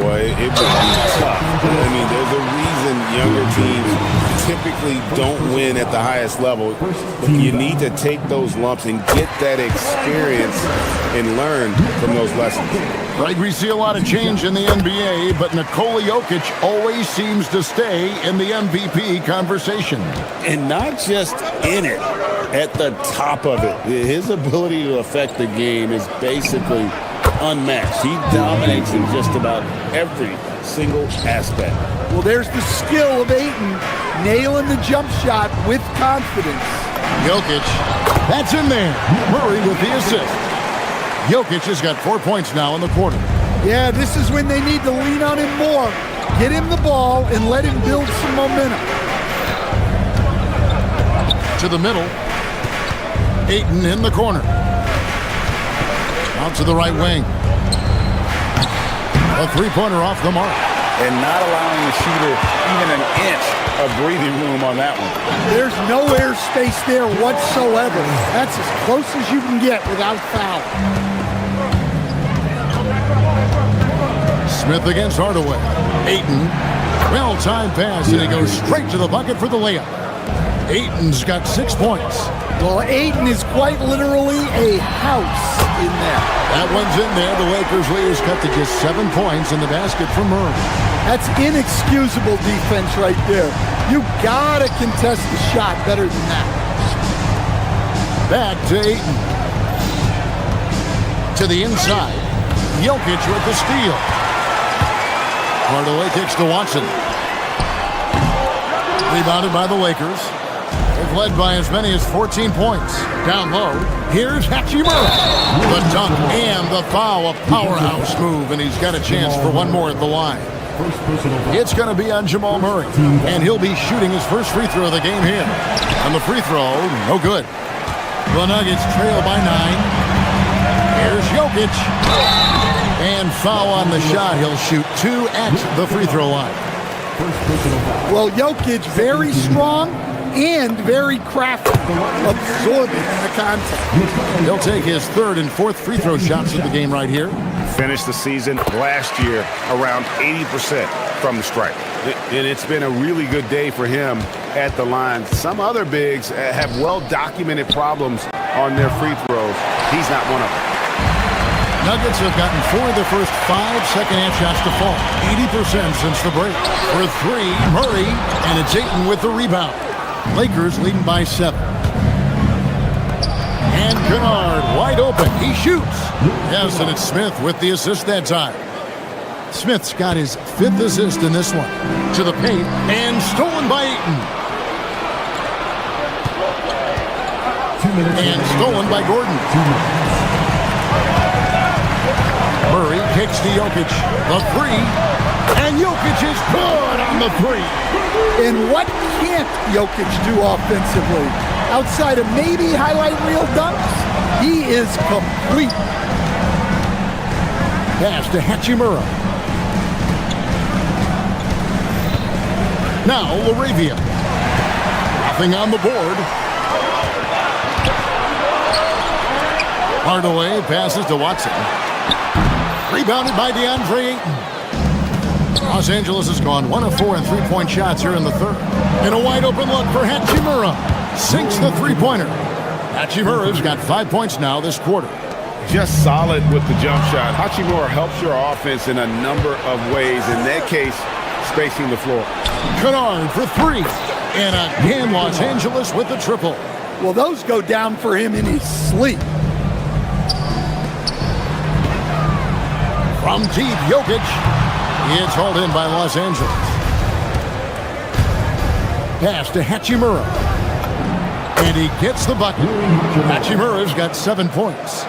S2: Boy, it would be tough. I mean, there's a reason younger teams typically don't win at the highest level. But you need to take those lumps and get that experience and learn from those lessons.
S1: Right, we see a lot of change in the NBA, but Nikola Jokic always seems to stay in the MVP conversation.
S2: And not just in it, at the top of it. His ability to affect the game is basically unmatched. He dominates in just about every single aspect.
S12: Well, there's the skill of Ayton, nailing the jump shot with confidence.
S1: Jokic, that's in there. Murray with the assist. Jokic has got 4 points now in the quarter.
S12: Yeah, this is when they need to lean on him more. Get him the ball and let him build some momentum.
S1: To the middle. Ayton in the corner. Out to the right wing. A three-pointer off the mark.
S2: And not allowing the shooter even an inch of breathing room on that one.
S12: There's no airspace there whatsoever. That's as close as you can get without foul.
S1: Smith against Hardaway. Ayton. Well-timed pass, and he goes straight to the bucket for the layup. Ayton's got 6 points.
S12: Well, Ayton is quite literally a house in there.
S1: That one's in there. The Lakers leaders cut to just 7 points in the basket from Murray.
S12: That's inexcusable defense right there. You gotta contest the shot better than that.
S1: Back to Ayton. To the inside. Jokic with the steal. Hardaway kicks to Watson. Rebounded by the Lakers. They've led by as many as 14 points. Down low, here's Hachimura. The dunk and the foul, a powerhouse move, and he's got a chance for one more at the line. It's going to be on Jamal Murray, and he'll be shooting his first free throw of the game here. And the free throw, no good. The Nuggets trail by 9. Here's Jokic. And foul on the shot. He'll shoot 2 at the free throw line.
S12: Well, Jokic very strong and very crafty, absorbing the contact.
S1: He'll take his 3rd and 4th free throw shots of the game right here.
S2: Finished the season last year around 80% from the stripe. And it's been a really good day for him at the line. Some other bigs have well-documented problems on their free throws. He's not one of them.
S1: Nuggets have gotten 4 of their first 5 second-half shots to fall. 80% since the break. For 3, Murray, and it's Ayton with the rebound. Lakers leading by 7. And Kennard wide open. He shoots. Yes, and it's Smith with the assist that time. Smith's got his 5th assist in this one. To the paint, and stolen by Ayton. And stolen by Gordon. Murray kicks to Jokic. The 3. And Jokic is good on the 3.
S12: And what can't Jokic do offensively? Outside of maybe highlight reel dunks, he is complete.
S1: Pass to Hachimura. Now Laravia. Nothing on the board. Hardaway passes to Watson. Rebounded by DeAndre Ayton. Los Angeles has gone 1 of 4 in 3-point shots here in the 3rd. And a wide open look for Hachimura. Sinks the 3-pointer. Hachimura's got 5 points now this quarter.
S2: Just solid with the jump shot. Hachimura helps your offense in a number of ways. In that case, spacing the floor.
S1: Kennard for 3. And again, Los Angeles with the triple.
S12: Well, those go down for him in his sleep.
S1: From deep, Jokic. It's hauled in by Los Angeles. Pass to Hachimura. And he gets the bucket. Hachimura's got 7 points.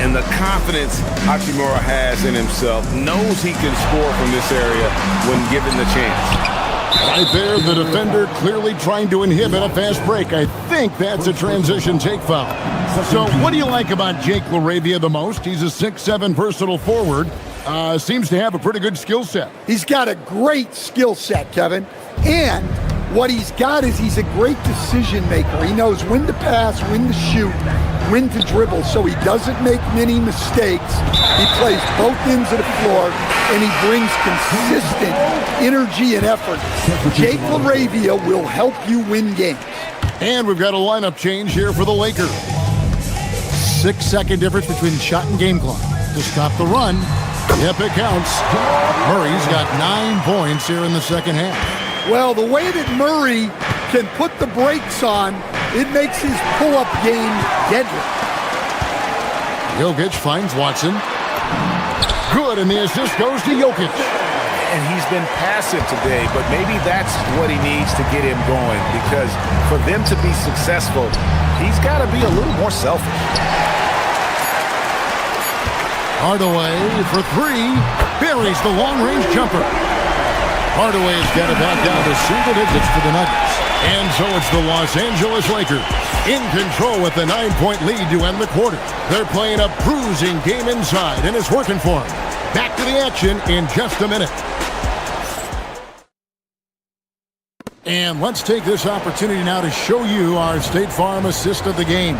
S2: And the confidence Hachimura has in himself, knows he can score from this area when given the chance.
S1: Right there, the defender clearly trying to inhibit a fast break. I think that's a transition take foul. So what do you like about Jake Laravia the most? He's a 6'7" versatile forward. Seems to have a pretty good skill set.
S12: He's got a great skill set, Kevin. And what he's got is he's a great decision maker. He knows when to pass, when to shoot, when to dribble, so he doesn't make many mistakes. He plays both ends of the floor, and he brings consistent energy and effort. Jake Laravia will help you win games.
S1: And we've got a lineup change here for the Lakers. 6-second difference between shot and game clock. To stop the run, yep, it counts. Murray's got 9 points here in the second half.
S12: Well, the way that Murray can put the brakes on, it makes his pull-up game deadly.
S1: Jokic finds Watson. Good, and the assist goes to Jokic.
S2: And he's been passive today, but maybe that's what he needs to get him going, because for them to be successful, he's got to be a little more selfish.
S1: Hardaway for 3. Buries the long-range jumper. Hardaway's got it back down to single digits for the Nuggets. And so it's the Los Angeles Lakers in control with the 9-point lead to end the quarter. They're playing a bruising game inside, and it's working for them. Back to the action in just a minute. And let's take this opportunity now to show you our State Farm assist of the game.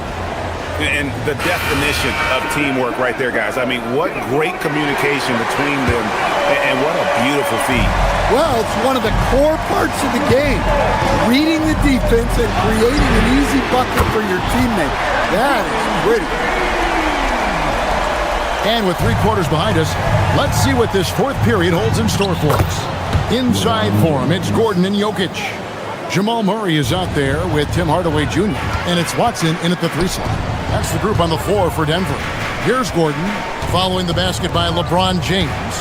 S2: And the definition of teamwork right there, guys. I mean, what great communication between them And what a beautiful feed.
S12: Well, it's one of the core parts of the game. Reading the defense and creating an easy bucket for your teammate. That is pretty.
S1: And with 3 quarters behind us, let's see what this 4th period holds in store for us. Inside for him, it's Gordon and Jokic. Jamal Murray is out there with Tim Hardaway Jr. And it's Watson in at the 3 slot. That's the group on the floor for Denver. Here's Gordon, following the basket by LeBron James.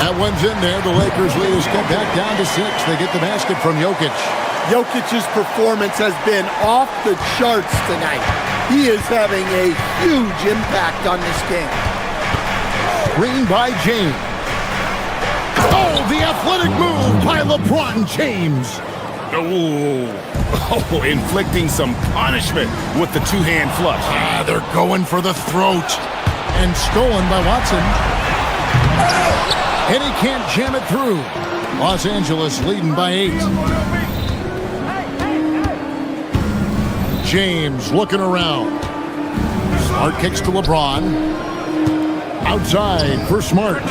S1: That one's in there. The Lakers lead is cut back down to 6. They get the basket from Jokic.
S12: Jokic's performance has been off the charts tonight. He is having a huge impact on this game.
S1: Screen by James. Oh, the athletic move by LeBron James.
S2: Oh, inflicting some punishment with the 2-hand flush.
S1: They're going for the throat. And stolen by Watson. And he can't jam it through. Los Angeles leading by 8. James looking around. Smart kicks to LeBron. Outside for Smart.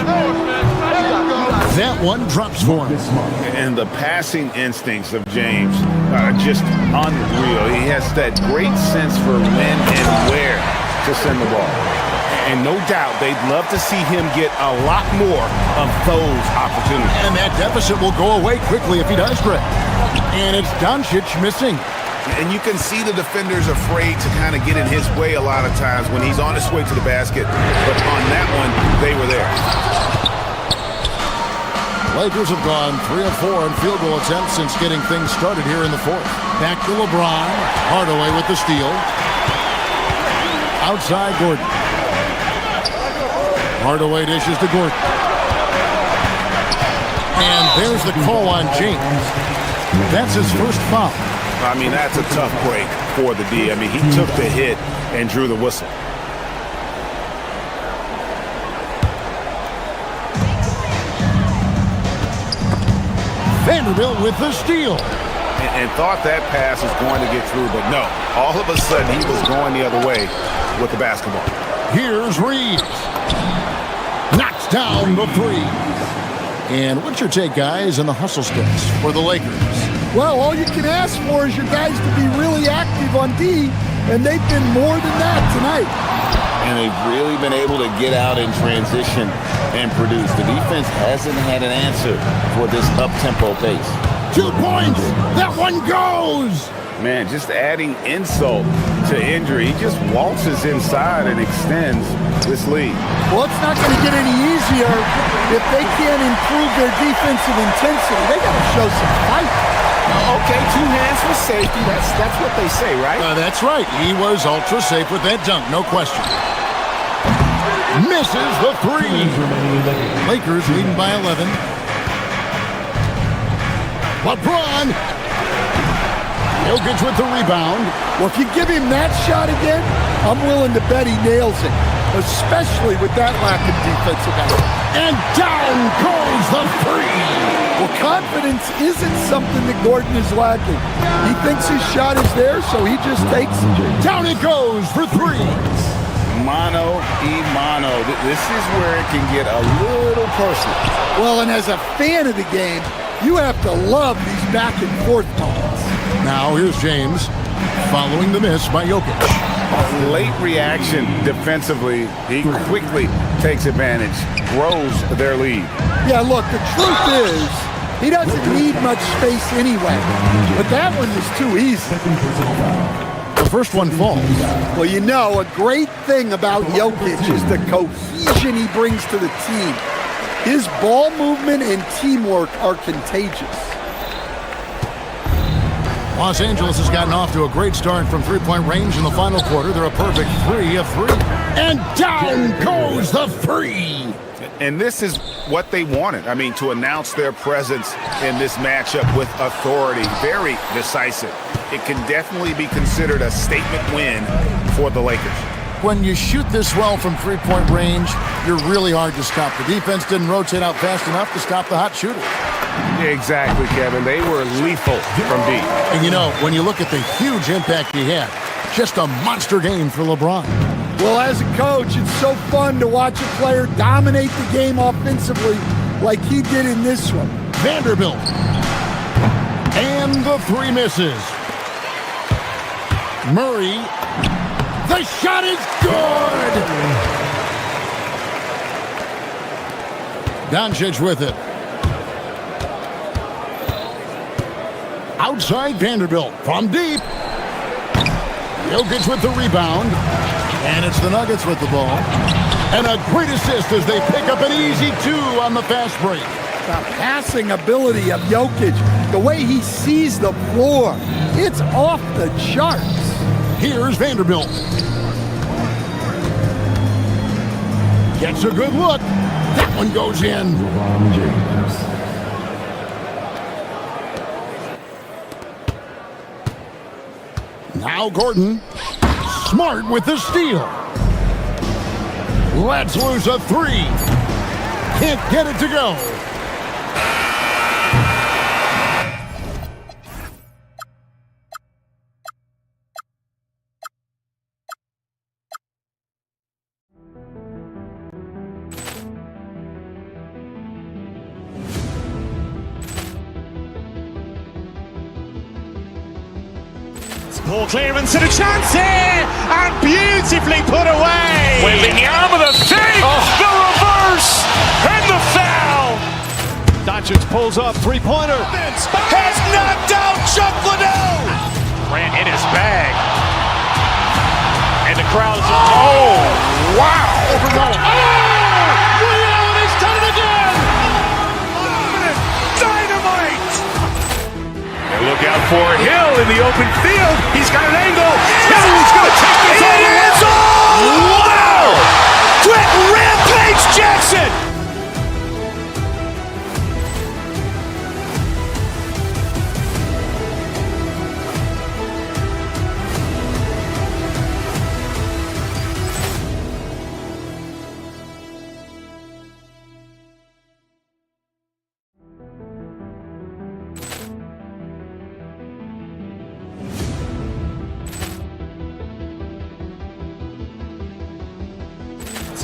S1: That one drops for him.
S2: And the passing instincts of James are just unreal. He has that great sense for when and where to send the ball. And no doubt they'd love to see him get a lot more of those opportunities.
S1: And that deficit will go away quickly if he does, Greg. And it's Doncic missing.
S2: And you can see the defenders afraid to kind of get in his way a lot of times when he's on his way to the basket. But on that one, they were there.
S1: Lakers have gone 3 of 4 in field goal attempts since getting things started here in the 4th. Back to LeBron. Hardaway with the steal. Outside Gordon. Hardaway dishes to Gordon. And there's the call on James. That's his first foul.
S2: I mean, that's a tough break for the D. I mean, he took the hit and drew the whistle.
S1: Vanderbilt with the steal.
S2: And thought that pass was going to get through, but no. All of a sudden, he was going the other way with the basketball.
S1: Here's Reeves. Knocks down the 3. And what's your take, guys, on the hustle steps for the Lakers?
S12: Well, all you can ask for is your guys to be really active on D, and they've been more than that tonight.
S2: And they've really been able to get out in transition and produce. The defense hasn't had an answer for this up-tempo pace.
S1: 2 points. That one goes.
S2: Man, just adding insult to injury. He just waltzes inside and extends this lead.
S12: Well, it's not going to get any easier if they can't improve their defensive intensity. They got to show some fight.
S2: Okay, 2 hands for safety. That's what they say, right?
S1: That's right. He was ultra safe with that dunk, no question. Misses the 3. Lakers leading by 11. LeBron. Jokic with the rebound.
S12: Well, if you give him that shot again, I'm willing to bet he nails it, especially with that lack of defensive effort.
S1: And down goes the 3.
S12: Well, confidence isn't something that Gordon is lacking. He thinks his shot is there, so he just takes it.
S1: Down it goes for 3.
S2: Mano a mano. This is where it can get a little personal.
S12: Well, and as a fan of the game, you have to love these back and forth moments.
S1: Now here's James, following the miss by Jokic.
S2: A late reaction defensively. He quickly takes advantage, grows their lead.
S12: Yeah, look, the truth is, he doesn't need much space anyway. But that one was too easy.
S1: The first one falls.
S12: Well, you know, a great thing about Jokic is the cohesion he brings to the team. His ball movement and teamwork are contagious.
S1: Los Angeles has gotten off to a great start from three-point range in the final quarter. They're a perfect 3 of 3. And down goes the 3.
S2: And this is what they wanted. I mean, to announce their presence in this matchup with authority. Very decisive. It can definitely be considered a statement win for the Lakers.
S1: When you shoot this well from three-point range, you're really hard to stop. The defense didn't rotate out fast enough to stop the hot shooter.
S2: Exactly, Kevin. They were lethal from deep.
S1: And you know, when you look at the huge impact he had, just a monster game for LeBron.
S12: Well, as a coach, it's so fun to watch a player dominate the game offensively like he did in this one.
S1: Vanderbilt. And the three misses. Murray. The shot is good! Doncic with it. Outside Vanderbilt from deep. Jokic with the rebound. And it's the Nuggets with the ball. And a great assist as they pick up an easy 2 on the fast break.
S12: The passing ability of Jokic, the way he sees the floor, it's off the charts.
S1: Here's Vanderbilt. Gets a good look. That one goes in. Now Gordon. Smart with the steal. Let's lose a 3. Can't get it to go.
S7: Ball clearance and a chance here, and beautifully put away. Wembanyama with a save, the reverse, and the foul.
S8: Doncic pulls up, three-pointer.
S7: Has knocked out Chuck Liddell. Grant in his bag, and the crowd is wow!
S6: Rio, and he's done it again.
S7: Dynamite! And look out for Hill in the open field. He's got an angle. Hill's going to take this all the way. Wow! Quick Rampage Jackson!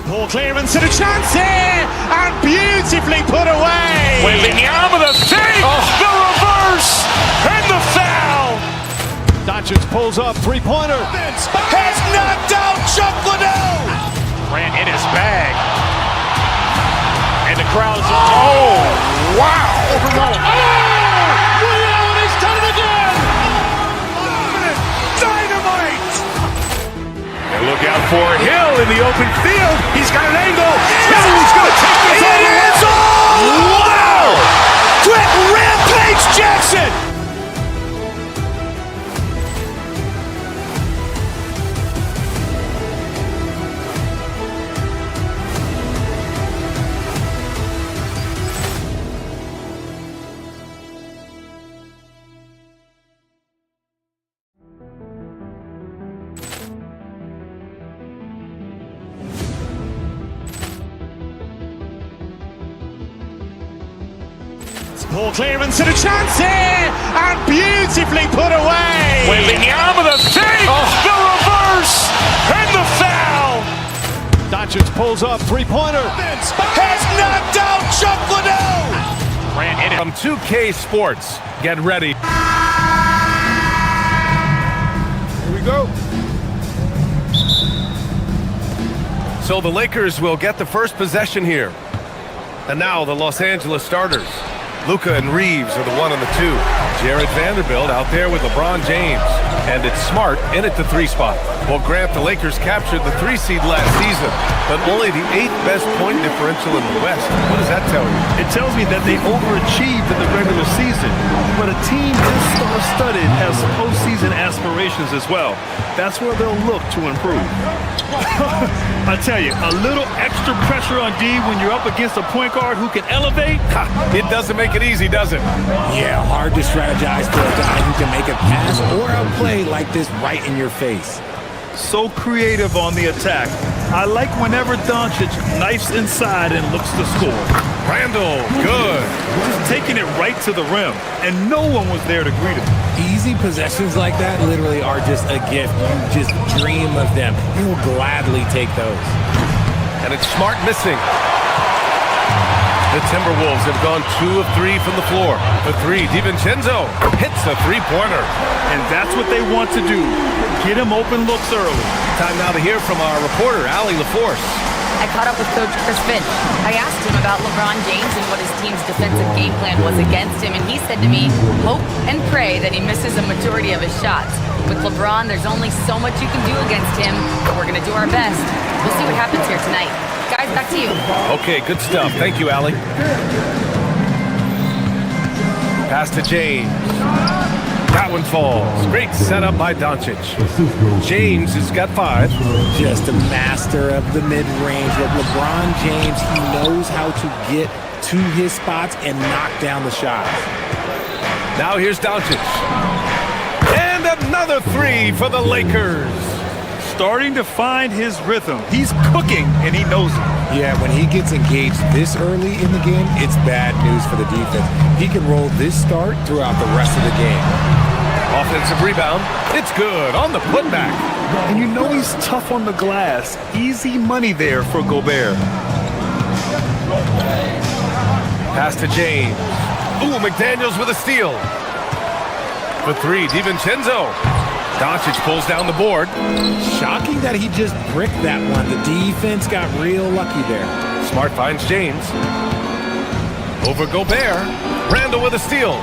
S7: Ball clearance and a chance here, and beautifully put away. Wembanyama with a save, the reverse, and the foul.
S8: Doncic pulls up, three-pointer.
S7: Has knocked out Chuck Liddell. Grant in his bag, and the crowd is wow!
S6: Rio, and he's done it again.
S7: Dynamite! And look out for Hill in the open field. He's got an angle. Hill's going to take this all the way. Wow! Quick Rampage Jackson! Ball clearance and a chance here, and beautifully put away. Wembanyama with a save, the reverse, and the foul.
S8: Doncic pulls up, three-pointer.
S7: Has knocked out Chuck Liddell.
S8: Grant in it. From 2K Sports, get ready.
S1: Here we go.
S8: So the Lakers will get the first possession here. And now the Los Angeles starters. Luka and Reeves are the 1 and the 2. Jared Vanderbilt out there with LeBron James. And it's Smart in at the 3 spot. Well, Grant, the Lakers captured the 3 seed last season, but only the 8th best point differential in the West. What does that tell you?
S10: It tells me that they overachieved in the regular season, but a team this star-studded has postseason aspirations as well. That's where they'll look to improve. I tell you, a little extra pressure on D when you're up against a point guard who can elevate.
S8: It doesn't make it easy, does it?
S3: Yeah, hard to strategize for a guy who can make a pass or a play like this right in your face.
S10: So creative on the attack. I like whenever Doncic knifes inside and looks to score.
S8: Randall, good.
S10: Just taking it right to the rim, and no one was there to greet him.
S3: Easy possessions like that literally are just a gift. You just dream of them. He'll gladly take those.
S8: And it's Smart missing. The Timberwolves have gone 2 of 3 from the floor. For 3, DiVincenzo hits the three-pointer.
S10: And that's what they want to do. Get him open looks early.
S8: Time now to hear from our reporter, Allie LaForce.
S4: I caught up with Coach Chris Finch. I asked him about LeBron James and what his team's defensive game plan was against him, and he said to me, hope and pray that he misses a majority of his shots. With LeBron, there's only so much you can do against him, but we're going to do our best. We'll see what happens here tonight. Guys, back to you.
S8: Okay, good stuff. Thank you, Allie. Pass to James. That one falls. Great setup by Doncic. James has got 5.
S3: Just a master of the mid-range. With LeBron James, he knows how to get to his spots and knock down the shots.
S8: Now here's Doncic. And another 3 for the Lakers.
S10: Starting to find his rhythm. He's cooking, and he knows it.
S3: Yeah, when he gets engaged this early in the game, it's bad news for the defense. He can roll this start throughout the rest of the game.
S8: Offensive rebound. It's good on the putback.
S10: And you know he's tough on the glass. Easy money there for Gobert.
S8: Pass to James. Ooh, McDaniels with a steal. For 3, DiVincenzo. Doncic pulls down the board.
S3: Shocking that he just bricked that one. The defense got real lucky there.
S8: Smart finds James. Over Gobert. Randall with a steal.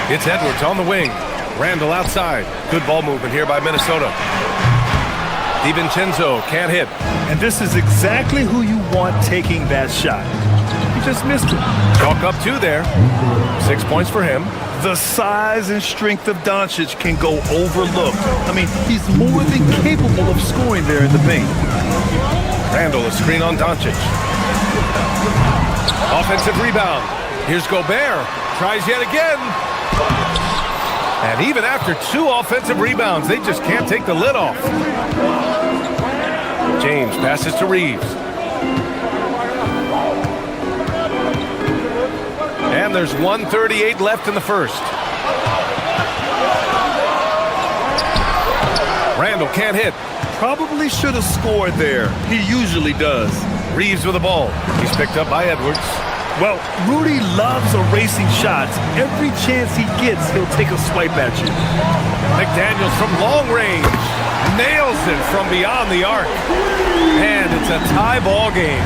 S8: It's Edwards on the wing. Randall outside. Good ball movement here by Minnesota. DiVincenzo can't hit.
S10: And this is exactly who you want taking that shot. He just missed it.
S8: Chalk up 2 there. 6 points for him.
S10: The size and strength of Doncic can go overlooked. I mean, he's more than capable of scoring there in the paint.
S8: Randall, a screen on Doncic. Offensive rebound. Here's Gobert. Tries yet again. And even after 2 offensive rebounds, they just can't take the lid off. James passes to Reeves. And there's 1:38 left in the first. Randall can't hit.
S10: Probably should have scored there. He usually does.
S8: Reeves with the ball. He's picked up by Edwards.
S10: Well, Rudy loves erasing shots. Every chance he gets, he'll take a swipe at you.
S8: McDaniels from long range. Nails it from beyond the arc. And it's a tie ball game.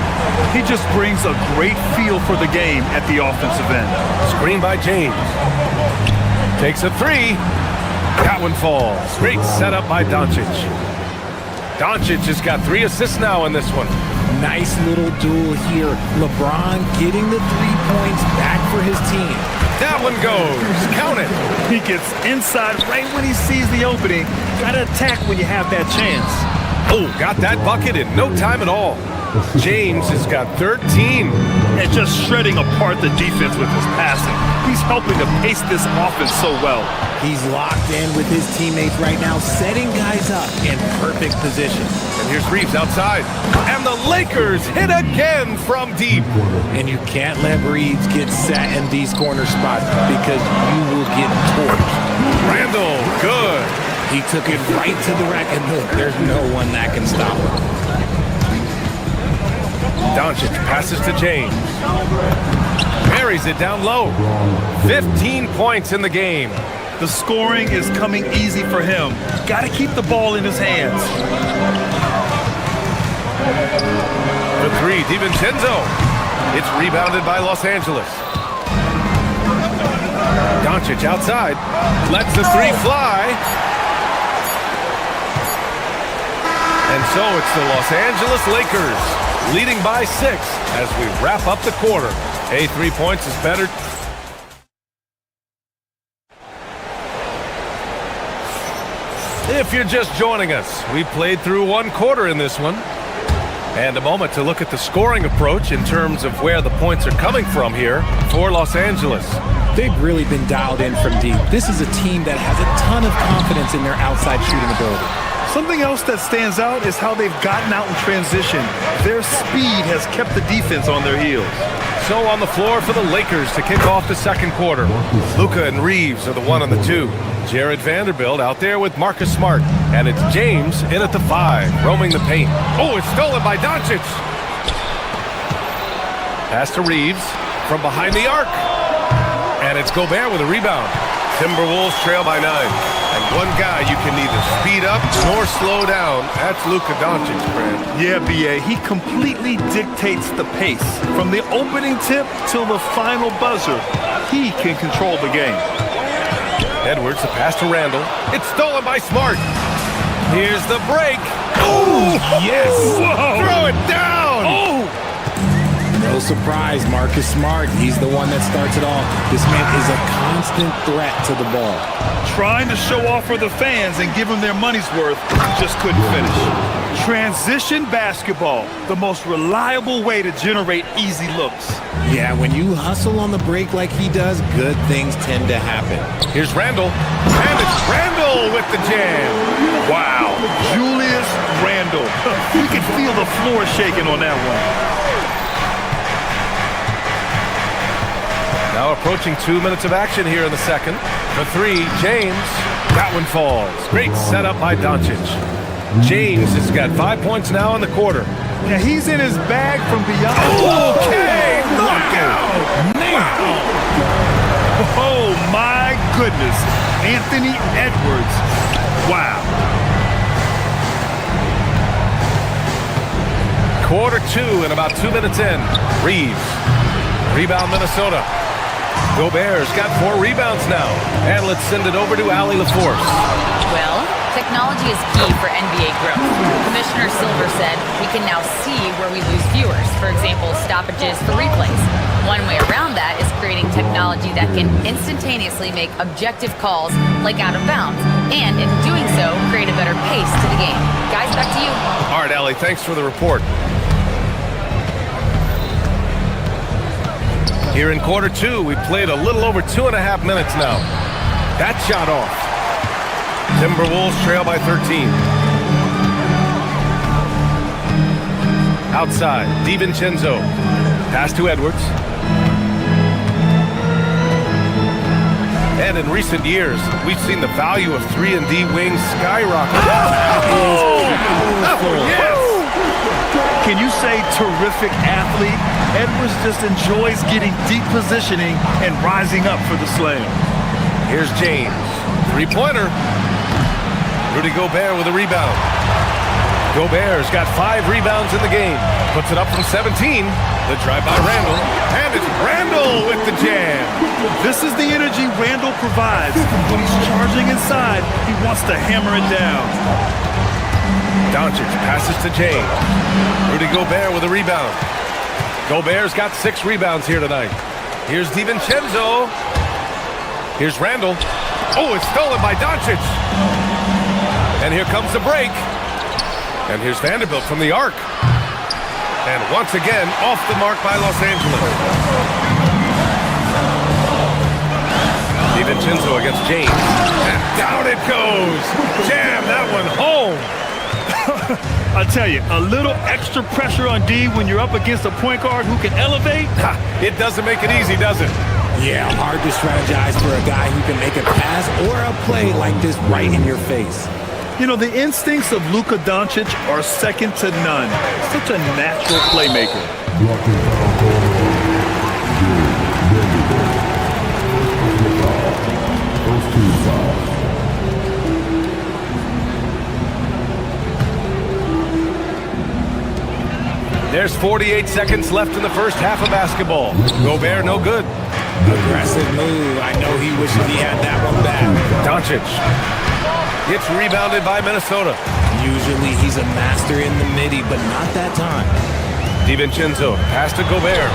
S10: He just brings a great feel for the game at the offensive end.
S8: Screen by James. Takes a 3. That one falls. Great setup by Doncic. Doncic has got 3 assists now in this one.
S3: Nice little duel here. LeBron getting the 3 points back for his team.
S8: That one goes. Count it.
S10: He gets inside right when he sees the opening. Gotta attack when you have that chance.
S8: Oh, got that bucket in no time at all. James has got 13.
S10: And just shredding apart the defense with his passing. He's helping to pace this offense so well.
S3: He's locked in with his teammates right now, setting guys up in perfect position.
S8: And here's Reeves outside. And the Lakers hit again from deep.
S3: And you can't let Reeves get set in these corner spots because you will get torched.
S8: Randall, good.
S3: He took it right to the rack, and look, there's no one that can stop him.
S8: Doncic passes to James. Buries it down low. 15 points in the game.
S10: The scoring is coming easy for him. Got to keep the ball in his hands.
S8: The 3, DiVincenzo. It's rebounded by Los Angeles. Doncic outside. Lets the 3 fly. And so it's the Los Angeles Lakers leading by 6 as we wrap up the quarter. Hey, 3 points is better. If you're just joining us, we played through 1 quarter in this one. And a moment to look at the scoring approach in terms of where the points are coming from here for Los Angeles.
S3: They've really been dialed in from deep. This is a team that has a ton of confidence in their outside shooting ability.
S10: Something else that stands out is how they've gotten out in transition. Their speed has kept the defense on their heels.
S8: So on the floor for the Lakers to kick off the second quarter. Luka and Reeves are the 1 and the 2. Jared Vanderbilt out there with Marcus Smart. And it's James in at the 5, roaming the paint. Oh, it's stolen by Doncic. Pass to Reeves from behind the arc. And it's Gobert with a rebound. Timberwolves trail by 9. And one guy you can neither speed up nor slow down. That's Luka Doncic, Fred.
S10: Yeah, B.A., he completely dictates the pace. From the opening tip till the final buzzer, he can control the game.
S8: Edwards, the pass to Randall. It's stolen by Smart. Here's the break. Oh, yes.
S3: Whoa.
S8: Throw it down.
S3: Oh. No surprise, Marcus Smart. He's the one that starts it all. This man is a constant threat to the ball.
S10: Trying to show off for the fans and give them their money's worth, just couldn't finish. Transition basketball, the most reliable way to generate easy looks.
S3: Yeah, when you hustle on the break like he does, good things tend to happen.
S8: Here's Randall. And it's Randall with the jam.
S10: Wow, Julius Randall. You can feel the floor shaking on that one.
S8: Now approaching 2 minutes of action here in the second. For 3, James. That one falls. Great setup by Doncic. James has got 5 points now in the quarter.
S10: Yeah, he's in his bag from beyond.
S8: Okay, knockout.
S10: Wow. Oh, my goodness. Anthony Edwards. Wow.
S8: Quarter 2 and about 2 minutes in. Reeves. Rebound Minnesota. Gobert's got 4 rebounds now. And let's send it over to Allie LaForce.
S4: Well, technology is key for NBA growth. Commissioner Silver said we can now see where we lose viewers. For example, stoppages for replays. One way around that is creating technology that can instantaneously make objective calls like out of bounds. And in doing so, create a better pace to the game. Guys, back to you.
S8: All right, Allie, thanks for the report. Here in quarter 2, we played a little over 2.5 minutes now. That shot off. Timberwolves trail by 13. Outside, DiVincenzo. Pass to Edwards. And in recent years, we've seen the value of 3-and-D wings skyrocket.
S10: Oh, yes! Can you say terrific athlete? Edwards just enjoys getting deep positioning and rising up for the slam.
S8: Here's James. 3-pointer. Rudy Gobert with a rebound. Gobert's got 5 rebounds in the game. Puts it up from 17. The drive by Randall. And it's Randall with the jam.
S10: This is the energy Randall provides. When he's charging inside, he wants to hammer it down.
S8: Doncic passes to James. Rudy Gobert with a rebound. Gobert's got 6 rebounds here tonight. Here's DiVincenzo. Here's Randall. Oh, it's stolen by Doncic. And here comes the break. And here's Vanderbilt from the arc. And once again, off the mark by Los Angeles. DiVincenzo against James. And down it goes. Jam that one home.
S10: I tell you, a little extra pressure on D when you're up against a point guard who can elevate.
S8: It doesn't make it easy, does it?
S3: Yeah, hard to strategize for a guy who can make a pass or a play like this right in your face.
S10: You know, the instincts of Luka Doncic are second to none. Such a natural playmaker.
S8: There's 48 seconds left in the first half of basketball. Gobert, no good.
S3: Aggressive move. I know he wishes he had that one back.
S8: Doncic. Gets rebounded by Minnesota.
S3: Usually he's a master in the midi, but not that time.
S8: DiVincenzo. Pass to Gobert.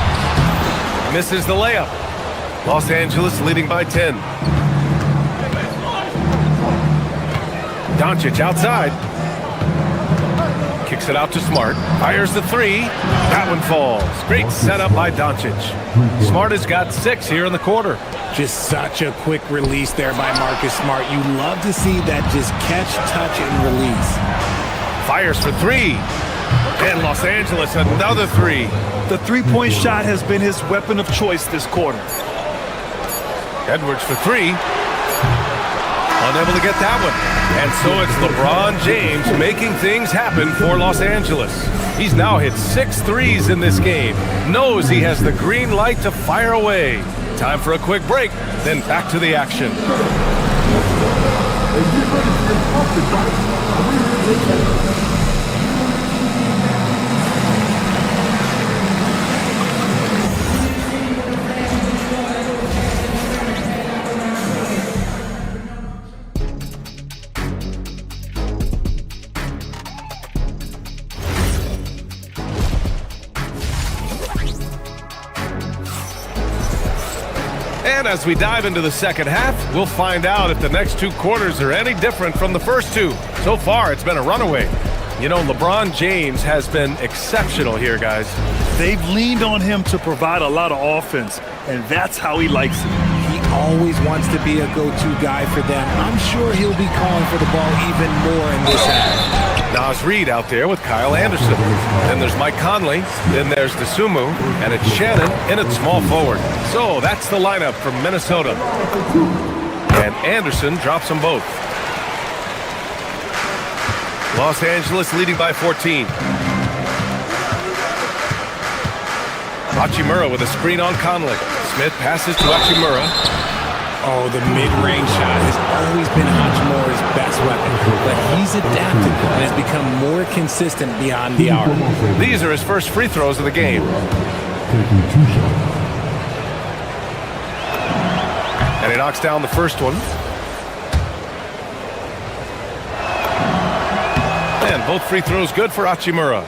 S8: Misses the layup. Los Angeles leading by 10. Doncic outside. Kicks it out to Smart. Fires the three. That one falls. Great setup by Doncic. Smart has got 6 here in the quarter.
S3: Just such a quick release there by Marcus Smart. You love to see that just catch, touch, and release.
S8: Fires for 3. And Los Angeles, another 3.
S10: The three-point shot has been his weapon of choice this quarter.
S8: Edwards for 3. Unable to get that one. And so it's LeBron James making things happen for Los Angeles. He's now hit 6 threes in this game. Knows he has the green light to fire away. Time for a quick break, then back to the action. And as we dive into the second half, we'll find out if the next 2 quarters are any different from the first 2. So far, it's been a runaway. You know, LeBron James has been exceptional here, guys.
S10: They've leaned on him to provide a lot of offense, and that's how he likes it.
S3: He always wants to be a go-to guy for them. I'm sure he'll be calling for the ball even more in this half.
S8: Nas Reed out there with Kyle Anderson. Then there's Mike Conley. Then there's DeSumo. And it's Shannon in at small forward. So that's the lineup from Minnesota. And Anderson drops them both. Los Angeles leading by 14. Hachimura with a screen on Conley. Smith passes to Hachimura.
S3: Oh, the mid-range shot has always been Hachimura's best weapon, but he's adapted and has become more consistent beyond the arc.
S8: These are his first free throws of the game. And he knocks down the first one. And both free throws good for Hachimura.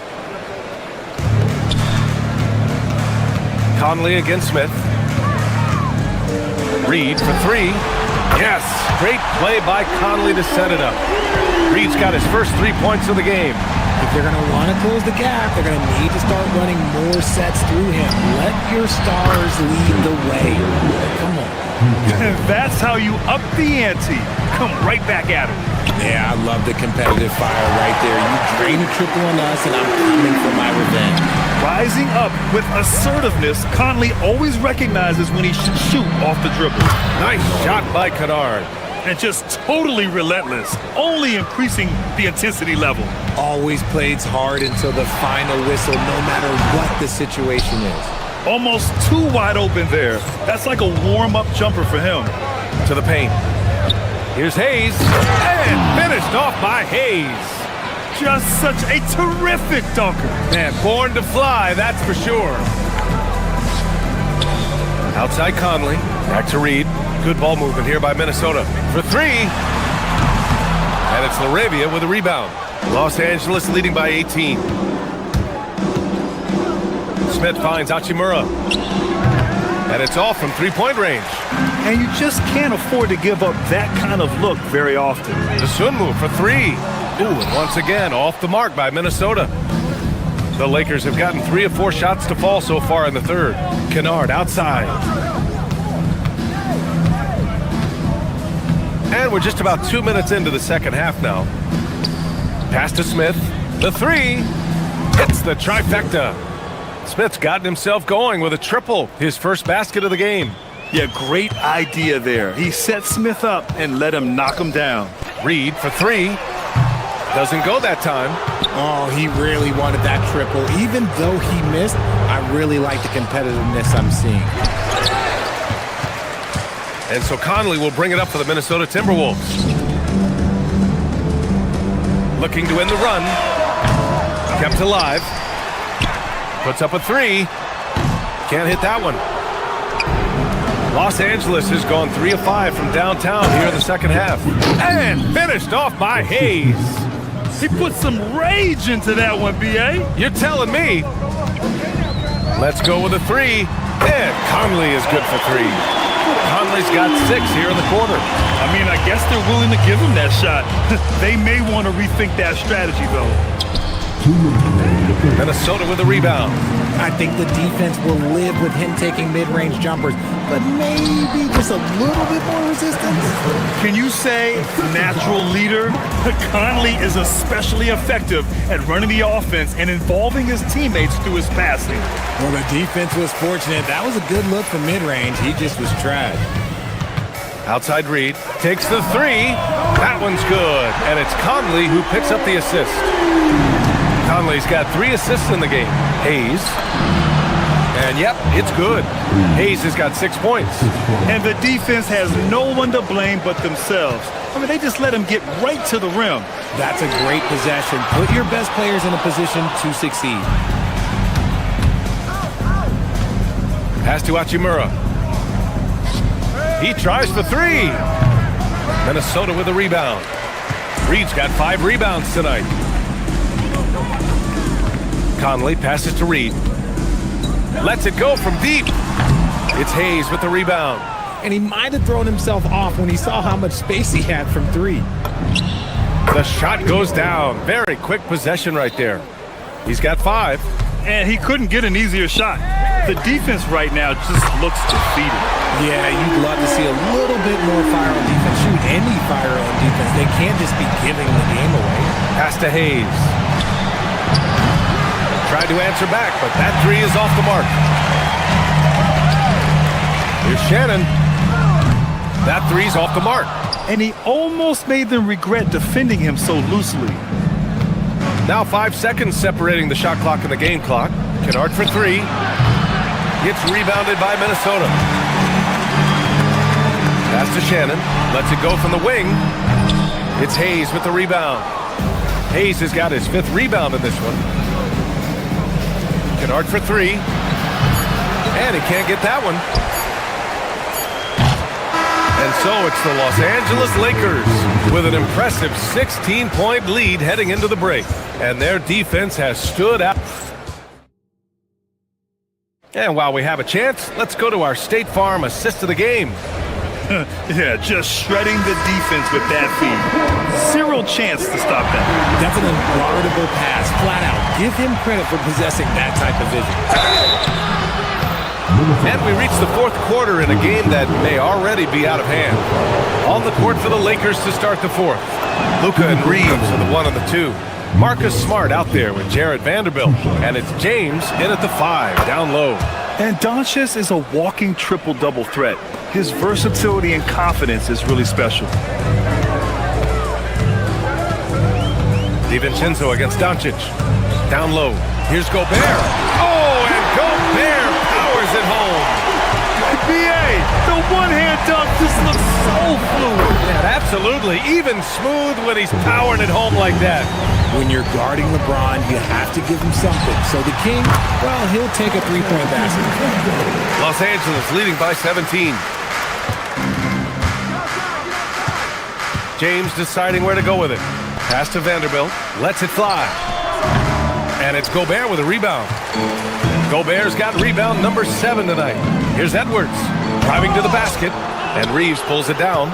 S8: Conley against Smith. Reed for 3. Yes, great play by Conley to set it up. Reed's got his first 3 points of the game.
S3: If they're going to want to close the gap, they're going to need to start running more sets through him. Let your stars lead the way. Come on.
S10: That's how you up the ante. Come right back at him.
S3: Yeah, I love the competitive fire right there. You drain a triple on us, and I'm coming for my revenge.
S10: Rising up with assertiveness, Conley always recognizes when he should shoot off the dribble.
S8: Nice shot by Kennard.
S10: And just totally relentless, only increasing the intensity level.
S3: Always plays hard until the final whistle, no matter what the situation is.
S10: Almost too wide open there. That's like a warm-up jumper for him.
S8: To the paint. Here's Hayes. And finished off by Hayes.
S10: Just such a terrific dunker.
S8: Man, born to fly, that's for sure. Outside Conley. Back to Reed. Good ball movement here by Minnesota. For 3. And it's LaRavia with a rebound. Los Angeles leading by 18. Smith finds Hachimura. And it's off from 3-point range.
S10: And you just can't afford to give up that kind of look very often.
S8: The swim move for 3. Ooh, and once again, off the mark by Minnesota. The Lakers have gotten 3 of 4 shots to fall so far in the third. Kennard outside. And we're just about 2 minutes into the second half now. Pass to Smith. The 3. Hits the trifecta. Smith's gotten himself going with a triple. His first basket of the game.
S10: Yeah, great idea there. He set Smith up and let him knock him down.
S8: Reed for 3. Doesn't go that time.
S3: Oh, he really wanted that triple. Even though he missed, I really like the competitiveness I'm seeing.
S8: And so Conley will bring it up for the Minnesota Timberwolves. Looking to end the run. Kept alive. Puts up a 3. Can't hit that one. Los Angeles has gone 3 of 5 from downtown here in the second half. And finished off by Hayes.
S10: He put some rage into that one, B.A.
S8: You're telling me. Let's go with a 3. And Conley is good for 3. Conley's got 6 here in the quarter.
S10: I mean, I guess they're willing to give him that shot. They may want to rethink that strategy, though.
S8: Minnesota with the rebound.
S3: I think the defense will live with him taking mid-range jumpers, but maybe just a little bit more resistance.
S10: Can you say natural leader? Conley is especially effective at running the offense and involving his teammates through his passing.
S3: Well, the defense was fortunate. That was a good look from mid-range. He just was trash.
S8: Outside Reed takes the three. That one's good. And it's Conley who picks up the assist. Conley's got 3 assists in the game. Hayes. And yep, it's good. Hayes has got 6 points.
S10: And the defense has no one to blame but themselves. I mean, they just let him get right to the rim.
S3: That's a great possession. Put your best players in a position to succeed.
S8: Pass to Hachimura. He tries for 3. Minnesota with a rebound. Reed's got 5 rebounds tonight. Conley passes to Reed. Lets it go from deep. It's Hayes with the rebound.
S3: And he might have thrown himself off when he saw how much space he had from 3.
S8: The shot goes down. Very quick possession right there. He's got 5.
S10: And he couldn't get an easier shot. The defense right now just looks defeated.
S3: Yeah, you'd love to see a little bit more fire on defense. Shoot, any fire on defense. They can't just be giving the game away.
S8: Pass to Hayes. Tried to answer back, but that 3 is off the mark. Here's Shannon. That 3's off the mark.
S10: And he almost made them regret defending him so loosely.
S8: Now 5 seconds separating the shot clock and the game clock. Kennard for 3. Gets rebounded by Minnesota. Pass to Shannon. Lets it go from the wing. It's Hayes with the rebound. Hayes has got his 5th rebound in this one. Kennard for 3. And he can't get that one. And so it's the Los Angeles Lakers with an impressive 16-point lead heading into the break. And their defense has stood out. And while we have a chance, let's go to our State Farm assist of the game.
S10: Yeah, just shredding the defense with that feed. Zero chance to stop that.
S3: That's an unguardable pass, flat out. Give him credit for possessing that type of vision.
S8: And we reach the 4th quarter in a game that may already be out of hand. On the court for the Lakers to start the 4th. Luka and Reeves are the 1 and the 2. Marcus Smart out there with Jarrett Vanderbilt. And it's James in at the 5, down low.
S10: And Doncic is a walking triple-double threat. His versatility and confidence is really special.
S8: DiVincenzo against Doncic. Down low. Here's Gobert. Oh, and Gobert powers it home.
S10: B.A., the one-hand dunk just looks so fluid.
S8: Yeah, absolutely. Even smooth when he's powering it home like that.
S3: When you're guarding LeBron, you have to give him something. So the King, well, he'll take a 3-point basket.
S8: Los Angeles leading by 17. James deciding where to go with it. Pass to Vanderbilt. Lets it fly. And it's Gobert with a rebound. Gobert's got rebound number 7 tonight. Here's Edwards driving to the basket. And Reeves pulls it down.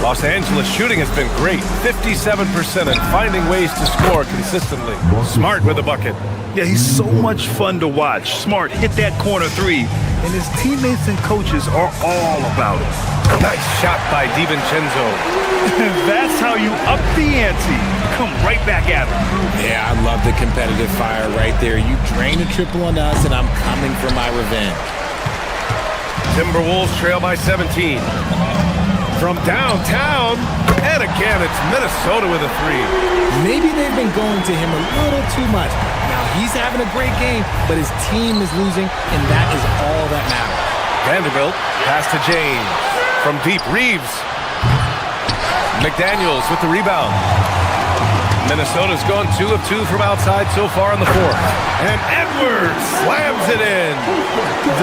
S8: Los Angeles shooting has been great. 57% and finding ways to score consistently. Smart with a bucket.
S10: Yeah, he's so much fun to watch. Smart hit that corner 3. And his teammates and coaches are all about it.
S8: Nice shot by DiVincenzo.
S10: That's how you up the ante. Come right back at him.
S3: Yeah, I love the competitive fire right there. You drain a triple on us, and I'm coming for my revenge.
S8: Timberwolves trail by 17. From downtown, and again, it's Minnesota with a 3.
S3: Maybe they've been going to him a little too much. Now, he's having a great game, but his team is losing, and that is all that matters.
S8: Vanderbilt, pass to James. From deep, Reeves. McDaniels with the rebound. Minnesota's gone 2 of 2 from outside so far in the 4th. And Edwards slams it in.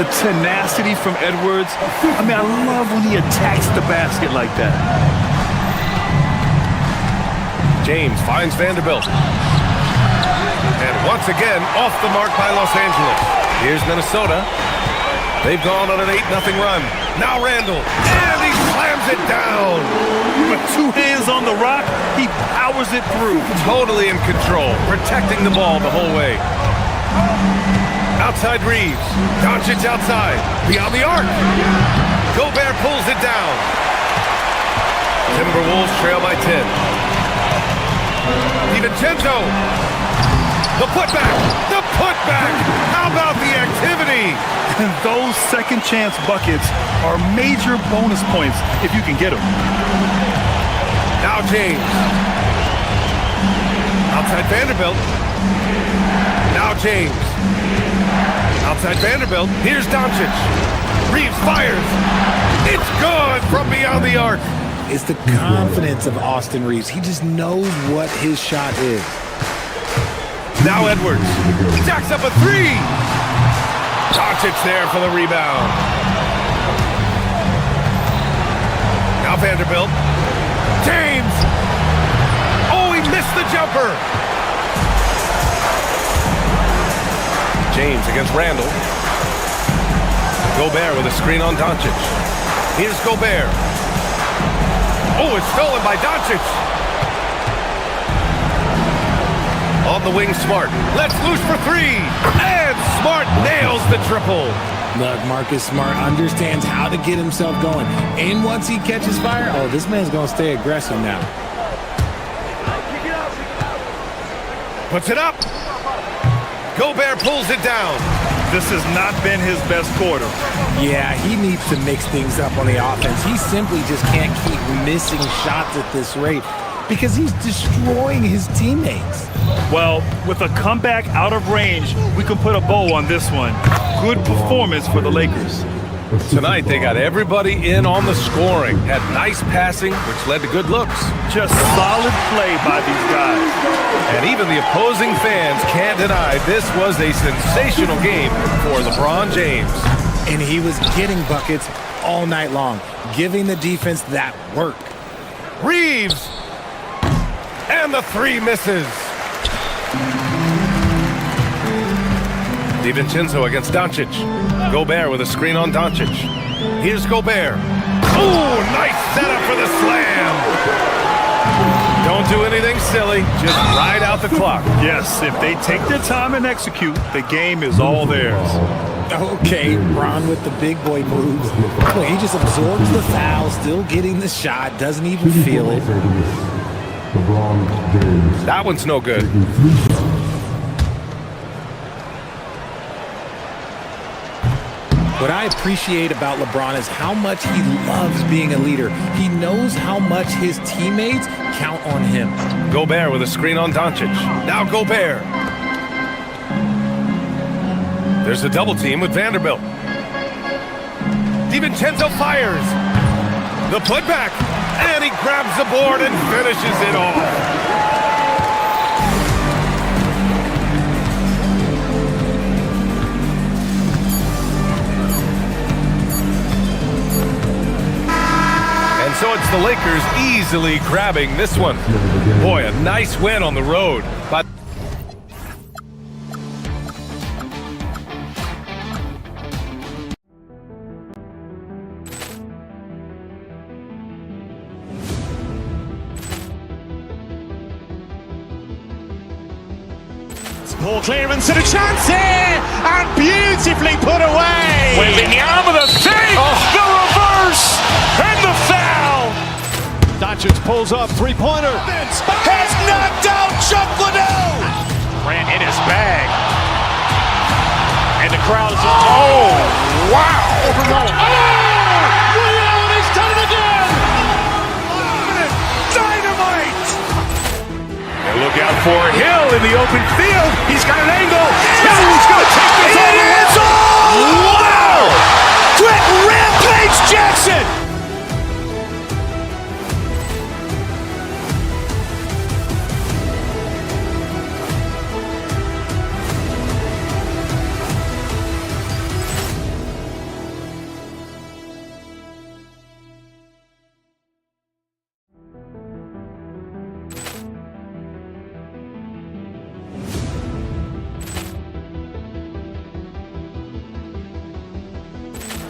S10: The tenacity from Edwards. I mean, I love when he attacks the basket like that.
S8: James finds Vanderbilt. And once again, off the mark by Los Angeles. Here's Minnesota. They've gone on an 8-0 run. Now Randall. And he slams it down.
S10: With 2 hands on the rock, he powers it through.
S8: Totally in control, protecting the ball the whole way. Outside Reeves. Doncic outside. Beyond the arc. Gobert pulls it down. Timberwolves trail by 10. DiVincenzo. The putback. The putback. How about the activity?
S10: And those second chance buckets are major bonus points if you can get them.
S8: Now James. Outside Vanderbilt. Now James. Outside Vanderbilt. Here's Doncic. Reeves fires. It's good from beyond the arc.
S3: It's the confidence of Austin Reeves. He just knows what his shot is.
S8: Now Edwards. Jacks up a three. Doncic there for the rebound. Now Vanderbilt. James. Oh, he missed the jumper. James against Randall. Gobert with a screen on Doncic. Here's Gobert. Oh, it's stolen by Doncic. On the wing, Smart. Let's loose for three. And Smart nails the triple.
S3: Look, Marcus Smart understands how to get himself going. And once he catches fire, oh, this man's going to stay aggressive now.
S8: Puts it up. Gobert pulls it down.
S10: This has not been his best quarter.
S3: Yeah, he needs to mix things up on the offense. He simply just can't keep missing shots at this rate because he's destroying his teammates.
S10: Well, with a comeback out of range, we can put a bow on this one. Good performance for the Lakers.
S8: Tonight, they got everybody in on the scoring. Had nice passing, which led to good looks.
S10: Just solid play by these guys.
S8: And even the opposing fans can't deny this was a sensational game for LeBron James.
S3: And he was getting buckets all night long, giving the defense that work.
S8: Reeves! And the three misses. DiVincenzo against Doncic. Gobert with a screen on Doncic. Here's Gobert. Oh, nice setup for the slam. Don't do anything silly. Just ride out the clock.
S10: Yes, if they take their time and execute, the game is all theirs.
S3: Okay, Ron with the big boy moves. Look, he just absorbs the foul, still getting the shot, doesn't even feel it.
S8: That one's no good.
S3: What I appreciate about LeBron is how much he loves being a leader. He knows how much his teammates count on him.
S8: Gobert with a screen on Doncic. Now Gobert. There's a double team with Vanderbilt. DiVincenzo fires. The putback. And he grabs the board and finishes it off. So it's the Lakers easily grabbing this one. Boy, a nice win on the road. But
S6: Poor clearance and a chance here, and beautifully put away. Wembanyama with a thing, the reverse, and the foul.
S7: Doncic pulls up, three-pointer.
S6: Has knocked out Chuck Liddell. Ran in his bag, and the crowd is. Oh, wow! He's done it again. Dynamite! And look out for Hill in the open field. He's got an angle. Now he's going to take this all the way. It's all! Wow! Quick Rampage Jackson!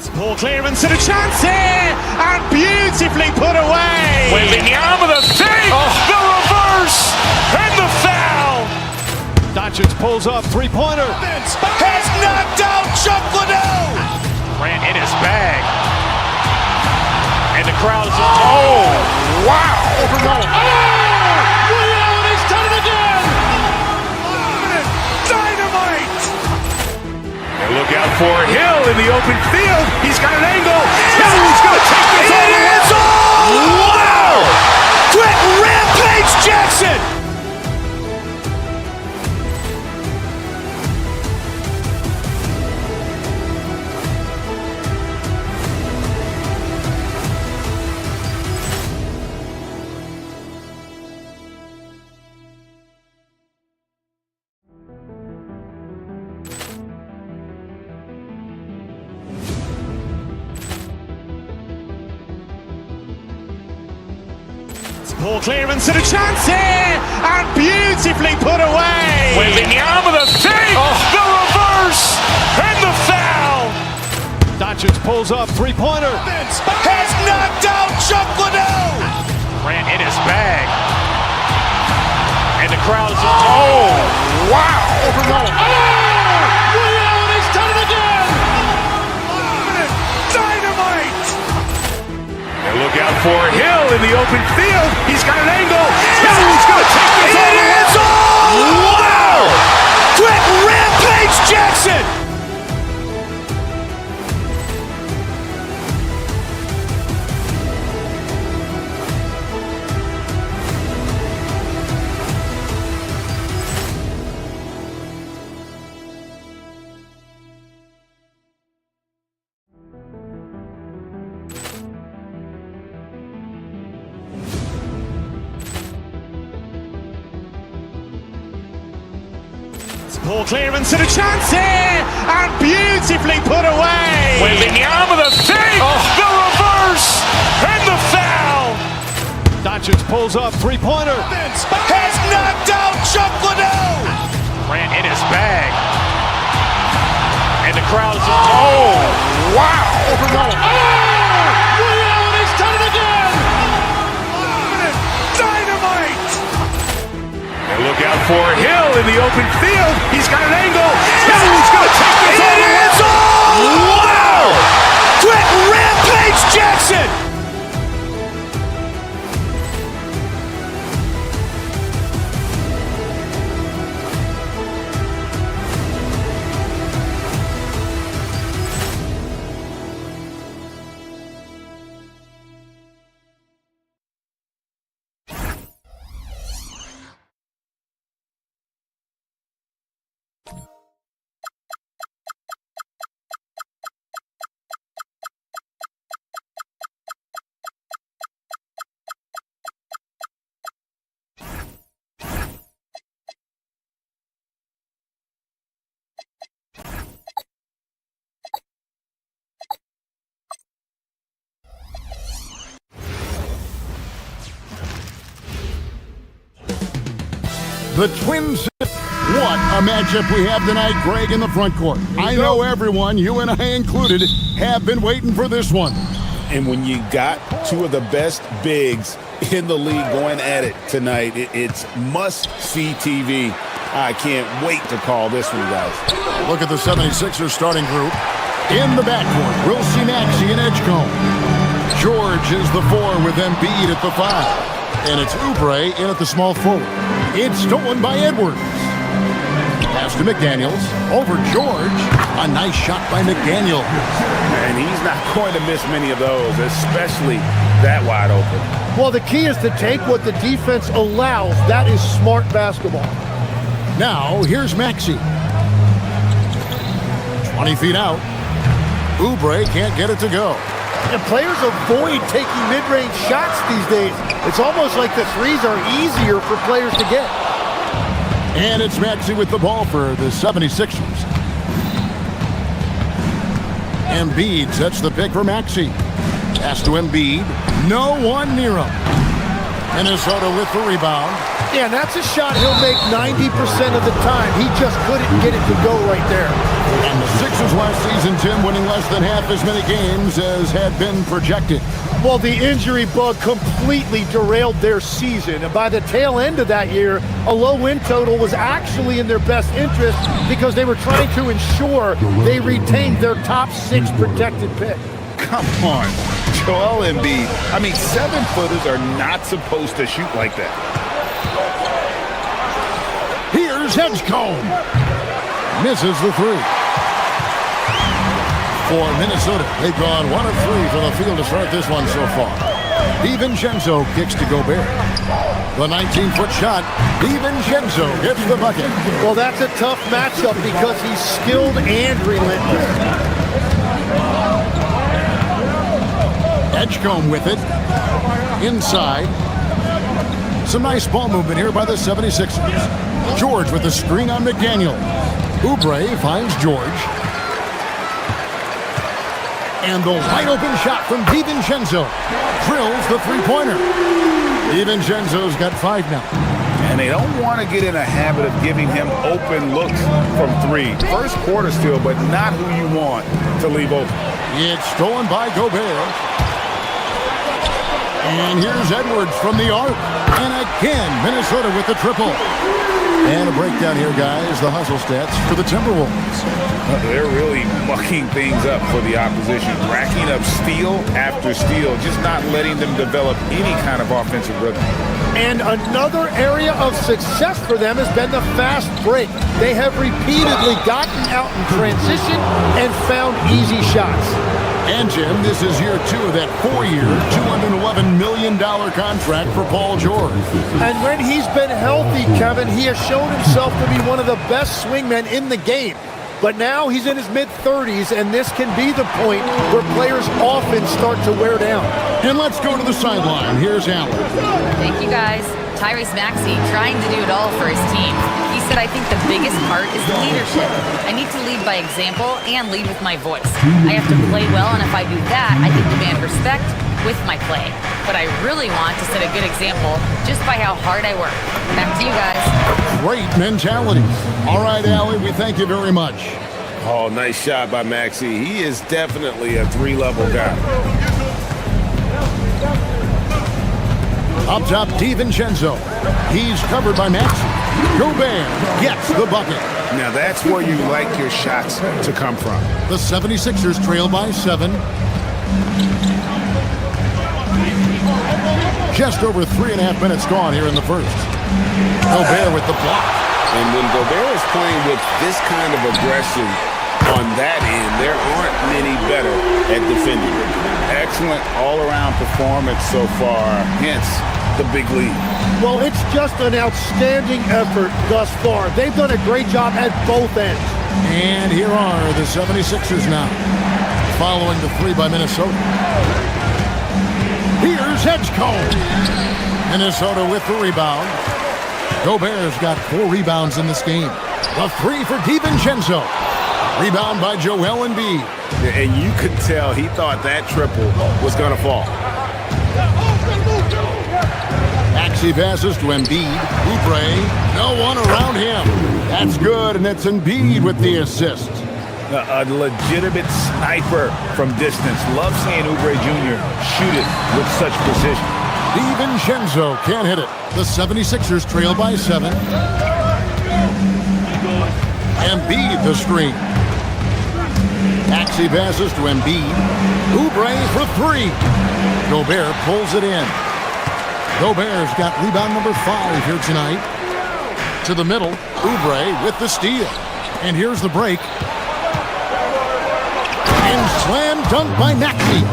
S7: Ball clearance and a chance here, and beautifully put away. Wembanyama the save, the reverse, and the foul.
S8: Doncic pulls up, three-pointer.
S7: Has knocked out Chuck Liddell. Grant in his bag, and the crowd is wow!
S9: He's done it again.
S7: Dynamite! And look out for Hill in the open field. He's got an angle. Hill's going to take this all the way. Wow! Quick Rampage Jackson! Ball clearance and a chance here, and beautifully put away. Wembanyama the save, the reverse, and the foul.
S8: Doncic pulls up, three-pointer.
S7: Has knocked out Chuck Liddell. Grant in his bag, and the crowd is wow!
S9: He's done it again.
S7: Dynamite! And look out for Hill in the open field. He's got an angle. Hill's going to take this all the way. Wow! Quick Rampage Jackson! Ball clearance and a chance here, and beautifully put away. Wembanyama the save, the reverse, and the foul.
S8: Doncic pulls up, three-pointer.
S7: Has knocked out Chuck Liddell. Grant in his bag, and the crowd is wow!
S9: He's done it again.
S7: Dynamite! And look out for Hill in the open field. He's got an angle. Hill's going to take this all the way. Wow! Quick Rampage Jackson!
S1: The Twins. What a matchup we have tonight, Greg, in the front court. I know everyone, you and I included, have been waiting for this one.
S2: And when you got two of the best bigs in the league going at it tonight, it's must-see TV. I can't wait to call this one, guys.
S1: Look at the 76ers starting group. In the backcourt, we'll see Maxey and Edgecombe. George is the 4 with Embiid at the 5. And it's Oubre in at the small forward. It's stolen by Edwards. Pass to McDaniels. Over George. A nice shot by McDaniels.
S2: And he's not going to miss many of those, especially that wide open.
S13: Well, the key is to take what the defense allows. That is smart basketball.
S1: Now, here's Maxey. 20 feet out. Oubre can't get it to go.
S13: And players avoid taking mid-range shots these days. It's almost like the threes are easier for players to get.
S1: And it's Maxey with the ball for the 76ers. Embiid sets the pick for Maxey. Pass to Embiid. No one near him. Minnesota with the rebound.
S13: Yeah, and that's a shot he'll make 90% of the time. He just couldn't get it to go right there.
S1: And the Sixers last season, Tim, winning less than half as many games as had been projected.
S13: Well, the injury bug completely derailed their season. And by the tail end of that year, a low win total was actually in their best interest because they were trying to ensure they retained their top 6 protected pick.
S2: Come on, Joel Embiid. I mean, 7-footers are not supposed to shoot like that.
S1: Here's Edgecombe. Misses the 3. For Minnesota, they've gone 1 of 3 from the field to start this one so far. DiVincenzo kicks to Gobert. The 19-foot shot. DiVincenzo gets the bucket.
S13: Well, that's a tough matchup because he's skilled and relentless.
S1: Edgecombe with it. Inside. Some nice ball movement here by the 76ers. George with the screen on McDaniel. Oubre finds George. And the wide open shot from DiVincenzo. Drills the three-pointer. DiVincenzo's got 5 now.
S2: And they don't want to get in a habit of giving him open looks from 3. First quarter still, but not who you want to leave open.
S1: It's stolen by Gobert. And here's Edwards from the arc. And again, Minnesota with the triple. And a breakdown here, guys. The hustle stats for the Timberwolves.
S2: They're really mucking things up for the opposition. Racking up steal after steal. Just not letting them develop any kind of offensive rhythm.
S13: And another area of success for them has been the fast break. They have repeatedly gotten out in transition and found easy shots.
S1: And, Jim, this is year 2 of that 4-year, $211 million contract for Paul George.
S13: And when he's been healthy, Kevin, he has shown himself to be one of the best swingmen in the game. But now he's in his mid-30s, and this can be the point where players often start to wear down.
S1: And let's go to the sideline. Here's Allen.
S4: Thank you, guys. Tyrese Maxey trying to do it all for his team. He said, I think the biggest part is leadership. I need to lead by example and lead with my voice. I have to play well, and if I do that, I can demand respect with my play. But I really want to set a good example just by how hard I work. Back to you guys.
S1: Great mentality. All right, Allie, we thank you very much.
S2: Oh, nice shot by Maxey. He is definitely a 3-level guy.
S1: Up top, DiVincenzo. He's covered by Maxey. Gobert gets the bucket.
S2: Now that's where you like your shots to come from.
S1: The 76ers trail by 7. Just over 3.5 minutes gone here in the first. Gobert with the block.
S2: And when Gobert is playing with this kind of aggression on that end, there aren't many better at defending. Excellent all-around performance so far, hence the big lead.
S13: Well, it's just an outstanding effort thus far. They've done a great job at both ends.
S1: And here are the 76ers now, following the 3 by Minnesota. Here's Edgecombe. Minnesota with the rebound. Gobert's got 4 rebounds in this game. The 3 for DiVincenzo. Rebound by Joel Embiid.
S2: And you could tell he thought that triple was going to fall.
S1: Maxey passes to Embiid. Oubre, no one around him. That's good, and it's Embiid with the assist.
S2: A legitimate sniper from distance. Love seeing Oubre Jr. shoot it with such precision.
S1: DiVincenzo can't hit it. The 76ers trail by 7. Embiid the screen. Maxey passes to Embiid. Oubre for 3. Gobert pulls it in. Gobert's got rebound number 5 here tonight. To the middle, Oubre with the steal. And here's the break. And slam dunk by Maxey.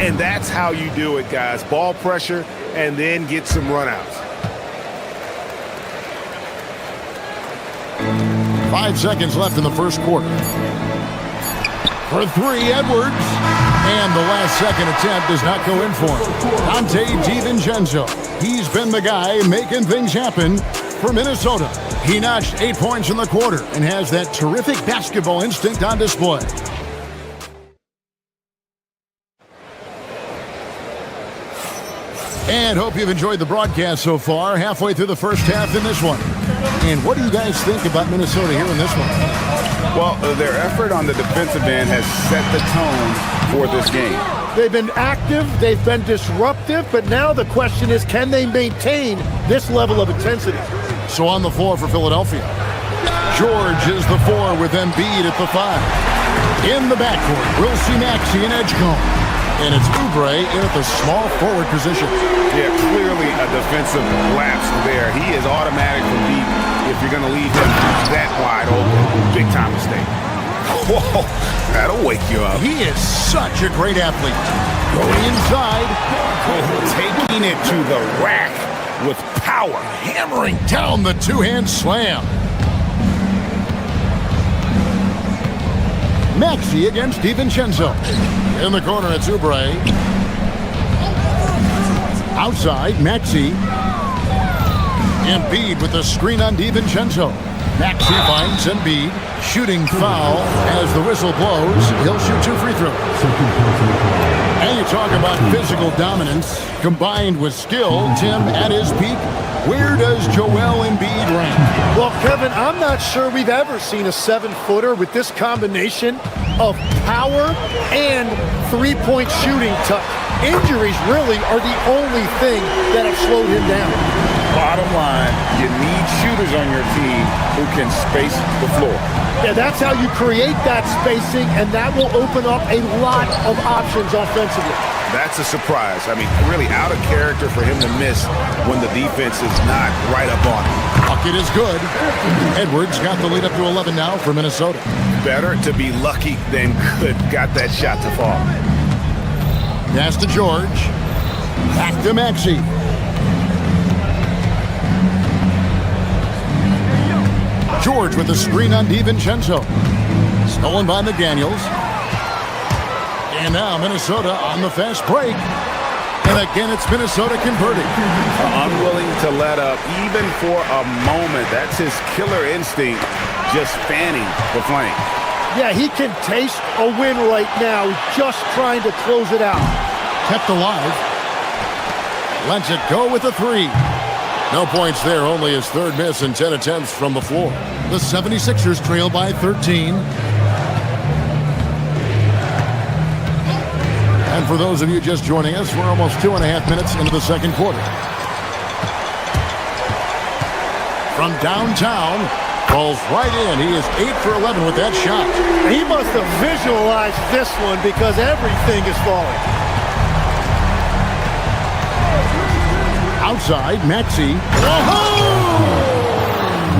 S2: And that's how you do it, guys. Ball pressure and then get some runouts.
S1: 5 seconds left in the first quarter. For 3, Edwards. And the last second attempt does not go in for him. Dante DiVincenzo. He's been the guy making things happen for Minnesota. He notched 8 points in the quarter and has that terrific basketball instinct on display. And hope you've enjoyed the broadcast so far, halfway through the first half in this one. And what do you guys think about Minnesota here in this one?
S2: Well, their effort on the defensive end has set the tone for this game.
S13: They've been active, they've been disruptive, but now the question is, can they maintain this level of intensity?
S1: So on the floor for Philadelphia, George is the 4 with Embiid at the 5. In the backcourt, we'll see Maxey and Edgecombe. And it's Oubre in at the small forward position.
S2: Yeah, clearly a defensive lapse there. He is automatic from deep if you're going to leave him that wide open. Big time mistake. Whoa, that'll wake you up.
S1: He is such a great athlete. Going inside.
S2: Taking it to the rack with power.
S1: Hammering down the two-hand slam. Maxey against DiVincenzo. In the corner, it's Oubre. Outside, Maxey. Embiid with the screen on DiVincenzo. Maxey finds Embiid. Shooting foul as the whistle blows. He'll shoot 2 free throws. And you talk about physical dominance combined with skill. Tim, at his peak, where does Joel Embiid rank?
S13: Well, Kevin, I'm not sure we've ever seen a 7-footer with this combination of power and three-point shooting touch. Injuries really are the only thing that have slowed him down.
S2: Bottom line, you need shooters on your team who can space the floor.
S13: Yeah, that's how you create that spacing, and that will open up a lot of options offensively.
S2: That's a surprise. I mean, really out of character for him to miss when the defense is not right up on him.
S1: Bucket is good. Edwards got the lead up to 11 now for Minnesota.
S2: Better to be lucky than good. Got that shot to fall.
S1: Pass to George. Back to Maxey. George with the screen on DiVincenzo. Stolen by McDaniels. And now Minnesota on the fast break. And again, it's Minnesota converting.
S2: Unwilling to let up even for a moment. That's his killer instinct, just fanning the flame.
S13: Yeah, he can taste a win right now, just trying to close it out.
S1: Kept alive. Lets it go with a 3. No points there, only his 3rd miss in 10 attempts from the floor. The 76ers trail by 13. And for those of you just joining us, we're almost 2.5 minutes into the second quarter. From downtown, falls right in. He is 8 for 11 with that shot.
S13: He must have visualized this one because everything is falling.
S1: Outside, Maxey.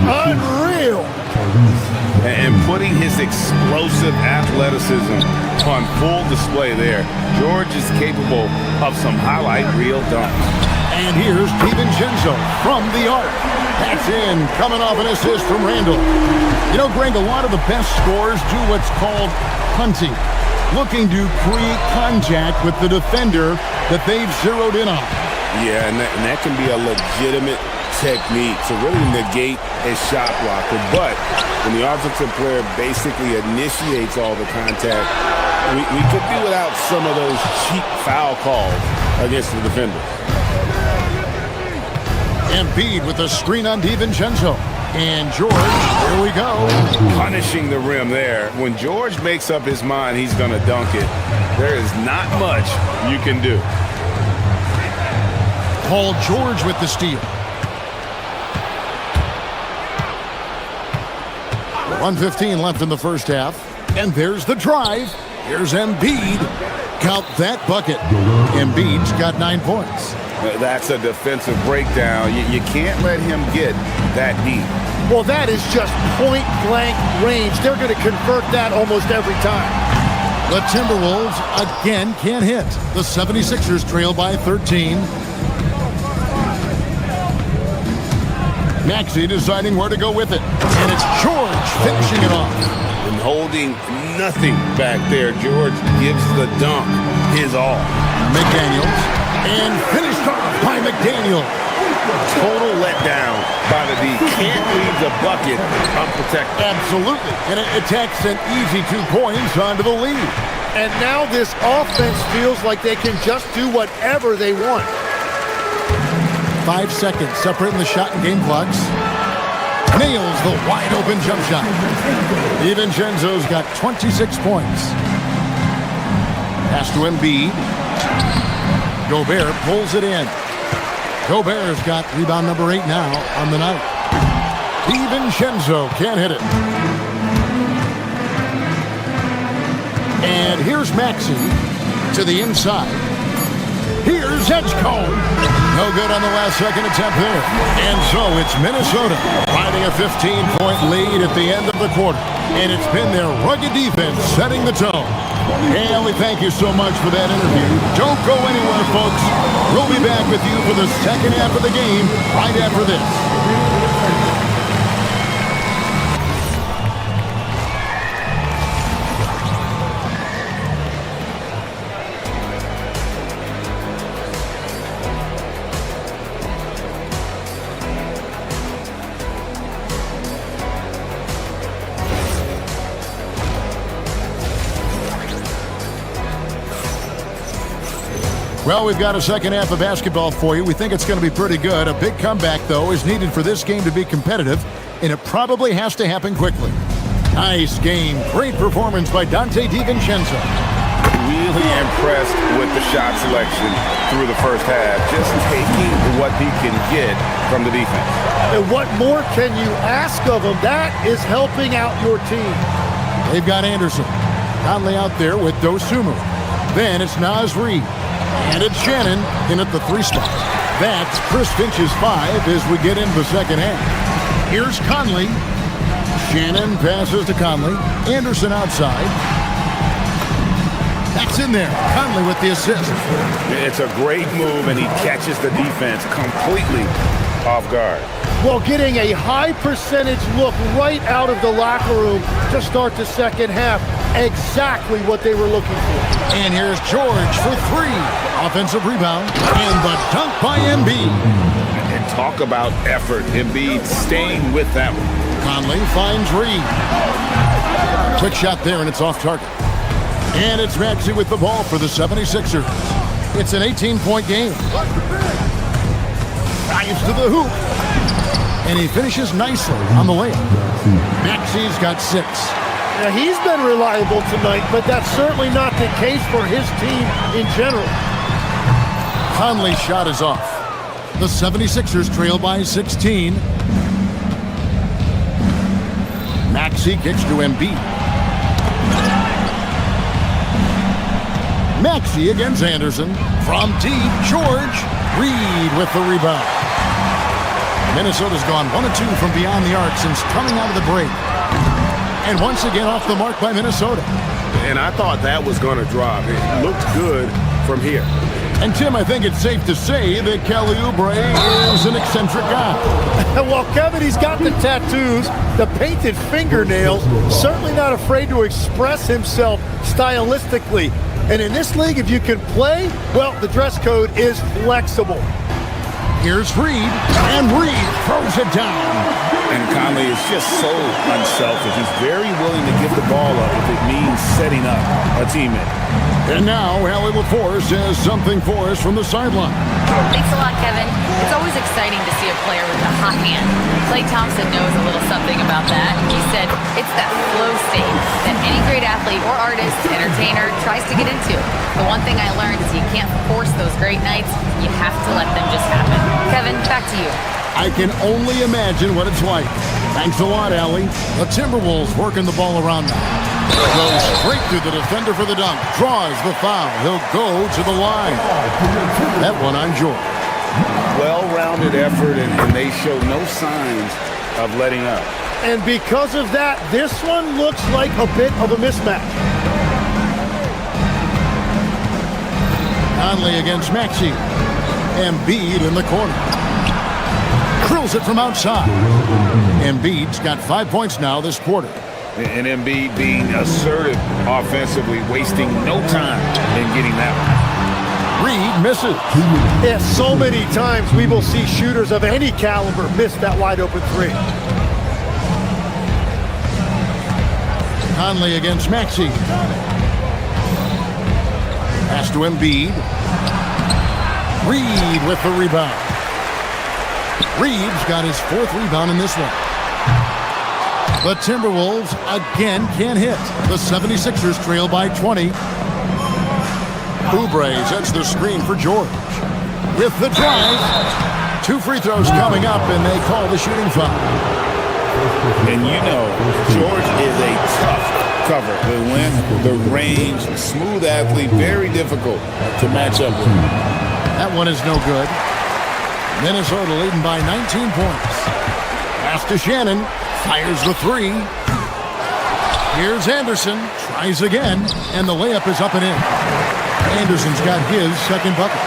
S13: Unreal.
S2: And putting his explosive athleticism on full display there. George is capable of some highlight reel dunks.
S1: And here's DiVincenzo from the arc. That's in, coming off an assist from Randall. You know, Greg, a lot of the best scorers do what's called punting, looking to create contact with the defender that they've zeroed in on.
S2: Yeah, and that can be a legitimate technique to really negate a shot blocker. But when the offensive player basically initiates all the contact, we could do without some of those cheap foul calls against the defender.
S1: Embiid with a screen on DiVincenzo. And George, here we go.
S2: Punishing the rim there. When George makes up his mind he's going to dunk it, there is not much you can do.
S1: Paul George with the steal. 1:15 left in the first half. And there's the drive. Here's Embiid. Count that bucket. Embiid's got 9 points.
S2: That's a defensive breakdown. You can't let him get that deep.
S13: Well, that is just point-blank range. They're going to convert that almost every time.
S1: The Timberwolves again can't hit. The 76ers trail by 13. Maxey deciding where to go with it. And it's George finishing it off.
S2: And holding nothing back there. George gives the dunk his all.
S1: McDaniels. And finished off by McDaniels.
S2: Total letdown by the D. Can't leave the bucket unprotected.
S1: Absolutely. And it attacks an easy 2 points onto the lead.
S13: And now this offense feels like they can just do whatever they want.
S1: 5 seconds separating the shot and game clocks. Nails the wide-open jump shot. DiVincenzo's got 26 points. Pass to Embiid. Gobert pulls it in. Gobert's got rebound number 8 now on the night. DiVincenzo can't hit it. And here's Maxey to the inside. Here's Edgecombe. No good on the last second attempt there. And so it's Minnesota finding a 15-point lead at the end of the quarter. And it's been their rugged defense setting the tone. Haley, thank you so much for that interview. Don't go anywhere, folks. We'll be back with you for the second half of the game right after this. Well, we've got a second half of basketball for you. We think it's going to be pretty good. A big comeback, though, is needed for this game to be competitive, and it probably has to happen quickly. Nice game. Great performance by Donte DiVincenzo.
S2: Really impressed with the shot selection through the first half. Just taking what he can get from the defense.
S13: And what more can you ask of him? That is helping out your team.
S1: They've got Anderson. Conley out there with Dosunmu. Then it's Naz Reid. And it's Shannon in at the 3 spot. That's Chris Finch's 5 as we get into the second half. Here's Conley. Shannon passes to Conley. Anderson outside. That's in there. Conley with the assist.
S2: It's a great move, and he catches the defense completely off guard.
S13: Well, getting a high percentage look right out of the locker room to start the second half. Exactly what they were looking for.
S1: And here's George for 3. Offensive rebound. And the dunk by Embiid.
S2: And talk about effort. Embiid staying with them.
S1: Conley finds Reed. Quick shot there, and it's off target. And it's Maxey with the ball for the 76ers. It's an 18-point game. Drives to the hoop. And he finishes nicely on the layup. Maxey's got 6.
S13: Now, he's been reliable tonight, but that's certainly not the case for his team in general.
S1: Conley's shot is off. The 76ers trail by 16. Maxey kicks to Embiid. Maxey against Anderson. From deep, George. Reed with the rebound. Minnesota's gone 1 of 2 from beyond the arc since coming out of the break. And once again off the mark by Minnesota.
S2: And I thought that was going to drop. It looked good from here.
S1: And Tim, I think it's safe to say that Kelly Oubre is an eccentric guy.
S13: Well, Kevin, he's got the tattoos, the painted fingernails, certainly not afraid to express himself stylistically. And in this league, if you can play, well, the dress code is flexible.
S1: Here's Reed, and Reed throws it down.
S2: And Conley is just so unselfish. He's very willing to give the ball up if it means setting up a teammate.
S1: And now, Allie LaForce has something for us from the sideline.
S4: Thanks a lot, Kevin. It's always exciting to see a player with a hot hand. Klay Thompson knows a little something about that. He said it's that flow state that any great athlete or artist, entertainer, tries to get into. The one thing I learned is you can't force those great nights. You have to let them just happen. Kevin, back to you.
S1: I can only imagine what it's like. Thanks a lot, Allie. The Timberwolves working the ball around now. Goes straight through the defender for the dunk. Draws the foul. He'll go to the line. That one on George.
S2: Well-rounded effort, and they show no signs of letting up.
S13: And because of that, this one looks like a bit of a mismatch.
S1: Conley against Maxey. Embiid in the corner. Drills it from outside. Embiid's got 5 points now this quarter.
S2: And Embiid being assertive offensively, wasting no time in getting that one.
S1: Reed misses.
S13: Yeah, so many times we will see shooters of any caliber miss that wide open 3.
S1: Conley against Maxey. Pass to Embiid. Reed with the rebound. Reeves got his 4th rebound in this one. The Timberwolves again can't hit. The 76ers trail by 20. Oubre sets the screen for George. With the drive, 2 free throws coming up, and they call the shooting foul.
S2: And you know, George is a tough cover. The length, the range, smooth athlete, very difficult to match up with.
S1: That one is no good. Minnesota leading by 19 points. Pass to Shannon. Fires the 3. Here's Anderson. Tries again. And the layup is up and in. Anderson's got his 2nd bucket.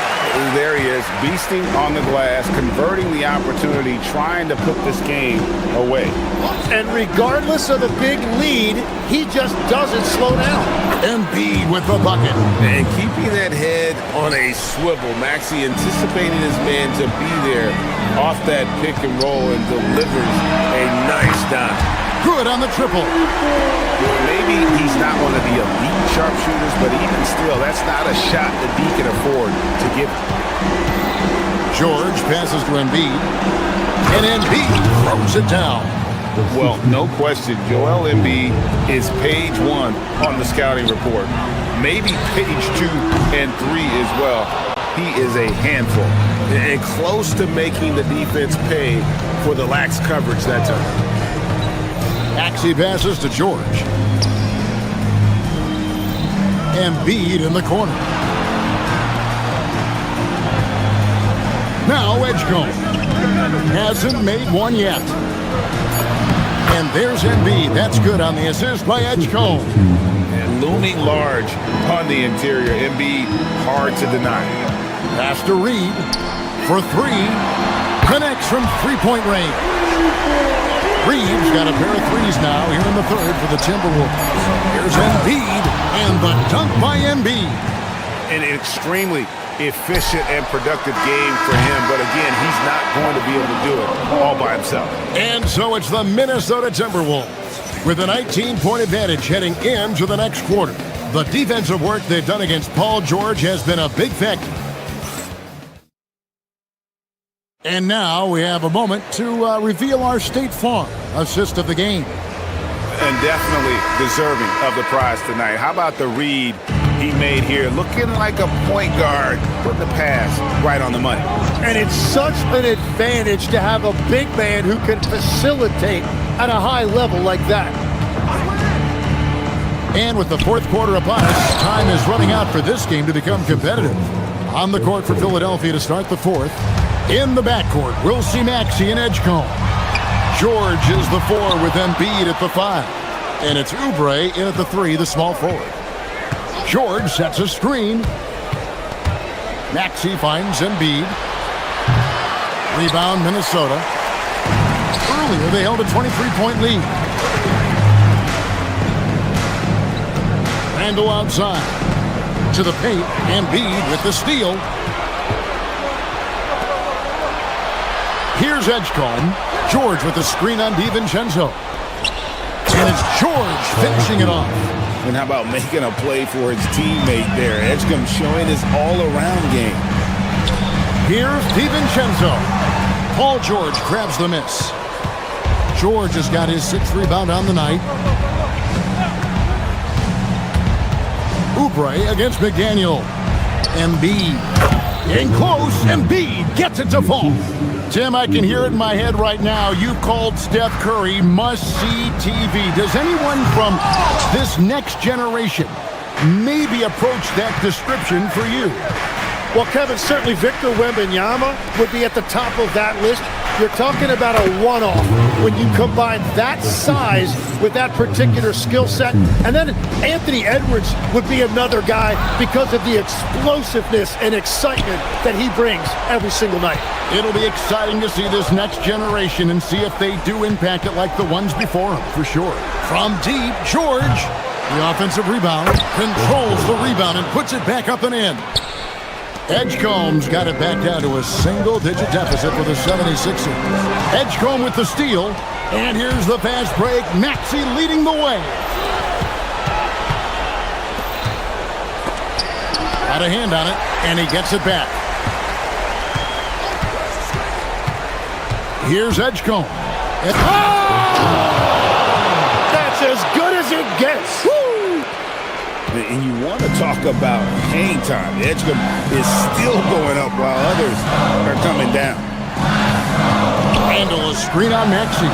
S2: There he is, beasting on the glass, converting the opportunity, trying to put this game away.
S13: And regardless of the big lead, he just doesn't slow down.
S1: Embiid with the bucket.
S2: And keeping that head on a swivel, Maxey anticipating his man to be there off that pick and roll and delivers a nice dime.
S1: Good on the triple.
S2: Maybe he's not one of the elite sharpshooters, but even still, that's not a shot that he can afford to give.
S1: George passes to Embiid, and Embiid throws it down.
S2: Well, no question, Joel Embiid is page 1 on the scouting report. Maybe page 2 and 3 as well. He is a handful and close to making the defense pay for the lax coverage that time.
S1: Maxey passes to George. Embiid in the corner. Now Edgecombe. Hasn't made one yet. And there's Embiid. That's good on the assist by Edgecombe.
S2: And looming large on the interior. Embiid, hard to deny.
S1: Pass to Reed for 3. Connects from 3-point range. Reeves got a pair of 3s now here in the 3rd for the Timberwolves. Here's Embiid, and the dunk by Embiid.
S2: An extremely efficient and productive game for him, but again, he's not going to be able to do it all by himself.
S1: And so it's the Minnesota Timberwolves with a 19-point advantage heading into the next quarter. The defensive work they've done against Paul George has been a big factor. And now we have a moment to reveal our State Farm assist of the game.
S2: And definitely deserving of the prize tonight. How about the read he made here? Looking like a point guard, putting the pass right on the money.
S13: And it's such an advantage to have a big man who can facilitate at a high level like that.
S1: And with the 4th quarter upon us, time is running out for this game to become competitive. On the court for Philadelphia to start the 4th. In the backcourt, we'll see Maxey and Edgecombe. George is the 4 with Embiid at the 5. And it's Oubre in at the 3, the small forward. George sets a screen. Maxey finds Embiid. Rebound Minnesota. Earlier they held a 23-point lead. Randall outside. To the paint, Embiid with the steal. Here's Edgecombe. George with the screen on DiVincenzo. And it's George finishing it off.
S2: And how about making a play for his teammate there? Edgecombe showing his all-around game.
S1: Here's DiVincenzo. Paul George grabs the miss. George has got his 6th rebound on the night. Oubre against McDaniel. Embiid. In close, Embiid gets it to fall. Tim, I can hear it in my head right now. You called Steph Curry must-see TV. Does anyone from this next generation maybe approach that description for you?
S13: Well, Kevin, certainly Victor Wembanyama would be at the top of that list. You're talking about a one-off when you combine that size with that particular skill set. And then Anthony Edwards would be another guy because of the explosiveness and excitement that he brings every single night.
S1: It'll be exciting to see this next generation and see if they do impact it like the ones before them, for sure. From deep, George, the offensive rebound, controls the rebound and puts it back up and in. Edgecombe's got it back down to a single-digit deficit for the 76ers. Edgecombe with the steal, and here's the fast break. Maxey leading the way. Got a hand on it, and he gets it back. Here's Edgecombe.
S13: That's as good as it gets.
S2: Woo! And you want to talk about hang time. Edgecombe is still going up while others are coming down.
S1: Handle a screen on Maxey.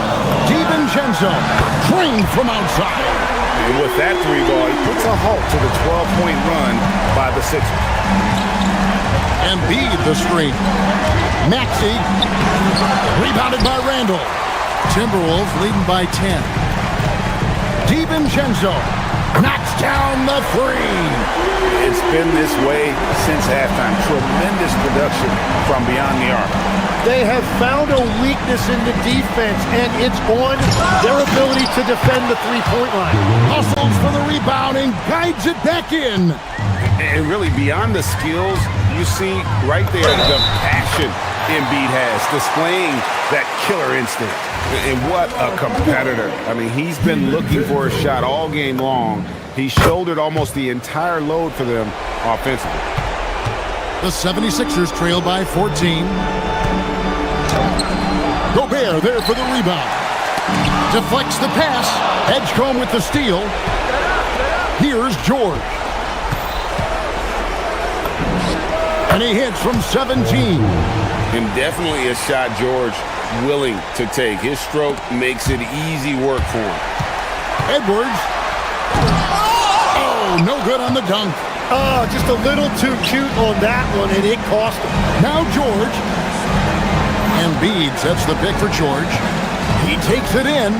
S1: DiVincenzo trained from outside.
S2: And with that three ball, he puts a halt to the 12-point run by the Sixers.
S1: Embiid the screen. Maxey rebounded by Randall. Timberwolves leading by 10. DiVincenzo knocks down the three.
S2: It's been this way since halftime. Tremendous production from beyond the arc.
S13: They have found a weakness in the defense, and it's on their ability to defend the three-point line.
S1: Hustles for the rebound and guides it back in.
S2: And really, beyond the skills, you see right there the passion Embiid has, displaying that killer instinct. And what a competitor. I mean, he's been looking for a shot all game long. He shouldered almost the entire load for them offensively.
S1: The 76ers trail by 14. Gobert there for the rebound. Deflects the pass. Edgecombe with the steal. Here's George. And he hits from 17.
S2: And definitely a shot George willing to take. His stroke makes it easy work for him.
S1: Edwards. Oh, no good on the dunk.
S13: Oh, just a little too cute on that one, and it cost him.
S1: Now George. Embiid sets the pick for George. He takes it in.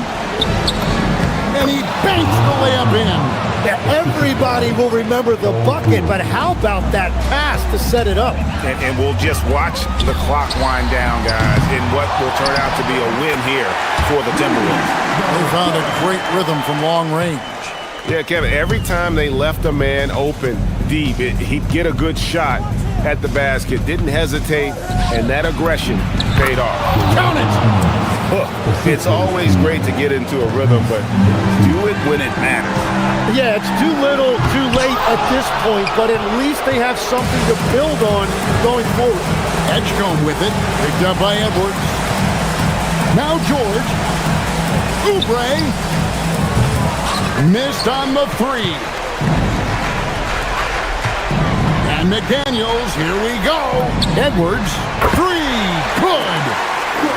S1: And he banks the layup in.
S13: Yeah, everybody will remember the bucket, but how about that pass to set it up?
S2: And we'll just watch the clock wind down, guys, in what will turn out to be a win here for the Timberwolves.
S1: They found a great rhythm from long range.
S8: Yeah, Kevin, every time they left a man open deep, he'd get a good shot at the basket, didn't hesitate, and that aggression paid off.
S1: Count it!
S2: It's always great to get into a rhythm, but do it when it matters.
S13: Yeah, it's too little, too late at this point, but at least they have something to build on going forward.
S1: Edgecombe with it, picked up by Edwards. Now George. Oubre. Missed on the three. And McDaniels, here we go. Edwards, three, good.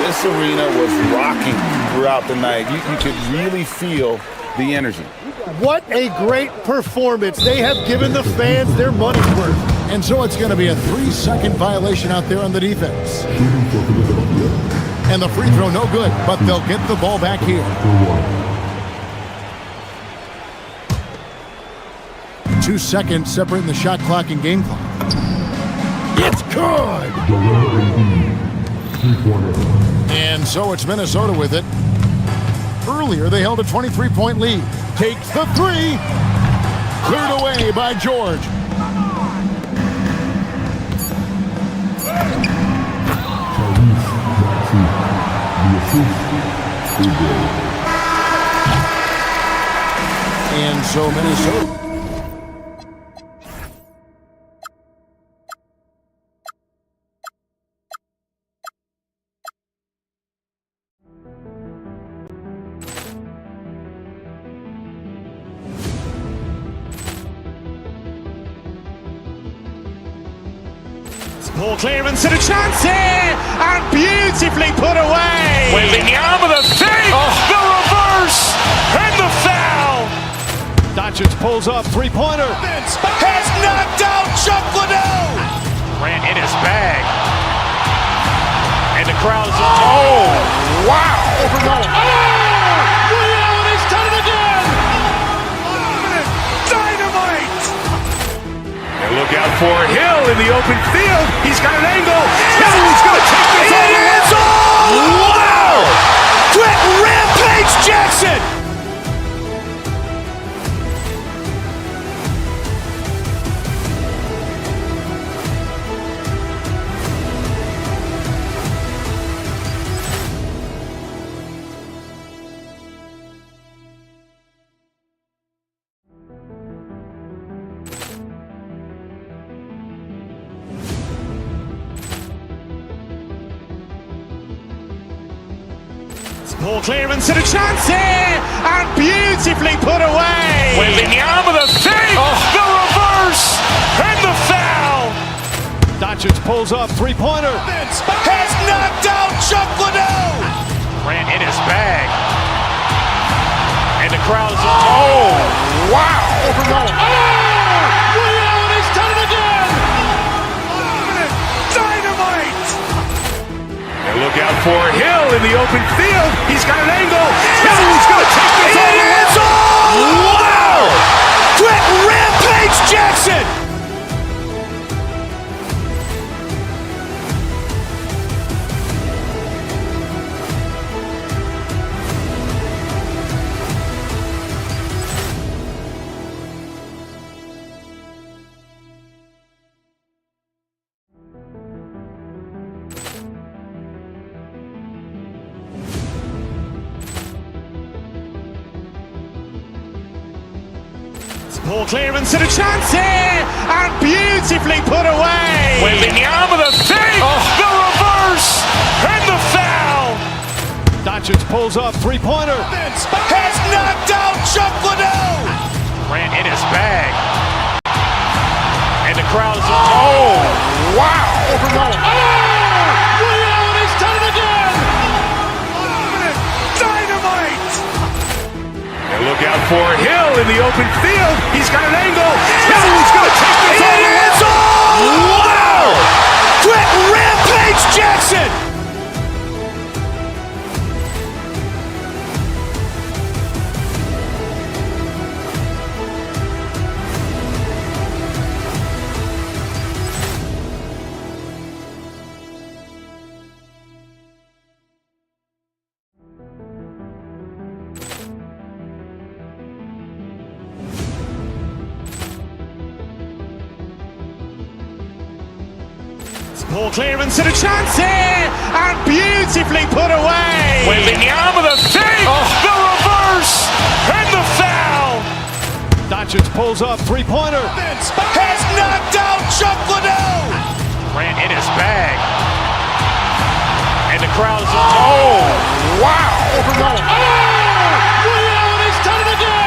S2: This arena was rocking throughout the night. You could really feel the energy.
S13: What a great performance. They have given the fans their money's worth.
S1: And so it's going to be a 3-second violation out there on the defense. And the free throw no good, but they'll get the ball back here. 2 seconds separating the shot clock and game clock. It's good! And so it's Minnesota with it. Earlier, they held a 23-point lead. Takes the three. Cleared away by George. And so Minnesota.
S7: Ball clearance and a chance here, and beautifully put away. Wembanyama the save, the reverse, and the foul.
S8: Doncic pulls up, three-pointer.
S7: Has knocked out Chuck Liddell. Grant in his bag, and the crowd is. Oh, wow! He's done it again. Dynamite! And look out for Hill in the open field. He's got an angle. Hill's going to take this all the way. Wow! Quick Rampage Jackson! Ball clearance and a chance here, and beautifully put away. Wembanyama the fake, the reverse, and the foul.
S8: Doncic pulls up, three-pointer.
S7: Has knocked out Chuck Liddell. Ran in his bag, and the crowd is wow! He's done it again. Dynamite. And look out for Hill in the open field. He's got an angle. He's going to take this all the way. Wow! Quick rampage Jackson. Ball clearance and a chance here, and beautifully put away. Wembanyama the fake, the reverse, and the foul.
S8: Doncic pulls up, three-pointer.
S7: Has knocked out Chuck Liddell. Ran in his bag, and the crowd is wow! He's done it again. Dynamite. And look out for Hill in the open field. He's got an angle. He's going to take this all the way. Wow! Quick rampage Jackson. Ball clearance and a chance here, and beautifully put away. Wembanyama the fake, the reverse, and the foul.
S8: Doncic pulls up, three-pointer.
S7: Has knocked out Chuck Liddell. Ran in his bag, and the crowd is wow! He's done it again.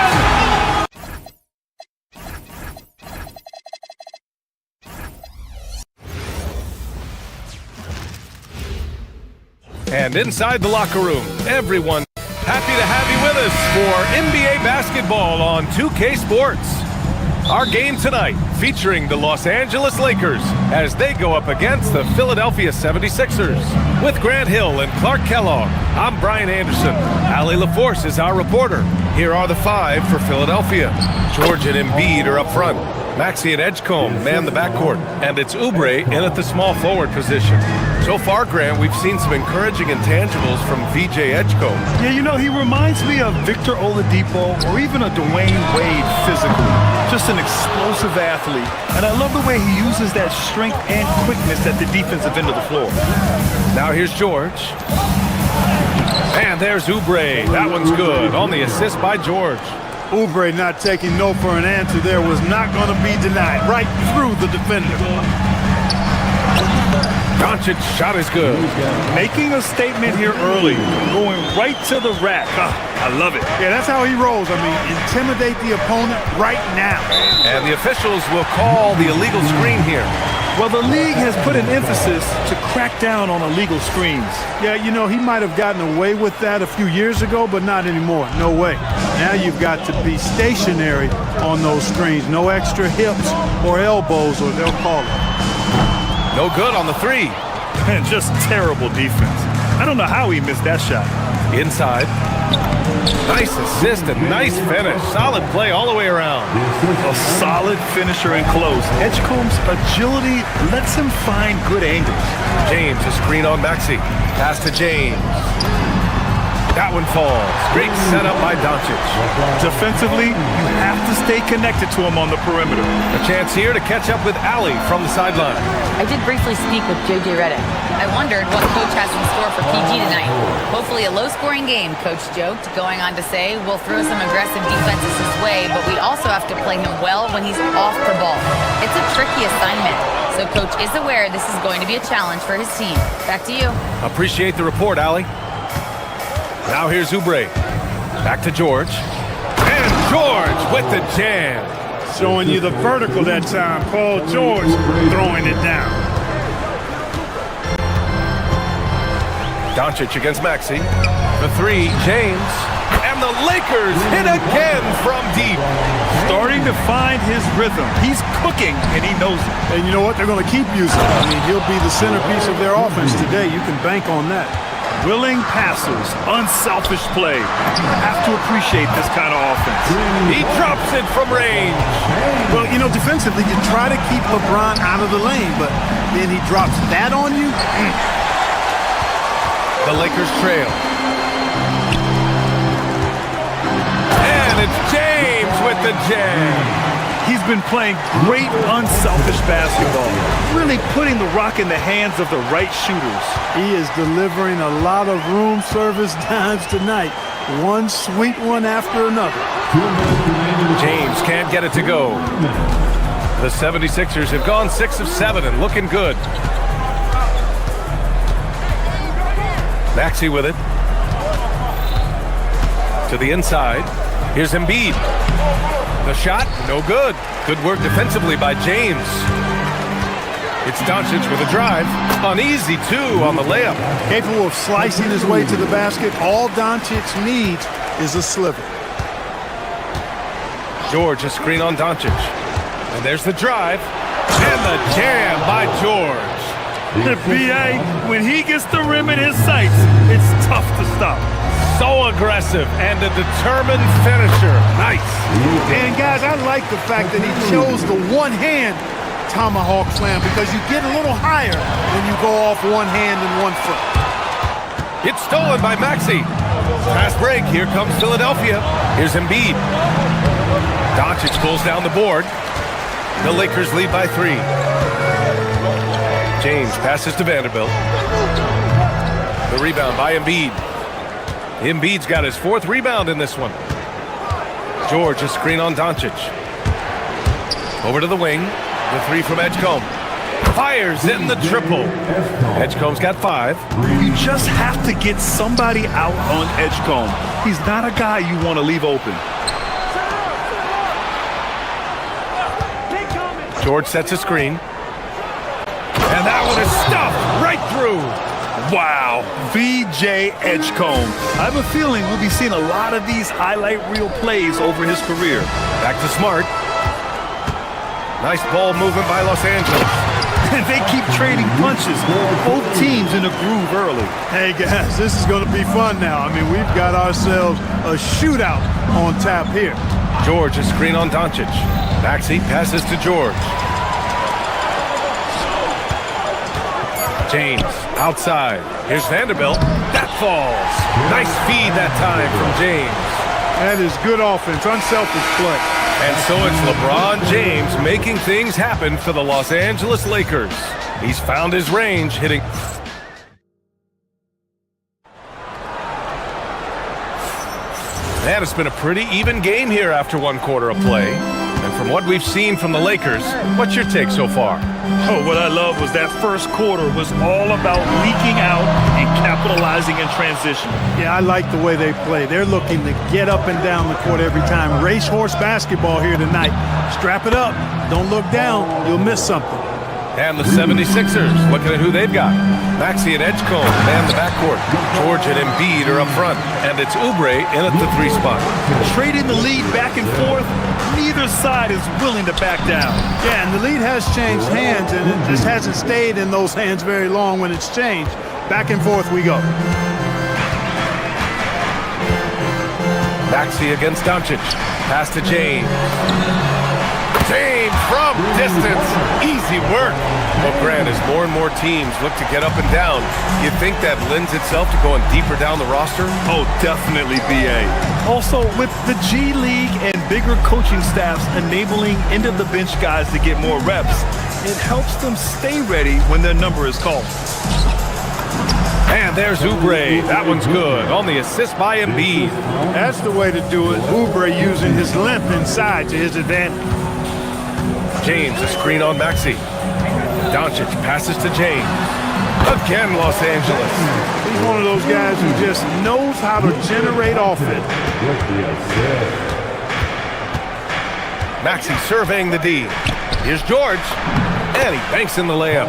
S8: And inside the locker room, everyone happy to have you with us for NBA basketball on 2K Sports. Our game tonight featuring the Los Angeles Lakers as they go up against the Philadelphia 76ers. With Grant Hill and Clark Kellogg, I'm Brian Anderson. Allie LaForce is our reporter. Here are the five for Philadelphia. George and Embiid are up front. Maxey and Edgecombe man the backcourt, and it's Oubre in at the small forward position. So far, Grant, we've seen some encouraging intangibles from VJ Edgecombe.
S10: Yeah, you know, he reminds me of Victor Oladipo or even a Dwayne Wade physically. Just an explosive athlete. And I love the way he uses that strength and quickness at the defensive end of the floor.
S8: Now here's George. And there's Oubre. That one's good on the assist by George.
S9: Oubre not taking no for an answer there was not going to be denied. Right through the defender.
S8: Doncic's shot is good.
S10: Making a statement here early. Going right to the rack. I love it.
S9: Yeah, that's how he rolls. I mean, intimidate the opponent right now.
S8: And the officials will call the illegal screen here.
S10: Well, the league has put an emphasis to crack down on illegal screens.
S9: Yeah, you know, he might have gotten away with that a few years ago, but not anymore. No way. Now you've got to be stationary on those screens. No extra hips or elbows, or they'll call it.
S8: No good on the three.
S10: And just terrible defense. I don't know how he missed that shot.
S8: Inside. Nice assist and nice finish. Solid play all the way around.
S10: A solid finisher in close. Edgecombe's agility lets him find good angles.
S8: James, a screen on Maxey. Pass to James. That one falls. Great setup by Doncic.
S10: Defensively, you have to stay connected to him on the perimeter.
S8: A chance here to catch up with Allie from the sideline.
S4: I did briefly speak with JJ Redick. I wondered what Coach has in store for PG tonight. Hopefully a low-scoring game, Coach joked, going on to say, we'll throw some aggressive defenses his way, but we also have to play him well when he's off the ball. It's a tricky assignment, so Coach is aware this is going to be a challenge for his team. Back to you.
S8: Appreciate the report, Allie. Now here's Oubre. Back to George. And George with the jam.
S9: Showing you the vertical that time. Paul George throwing it down.
S8: Doncic against Maxey. The three, James. And the Lakers hit again from deep.
S10: Starting to find his rhythm. He's cooking, and he knows it.
S9: And you know what? They're going to keep using it. I mean, he'll be the centerpiece of their offense today. You can bank on that.
S10: Willing passers, unselfish play. You have to appreciate this kind of offense.
S8: He drops it from range.
S9: Well, you know, defensively, you try to keep LeBron out of the lane, but then he drops that on you.
S8: The Lakers trail. And it's James with the jam.
S10: He's been playing great unselfish basketball, really putting the rock in the hands of the right shooters.
S9: He is delivering a lot of room service dimes tonight. One sweet one after another.
S8: James can't get it to go. The 76ers have gone 6 of 7 and looking good. Maxey with it. To the inside. Here's Embiid. The shot, no good. Good work defensively by James. It's Doncic with a drive. Uneasy, too, on the layup.
S9: Capable of slicing his way to the basket. All Doncic needs is a sliver.
S8: George, a screen on Doncic. And there's the drive. And the jam by George.
S10: The BA, when he gets the rim in his sights, it's tough to stop.
S8: So aggressive and a determined finisher. Nice.
S9: And guys, I like the fact that he chose the one-hand tomahawk slam because you get a little higher when you go off one hand and one foot.
S8: It's stolen by Maxey. Fast break. Here comes Philadelphia. Here's Embiid. Doncic pulls down the board. The Lakers lead by 3. James passes to Vanderbilt. The rebound by Embiid. Embiid's got his 4th rebound in this one. George, a screen on Doncic. Over to the wing. The 3 from Edgecombe. Fires in the triple. Edgecombe's got 5.
S10: You just have to get somebody out on Edgecombe. He's not a guy you want to leave open.
S8: George sets a screen. And that one is stuffed right through.
S10: Wow, VJ Edgecombe. I have a feeling we'll be seeing a lot of these highlight reel plays over his career.
S8: Back to Smart. Nice ball movement by Los Angeles.
S10: And they keep trading punches. Both teams in a groove early.
S9: Hey guys, this is going to be fun now. I mean, we've got ourselves a shootout on tap here.
S8: George, a screen on Doncic. Maxey passes to George. James, outside. Here's Vanderbilt. That falls. Nice feed that time from James.
S9: That is good offense, unselfish play.
S8: And so it's LeBron James making things happen for the Los Angeles Lakers. He's found his range, hitting... And it's been a pretty even game here after 1 quarter of play. And from what we've seen from the Lakers, what's your take so far?
S10: Oh, what I love was that first quarter was all about leaking out and capitalizing in transition.
S9: Yeah, I like the way they play. They're looking to get up and down the court every time. Racehorse basketball here tonight. Strap it up. Don't look down. You'll miss something.
S8: And the 76ers, looking at who they've got. Maxey and Edgecombe man the backcourt. George and Embiid are up front. And it's Oubre in at the 3 spot.
S10: Trading the lead back and forth, neither side is willing to back down.
S9: Yeah, and the lead has changed hands, and it just hasn't stayed in those hands very long when it's changed. Back and forth we go.
S8: Maxey against Doncic. Pass to James. James from distance. Easy work. Well, Grant, as more and more teams look to get up and down, you think that lends itself to going deeper down the roster?
S10: Oh, definitely, BA. Also, with the G League and bigger coaching staffs enabling end-of-the-bench guys to get more reps, it helps them stay ready when their number is called.
S8: And there's Oubre. That one's good. On the assist by Embiid.
S9: That's the way to do it. Oubre using his length inside to his advantage.
S8: James, a screen on Maxey. Doncic passes to James. Again, Los Angeles.
S9: He's one of those guys who just knows how to generate offense.
S8: Maxey surveying the D. Here's George. And he banks in the layup.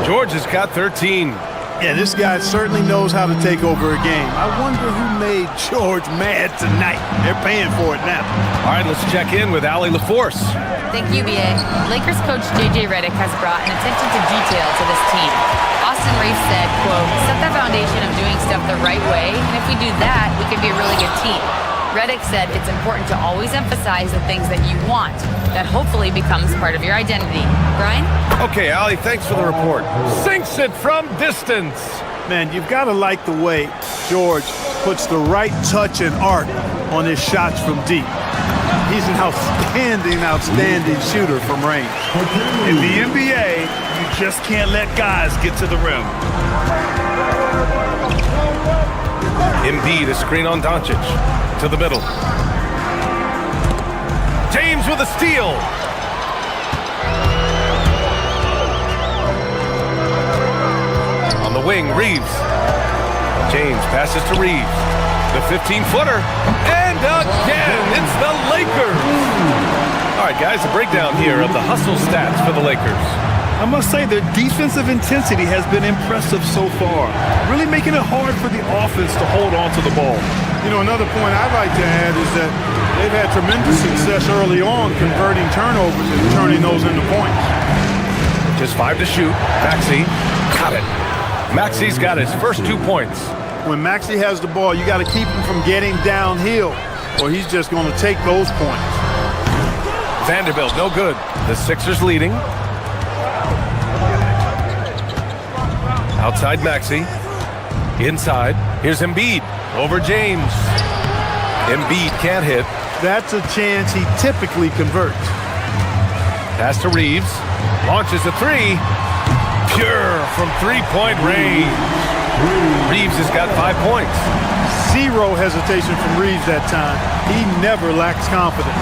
S8: George has got 13.
S9: Yeah, this guy certainly knows how to take over a game. I wonder who made George mad tonight. They're paying for it now.
S8: All right, let's check in with Allie LaForce.
S4: Thank you, BA. Lakers coach J.J. Redick has brought an attention to detail to this team. Austin Reeves said, quote, set the foundation of doing stuff the right way, and if we do that, we can be a really good team. Redick said it's important to always emphasize the things that you want. That hopefully becomes part of your identity. Brian?
S8: Okay, Allie, thanks for the report. Sinks it from distance.
S9: Man, you've got to like the way George puts the right touch and arc on his shots from deep. He's an outstanding shooter from range.
S10: In the NBA, you just can't let guys get to the rim.
S8: Embiid, a screen on Doncic. To the middle. James with a steal. On the wing, Reeves. James passes to Reeves. The 15-footer. And again, it's the Lakers. All right, guys, a breakdown here of the hustle stats for the Lakers.
S10: I must say their defensive intensity has been impressive so far, really making it hard for the offense to hold on to the ball.
S9: You know, another point I'd like to add is that they've had tremendous success early on converting turnovers and turning those into points.
S8: Just 5 to shoot. Maxey got it. Maxey's got his first 2 points.
S9: When Maxey has the ball, you got to keep him from getting downhill, or he's just going to take those points.
S8: Vanderbilt, no good. The Sixers leading. Outside Maxey. Inside. Here's Embiid. Over James. Embiid can't hit.
S9: That's a chance he typically converts.
S8: Pass to Reeves. Launches a 3. Pure from three-point range. Reeves has got 5 points.
S9: Zero hesitation from Reeves that time. He never lacks confidence.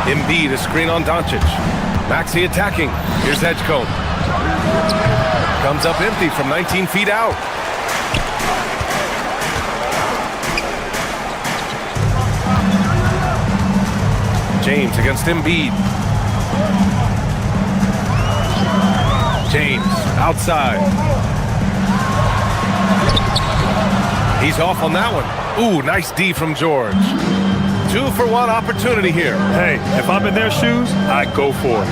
S8: Embiid, a screen on Doncic. Maxey attacking. Here's Edgecombe. Comes up empty from 19 feet out. James against Embiid. James outside. He's off on that one. Ooh, nice D from George. 2-for-1 opportunity here.
S10: Hey, if I'm in their shoes, I'd go for it.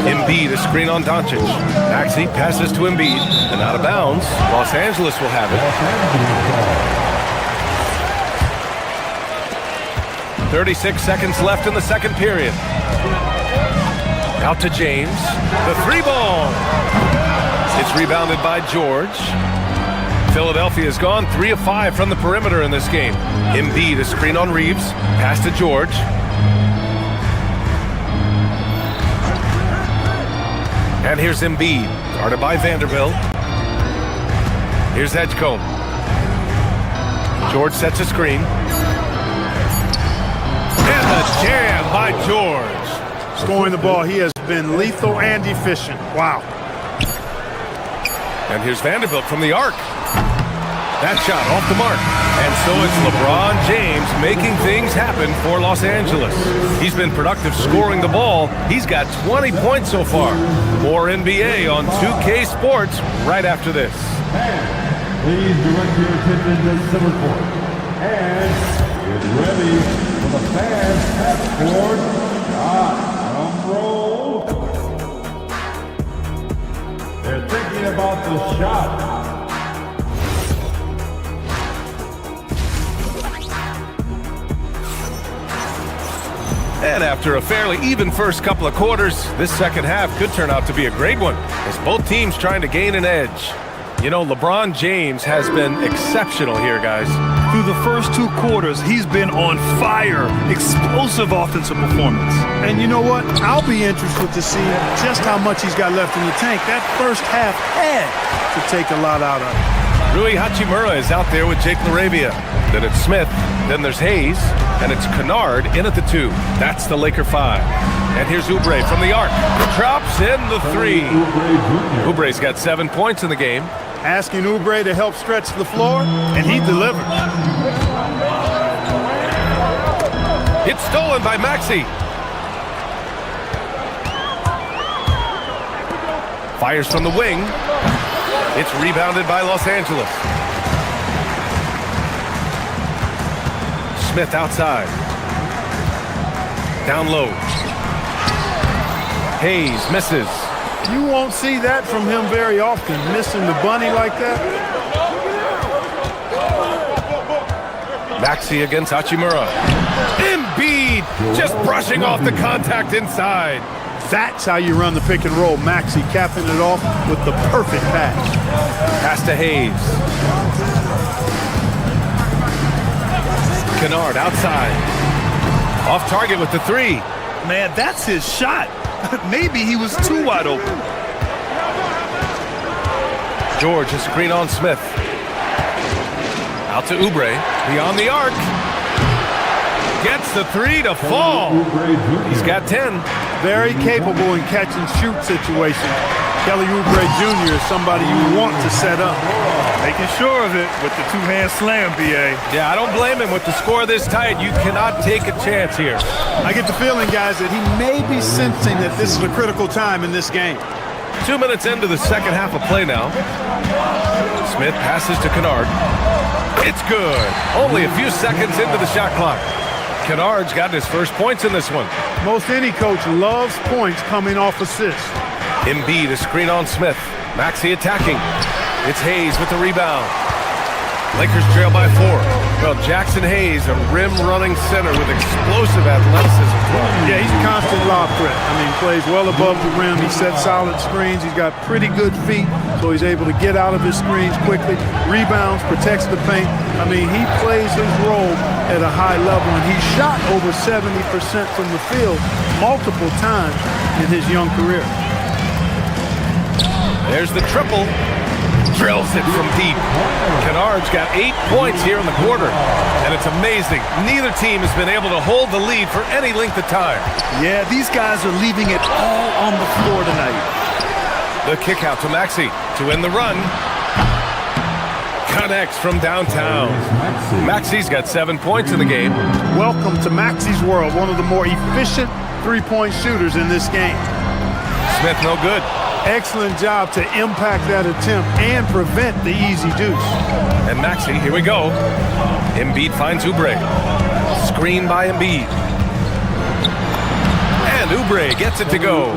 S8: Embiid, a screen on Doncic. Maxey passes to Embiid, and out of bounds. Los Angeles will have it. 36 seconds left in the second period. Out to James. The 3-ball. It's rebounded by George. Philadelphia has gone 3 of 5 from the perimeter in this game. Embiid, a screen on Reeves. Pass to George. And here's Embiid, guarded by Vanderbilt. Here's Edgecombe. George sets a screen. And the jam by George.
S9: Scoring the ball, he has been lethal and efficient. Wow.
S8: And here's Vanderbilt from the arc. That shot off the mark. And so it's LeBron James making things happen for Los Angeles. He's been productive scoring the ball. He's got 20 points so far. More NBA on 2K Sports right after this.
S5: Please direct your attention to center court. And get ready for the fans half-court shot. Drum roll. They're thinking about the shot.
S8: And after a fairly even first couple of quarters, this second half could turn out to be a great one, as both teams trying to gain an edge. You know, LeBron James has been exceptional here, guys.
S10: Through the first 2 quarters, he's been on fire. Explosive offensive performance.
S9: And you know what? I'll be interested to see just how much he's got left in the tank. That first half had to take a lot out of it.
S8: Rui Hachimura is out there with Jake LaRavia. Then it's Smith. Then there's Hayes. And it's Kennard in at the 2. That's the Laker 5. And here's Oubre from the arc. Drops in the 3. Oubre's got 7 points in the game.
S9: Asking Oubre to help stretch the floor, and he delivered.
S8: It's stolen by Maxey. Fires from the wing. It's rebounded by Los Angeles. Smith outside. Down low. Hayes misses.
S9: You won't see that from him very often, missing the bunny like that.
S8: Maxey against Hachimura. Embiid just brushing off the contact inside.
S9: That's how you run the pick and roll. Maxey capping it off with the perfect pass.
S8: Pass to Hayes. Kennard outside. Off target with the 3.
S10: Man, that's his shot. Maybe he was too wide open.
S8: George, a screen on Smith. Out to Oubre. Beyond the arc. Gets the 3 to fall. He's got 10.
S9: Very capable in catch and shoot situations. Kelly Oubre Jr. is somebody you want to set up.
S10: Making sure of it with the 2-hand slam, BA.
S8: Yeah, I don't blame him. With the score this tight, you cannot take a chance here.
S9: I get the feeling, guys, that he may be sensing that this is a critical time in this game.
S8: 2 minutes into the second half of play now. Smith passes to Kennard. It's good. Only a few seconds into the shot clock. Kennard's got his first points in this one.
S9: Most any coach loves points coming off assists.
S8: Embiid, a screen on Smith. Maxey attacking. It's Hayes with the rebound. Lakers trail by 4. Well, Jackson Hayes, a rim-running center with explosive athleticism.
S9: Yeah, he's a constant lob threat. I mean, plays well above the rim. He sets solid screens. He's got pretty good feet, so he's able to get out of his screens quickly. Rebounds, protects the paint. I mean, he plays his role at a high level, and he shot over 70% from the field multiple times in his young career.
S8: There's the triple. Drills it from deep. Kennard's got 8 points here in the quarter. And it's amazing. Neither team has been able to hold the lead for any length of time.
S10: Yeah, these guys are leaving it all on the floor tonight.
S8: The kick out to Maxey to end the run. Connects from downtown. Maxey's got 7 points in the game.
S9: Welcome to Maxey's world, one of the more efficient three-point shooters in this game.
S8: Smith no good.
S9: Excellent job to impact that attempt and prevent the easy deuce.
S8: And Maxey, here we go. Embiid finds Oubre. Screen by Embiid. And Oubre gets it to go.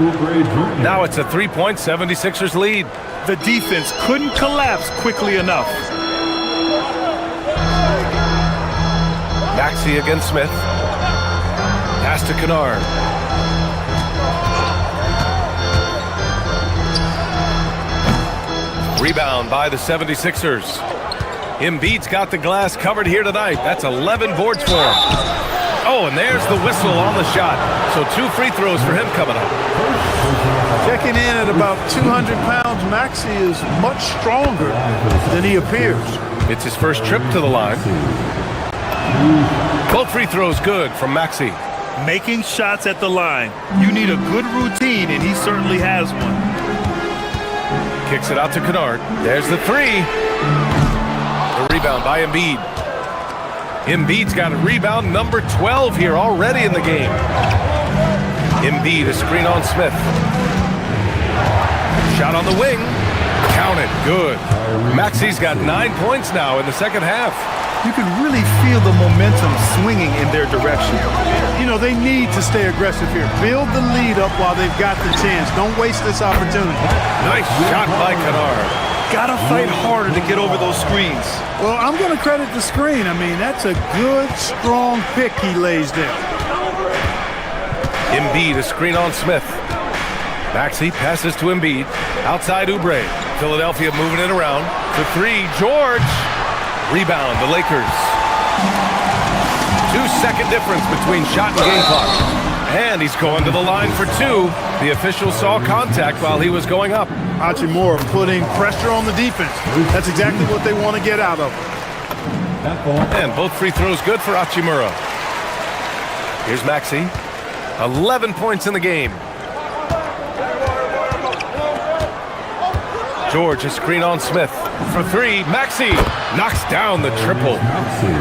S8: Now it's a 3-point 76ers lead.
S10: The defense couldn't collapse quickly enough.
S8: Maxey against Smith. Pass to Kennard. Rebound by the 76ers. Embiid's got the glass covered here tonight. That's 11 boards for him. Oh, and there's the whistle on the shot. So 2 free throws for him coming up.
S9: Checking in at about 200 pounds, Maxey is much stronger than he appears.
S8: It's his first trip to the line. Both free throws good from Maxey.
S10: Making shots at the line. You need a good routine, and he certainly has one.
S8: Kicks it out to Kennard. There's the 3. The rebound by Embiid. Embiid's got a rebound number 12 here already in the game. Embiid, a screen on Smith. Shot on the wing. Count it. Good. Maxey's got 9 points now in the second half.
S10: You can really feel the momentum swinging in their direction.
S9: You know, they need to stay aggressive here. Build the lead up while they've got the chance. Don't waste this opportunity.
S8: Nice shot by Kennard.
S10: Gotta fight harder to get over those screens.
S9: Well, I'm going to credit the screen. I mean, that's a good, strong pick he lays there.
S8: Embiid, a screen on Smith. Maxey passes to Embiid. Outside Oubre. Philadelphia moving it around. To 3, George. Rebound, the Lakers. 2-second difference between shot and game clock. And he's going to the line for two. The official saw contact while he was going up.
S9: Hachimura putting pressure on the defense. That's exactly what they want to get out of it.
S8: And both free throws good for Hachimura. Here's Maxey. 11 points in the game. George, a screen on Smith. For three, Maxey knocks down the triple.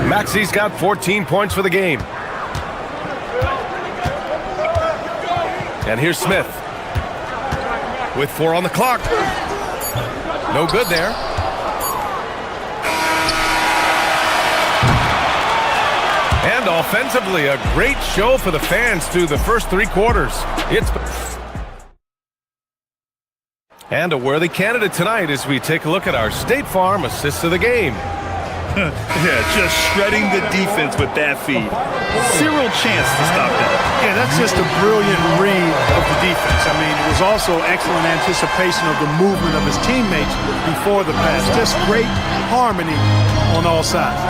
S8: Maxey's got 14 points for the game. And here's Smith. With 4 on the clock. No good there. And offensively, a great show for the fans through the first 3 quarters. And a worthy candidate tonight as we take a look at our State Farm assists of the game.
S10: Yeah, just shredding the defense with that feed. Zero chance to stop that.
S9: Yeah, that's just a brilliant read of the defense. I mean, it was also excellent anticipation of the movement of his teammates before the pass. Just great harmony on all sides.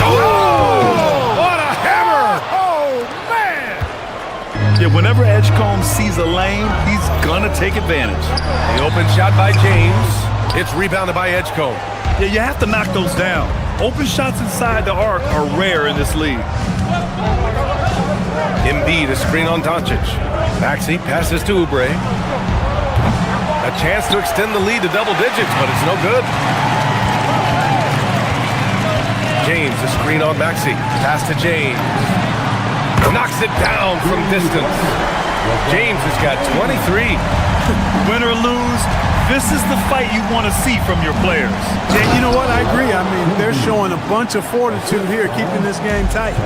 S8: Oh! What a hammer!
S9: Oh, man!
S10: Yeah, whenever Edgecombe sees a lane, he's gonna take advantage.
S8: The open shot by James. It's rebounded by Edgecombe.
S10: Yeah, you have to knock those down. Open shots inside the arc are rare in this league.
S8: Embiid, a screen on Doncic. Maxey passes to Oubre. A chance to extend the lead to double digits, but it's no good. James, a screen on Maxey. Pass to James. Knocks it down from distance. James has got 23.
S10: Win or lose, this is the fight you want to see from your players.
S9: Yeah, you know what? I agree. I mean, they're showing a bunch of fortitude here, keeping this game tight.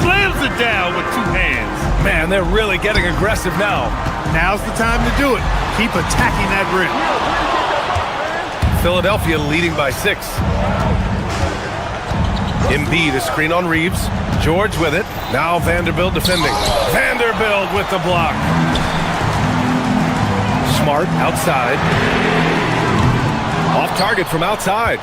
S10: Slams it down with 2 hands.
S8: Man, they're really getting aggressive now.
S9: Now's the time to do it. Keep attacking that rim.
S8: Philadelphia leading by 6. Embiid, a screen on Reeves. George with it. Now Vanderbilt defending. Vanderbilt with the block. Smart outside. Off target from outside.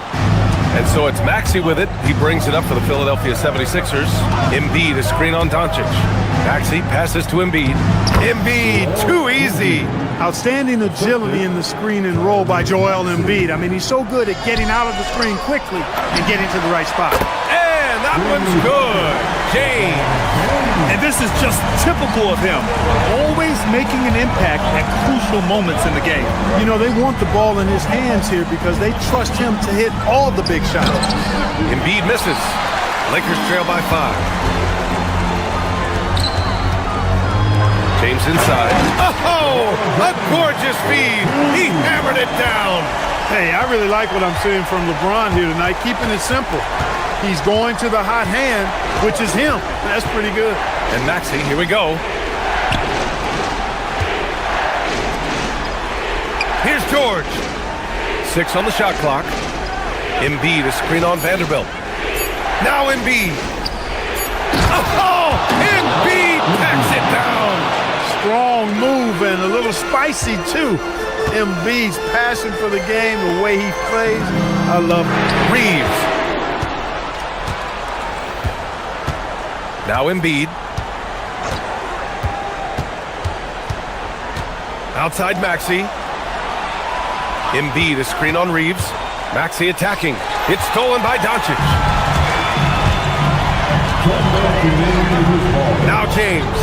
S8: And so it's Maxey with it. He brings it up for the Philadelphia 76ers. Embiid, a screen on Doncic. Maxey passes to Embiid. Embiid, too easy.
S9: Outstanding agility in the screen and roll by Joel Embiid. I mean, he's so good at getting out of the screen quickly and getting to the right spot.
S8: And that one's good. James.
S10: And this is just typical of him. Always making an impact at crucial moments in the game.
S9: You know, they want the ball in his hands here because they trust him to hit all the big shots.
S8: Embiid misses. Lakers trail by 5. James inside. Oh, a gorgeous feed. He hammered it down.
S9: Hey, I really like what I'm seeing from LeBron here tonight, keeping it simple. He's going to the hot hand, which is him. That's pretty good.
S8: And Maxey, here we go. Here's George. 6 on the shot clock. Embiid, a screen on Vanderbilt. Now Embiid. Oh, Embiid packs it down.
S9: Strong move and a little spicy, too. Embiid's passion for the game, the way he plays, I love it.
S8: Reeves. Now Embiid. Outside Maxey. Embiid, a screen on Reeves. Maxey attacking. It's stolen by Doncic. Now James.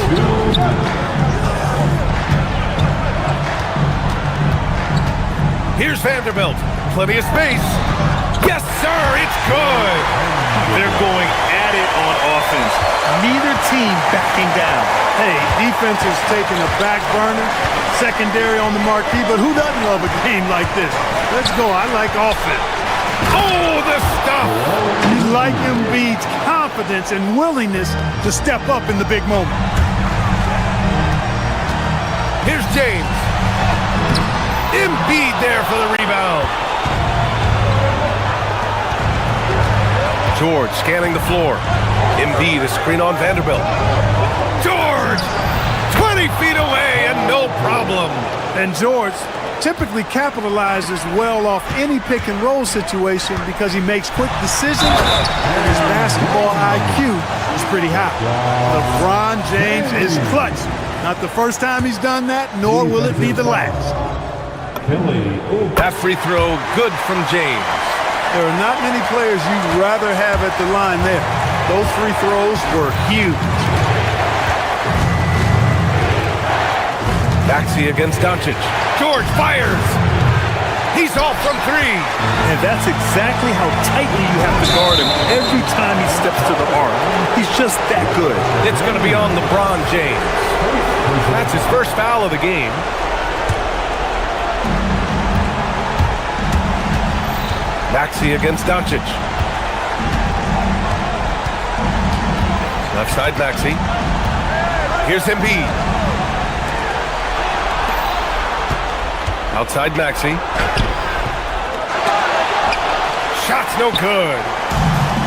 S8: Here's Vanderbilt. Plenty of space. Yes, sir, it's good.
S10: They're going at it on offense. Neither team backing down.
S9: Hey, defense is taking a back burner, secondary on the marquee, but who doesn't love a game like this? Let's go. I like offense.
S8: Oh, the stuff.
S9: You like Embiid's confidence and willingness to step up in the big moment.
S8: Here's James. Embiid there for the rebound. George scanning the floor. Embiid, a screen on Vanderbilt. George, 20 feet away and no problem.
S9: And George typically capitalizes well off any pick and roll situation because he makes quick decisions and his basketball IQ is pretty high. LeBron James is clutch. Not the first time he's done that, nor will it be the last.
S8: That free throw good from James.
S9: There are not many players you'd rather have at the line there. Those free throws were huge.
S8: Maxey against Doncic. George fires. He's off from three.
S10: And that's exactly how tightly you have to guard him every time he steps to the arc. He's just that good.
S8: It's going to be on LeBron James. That's his first foul of the game. Maxey against Doncic. Left side Maxey. Here's Embiid. Outside Maxey. Shot's no good.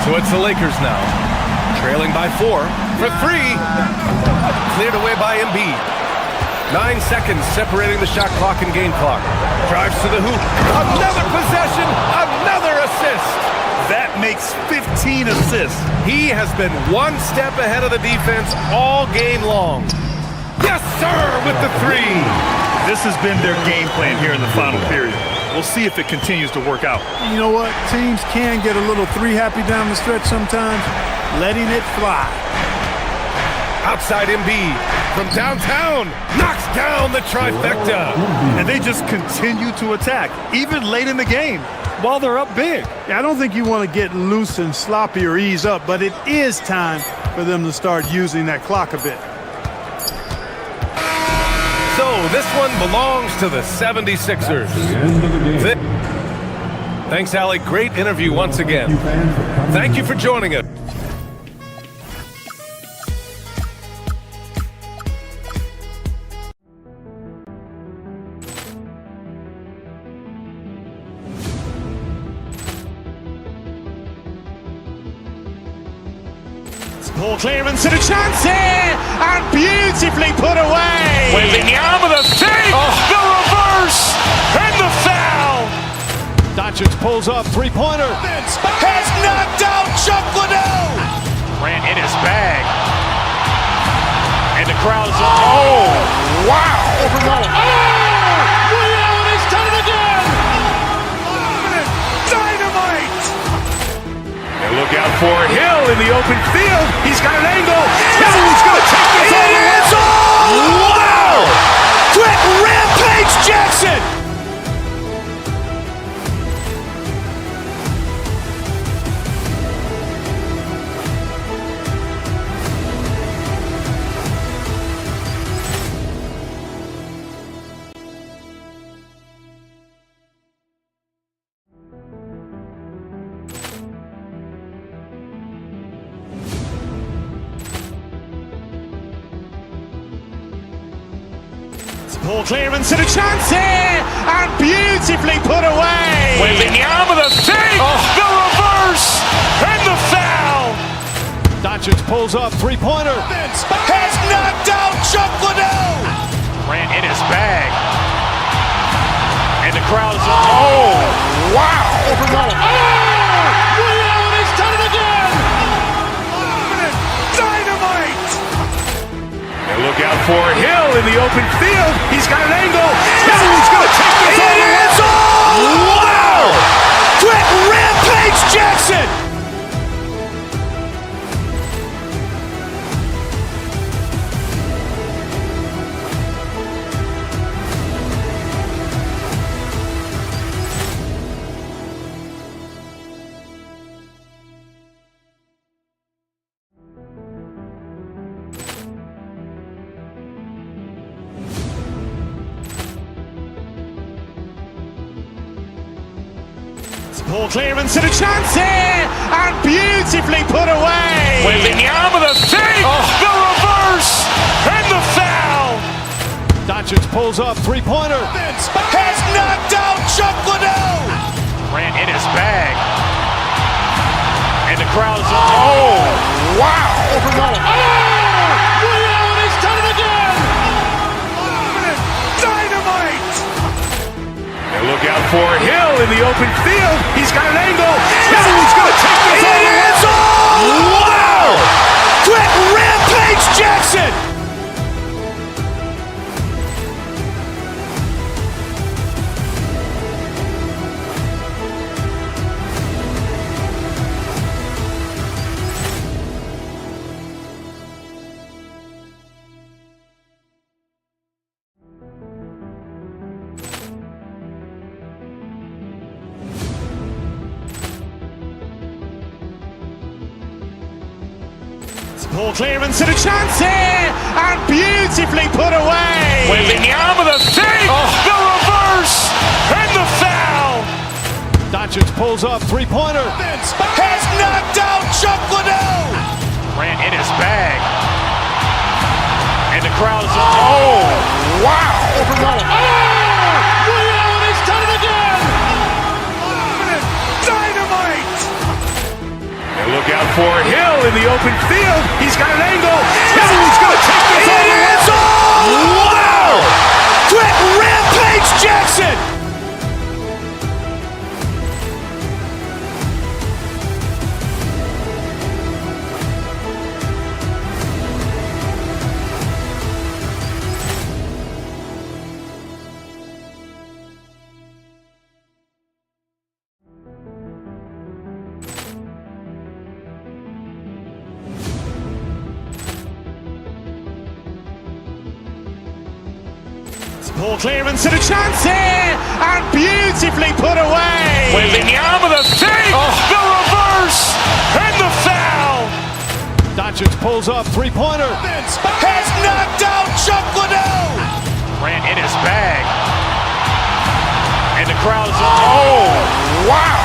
S8: So it's the Lakers now. Trailing by 4 for 3. Cleared away by Embiid. 9 seconds separating the shot clock and game clock. Drives to the hoop. Another possession. Another assist.
S10: That makes 15 assists.
S8: He has been one step ahead of the defense all game long. Yes, sir, with the 3.
S10: This has been their game plan here in the final period. We'll see if it continues to work out.
S9: You know what? Teams can get a little three-happy down the stretch sometimes. Letting it fly.
S8: Outside Embiid from downtown. Knocks down the trifecta.
S10: And they just continue to attack, even late in the game, while they're up big.
S9: Yeah, I don't think you want to get loose and sloppy or ease up, but it is time for them to start using that clock a bit.
S8: So this one belongs to the 76ers. Thanks, Alec. Great interview once again. Thank you for joining us.
S7: Ball clearance and a chance here, and beautifully put away. Wembanyama the fake, the reverse, and the foul.
S6: Doncic pulls up, three-pointer.
S7: Has knocked out Chuck Liddell. Ran in his bag, and the crowd is. Oh, wow!
S6: Overrun. Oh, He's done it again.
S7: Dynamite!
S6: And look out for Hill in the open field. He's got an angle. Hill's going to take this all the way.
S7: Wow! Quick rampage Jackson! Ball clearance and a chance here, and beautifully put away. Wembanyama the fake, the reverse, and the foul.
S6: Doncic pulls up, three-pointer.
S7: Has knocked out Chuck Liddell. Ran in his bag, and the crowd is. Oh, wow!
S6: Overrun. He's done it again.
S7: Dynamite!
S6: And look out for Hill in the open field. He's got an angle. Hill's going to take this all the way.
S7: Wow! Quick rampage Jackson! Ball clearance and a chance here, and beautifully put away. Wembanyama the fake, the reverse, and the foul.
S6: Doncic pulls up, three-pointer.
S7: Has knocked out Chuck Liddell. Ran in his bag, and the crowd is. Oh, wow!
S6: Overrun. He's done it again.
S7: Dynamite!
S6: open field. He's got an angle. He's going to take this all the way. Wow! Quick rampage Jackson!
S7: Poor clearance and a chance here, and beautifully put away.
S6: With the arm of the thing, the reverse, and the foul.
S8: Doncic pulls up, three-pointer.
S7: Has knocked out Chuck Liddell. Grant in his bag. And the crowd is,
S6: Wow!
S7: He's done it again. Dynamite.
S6: And look out for Hill in the open field. He's got an angle. He's going to take this all the way. Wow! Quick rampage Jackson!
S7: Poor clearance and a chance here, and beautifully put away.
S6: With the arm of the thing, the reverse, and the foul.
S8: Doncic pulls up, three-pointer.
S7: Has knocked out Chuck Liddell. Grant in his bag. And the crowd is,
S6: Wow!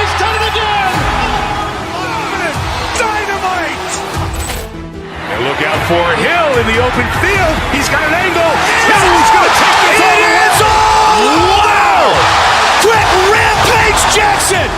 S7: He's done it again. Dynamite.
S6: And look out for Hill in the open field. He's got an angle. He's going to take this all the way. Wow! Quick rampage Jackson!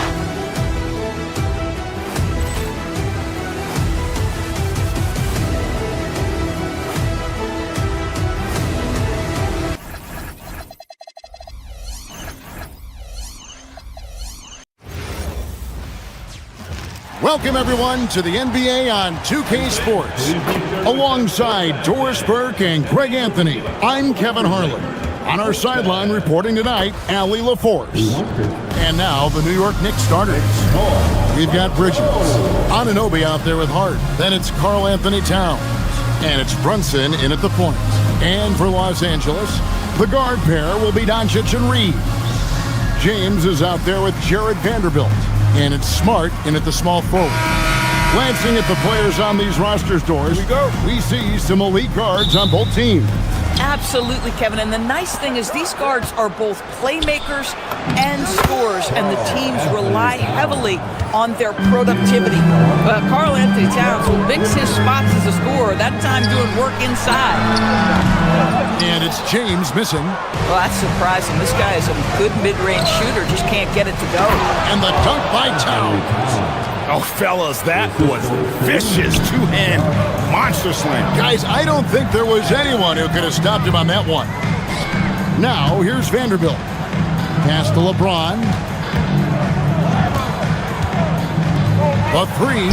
S1: Welcome, everyone, to the NBA on 2K Sports. Alongside Doris Burke and Greg Anthony, I'm Kevin Harlan. On our sideline reporting tonight, Allie LaForce. And now, the New York Knicks starters. We've got Bridges, Anunoby out there with Hart. Then it's Karl Anthony Towns. And it's Brunson in at the point. And for Los Angeles, the guard pair will be Doncic and Reeves. James is out there with Jared Vanderbilt. And it's Smart in at the small forward. Glancing at the players on these rosters, Doors, we see some elite guards on both teams.
S11: Absolutely, Kevin. And the nice thing is these guards are both playmakers and scorers, and the teams rely heavily on their productivity. But Karl Anthony Towns will mix his spots as a scorer, that time doing work inside.
S1: And it's James missing.
S11: Well, that's surprising. This guy is a good mid-range shooter, just can't get it to go.
S1: And the dunk by Towns.
S2: Oh, fellas, that was vicious two-hand monster slam.
S1: Guys, I don't think there was anyone who could have stopped him on that one. Now, here's Vanderbilt. Pass to LeBron. A three.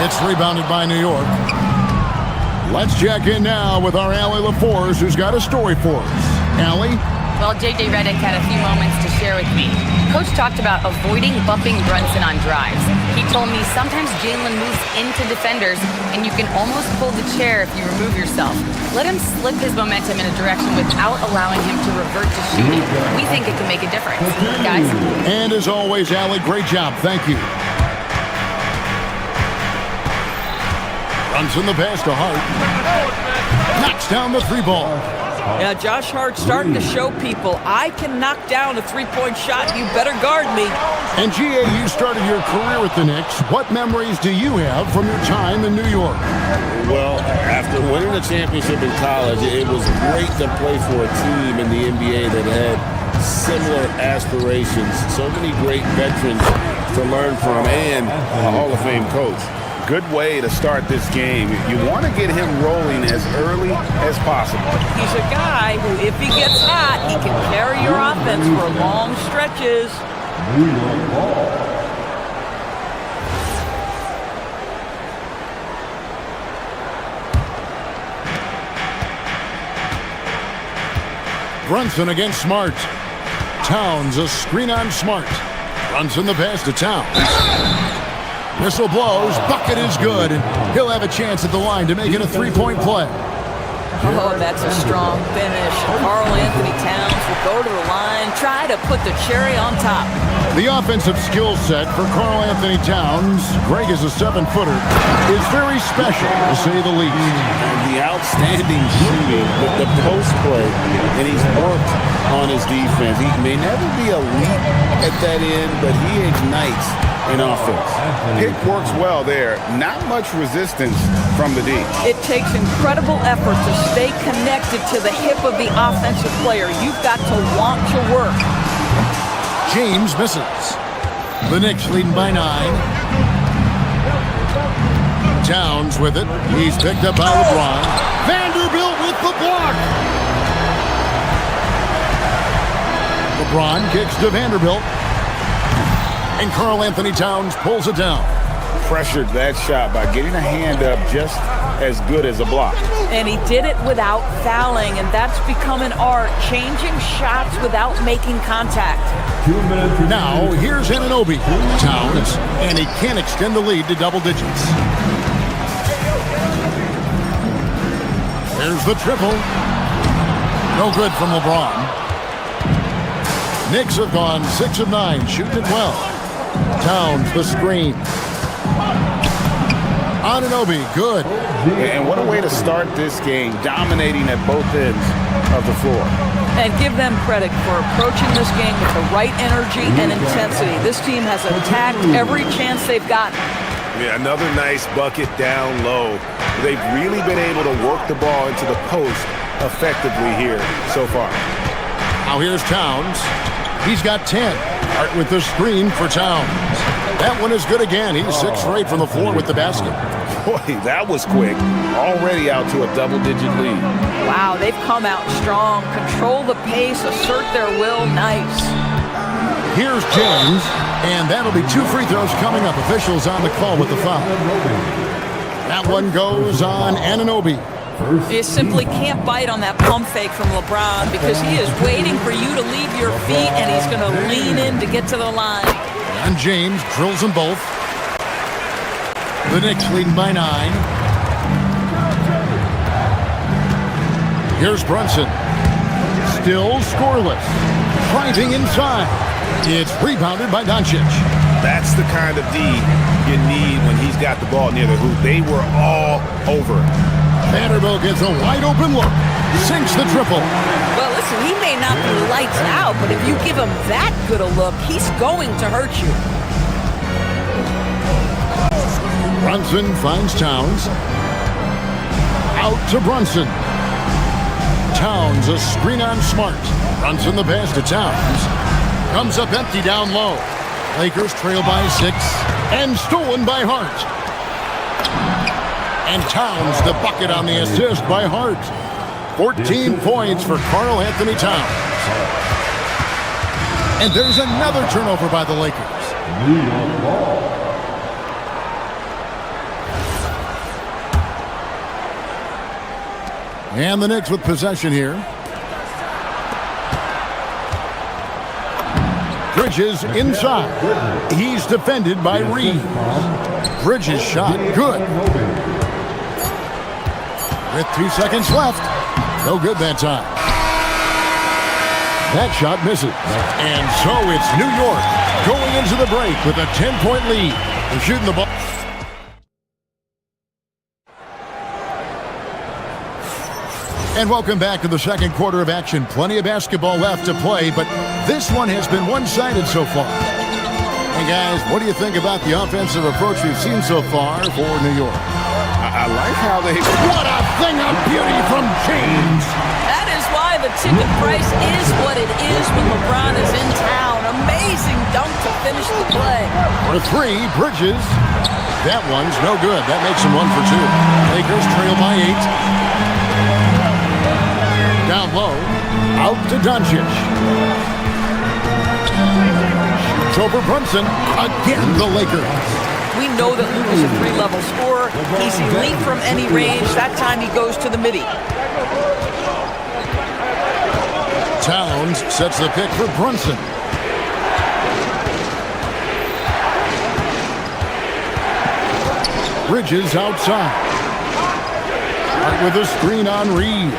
S1: It's rebounded by New York. Let's check in now with our Allie LaForce, who's got a story for us. Allie?
S4: Well, J.J. Redick had a few moments to share with me. Coach talked about avoiding bumping Brunson on drives. He told me sometimes Jalen moves into defenders, and you can almost pull the chair if you remove yourself. Let him slip his momentum in a direction without allowing him to revert to shooting. We think it can make a difference. Guys?
S1: And as always, Allie, great job. Thank you. Runs in the pass to Hart. Knocks down the three ball.
S11: Yeah, Josh Hart's starting to show people, I can knock down a three-point shot. You better guard me.
S1: And G.A., you started your career with the Knicks. What memories do you have from your time in New York?
S2: Well, after winning the championship in college, it was great to play for a team in the NBA that had similar aspirations. So many great veterans to learn from and a Hall of Fame coach. Good way to start this game. You want to get him rolling as early as possible.
S11: He's a guy who, if he gets hot, he can carry your offense for long stretches.
S5: New York ball.
S1: Brunson against Smart. Towns a screen on Smart. Brunson the pass to Towns. Whistle blows. Bucket is good. And he'll have a chance at the line to make it a three-point play.
S11: Oh, that's a strong finish. Karl Anthony Towns will go to the line, try to put the cherry on top.
S1: The offensive skill set for Karl Anthony Towns, Greg is a 7-footer, is very special, to say the least.
S2: And the outstanding shooting with the post play, and he's worked on his defense. He may never be elite at that end, but he ignites in offense. Pick works well there. Not much resistance from the D.
S11: It takes incredible effort to stay connected to the hip of the offensive player. You've got to want to work.
S1: James misses. The Knicks leading by 9. Towns with it. He's picked up by LeBron. Vanderbilt with the block. LeBron kicks to Vanderbilt. And Karl Anthony Towns pulls it down.
S2: Pressured that shot by getting a hand up just as good as a block.
S11: And he did it without fouling, and that's become an art, changing shots without making contact.
S5: 2 minutes.
S1: Now, here's Anunoby. Towns, and he can extend the lead to double digits. There's the triple. No good from LeBron. Knicks have gone 6 of 9, shooting it well. Towns, the screen. Anunoby, good.
S2: And what a way to start this game, dominating at both ends of the floor.
S11: And give them credit for approaching this game with the right energy and intensity. This team has attacked every chance they've gotten.
S8: Yeah, another nice bucket down low. They've really been able to work the ball into the post effectively here so far.
S1: Now here's Towns. He's got 10. Art with the screen for Towns. That one is good again. He's 6 for 8 from the floor with the basket.
S2: Boy, that was quick. Already out to a double-digit lead.
S11: Wow, they've come out strong. Control the pace, assert their will. Nice.
S1: Here's James, and that'll be 2 free throws coming up. Officials on the call with the foul. That one goes on Anunoby.
S11: You simply can't bite on that pump fake from LeBron because he is waiting for you to leave your feet, and he's going to lean in to get to the line.
S1: And James drills them both. The Knicks leading by 9. Here's Brunson. Still scoreless. Driving inside. It's rebounded by Doncic.
S2: That's the kind of D you need when he's got the ball near the hoop. They were all over it.
S1: Vanderbilt gets a wide open look. Sinks the triple.
S11: Well, listen, he may not be lights out, but if you give him that good a look, he's going to hurt you.
S1: Brunson finds Towns. Out to Brunson. Towns, a screen on Smart. Brunson the pass to Towns. Comes up empty down low. Lakers trail by 6. And stolen by Hart. And Towns the bucket on the assist by Hart. 14 points for Karl Anthony Towns. And there's another turnover by the Lakers.
S5: New York ball.
S1: And the Knicks with possession here. Bridges inside. He's defended by Reeves. Bridges shot good. With 2 seconds left. No good that time. That shot misses. And so it's New York going into the break with a 10-point lead. They're shooting the ball. And welcome back to the second quarter of action. Plenty of basketball left to play, but this one has been one-sided so far. Hey guys, what do you think about the offensive approach we've seen so far for New York?
S2: I like how they...
S1: What a thing of beauty from James!
S11: That is why the ticket price is what it is when LeBron is in town. Amazing dunk to finish the play.
S1: For 3, Bridges. That one's no good. That makes them 1 for 2. Lakers trail by 8. Down low. Out to Doncic. Shoots over Brunson. Again, the Lakers.
S11: We know that Luke is a 3-level scorer. He's elite from any range. That time he goes to the midi.
S1: Towns sets the pick for Brunson. Bridges outside. Right with a screen on Reed.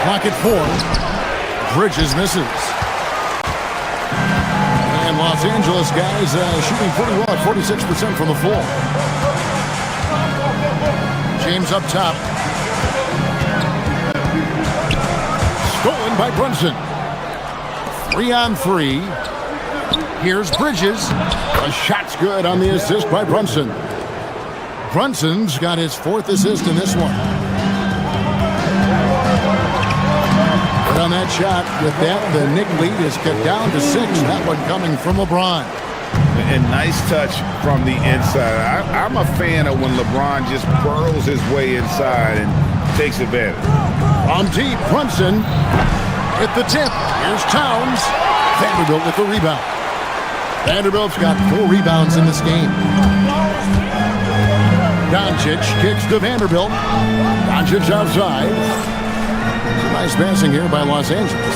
S1: Clock at 4. Bridges misses. And Los Angeles guys shooting pretty well at 46% from the floor. James up top. Stolen by Brunson. 3-on-3. Here's Bridges. A shot's good on the assist by Brunson. Brunson's got his 4th assist in this one. But on that shot, with that, the Knick lead is cut down to 6. That one coming from LeBron.
S2: And nice touch from the inside. I'm a fan of when LeBron just burrows his way inside and takes advantage.
S1: On deep, Brunson with the tip. Here's Towns. Vanderbilt with the rebound. Vanderbilt's got 4 rebounds in this game. Doncic kicks to Vanderbilt. Doncic outside. Some nice passing here by Los Angeles.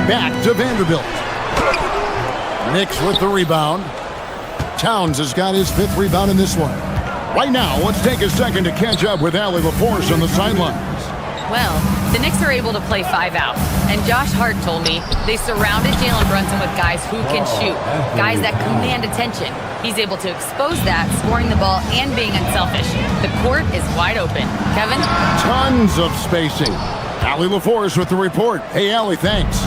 S1: Back to Vanderbilt. Knicks with the rebound. Towns has got his 5th rebound in this one. Right now, let's take a second to catch up with Allie LaForce on the sidelines.
S4: Well, the Knicks are able to play 5 out. And Josh Hart told me they surrounded Jalen Brunson with guys who can shoot, guys that command attention. He's able to expose that, scoring the ball and being unselfish. The court is wide open. Kevin?
S1: Tons of spacing. Allie LaForce with the report. Hey, Allie, thanks.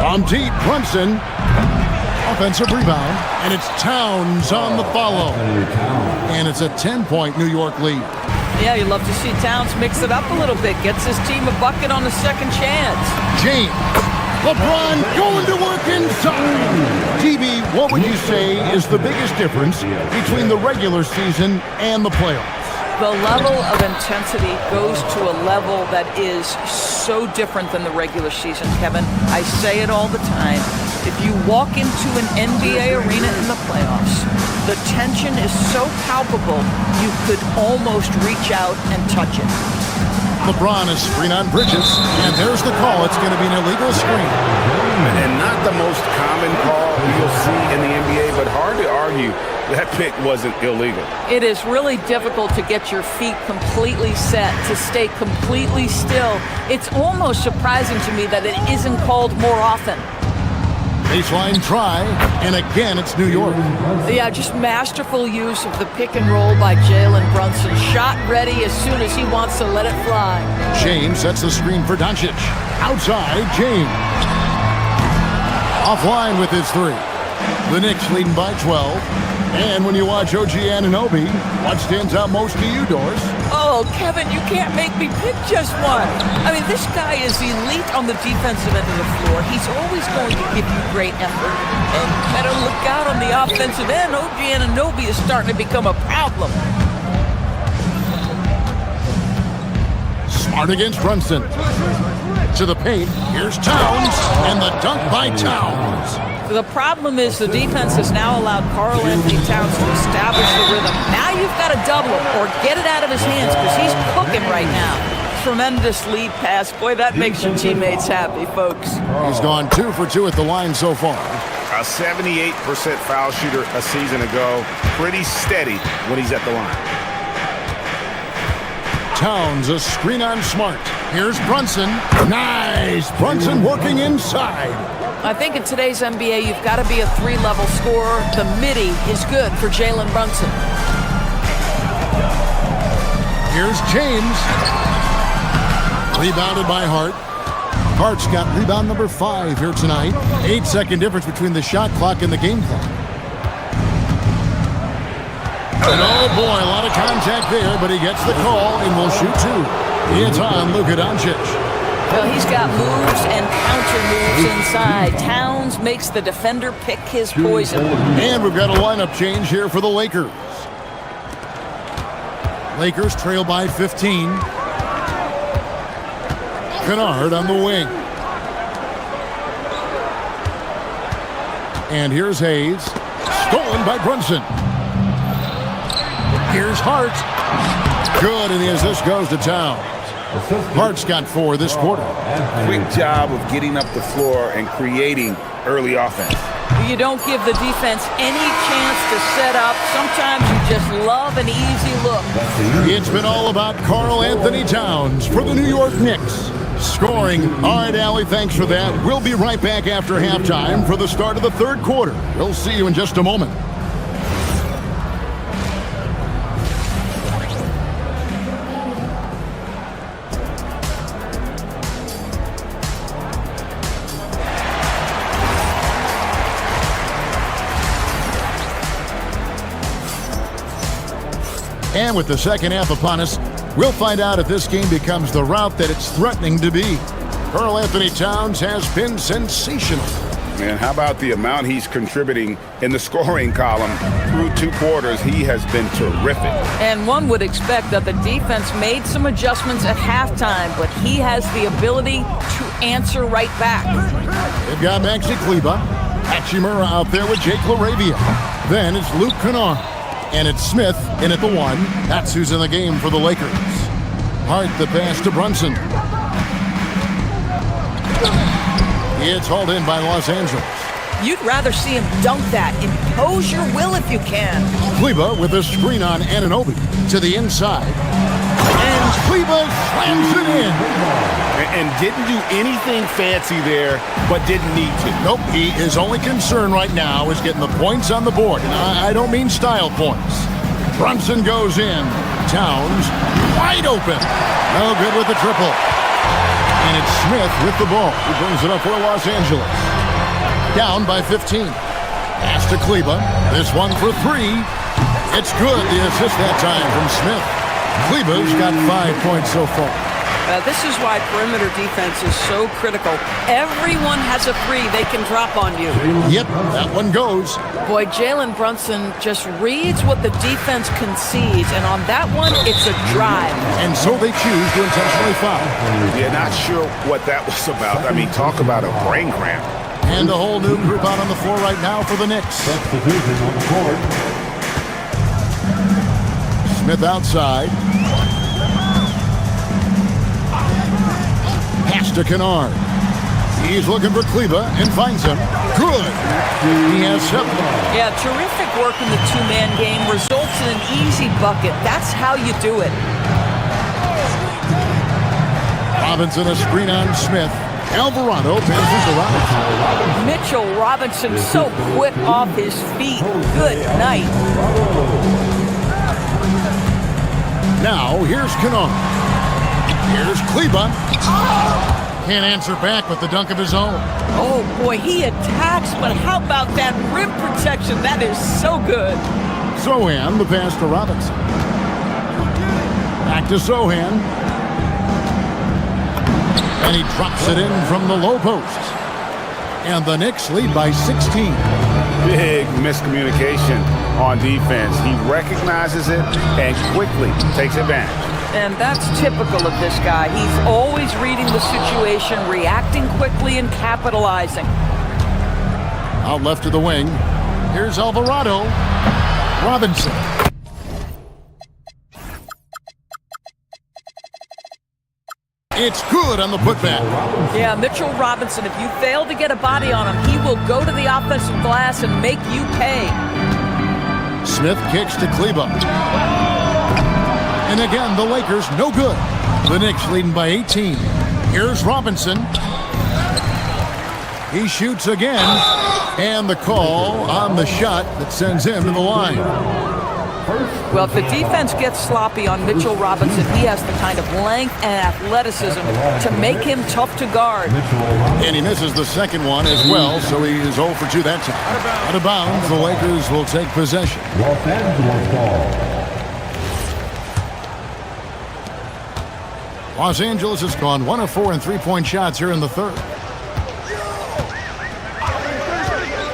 S1: On deep, Brunson. Offensive rebound. And it's Towns on the follow. And it's a 10-point New York lead.
S11: Yeah, you love to see Towns mix it up a little bit. Gets his team a bucket on the second chance.
S1: James. LeBron going to work inside. TB, what would you say is the biggest difference between the regular season and the playoffs?
S11: The level of intensity goes to a level that is so different than the regular season, Kevin. I say it all the time. If you walk into an NBA arena in the playoffs, the tension is so palpable, you could almost reach out and touch it.
S1: LeBron is screen on Bridges, and there's the call. It's going to be an illegal screen.
S2: And not the most common call you'll see in the NBA, but hard to argue that pick wasn't illegal.
S11: It is really difficult to get your feet completely set, to stay completely still. It's almost surprising to me that it isn't called more often.
S1: Baseline try, and again it's New York.
S11: Yeah, just masterful use of the pick and roll by Jalen Brunson. Shot ready as soon as he wants to let it fly.
S1: James sets the screen for Doncic. Outside, James. Offline with his 3. The Knicks leading by 12. And when you watch OG Anunoby, what stands out most to you, Doris?
S11: Oh, Kevin, you can't make me pick just one. I mean, this guy is elite on the defensive end of the floor. He's always going to give you great effort. And better look out on the offensive end. OG Anunoby is starting to become a problem.
S1: Smart against Brunson. To the paint. Here's Towns. And the dunk by Towns.
S11: The problem is the defense has now allowed Karl Anthony Towns to establish the rhythm. Now you've got to double him or get it out of his hands because he's cooking right now. Tremendous lead pass. Boy, that makes your teammates happy, folks.
S1: He's gone 2 for 2 at the line so far.
S2: A 78% foul shooter a season ago. Pretty steady when he's at the line.
S1: Towns, a screen on Smart. Here's Brunson. Nice! Brunson working inside.
S11: I think in today's NBA, you've got to be a 3-level scorer. The midi is good for Jalen Brunson.
S1: Here's James. Rebounded by Hart. Hart's got rebound number 5 here tonight. 8-second difference between the shot clock and the game clock. And oh boy, a lot of contact there, but he gets the call and will shoot 2. It's on Luka Doncic.
S11: Well, he's got moves and counter moves inside. Towns makes the defender pick his poison.
S1: And we've got a lineup change here for the Lakers. Lakers trail by 15. Kennard on the wing. And here's Hayes. Stolen by Brunson. Here's Hart. Good, and the assist goes to Towns. Hart's got 4 this quarter.
S2: Quick job of getting up the floor and creating early offense.
S11: You don't give the defense any chance to set up. Sometimes you just love an easy look.
S1: It's been all about Karl Anthony Towns for the New York Knicks. Scoring. All right, Allie, thanks for that. We'll be right back after halftime for the start of the third quarter. We'll see you in just a moment. And with the second half upon us, we'll find out if this game becomes the rout that it's threatening to be. Karl Anthony Towns has been sensational.
S2: And how about the amount he's contributing in the scoring column through 2 quarters? He has been terrific.
S11: And one would expect that the defense made some adjustments at halftime, but he has the ability to answer right back.
S1: They've got Maxi Kleber, Hachimura out there with Jake LaRavia. Then it's Luke Kennard. And it's Smith in at the 1. That's who's in the game for the Lakers. Hart the pass to Brunson. It's hauled in by Los Angeles.
S11: You'd rather see him dunk that. Impose your will if you can.
S1: Kleber with a screen on Anunoby to the inside. And Kleber slams it in.
S2: And didn't do anything fancy there, but didn't need to.
S1: Nope, his only concern right now is getting the points on the board. And I don't mean style points. Brunson goes in. Towns wide open. No good with the triple. And it's Smith with the ball. He brings it up for Los Angeles. Down by 15. Pass to Kleber. This one for 3. It's good. The assist that time from Smith. Kleber's got 5 points so far.
S14: This is why perimeter defense is so critical. Everyone has a 3 they can drop on you.
S1: Yep, that one goes.
S11: Boy, Jalen Brunson just reads what the defense concedes, and on that one, it's a drive.
S1: And so they choose to intentionally foul.
S2: Yeah, not sure what that was about. I mean, talk about a brain cramp.
S1: And a whole new group out on the floor right now for the Knicks.
S5: Substitution on the court.
S1: Smith outside. Pass to Kennard. He's looking for Kleber and finds him. Good. He has 7.
S11: Yeah, terrific work in the 2-man game. Results in an easy bucket. That's how you do it.
S1: Robinson a screen on Smith. Alvarado passes to Robinson.
S11: Mitchell Robinson so quick off his feet. Good night.
S1: Now here's Kennard. Here's Kleber. Can't answer back with the dunk of his own.
S11: Oh, boy, he attacks, but how about that rim protection? That is so good.
S1: Sohan, the pass to Robinson. Back to Sohan. And he drops it in from the low post. And the Knicks lead by 16.
S2: Big miscommunication on defense. He recognizes it and quickly takes advantage.
S11: And that's typical of this guy. He's always reading the situation, reacting quickly, and capitalizing.
S1: Out left to the wing. Here's Alvarado. Robinson. It's good on the putback.
S11: Yeah, Mitchell Robinson, if you fail to get a body on him, he will go to the offensive glass and make you pay.
S1: Smith kicks to Kleber. And again, the Lakers no good. The Knicks leading by 18. Here's Robinson. He shoots again. And the call on the shot that sends him to the line.
S11: Well, if the defense gets sloppy on Mitchell Robinson, he has the kind of length and athleticism to make him tough to guard.
S1: And he misses the second one as well, so he is 0 for 2 that time. Out of bounds, the Lakers will take possession.
S5: Los Angeles ball.
S1: Los Angeles has gone 1 of 4 in three-point shots here in the third.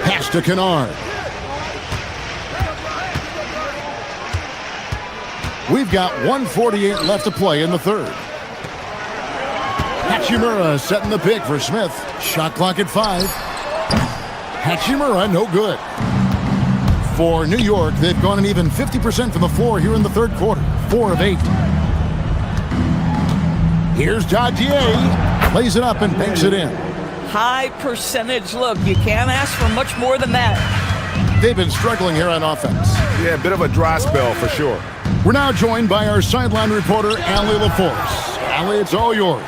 S1: Pass to Kennard. We've got 1:48 left to play in the third. Hachimura setting the pick for Smith. Shot clock at 5. Hachimura, no good. For New York, they've gone an even 50% from the floor here in the third quarter. 4 of 8. Here's Dadier. Plays it up and banks it in.
S11: High percentage look. You can't ask for much more than that.
S1: They've been struggling here on offense.
S2: Yeah, a bit of a dry spell for sure.
S1: We're now joined by our sideline reporter, Allie LaForce. Allie, it's all yours.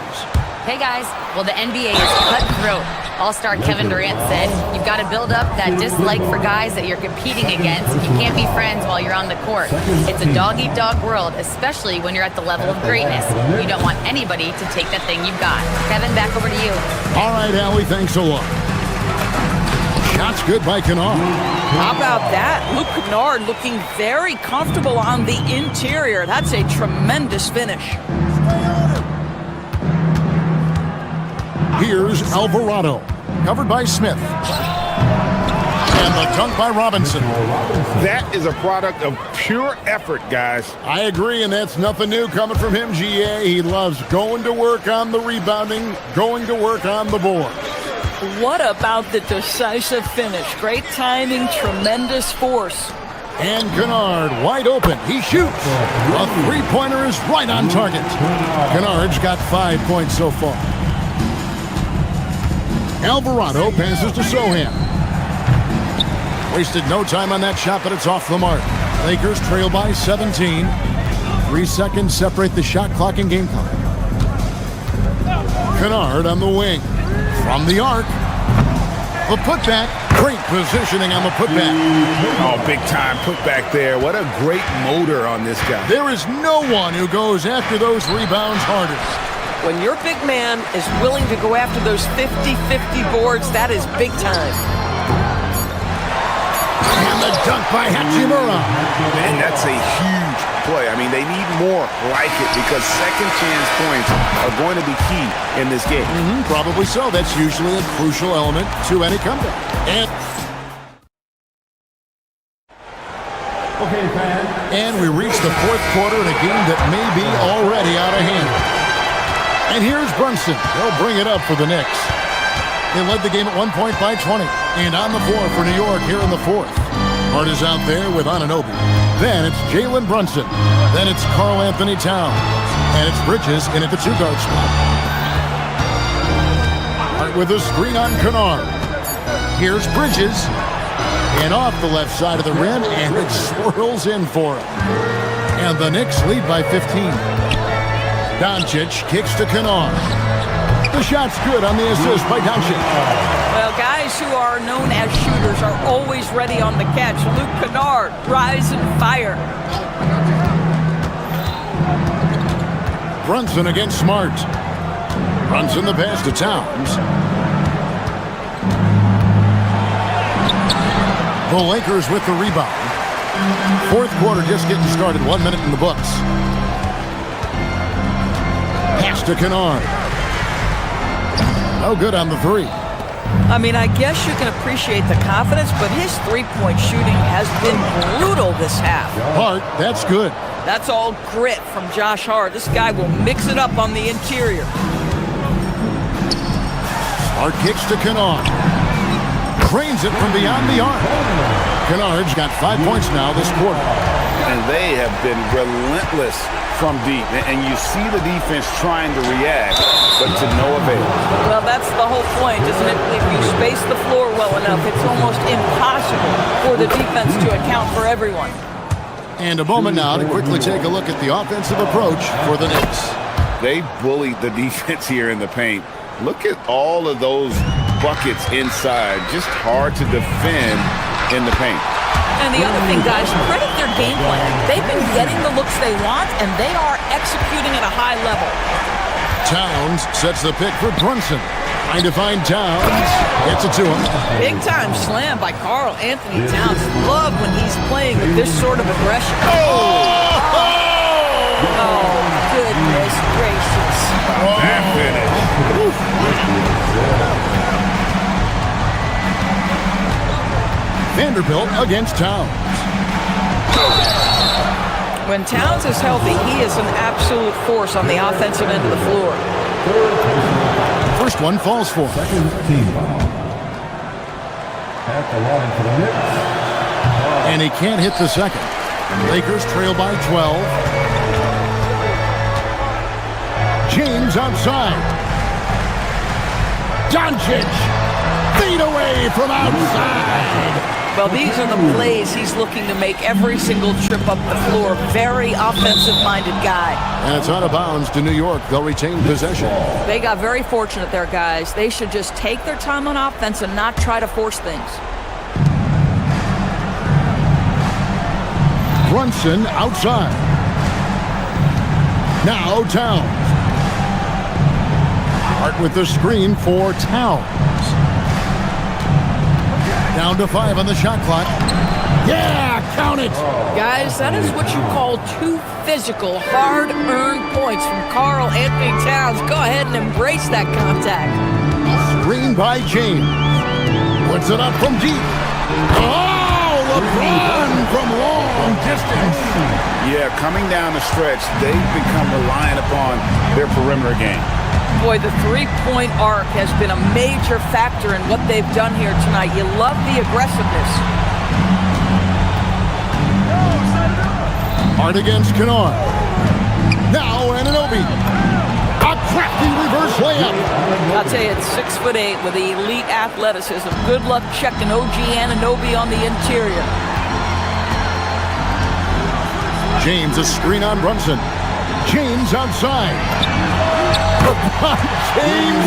S4: Hey guys, well the NBA is cutthroat. All-star Kevin Durant said, you've got to build up that dislike for guys that you're competing against. You can't be friends while you're on the court. It's a dog-eat-dog world, especially when you're at the level of greatness. You don't want anybody to take that thing you've got. Kevin, back over to you.
S1: All right, Allie, thanks a lot. Shots good by Kennard.
S11: How about that? Luke Kennard looking very comfortable on the interior. That's a tremendous finish.
S1: Here's Alvarado, covered by Smith. And the dunk by Robinson.
S2: That is a product of pure effort, guys.
S1: I agree, and that's nothing new coming from him, GA. He loves going to work on the rebounding, going to work on the board.
S11: What about the decisive finish? Great timing, tremendous force.
S1: And Kennard wide open. He shoots. A three-pointer is right on target. Kennard's got 5 points so far. Alvarado passes to Sohan. Wasted no time on that shot, but it's off the mark. Lakers trail by 17. 3 seconds separate the shot clock and game clock. Kennard on the wing. From the arc. The putback. Great positioning on the putback.
S2: Oh, big time putback there. What a great motor on this guy.
S1: There is no one who goes after those rebounds harder.
S14: When your big man is willing to go after those 50-50 boards, that is big time.
S1: And the dunk by Hachimura.
S2: Man, that's a huge play. I mean, they need more like it because second chance points are going to be key in this game.
S1: Probably so. That's usually a crucial element to any comeback. And we reach the fourth quarter in a game that may be already out of hand. And here's Brunson. They'll bring it up for the Knicks. They led the game at 1 point by 20. And on the floor for New York here in the fourth. Hart is out there with Anunoby. Then it's Jalen Brunson. Then it's Karl Anthony Towns. And it's Bridges in at the two-guard spot. Hart with a screen on Kennard. Here's Bridges. And off the left side of the rim. And it swirls in for him. And the Knicks lead by 15. Doncic kicks to Kennard. The shot's good on the assist by Doncic.
S11: Well, guys who are known as shooters are always ready on the catch. Luke Kennard, rise and fire.
S1: Brunson against Smart. Brunson the pass to Towns. The Lakers with the rebound. Fourth quarter just getting started. 1 minute in the books. Pass to Kennard. No good on the three.
S11: I mean, I guess you can appreciate the confidence, but his three-point shooting has been brutal this half.
S1: Hart, that's good.
S11: That's all grit from Josh Hart. This guy will mix it up on the interior.
S1: Hart kicks to Kennard. Cranes it from beyond the arc. Kennard's got 5 points now this quarter.
S2: And they have been relentless from deep. And you see the defense trying to react, but to no avail.
S11: Well, that's the whole point, isn't it? If you space the floor well enough, it's almost impossible for the defense to account for everyone.
S1: And a moment now to quickly take a look at the offensive approach for the Knicks.
S2: They bullied the defense here in the paint. Look at all of those buckets inside. Just hard to defend in the paint.
S11: And the other thing, guys, credit their game plan. They've been getting the looks they want, and they are executing at a high level.
S1: Towns sets the pick for Brunson. Trying to find Towns. Gets it to him.
S11: Big time slam by Karl Anthony Towns. Love when he's playing with this sort of aggression. Oh, goodness gracious.
S1: Vanderbilt against Towns.
S11: When Towns is healthy, he is an absolute force on the offensive end of the floor.
S1: First one falls for.
S5: Second team foul. At the line for the Knicks.
S1: And he can't hit the second. Lakers trail by 12. James outside. Doncic. Feet away from outside.
S11: Well, these are the plays he's looking to make every single trip up the floor. Very offensive-minded guy.
S1: And it's out of bounds to New York. They'll retain possession.
S11: They got very fortunate there, guys. They should just take their time on offense and not try to force things.
S1: Brunson outside. Now Towns. Hart with the screen for Towns. Down to 5 on the shot clock. Yeah, count it.
S11: Guys, that is what you call 2 physical, hard-earned points from Karl Anthony Towns. Go ahead and embrace that contact.
S1: Screen by James. Puts it up from deep. Oh, LeBron from long distance.
S2: Yeah, coming down the stretch, they've become reliant upon their perimeter game.
S11: Boy, the three-point arc has been a major factor in what they've done here tonight. You love the aggressiveness.
S1: Hart against Kennard. Now Anunoby. A crafty reverse layup.
S11: I'll tell you, it's 6'8" with elite athleticism. Good luck checking OG Anunoby on the interior.
S1: James, a screen on Brunson. James outside. James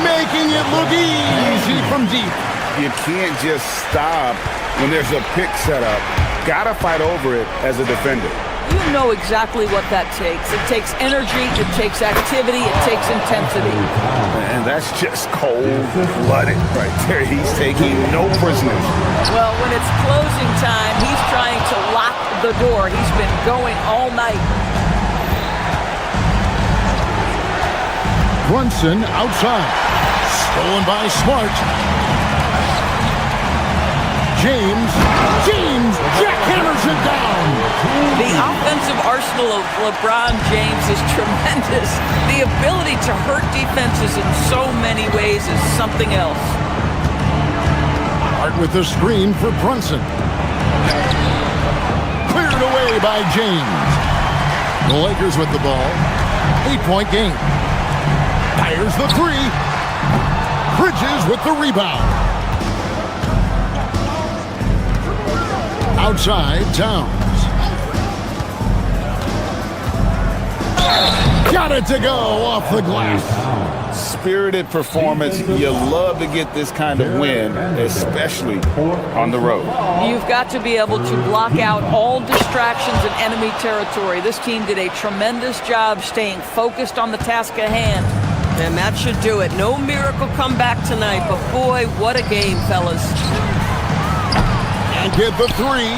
S1: making it look easy from deep.
S2: You can't just stop when there's a pick set up. Gotta fight over it as a defender.
S11: You know exactly what that takes. It takes energy, it takes activity, it takes intensity.
S2: And that's just cold-blooded right there. He's taking no prisoners.
S11: Well, when it's closing time, he's trying to lock the door. He's been going all night.
S1: Brunson outside. Stolen by Smart. James jackhammers it down.
S11: The offensive arsenal of LeBron James is tremendous. The ability to hurt defenses in so many ways is something else.
S1: Hart with the screen for Brunson. Cleared away by James. The Lakers with the ball. 8-point game. Fires the three. Bridges with the rebound. Outside, Towns. Got it to go off the glass.
S2: Spirited performance. You love to get this kind of win, especially on the road.
S11: You've got to be able to block out all distractions in enemy territory. This team did a tremendous job staying focused on the task at hand.
S14: And that should do it. No miracle comeback tonight, but boy, what a game, fellas.
S1: And get the three.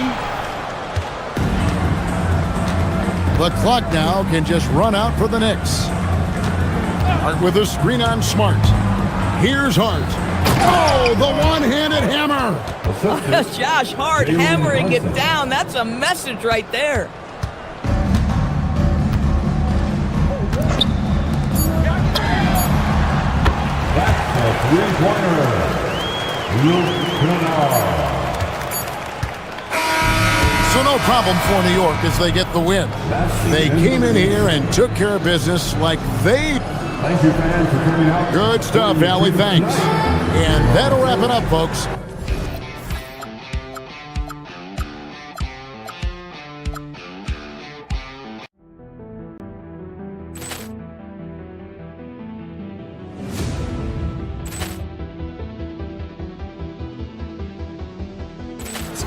S1: The clock now can just run out for the Knicks. Hart with a screen on Smart. Here's Hart. Oh, the one-handed hammer.
S11: Josh Hart hammering it down. That's a message right there.
S5: Three-pointer. Luke Kennard.
S1: So no problem for New York as they get the win. They came in here and took care of business like they...
S5: Thank you, fans, for coming out.
S1: Good stuff, Allie. Thanks. And that'll wrap it up, folks.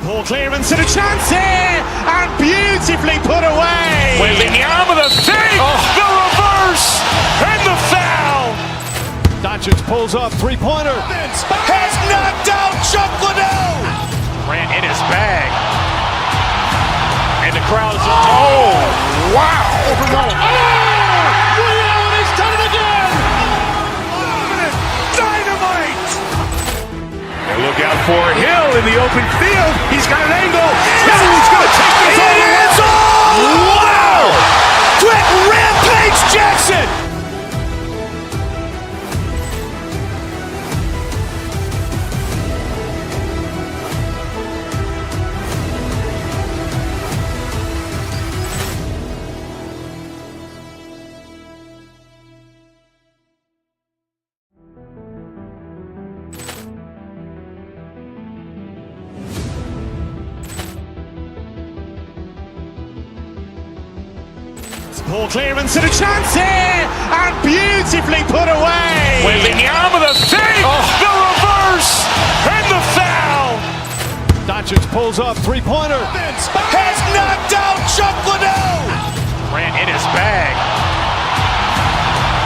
S7: Ball clearance and a chance here, and beautifully put away. Wembanyama the save, the reverse, and the foul.
S8: Doncic pulls up, three-pointer.
S7: Has knocked out Chuck Liddell. Grant in his bag, and the crowd is. Oh, wow!
S1: Reality's done it again.
S6: look out for Hill in the open field. He's got an angle. Hill's going to take this all the way. Wow! Quick rampage Jackson!
S7: Ball clearance and a chance here, and beautifully put away.
S6: Wembanyama the fake, the reverse, and the foul.
S8: Doncic pulls up, three-pointer.
S6: Has knocked out Chuck Liddell.
S7: Grant in his bag,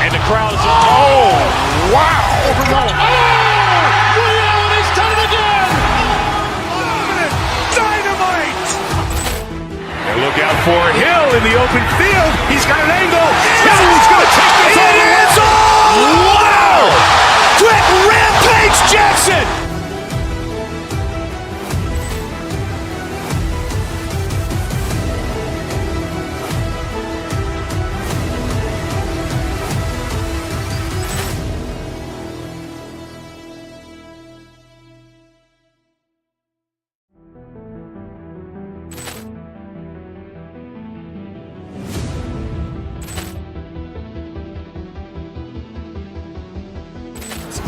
S7: and the crowd is.
S6: Oh, wow.
S7: He's done it again.
S6: Dynamite. And look out for Hill in the open field. He's got an angle. Hill's going to take this all the way. Wow! Quick rampage Jackson.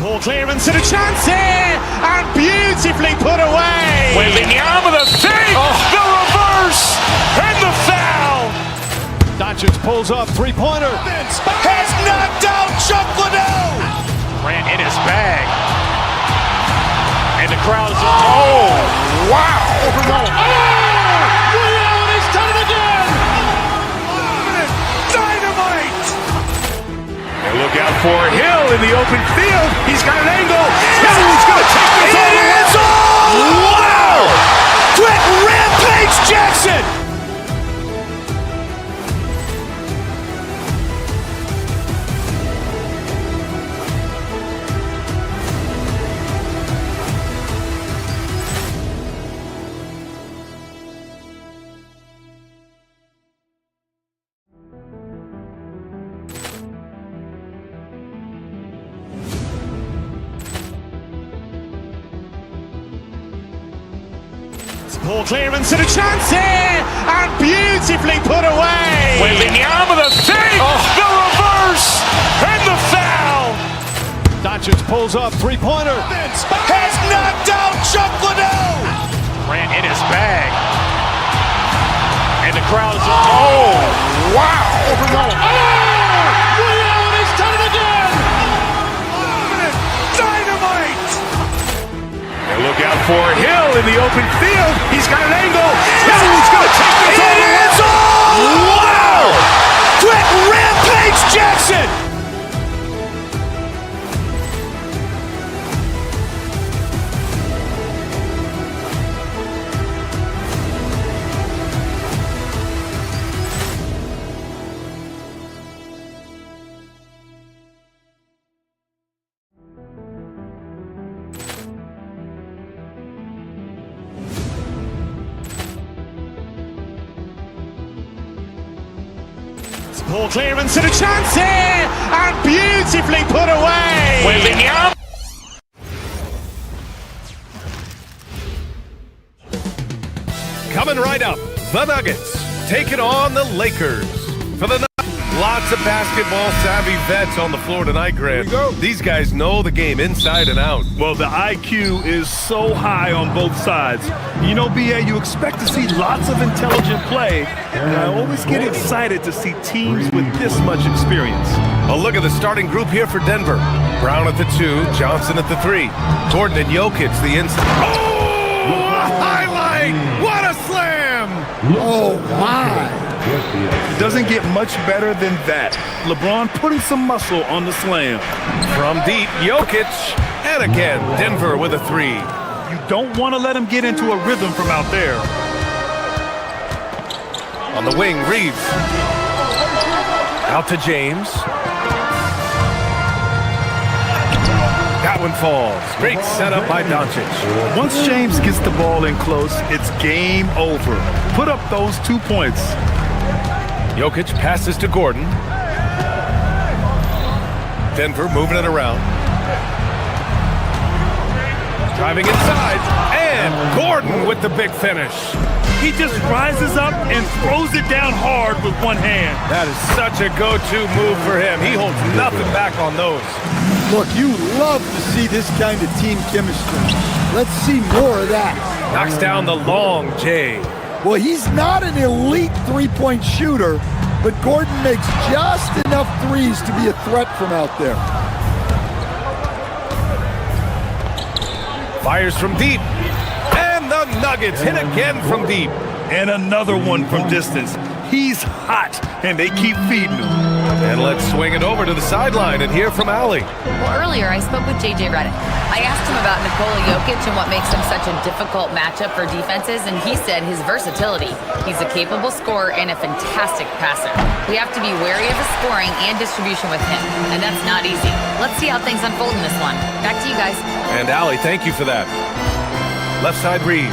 S7: Ball clearance and a chance here, and beautifully put away.
S6: Wembanyama the fake, the reverse, and the foul.
S8: Doncic pulls up, three-pointer.
S6: Has knocked out Chuck Liddell.
S7: Grant in his bag, and the crowd is.
S6: Oh, wow.
S7: He's done it again.
S6: Dynamite. And look out for Hill in the open field. He's got an angle. Hill's going to take this all the way. Wow! Quick rampage Jackson.
S7: Ball clearance and a chance here, and beautifully put away.
S6: Wembanyama the fake, the reverse, and the foul.
S8: Doncic pulls up, three-pointer.
S6: Has knocked out Chuck Liddell.
S7: Grant in his bag, and the crowd is.
S6: Oh, wow.
S7: He's done it again.
S6: Dynamite. And look out for Hill in the open field. He's got an angle. Hill's going to take this all the way. Wow! Quick rampage Jackson.
S7: Ball clearance and a chance here, and beautifully put away.
S6: Wembanyama.
S8: Coming right up, the Nuggets taking on the Lakers. For the lots of basketball-savvy vets on the floor tonight, Grant. These guys know the game inside and out.
S10: Well, the IQ is so high on both sides. You know, BA, you expect to see lots of intelligent play, and I always get excited to see teams with this much experience.
S8: A look at the starting group here for Denver. Brown at the 2, Johnson at the 3. Gordon and Jokic the inside. Oh, a highlight! What a slam!
S12: Oh, my.
S10: It doesn't get much better than that. LeBron putting some muscle on the slam.
S8: From deep, Jokic, and again, Denver with a 3.
S10: You don't want to let him get into a rhythm from out there.
S8: On the wing, Reeves. Out to James. That one falls. Great setup by Doncic.
S10: Once James gets the ball in close, it's game over. Put up those 2 points.
S8: Jokic passes to Gordon. Denver moving it around. Driving inside, and Gordon with the big finish.
S10: He just rises up and throws it down hard with one hand.
S8: That is such a go-to move for him. He holds nothing back on those.
S12: Look, you love to see this kind of team chemistry. Let's see more of that.
S8: Knocks down the long J.
S12: Well, he's not an elite three-point shooter, but Gordon makes just enough threes to be a threat from out there.
S8: Fires from deep. And the Nuggets hit again from deep.
S10: And another one from distance. He's hot, and they keep feeding him.
S8: And let's swing it over to the sideline and hear from Allie.
S4: Well, earlier I spoke with JJ Redick. I asked him about Nikola Jokic and what makes him such a difficult matchup for defenses, and he said his versatility. He's a capable scorer and a fantastic passer. We have to be wary of his scoring and distribution with him, and that's not easy. Let's see how things unfold in this one. Back to you guys.
S8: And Allie, thank you for that. Left side Reeves.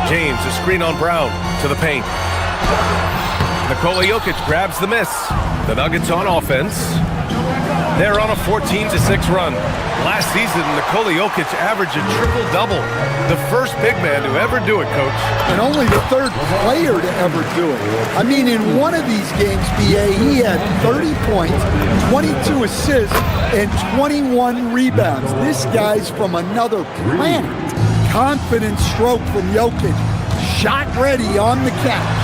S8: James, a screen on Brown to the paint. Nikola Jokic grabs the miss. The Nuggets on offense. They're on a 14-6 run. Last season, Nikola Jokic averaged a triple-double. The first big man to ever do it, Coach.
S12: And only the third player to ever do it. I mean, in one of these games, BA, he had 30 points, 22 assists, and 21 rebounds. This guy's from another planet. Confident stroke from Jokic. Shot ready on the catch.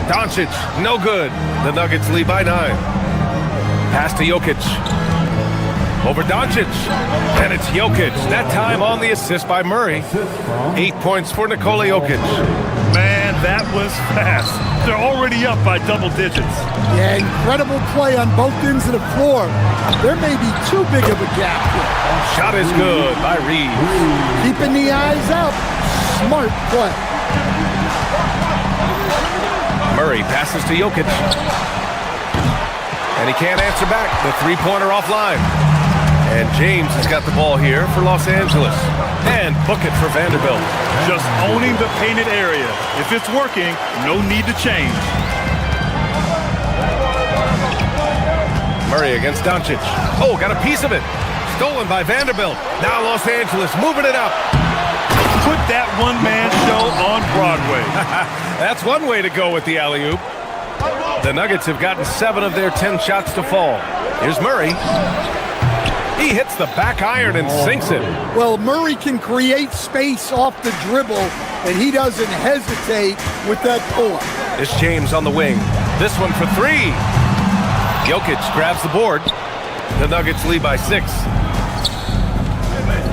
S8: Doncic, no good. The Nuggets lead by 9. Pass to Jokic. Over Doncic. And it's Jokic. That time on the assist by Murray. 8 points for Nikola Jokic.
S10: Man, that was fast. They're already up by double digits.
S12: Yeah, incredible play on both ends of the floor. There may be too big of a gap here.
S8: Shot is good by Reeves.
S12: Keeping the eyes up. Smart play.
S8: Murray passes to Jokic. And he can't answer back. The three-pointer offline. And James has got the ball here for Los Angeles. And book it for Vanderbilt.
S10: Just owning the painted area. If it's working, no need to change.
S8: Murray against Doncic. Oh, got a piece of it. Stolen by Vanderbilt. Now Los Angeles moving it up.
S10: Put that one-man show on Broadway.
S8: That's one way to go with the alley-oop. The Nuggets have gotten 7 of their 10 shots to fall. Here's Murray. He hits the back iron and sinks it.
S12: Well, Murray can create space off the dribble, and he doesn't hesitate with that pull-up.
S8: It's James on the wing. This one for 3. Jokic grabs the board. The Nuggets lead by 6.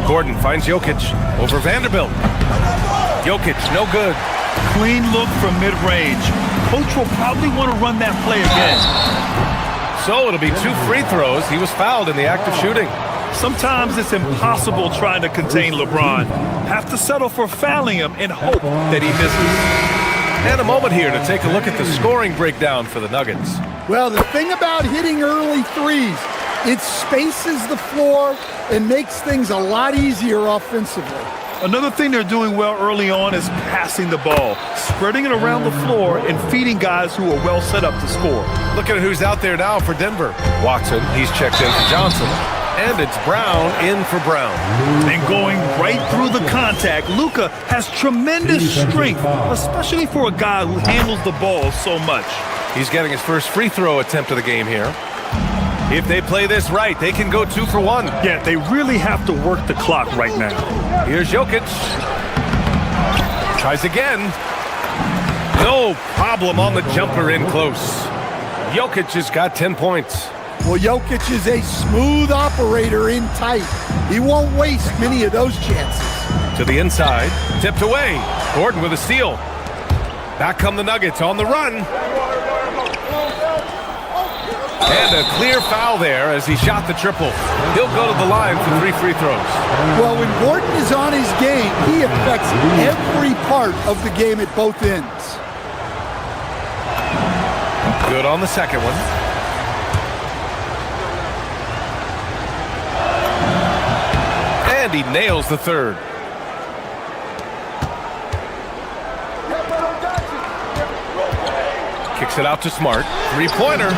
S8: Gordon finds Jokic over Vanderbilt. Jokic, no good.
S10: Clean look from mid-range. Coach will probably want to run that play again.
S8: So it'll be 2 free throws. He was fouled in the act of shooting.
S10: Sometimes it's impossible trying to contain LeBron. Have to settle for fouling him and hope that he misses.
S8: And a moment here to take a look at the scoring breakdown for the Nuggets.
S12: Well, the thing about hitting early threes, it spaces the floor and makes things a lot easier offensively.
S10: Another thing they're doing well early on is passing the ball, spreading it around the floor and feeding guys who are well set up to score.
S8: Look at who's out there now for Denver. Watson, he's checked in for Johnson. And it's Brown in for Brown.
S10: And going right through the contact, Luka has tremendous strength, especially for a guy who handles the ball so much.
S8: He's getting his first free throw attempt of the game here. If they play this right, they can go 2 for 1.
S10: Yeah, they really have to work the clock right now.
S8: Here's Jokic. Tries again. No problem on the jumper in close. Jokic has got 10 points.
S12: Well, Jokic is a smooth operator in tight. He won't waste many of those chances.
S8: To the inside, tipped away. Gordon with a steal. Back come the Nuggets on the run. And a clear foul there as he shot the triple. He'll go to the line for 3 free throws.
S12: Well, when Gordon is on his game, he affects every part of the game at both ends.
S8: Good on the second one. And he nails the third. Kicks it out to Smart. Three-pointer.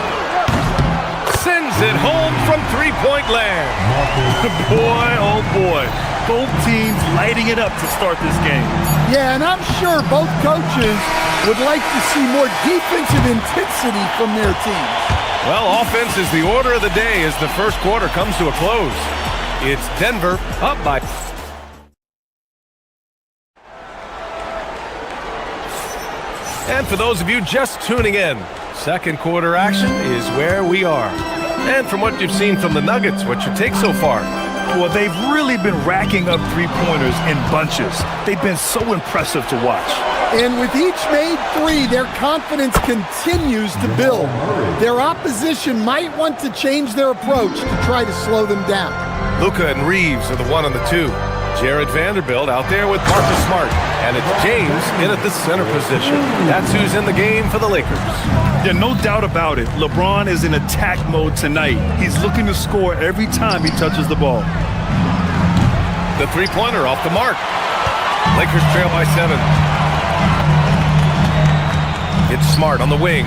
S8: Sends it home from three-point land.
S10: Boy, oh boy. Both teams lighting it up to start this game.
S12: Yeah, and I'm sure both coaches would like to see more defensive intensity from their teams.
S8: Well, offense is the order of the day as the first quarter comes to a close. It's Denver up by... And for those of you just tuning in, second quarter action is where we are. And from what you've seen from the Nuggets, what's your take so far?
S10: Well, they've really been racking up three-pointers in bunches. They've been so impressive to watch.
S12: And with each made three, their confidence continues to build. Their opposition might want to change their approach to try to slow them down.
S8: Luka and Reeves are the 1 and the 2. Jared Vanderbilt out there with Marcus Smart. And it's James in at the center position. That's who's in the game for the Lakers.
S10: Yeah, no doubt about it. LeBron is in attack mode tonight. He's looking to score every time he touches the ball.
S8: The three-pointer off the mark. Lakers trail by 7. It's Smart on the wing.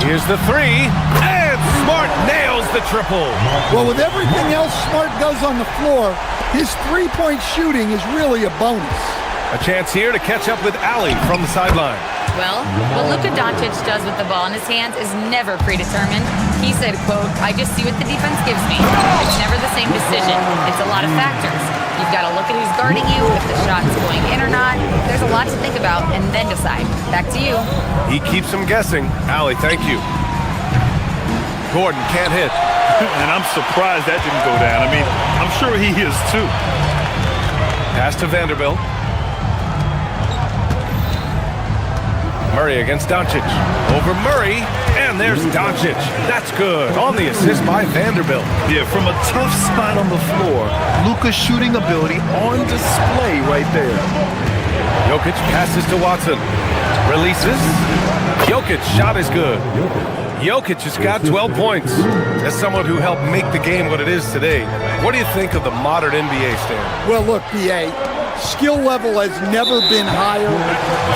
S8: Here's the three. And Smart nails the triple.
S12: Well, with everything else Smart does on the floor, his three-point shooting is really a bonus.
S8: A chance here to catch up with Allie from the sideline.
S4: Well, what Luka Doncic does with the ball in his hands is never predetermined. He said, quote, I just see what the defense gives me. It's never the same decision. It's a lot of factors. You've got to look at who's guarding you, if the shot's going in or not. There's a lot to think about and then decide. Back to you.
S8: He keeps them guessing. Allie, thank you. Gordon can't hit.
S10: And I'm surprised that didn't go down. I mean, I'm sure he is too.
S8: Pass to Vanderbilt. Murray against Doncic. Over Murray, and there's Doncic. That's good. On the assist by Vanderbilt.
S10: Yeah, from a tough spot on the floor, Luka's shooting ability on display right there.
S8: Jokic passes to Watson. Releases. Jokic shot is good. Jokic has got 12 points. As someone who helped make the game what it is today, what do you think of the modern NBA stand?
S12: Well, look, B.A., skill level has never been higher.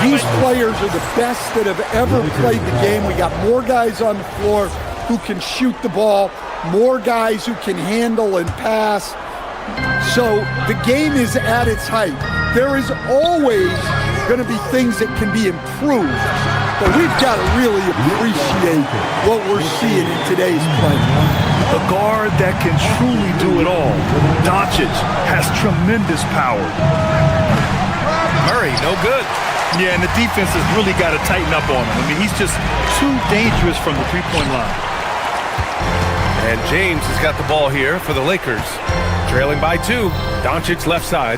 S12: These players are the best that have ever played the game. We got more guys on the floor who can shoot the ball, more guys who can handle and pass. So the game is at its height. There is always going to be things that can be improved, but we've got to really appreciate what we're seeing in today's play.
S10: A guard that can truly do it all. Doncic has tremendous power.
S8: Murray, no good.
S10: Yeah, and the defense has really got to tighten up on him. I mean, he's just too dangerous from the three-point line.
S8: And James has got the ball here for the Lakers. Trailing by 2. Doncic left side.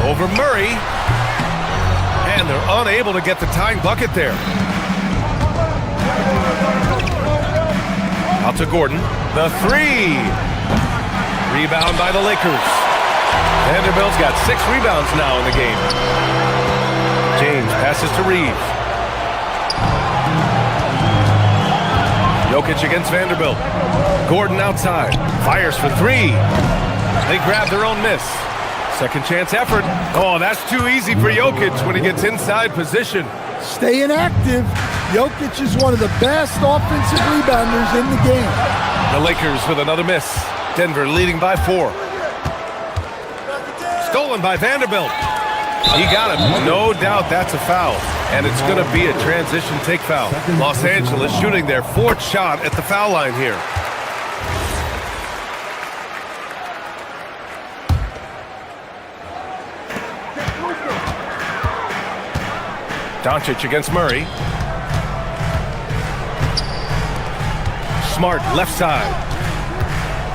S8: Over Murray. And they're unable to get the tying bucket there. Out to Gordon. The three. Rebound by the Lakers. Vanderbilt's got 6 rebounds now in the game. James passes to Reeves. Jokic against Vanderbilt. Gordon outside. Fires for 3. They grab their own miss. Second chance effort. Oh, that's too easy for Jokic when he gets inside position.
S12: Staying active. Jokic is one of the best offensive rebounders in the game.
S8: The Lakers with another miss. Denver leading by 4. Stolen by Vanderbilt. He got it. No doubt that's a foul. And it's going to be a transition take foul. Los Angeles shooting their 4th shot at the foul line here. Doncic against Murray. Smart left side.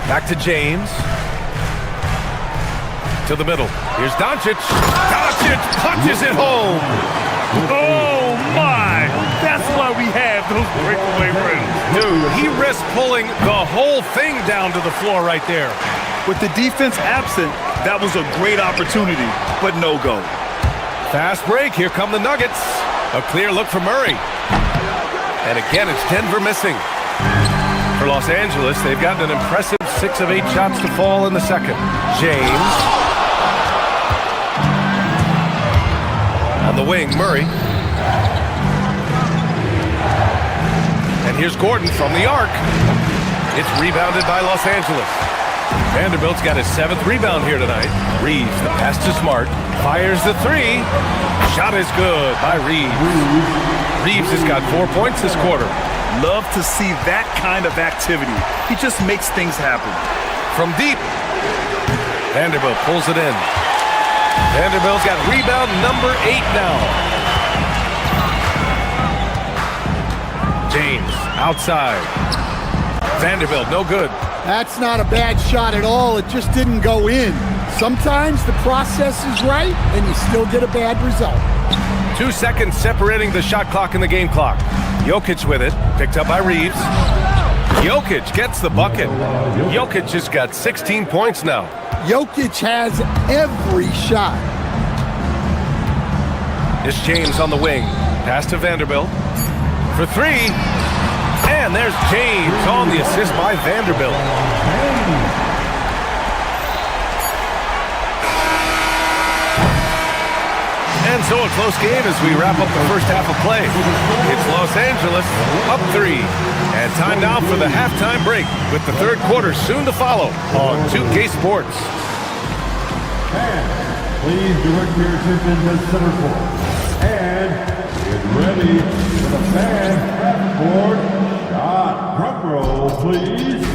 S8: Back to James. To the middle. Here's Doncic. Doncic punches it home.
S10: Oh, my. That's why we have those breakaway rims.
S8: Dude, he risked pulling the whole thing down to the floor right there.
S10: With the defense absent, that was a great opportunity, but no go.
S8: Fast break. Here come the Nuggets. A clear look for Murray. And again, it's Denver missing. For Los Angeles, they've gotten an impressive 6 of 8 shots to fall in the second. James. On the wing, Murray. And here's Gordon from the arc. It's rebounded by Los Angeles. Vanderbilt's got his 7th rebound here tonight. Reeves, the pass to Smart. Fires the 3. Shot is good by Reeves. Reeves has got 4 points this quarter.
S10: Love to see that kind of activity. He just makes things happen.
S8: From deep. Vanderbilt pulls it in. Vanderbilt's got rebound number 8 now. James outside. Vanderbilt no good.
S12: That's not a bad shot at all. It just didn't go in. Sometimes the process is right and you still get a bad result.
S8: 2 seconds separating the shot clock and the game clock. Jokic with it, picked up by Reeves. Jokic gets the bucket. Jokic has got 16 points now.
S12: Jokic has every shot.
S8: It's James on the wing. Pass to Vanderbilt. For 3. And there's James on the assist by Vanderbilt. And so a close game as we wrap up the first half of play. It's Los Angeles up 3. And time now for the halftime break with the third quarter soon to follow on 2K Sports.
S5: Please direct your attention to center court. And get ready for the fan half-court shot. Drum roll, please.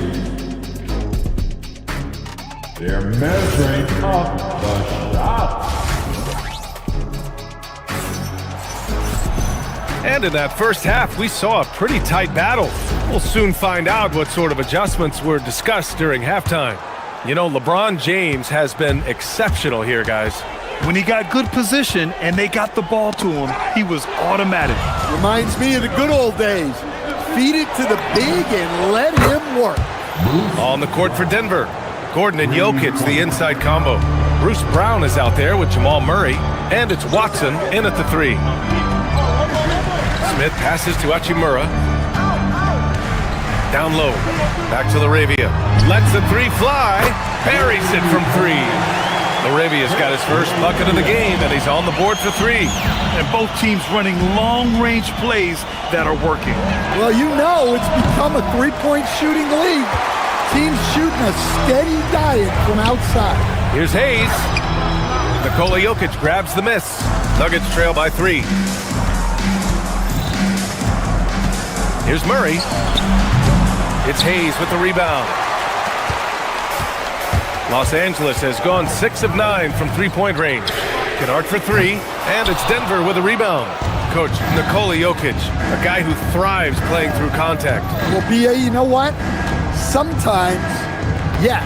S5: They're measuring up the shots.
S8: And in that first half, we saw a pretty tight battle. We'll soon find out what sort of adjustments were discussed during halftime. You know, LeBron James has been exceptional here, guys.
S10: When he got good position and they got the ball to him, he was automatic.
S12: Reminds me of the good old days. Feed it to the big and let him work.
S8: On the court for Denver, Gordon and Jokic, the inside combo. Bruce Brown is out there with Jamal Murray, and it's Watson in at the 3. Smith passes to Hachimura. Down low. Back to Laravia. Lets the 3 fly. Buries it from 3. Laravia's got his first bucket of the game, and he's on the board for 3.
S10: And both teams running long-range plays that are working.
S12: Well, you know it's become a three-point shooting league. Teams shooting a steady diet from outside.
S8: Here's Hayes. Nikola Jokic grabs the miss. Nuggets trail by 3. Here's Murray. It's Hayes with the rebound. Los Angeles has gone 6 of 9 from three-point range. Kennard for 3, and it's Denver with a rebound. Coach, Nikola Jokic, a guy who thrives playing through contact.
S12: Well, B.A., you know what? Sometimes, yes,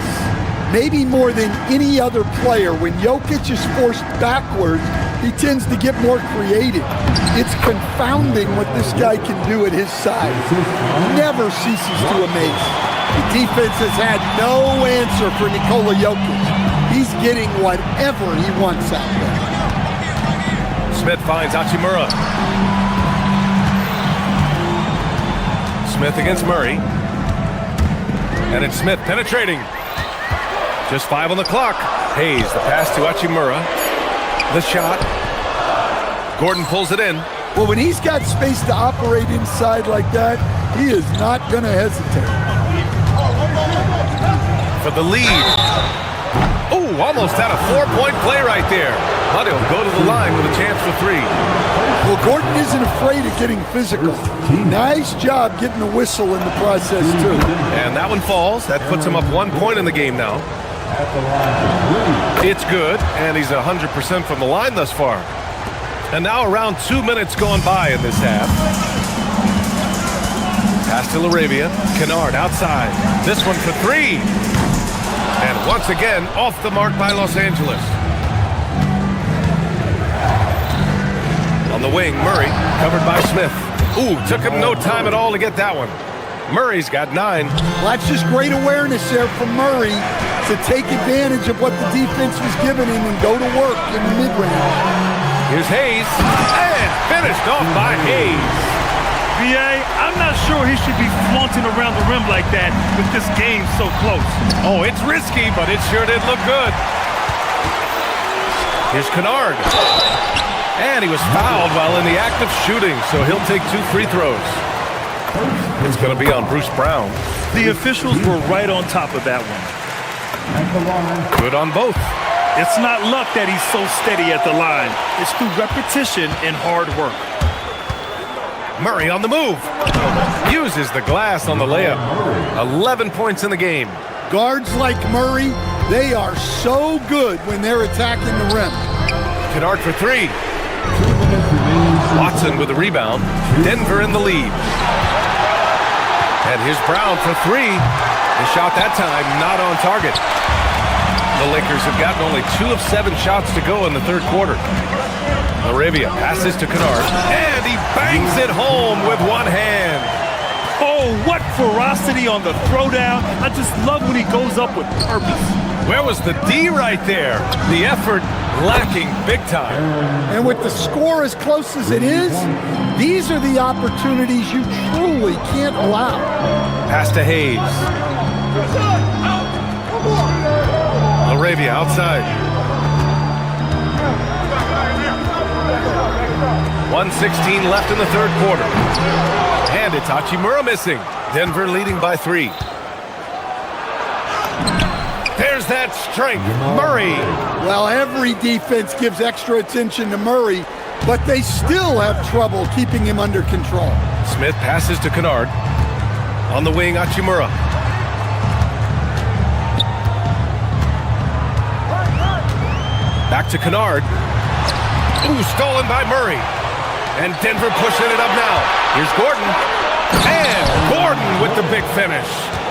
S12: maybe more than any other player, when Jokic is forced backwards, he tends to get more creative. It's confounding what this guy can do at his size. Never ceases to amaze. The defense has had no answer for Nikola Jokic. He's getting whatever he wants out there.
S8: Smith finds Hachimura. Smith against Murray. And it's Smith penetrating. Just 5 on the clock. Hayes, the pass to Hachimura. The shot. Gordon pulls it in.
S12: Well, when he's got space to operate inside like that, he is not going to hesitate.
S8: For the lead. Oh, almost had a 4-point play right there. But he'll go to the line with a chance for 3.
S12: Well, Gordon isn't afraid of getting physical. Nice job getting the whistle in the process, too.
S8: And that one falls. That puts him up 1 point in the game now. It's good, and he's 100% from the line thus far. And now around 2 minutes gone by in this half. Pass to Laravia. Kennard outside. This one for 3. And once again, off the mark by Los Angeles. On the wing, Murray, covered by Smith. Ooh, took him no time at all to get that one. Murray's got 9.
S12: Well, that's just great awareness there from Murray to take advantage of what the defense was giving him and go to work in the mid-range.
S8: Here's Hayes, and finished off by Hayes.
S10: B.A., I'm not sure he should be flaunting around the rim like that with this game so close.
S8: Oh, it's risky, but it sure did look good. Here's Kennard. And he was fouled while in the act of shooting, so he'll take 2 free throws. It's going to be on Bruce Brown.
S10: The officials were right on top of that one.
S8: Good on both.
S10: It's not luck that he's so steady at the line. It's through repetition and hard work.
S8: Murray on the move. Uses the glass on the layup. 11 points in the game.
S12: Guards like Murray, they are so good when they're attacking the rim.
S8: Kennard for 3. Watson with the rebound. Denver in the lead. And here's Brown for 3. The shot that time not on target. The Lakers have gotten only 2 of 7 shots to go in the third quarter. Laravia passes to Kennard, and he bangs it home with one hand.
S10: Oh, what ferocity on the throwdown. I just love when he goes up with purpose.
S8: Where was the D right there? The effort lacking big time.
S12: And with the score as close as it is, these are the opportunities you truly can't allow.
S8: Pass to Hayes. Laravia outside. 1:16 left in the third quarter. And it's Hachimura missing. Denver leading by 3. There's that strength. Murray.
S12: Well, every defense gives extra attention to Murray, but they still have trouble keeping him under control.
S8: Smith passes to Kennard. On the wing, Hachimura. Back to Kennard. Ooh, stolen by Murray. And Denver pushing it up now. Here's Gordon. And Gordon with the big finish.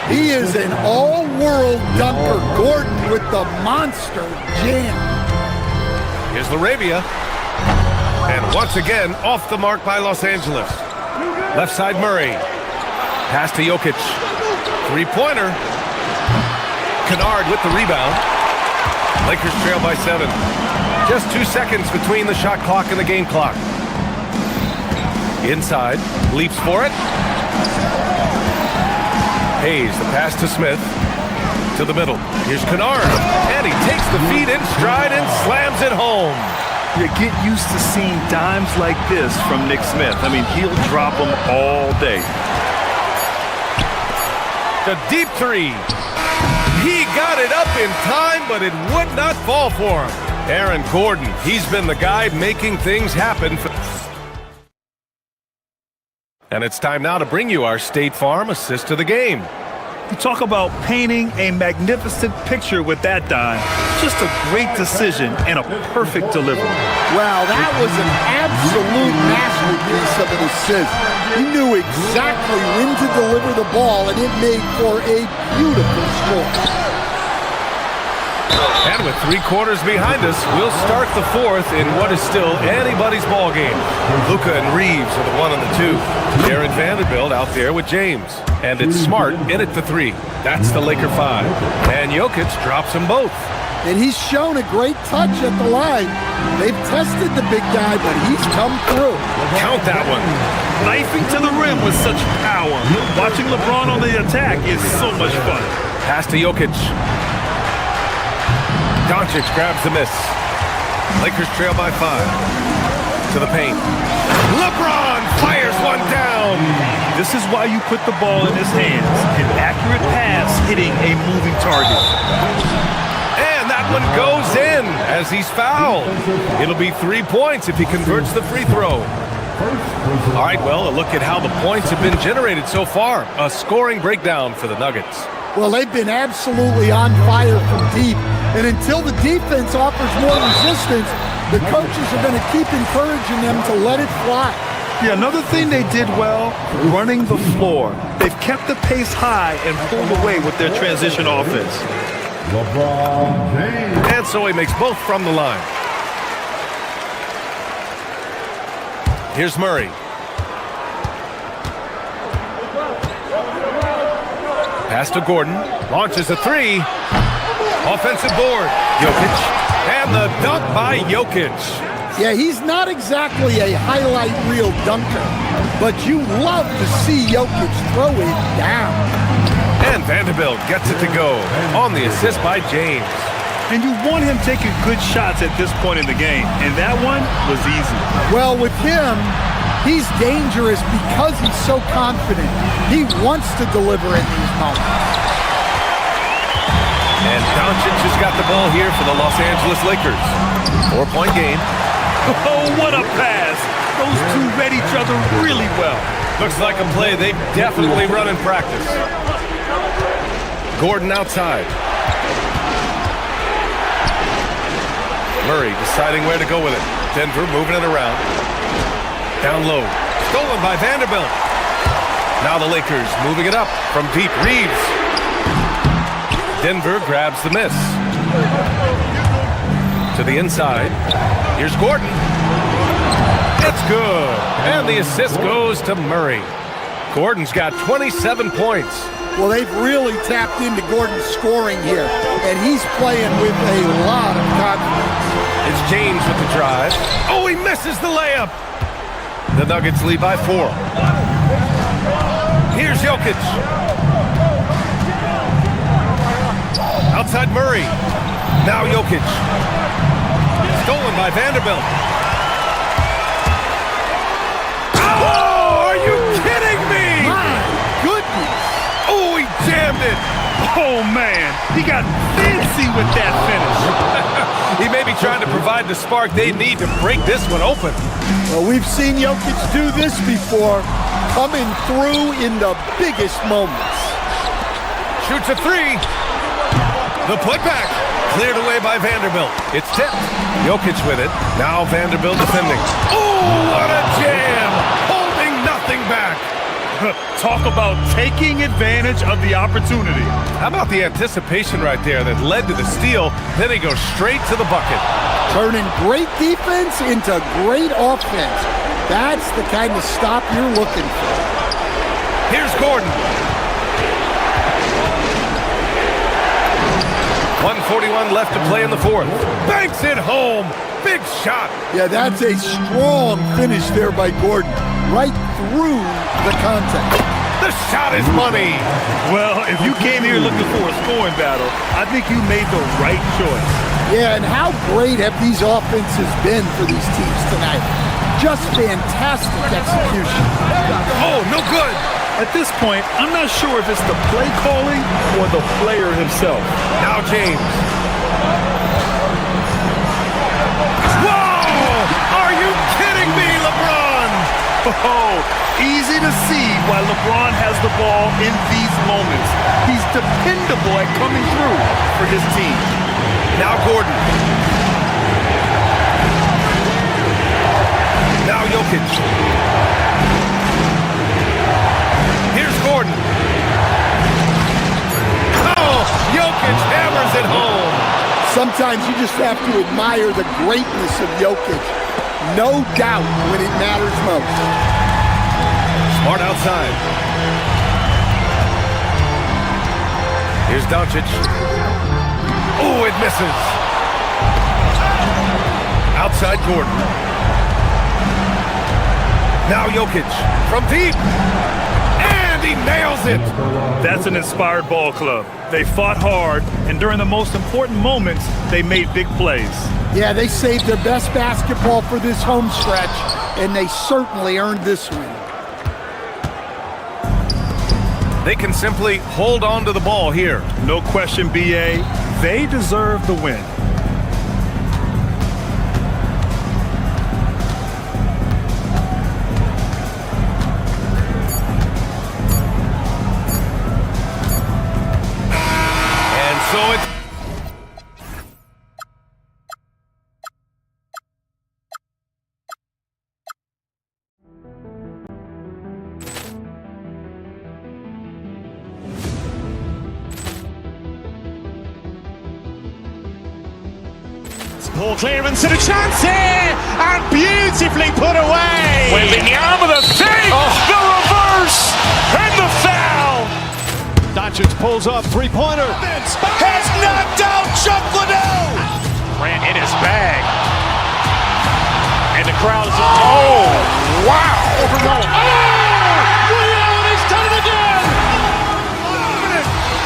S12: He is an all-world dunker. Gordon with the monster jam.
S8: Here's Laravia. And once again, off the mark by Los Angeles. Left side Murray. Pass to Jokic. 3-pointer. Kennard with the rebound. Lakers trail by 7. Just 2 seconds between the shot clock and the game clock. Inside, leaps for it. Hayes, the pass to Smith. To the middle. Here's Kennard. And he takes the feet in stride and slams it home.
S10: You get used to seeing dimes like this from Nick Smith. I mean, he'll drop them all day.
S8: The deep 3. He got it up in time, but it would not fall for him. Aaron Gordon, he's been the guy making things happen. And it's time now to bring you our State Farm assist of the game.
S10: You talk about painting a magnificent picture with that dime. Just a great decision and a perfect delivery.
S12: Wow, that was an absolute masterpiece of an assist. He knew exactly when to deliver the ball, and it made for a beautiful score.
S8: And with 3 quarters behind us, we'll start the 4th in what is still anybody's ball game. Luka and Reeves are the 1 and the 2. Jared Vanderbilt out there with James. And it's Smart in at the 3. That's the Laker 5. And Jokic drops them both.
S12: And he's shown a great touch at the line. They've tested the big guy, but he's come through.
S8: Count that one.
S10: Knifing to the rim with such power. Watching LeBron on the attack is so much fun.
S8: Pass to Jokic. Doncic grabs the miss. Lakers trail by 5. To the paint. LeBron fires one down.
S10: This is why you put the ball in his hands. An accurate pass hitting a moving target.
S8: And that one goes in as he's fouled. It'll be 3 points if he converts the free throw. All right, well, a look at how the points have been generated so far. A scoring breakdown for the Nuggets.
S12: Well, they've been absolutely on fire from deep. And until the defense offers more resistance, the coaches are going to keep encouraging them to let it fly.
S10: Yeah, another thing they did well, running the floor. They've kept the pace high and pulled away with their transition offense.
S5: LeBron James.
S8: And so he makes both from the line. Here's Murray. Pass to Gordon. Launches a 3. Offensive board. Jokic. And the dunk by Jokic.
S12: Yeah, he's not exactly a highlight reel dunker, but you love to see Jokic throw it down.
S8: And Vanderbilt gets it to go on the assist by James.
S10: And you want him taking good shots at this point in the game, and that one was easy.
S12: Well, with him, he's dangerous because he's so confident. He wants to deliver in these moments.
S8: And Doncic has got the ball here for the Los Angeles Lakers. 4-point game.
S10: Oh, what a pass! Those two read each other really well.
S8: Looks like a play they've definitely run in practice. Gordon outside. Murray deciding where to go with it. Denver moving it around. Down low. Stolen by Vanderbilt. Now the Lakers moving it up from deep. Reeves. Denver grabs the miss. To the inside. Here's Gordon. It's good. And the assist goes to Murray. Gordon's got 27 points.
S12: Well, they've really tapped into Gordon's scoring here, and he's playing with a lot of confidence.
S8: It's James with the drive. Oh, he misses the layup. The Nuggets lead by 4. Here's Jokic. Outside Murray. Now Jokic. Stolen by Vanderbilt. Oh, are you kidding me?
S12: My goodness.
S8: Oh, he jammed it.
S10: Oh, man. He got fancy with that finish.
S8: He may be trying to provide the spark they need to break this one open.
S12: Well, we've seen Jokic do this before, coming through in the biggest moments.
S8: Shoots a 3. The putback. Cleared away by Vanderbilt. It's tipped. Jokic with it. Now Vanderbilt defending. Oh, what a jam. Holding nothing back.
S10: Talk about taking advantage of the opportunity.
S8: How about the anticipation right there that led to the steal? Then he goes straight to the bucket.
S12: Turning great defense into great offense. That's the kind of stop you're looking for.
S8: Here's Gordon. 1:41 left to play in the fourth. Banks it home. Big shot.
S12: Yeah, that's a strong finish there by Gordon. Right through the contact.
S8: The shot is money.
S10: Well, if you came here looking for a scoring battle, I think you made the right choice.
S12: Yeah, and how great have these offenses been for these teams tonight? Just fantastic execution.
S8: Oh, no good.
S10: At this point, I'm not sure if it's the play calling or the player himself.
S8: Now James. Whoa! Are you kidding me, LeBron?
S10: Oh, easy to see why LeBron has the ball in these moments. He's dependable at coming through for his team.
S8: Now Gordon. Now Jokic. Here's Gordon. Oh, Jokic hammers it home.
S12: Sometimes you just have to admire the greatness of Jokic. No doubt when it matters most.
S8: Smart outside. Here's Doncic. Oh, it misses. Outside Gordon. Now Jokic from deep. And he nails it.
S10: That's an inspired ball club. They fought hard, and during the most important moments, they made big plays.
S12: Yeah, they saved their best basketball for this home stretch, and they certainly earned this win.
S8: They can simply hold on to the ball here.
S10: No question, B.A. They deserve the win.
S8: And so it's
S7: Ball clearance and a chance here, and beautifully put away.
S6: Wembanyama the fake, the reverse, and the foul.
S7: Doncic pulls up, three-pointer.
S6: Has knocked out Chuck Liddell. Ran in his bag. And
S7: And the crowd is, oh, wow.
S1: Overruled.
S7: He's done it again.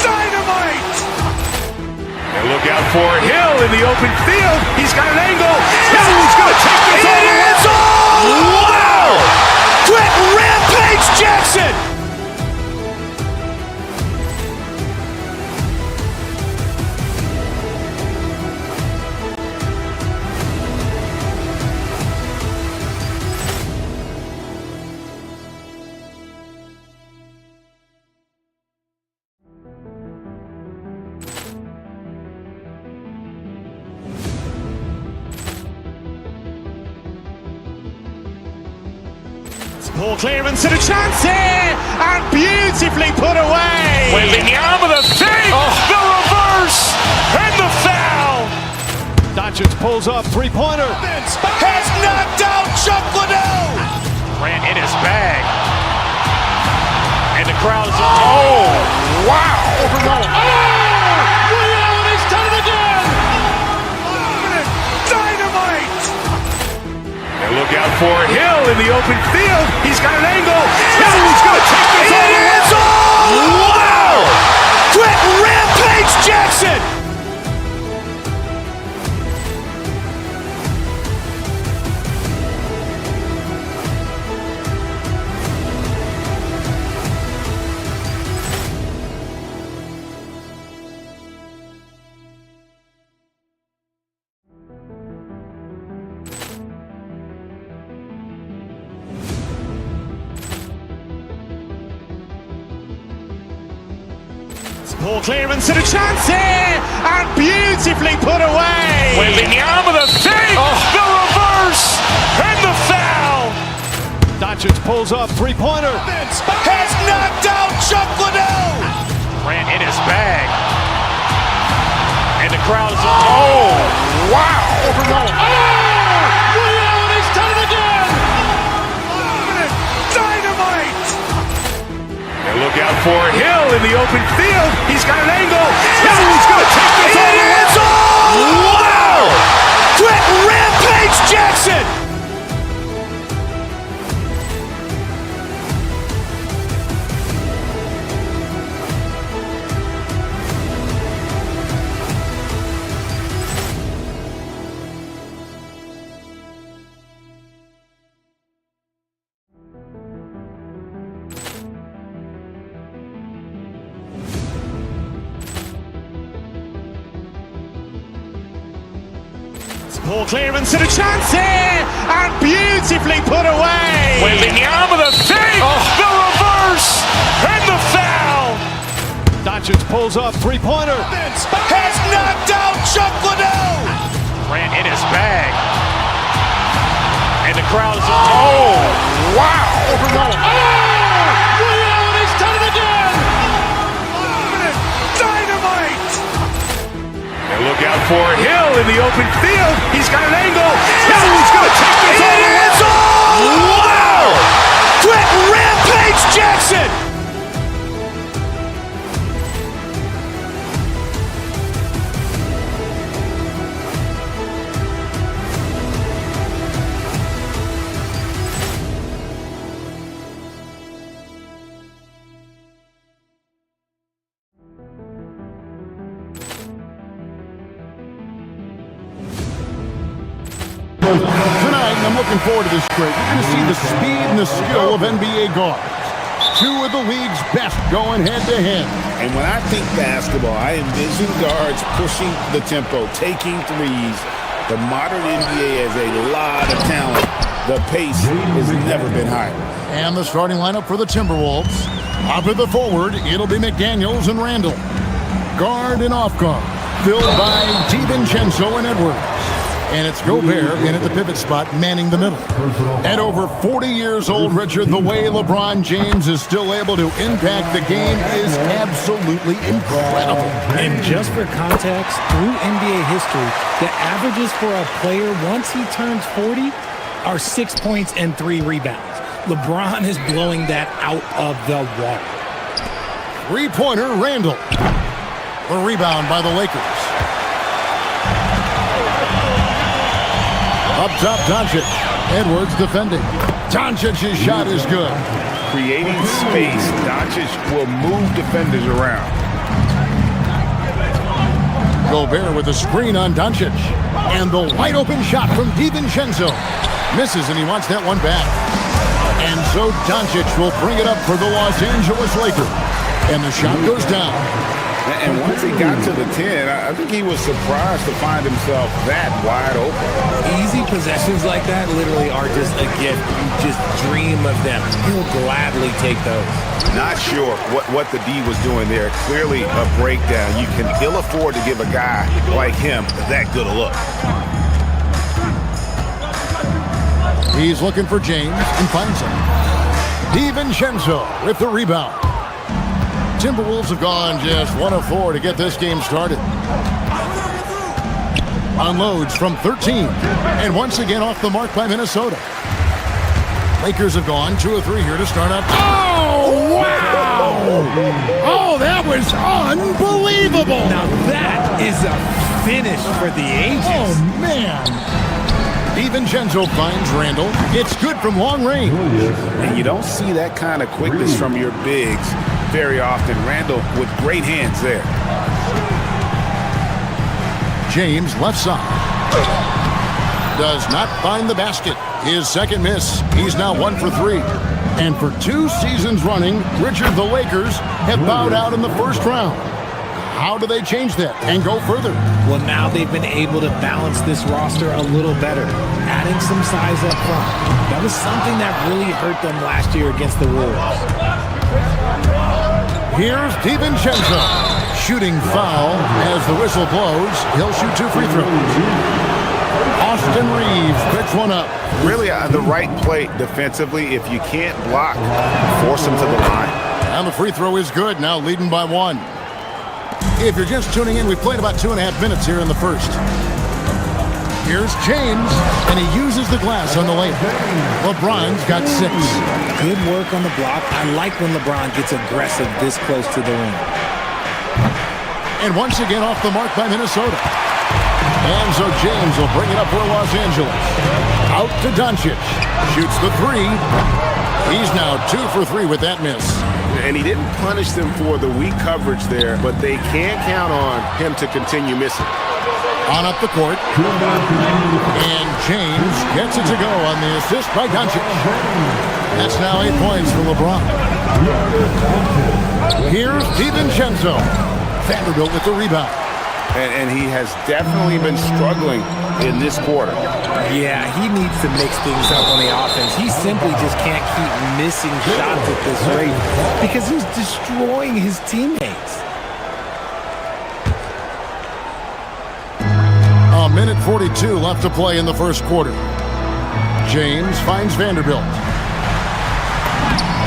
S7: Dynamite. And look out for Hill in the open field. He's got an angle. Hill's going to take this all the way. Wow. Quick rampage Jackson.
S6: Poor clearance and a chance here, and beautifully put away.
S7: Wembanyama the save, the reverse, and the foul.
S8: Doncic pulls up, three-pointer.
S7: Has knocked out Chuck Liddell. Grant in his bag. And the crowd is, oh, wow.
S1: Overruled.
S7: He's done it again. Dynamite. And look out for Hill in the open field. He's got an angle. Hill's going to take this all the way. Wow. Quick rampage Jackson.
S6: Poor clearance and a chance here, and beautifully put away.
S7: Wembanyama the save, the reverse, and the foul.
S8: Doncic pulls up, three-pointer.
S7: Has knocked out Chuck Liddell. Grant in his bag. And the crowd is, oh, wow.
S1: Overruled.
S7: He's done it again. Dynamite. And look out for Hill in the open field. He's got an angle. Hill's going to take this all the way. Wow. Quick rampage Jackson.
S6: Poor clearance and a chance here, and beautifully put away.
S7: Wembanyama the save, the reverse, and the foul.
S8: Doncic pulls up, three-pointer.
S7: Has knocked out Chuck Liddell. Grant in his bag. And the crowd is, oh, wow.
S1: Overruled.
S7: He's done it again. Dynamite. And look out for Hill in the open field. He's got an angle. Hill's going to take this all the way. Wow. Quick rampage Jackson.
S1: Tonight, I'm looking forward to this straight. You're going to see the speed and the skill of NBA guards. Two of the league's best going head-to-head.
S2: And when I think basketball, I envision guards pushing the tempo, taking threes. The modern NBA has a lot of talent. The pace has never been higher.
S1: And the starting lineup for the Timberwolves. Up at the forward, it'll be McDaniels and Randall. Guard and off guard, filled by DiVincenzo and Edwards. And it's Gobert in at the pivot spot, manning the middle. At over 40 years old, Richard, the way LeBron James is still able to impact the game is absolutely incredible.
S3: And just for context, through NBA history, the averages for a player once he turns 40 are 6 points and 3 rebounds. LeBron is blowing that out of the water.
S1: Three-pointer, Randall. The rebound by the Lakers. Up top, Doncic. Edwards defending. Doncic's shot is good.
S2: Creating space, Doncic will move defenders around.
S1: Gobert with a screen on Doncic. And the wide open shot from DiVincenzo. Misses, and he wants that one back. And so Doncic will bring it up for the Los Angeles Lakers. And the shot goes down.
S2: And once he got to the 10, I think he was surprised to find himself that wide open.
S3: Easy possessions like that literally are just a gift. You just dream of them. He'll gladly take those.
S2: Not sure what the D was doing there. Clearly a breakdown. You can ill afford to give a guy like him that good a look.
S1: He's looking for James and finds him. DiVincenzo with the rebound. Timberwolves have gone just 1 of 4 to get this game started. Unloads from 13. And once again off the mark by Minnesota. Lakers have gone 2 of 3 here to start up. Oh, wow! Oh, that was unbelievable!
S3: Now that is a finish for the ages.
S1: Oh, man! DiVincenzo finds Randall. It's good from long range.
S2: And you don't see that kind of quickness from your bigs very often. Randall with great hands there.
S1: James left side. Does not find the basket. His second miss. He's now 1 for 3. And for 2 seasons running, Richard, the Lakers have bowed out in the first round. How do they change that and go further?
S3: Well, now they've been able to balance this roster a little better, adding some size up front. That was something that really hurt them last year against the Wolves.
S1: Here's DiVincenzo. Shooting foul as the whistle blows. He'll shoot 2 free throws. Austin Reeves picks one up.
S2: Really the right play defensively. If you can't block, force him to the line.
S1: And the free throw is good, now leading by 1. If you're just tuning in, we've played about 2.5 minutes here in the first. Here's James, and he uses the glass on the layup. LeBron's got 6.
S3: Good work on the block. I like when LeBron gets aggressive this close to the rim.
S1: And once again off the mark by Minnesota. And so James will bring it up for Los Angeles. Out to Doncic. Shoots the 3. He's now 2 for 3 with that miss.
S2: And he didn't punish them for the weak coverage there, but they can't count on him to continue missing.
S1: On up the court. And James gets it to go on the assist by Doncic. That's now 8 points for LeBron. Here's DiVincenzo. Vanderbilt with the rebound.
S2: And he has definitely been struggling in this quarter.
S3: Yeah, he needs to mix things up on the offense. He simply just can't keep missing shots at this rate because he's destroying his teammates.
S1: A minute 42 left to play in the first quarter. James finds Vanderbilt.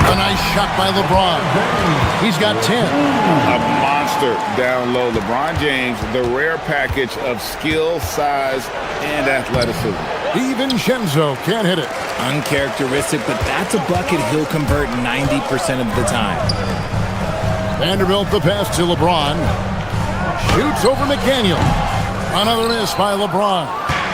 S1: A nice shot by LeBron. He's got 10.
S2: A monster down low. LeBron James, the rare package of skill, size, and athleticism.
S1: DiVincenzo can't hit it.
S3: Uncharacteristic, but that's a bucket he'll convert 90% of the time.
S1: Vanderbilt the pass to LeBron. Shoots over McDaniel. Another miss by LeBron.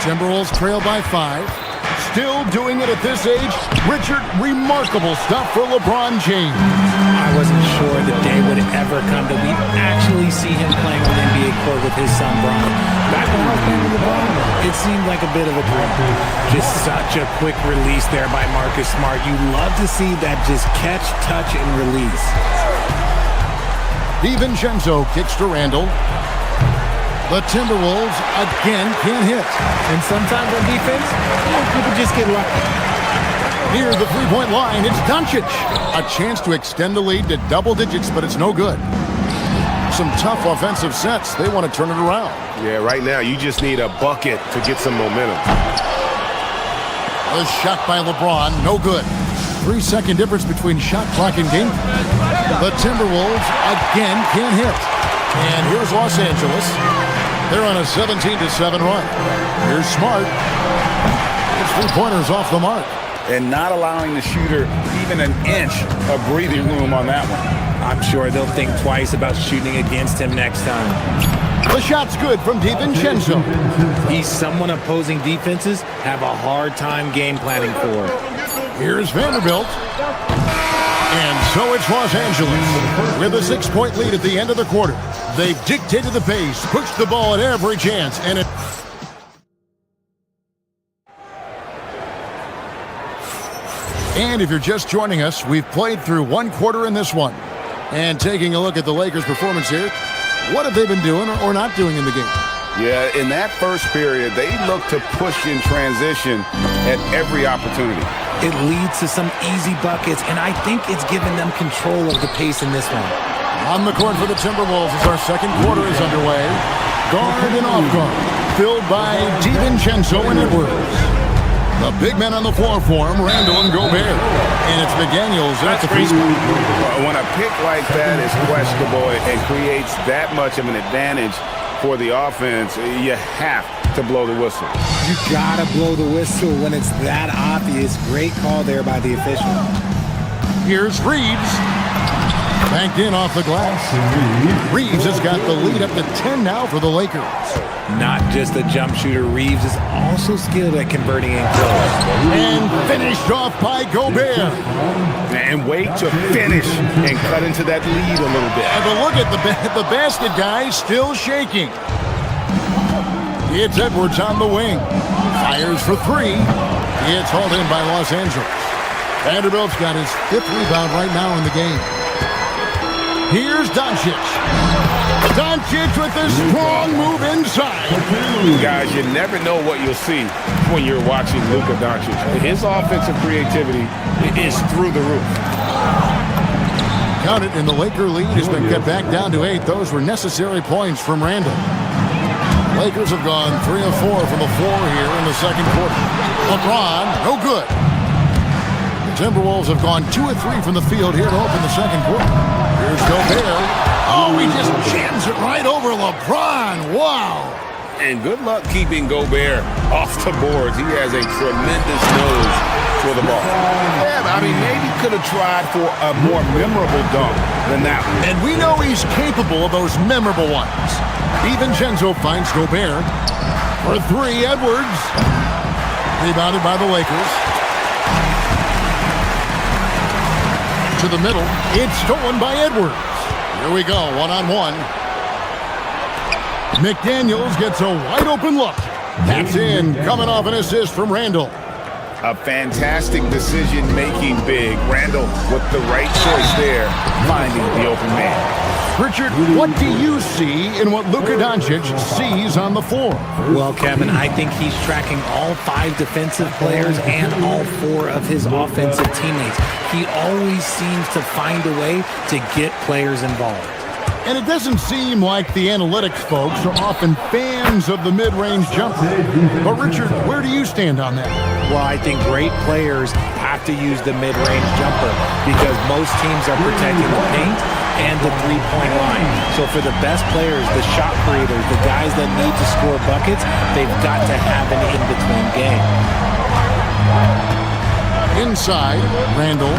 S1: Timberwolves trail by 5. Still doing it at this age. Richard, remarkable stuff for LeBron James.
S3: I wasn't sure the day would ever come that we'd actually see him playing on the NBA court with his son, Bron. Back when I was playing with LeBron, it seemed like a bit of a dream. Just such a quick release there by Marcus Smart. You love to see that just catch, touch, and release.
S1: DiVincenzo kicks to Randall. The Timberwolves again can't hit.
S3: And sometimes on defense, people just get lucky.
S1: Near the three-point line, it's Doncic. A chance to extend the lead to double digits, but it's no good. Some tough offensive sets. They want to turn it around.
S2: Yeah, right now you just need a bucket to get some momentum.
S1: A shot by LeBron, no good. 3-second difference between shot clock and game. The Timberwolves again can't hit. And here's Los Angeles. They're on a 17-7 run. Here's Smart. It's 3-pointers off the mark.
S2: And not allowing the shooter even an inch of breathing room on that one.
S3: I'm sure they'll think twice about shooting against him next time.
S1: The shot's good from DiVincenzo.
S3: He's someone opposing defenses have a hard time game planning for.
S1: Here's Vanderbilt. And so it's Los Angeles with a 6-point lead at the end of the quarter. They've dictated the pace, pushed the ball at every chance, and it... And if you're just joining us, we've played through one quarter in this one. And taking a look at the Lakers' performance here, what have they been doing or not doing in the game?
S2: Yeah, in that first period, they looked to push in transition at every opportunity.
S3: It leads to some easy buckets, and I think it's given them control of the pace in this one.
S1: On the court for the Timberwolves as our second quarter is underway. Guard and off guard, filled by DiVincenzo and Edwards. The big men on the floor for him, Randall and Gobert. And it's McDaniels at the free throw.
S2: When a pick like that is questionable and creates that much of an advantage for the offense, you have to blow the whistle.
S3: You gotta blow the whistle when it's that obvious. Great call there by the official.
S1: Here's Reeves. Banked in off the glass. Reeves has got the lead up to 10 now for the Lakers.
S3: Not just a jump shooter, Reeves is also skilled at converting in close.
S1: And finished off by Gobert.
S2: And wait to finish and cut into that lead a little bit.
S1: And a look at the basket guy still shaking. It's Edwards on the wing. Fires for three. It's hauled in by Los Angeles. Vanderbilt's got his 5th rebound right now in the game. Here's Doncic. Doncic with a strong move inside.
S2: Guys, you never know what you'll see when you're watching Luka Doncic. His offensive creativity is through the roof.
S1: Count it, and the Laker lead has been cut back down to 8. Those were necessary points from Randall. Lakers have gone 3 of 4 from the floor here in the second quarter. LeBron, no good. The Timberwolves have gone 2 of 3 from the field here to open the second quarter. Here's Gobert. Oh, he just jams it right over LeBron. Wow.
S2: And good luck keeping Gobert off the boards. He has a tremendous nose for the ball. Yeah, I mean, maybe could have tried for a more memorable dunk than that one.
S1: And we know he's capable of those memorable ones. DiVincenzo finds Gobert. For three, Edwards. Rebounded by the Lakers. To the middle. It's stolen by Edwards. Here we go, one-on-one. McDaniels gets a wide-open look. That's in, coming off an assist from Randall.
S2: A fantastic decision-making big. Randall with the right choice there, finding the open man.
S1: Richard, what do you see in what Luka Doncic sees on the floor?
S3: Well, Kevin, I think he's tracking all 5 defensive players and all 4 of his offensive teammates. He always seems to find a way to get players involved.
S1: And it doesn't seem like the analytics folks are often fans of the mid-range jumper. But Richard, where do you stand on that?
S3: Well, I think great players have to use the mid-range jumper because most teams are protecting the paint and the three-point line. So for the best players, the shot creators, the guys that need to score buckets, they've got to have an in-between game.
S1: Inside, Randall.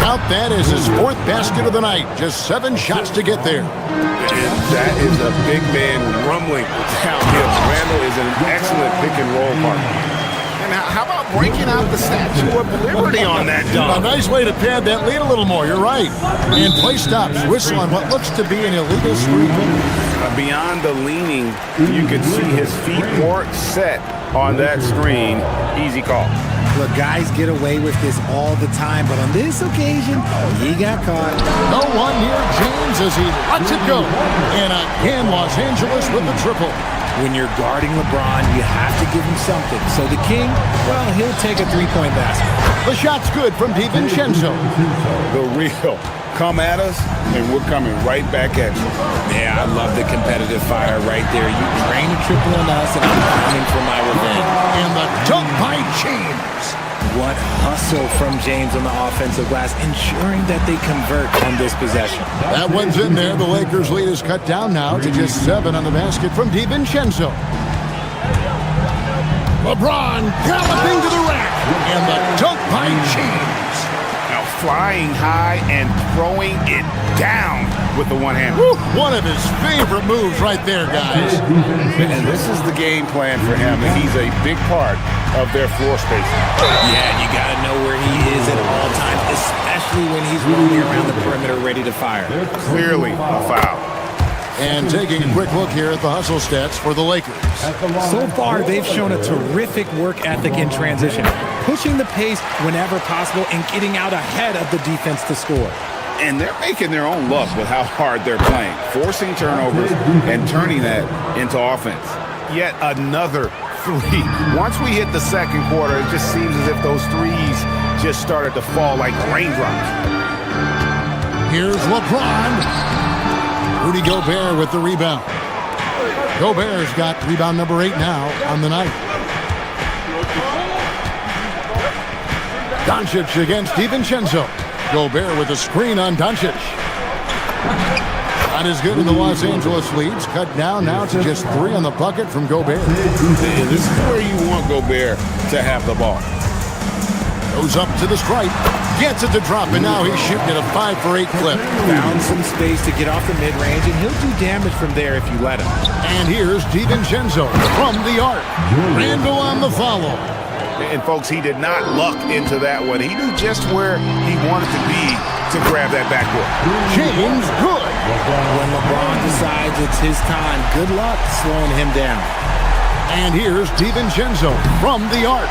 S1: Count that as his 4th basket of the night. Just 7 shots to get there.
S2: And that is a big man rumbling downhill. Randall is an excellent pick-and-roll partner. And how about breaking out the Statue of Liberty on that dunk?
S1: A nice way to pad that lead a little more. You're right. And play stops. Whistle on what looks to be an illegal screen.
S2: Beyond the leaning, you could see his feet weren't set on that screen. Easy call.
S3: Look, guys get away with this all the time, but on this occasion, he got caught.
S1: No one near James as he lets it go. And again, Los Angeles with the triple.
S3: When you're guarding LeBron, you have to give him something. So the King, well, he'll take a 3-point basket.
S1: The shot's good from DiVincenzo.
S2: The real. Come at us, and we're coming right back at you.
S3: Yeah, I love the competitive fire right there. You drain a triple on us, and I'm coming for my revenge.
S1: And the dunk by James.
S3: What hustle from James on the offensive glass, ensuring that they convert on this possession.
S1: That one's in there. The Lakers' lead is cut down now to just 7 on the basket from DiVincenzo. LeBron galloping to the rack. And the dunk by James.
S2: Now flying high and throwing it down with the one-hand.
S1: One of his favorite moves right there, guys.
S2: And this is the game plan for him. And he's a big part of their floor spacing.
S3: Yeah, you got to know where he is at all times, especially when he's roaming around the perimeter ready to fire.
S2: Clearly a foul.
S1: And taking a quick look here at the hustle stats for the Lakers.
S3: So far, they've shown a terrific work ethic in transition, pushing the pace whenever possible and getting out ahead of the defense to score.
S2: And they're making their own luck with how hard they're playing, forcing turnovers and turning that into offense. Yet another three. Once we hit the second quarter, it just seems as if those threes just started to fall like raindrops.
S1: Here's LeBron. Rudy Gobert with the rebound. Gobert's got rebound number 8 now on the night. Doncic against DiVincenzo. Gobert with a screen on Doncic. Not as good in the Los Angeles leads. Cut down now to just 3 on the bucket from Gobert.
S2: This is where you want Gobert to have the ball.
S1: Goes up to the stripe. Gets it to drop, and now he's shooting at a 5 for 8 clip.
S3: Found some space to get off the mid-range, and he'll do damage from there if you let him.
S1: And here's DiVincenzo from the arc. Randle on the follow.
S2: And folks, he did not luck into that one. He knew just where he wanted to be to grab that backboard.
S1: James good.
S3: When LeBron decides it's his time, good luck slowing him down.
S1: And here's DiVincenzo from the arc.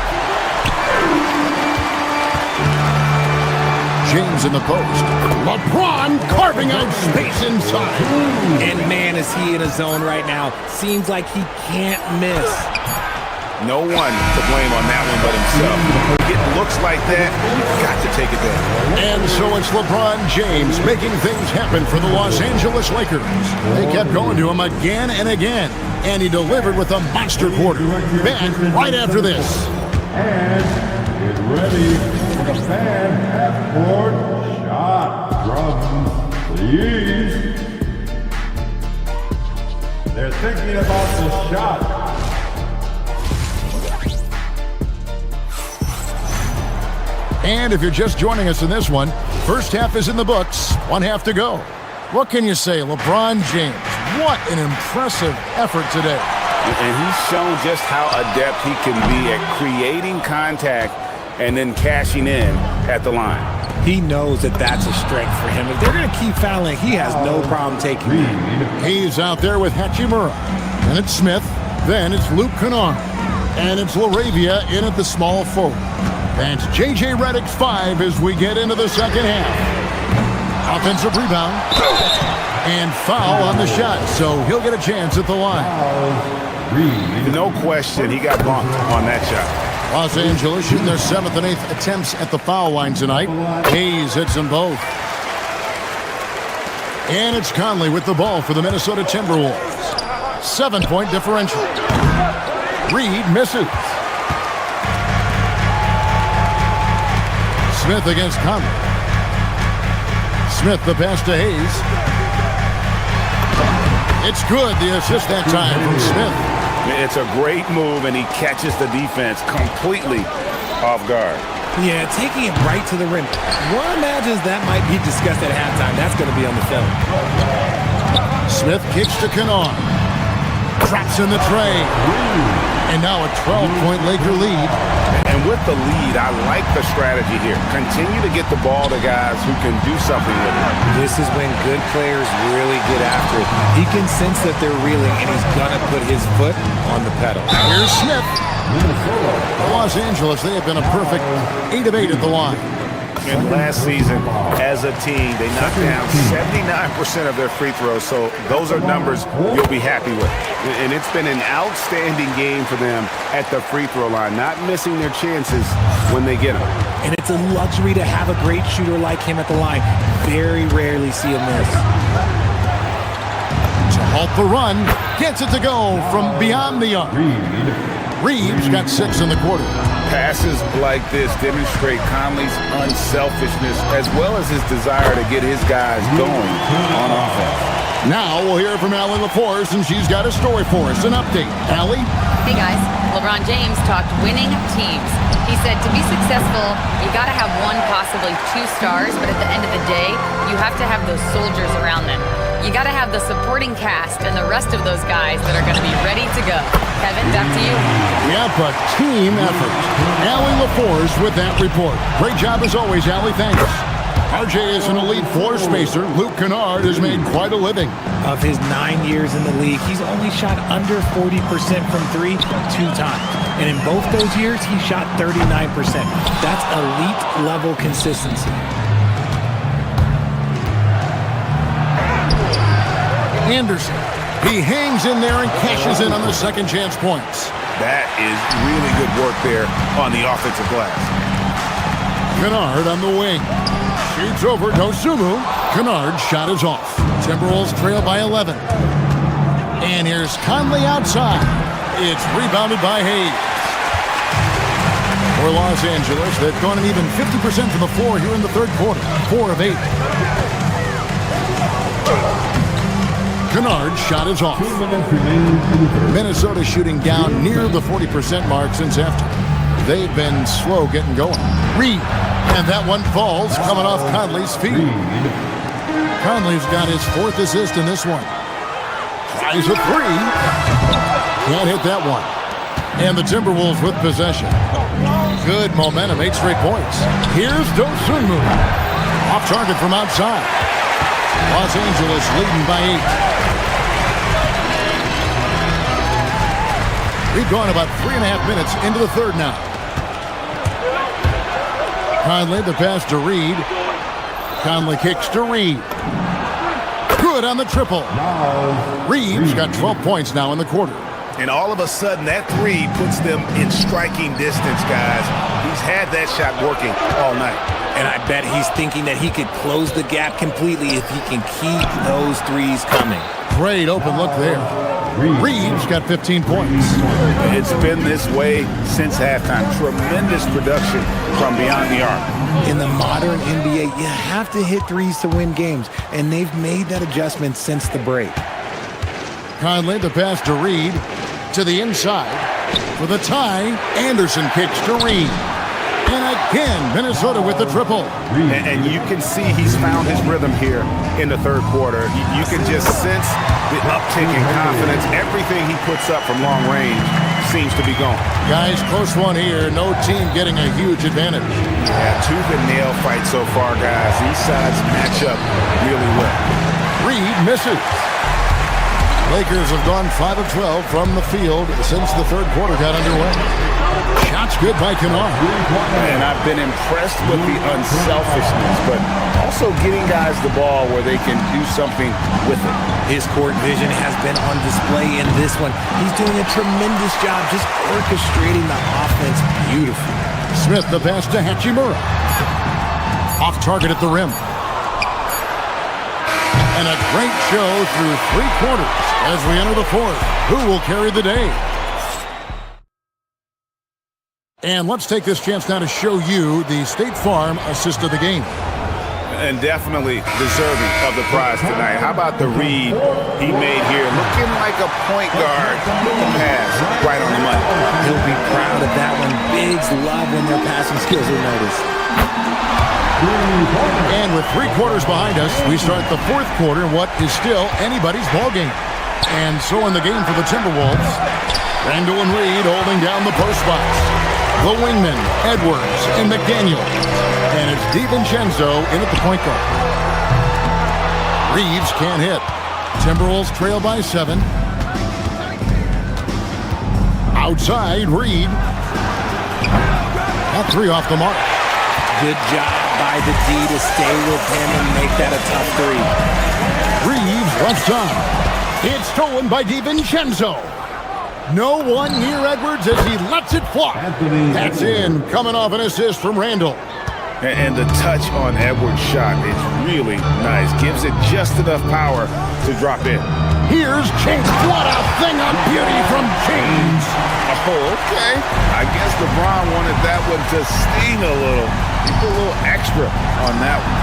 S1: James in the post. LeBron carving out space inside.
S3: And man, is he in a zone right now. Seems like he can't miss.
S2: No one to blame on that one but himself. When it looks like that, you've got to take it down.
S1: And so it's LeBron James making things happen for the Los Angeles Lakers. They kept going to him again and again, and he delivered with a monster quarter. Back right after this.
S5: And get ready for the fan half-court shot from the East. They're thinking about the shot.
S1: And if you're just joining us in this one, first half is in the books, 1 half to go. What can you say, LeBron James? What an impressive effort today.
S2: And he's shown just how adept he can be at creating contact and then cashing in at the line.
S3: He knows that that's a strength for him. If they're going to keep fouling, he has no problem taking it.
S1: He's out there with Hachimura. Then it's Smith. Then it's Luke Kennard. And it's LaRavia in at the small forward. That's J.J. Redick's 5 as we get into the second half. Offensive rebound. And foul on the shot, so he'll get a chance at the line.
S2: No question, he got bumped on that shot.
S1: Los Angeles shooting their 7th and 8th attempts at the foul line tonight. Hayes hits them both. And it's Conley with the ball for the Minnesota Timberwolves. 7-point differential. Reed misses. Smith against Conley. Smith the pass to Hayes. It's good, the assist that time from Smith.
S2: It's a great move, and he catches the defense completely off guard.
S3: Yeah, taking it right to the rim. One imagines that might be discussed at halftime. That's going to be on the film.
S1: Smith kicks to Kennard. Traps in the tray. And now a 12-point Laker lead.
S2: And with the lead, I like the strategy here. Continue to get the ball to guys who can do something with it.
S3: This is when good players really get after it. He can sense that they're reeling, and he's going to put his foot on the pedal.
S1: Here's Smith. Los Angeles, they have been a perfect 8 of 8 at the line.
S2: And last season, as a team, they knocked down 79% of their free throws, so those are numbers you'll be happy with. And it's been an outstanding game for them at the free throw line, not missing their chances when they get them.
S3: And it's a luxury to have a great shooter like him at the line. Very rarely see him miss.
S1: To halt the run, gets it to go from beyond the arc. Reeves got 6 in the quarter.
S2: Passes like this demonstrate Conley's unselfishness as well as his desire to get his guys going on offense.
S1: Now we'll hear from Allie LaForce, and she's got a story for us, an update. Allie?
S4: Hey, guys. LeBron James talked winning teams. He said to be successful, you got to have one, possibly two stars, but at the end of the day, you have to have those soldiers around them. You got to have the supporting cast and the rest of those guys that are going to be ready to go. Kevin, back to you.
S1: Yep, a team effort. Allie LaForce with that report. Great job as always, Allie. Thanks. RJ is an elite floor spacer. Luke Kennard has made quite a living.
S3: Of his 9 years in the league, he's only shot under 40% from three 2 times. And in both those years, he shot 39%. That's elite level consistency.
S1: Anderson. He hangs in there and cashes in on the second chance points.
S2: That is really good work there on the offensive glass.
S1: Kennard on the wing. Shoots over Dosunmu. Kennard's shot is off. Timberwolves trail by 11. And here's Conley outside. It's rebounded by Hayes. For Los Angeles, they've gone an even 50% from the floor here in the third quarter. 4 of 8. Kennard's shot is off. Minnesota shooting down near the 40% mark since after. They've been slow getting going. Reed. And that one falls coming off Conley's feet. Conley's got his 4th assist in this one. Tries a 3. Can't hit that one. And the Timberwolves with possession. Good momentum, 8 straight points. Here's Dosunmu. Off target from outside. Los Angeles leading by 8. We've gone about 3.5 minutes into the third now. Conley, the pass to Reed. Conley kicks to Reed. Good on the triple. Reed's got 12 points now in the quarter.
S2: And all of a sudden, that 3 puts them in striking distance, guys. He's had that shot working all night.
S3: And I bet he's thinking that he could close the gap completely if he can keep those 3s coming.
S1: Great open look there. Reed's got 15 points.
S2: It's been this way since halftime. Tremendous production from beyond the arc.
S3: In the modern NBA, you have to hit 3s to win games, and they've made that adjustment since the break.
S1: Conley, the pass to Reed. To the inside. For the tie, Anderson kicks to Reed. And again, Minnesota with the triple.
S2: And you can see he's found his rhythm here in the third quarter. You can just sense the uptick in confidence. Everything he puts up from long range seems to be going.
S1: Guys, close one here. No team getting a huge advantage.
S2: Yeah, tooth and nail fight so far, guys. These sides match up really well.
S1: Reed misses. Lakers have gone 5 of 12 from the field since the third quarter got underway. Shots good by Kennard.
S2: And I've been impressed with the unselfishness, but also getting guys the ball where they can do something with it.
S3: His court vision has been on display in this one. He's doing a tremendous job just orchestrating the offense beautifully.
S1: Smith, the pass to Hachimura. Off target at the rim. And a great show through 3 quarters as we enter the fourth. Who will carry the day? And let's take this chance now to show you the State Farm assist of the game.
S2: And definitely deserving of the prize tonight. How about the read he made here? Looking like a point guard with the pass right on the money.
S3: He'll be proud of that one. Bigs love when their passing skills are noticed.
S1: And with 3 quarters behind us, we start the fourth quarter in what is still anybody's ball game. And so in the game for the Timberwolves, Randall and Reed holding down the post spots. The wingmen, Edwards and McDaniel. And it's DiVincenzo in at the point guard. Reeves can't hit. Timberwolves trail by 7. Outside, Reed. That 3 off the mark.
S3: Good job by the D to stay with him and make that a tough 3.
S1: Reeves left side. It's stolen by DiVincenzo. No one near Edwards as he lets it fly. That's in, coming off an assist from Randall.
S2: And the touch on Edwards' shot is really nice. Gives it just enough power to drop in.
S1: Here's James. What a thing of beauty from James.
S2: Oh, okay. I guess LeBron wanted that one to sting a little. He put a little extra on that one.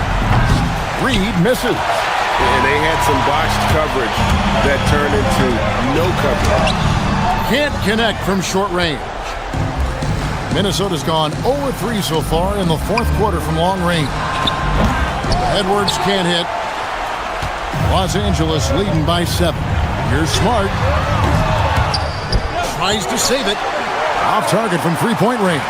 S1: Reed misses.
S2: Yeah, they had some botched coverage that turned into no coverage.
S1: Can't connect from short range. Minnesota's gone 0-3 so far in the fourth quarter from long range. Edwards can't hit. Los Angeles leading by 7. Here's Smart. Tries to save it. Off target from three-point range.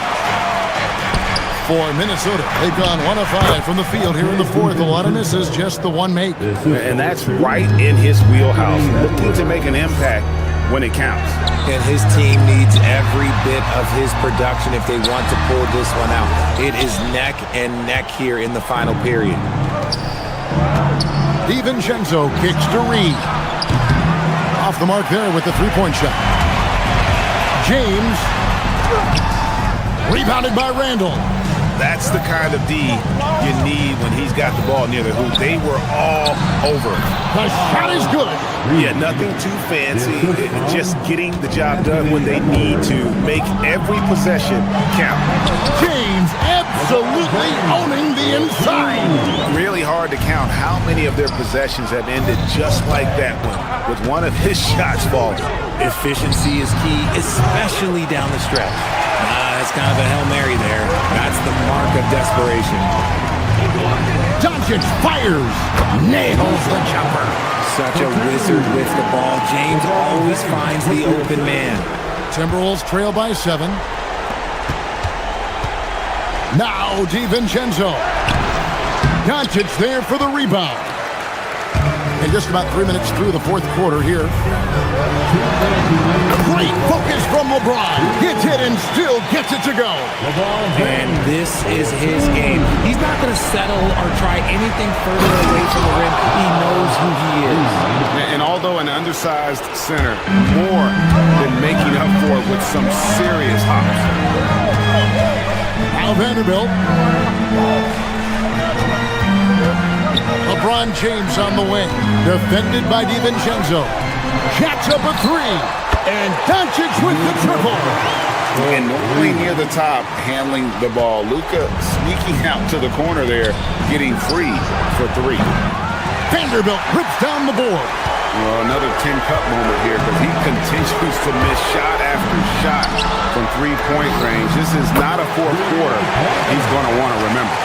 S1: For Minnesota, they've gone 1 of 5 from the field here in the fourth. A lot of misses, just the one make.
S2: And that's right in his wheelhouse. Looking to make an impact when it counts.
S3: And his team needs every bit of his production if they want to pull this one out. It is neck and neck here in the final period.
S1: DiVincenzo kicks to Reed. Off the mark there with the three-point shot. James. Rebounded by Randall.
S2: That's the kind of D you need when he's got the ball near the hoop. They were all over.
S1: The shot is good.
S2: Yeah, nothing too fancy. Just getting the job done when they need to. Make every possession count.
S1: James absolutely owning the inside.
S2: Really hard to count how many of their possessions have ended just like that one, with one of his shots falling.
S3: Efficiency is key, especially down the stretch. That's kind of a Hail Mary there. That's the mark of desperation.
S1: Doncic fires. Nails the jumper.
S3: Such a wizard with the ball. James always finds the open man.
S1: Timberwolves trail by 7. Now DiVincenzo. Doncic there for the rebound. And just about 3 minutes through the fourth quarter here. Great focus from LeBron. Gets it and still gets it to go.
S3: And this is his game. He's not going to settle or try anything further away from the rim. He knows who he is.
S2: And although an undersized center, more than making up for it with some serious hops.
S1: Now Vanderbilt. LeBron James on the wing. Defended by DiVincenzo. Jacks up a 3. And Doncic with the triple.
S2: And normally near the top, handling the ball. Luka sneaking out to the corner there, getting free for 3.
S1: Vanderbilt rips down the board.
S2: Well, another 10-cup moment here, because he continues to miss shot after shot from three-point range. This is not a fourth quarter he's going to want to remember.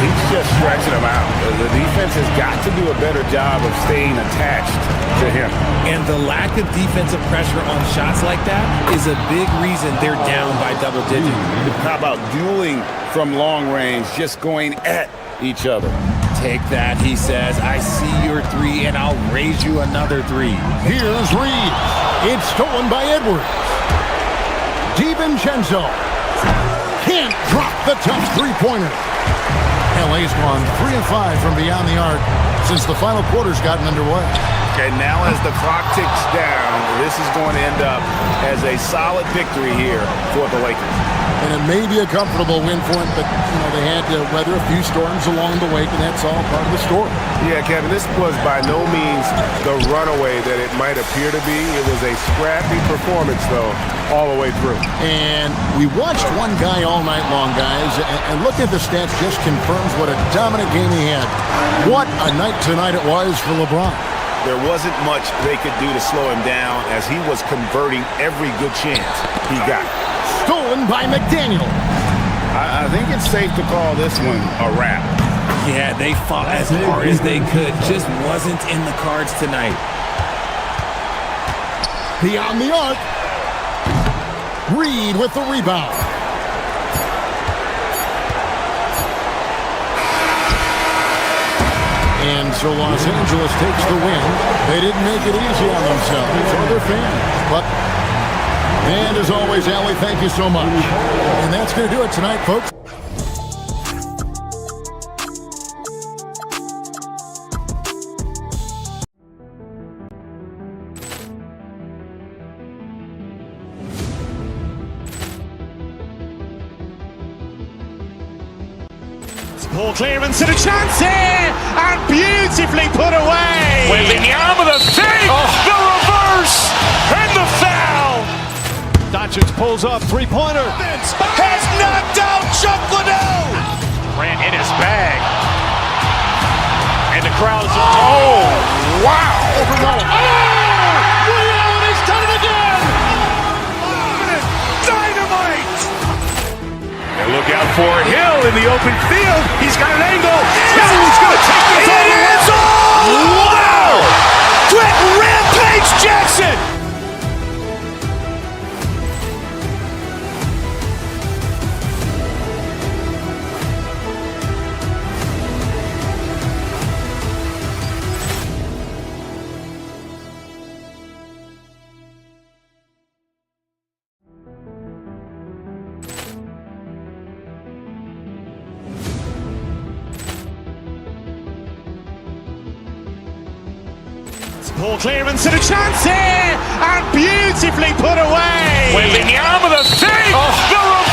S2: He's just stretching them out. The defense has got to do a better job of staying attached to him.
S3: And the lack of defensive pressure on shots like that is a big reason they're down by double digits.
S2: How about dueling from long range, just going at each other?
S3: Take that, he says. I see your 3, and I'll raise you another 3.
S1: Here's Reed. It's stolen by Edwards. DiVincenzo can't drop the tough three-pointer. LA's gone 3 of 5 from beyond the arc since the final quarter's gotten underway.
S2: And now as the clock ticks down, this is going to end up as a solid victory here for the Lakers.
S1: And it may be a comfortable win for them, but they had to weather a few storms along the way, and that's all part of the story.
S8: Yeah, Kevin, this was by no means the runaway that it might appear to be. It was a scrappy performance, though, all the way through.
S1: And we watched one guy all night long, guys, and looking at the stats just confirms what a dominant game he had. What a night tonight it was for LeBron.
S2: There wasn't much they could do to slow him down as he was converting every good chance he got.
S1: Stolen by McDaniel.
S2: I think it's safe to call this one a wrap.
S3: Yeah, they fought as hard as they could. Just wasn't in the cards tonight.
S1: Beyond the arc. Reed with the rebound. And so Los Angeles takes the win. They didn't make it easy on themselves or their fans. And as always, Allie, thank you so much. And that's going to do it tonight, folks.
S7: Poor clearance and a chance here, and beautifully put away. Wembanyama with a save, the reverse, and the foul.
S8: Doncic pulls up, three-pointer.
S7: Has knocked out Chuck Liddell. Grant in his bag, and the crowd is wow!
S1: Overall.
S7: Oh, Liddell has done it again.
S6: look out for Hill in the open field. He's got an angle. Hill's going to take this all the way. Wow! Quick Rampage Jackson!
S7: Poor clearance and a chance here, and beautifully put away.
S6: Wembenyama with a save.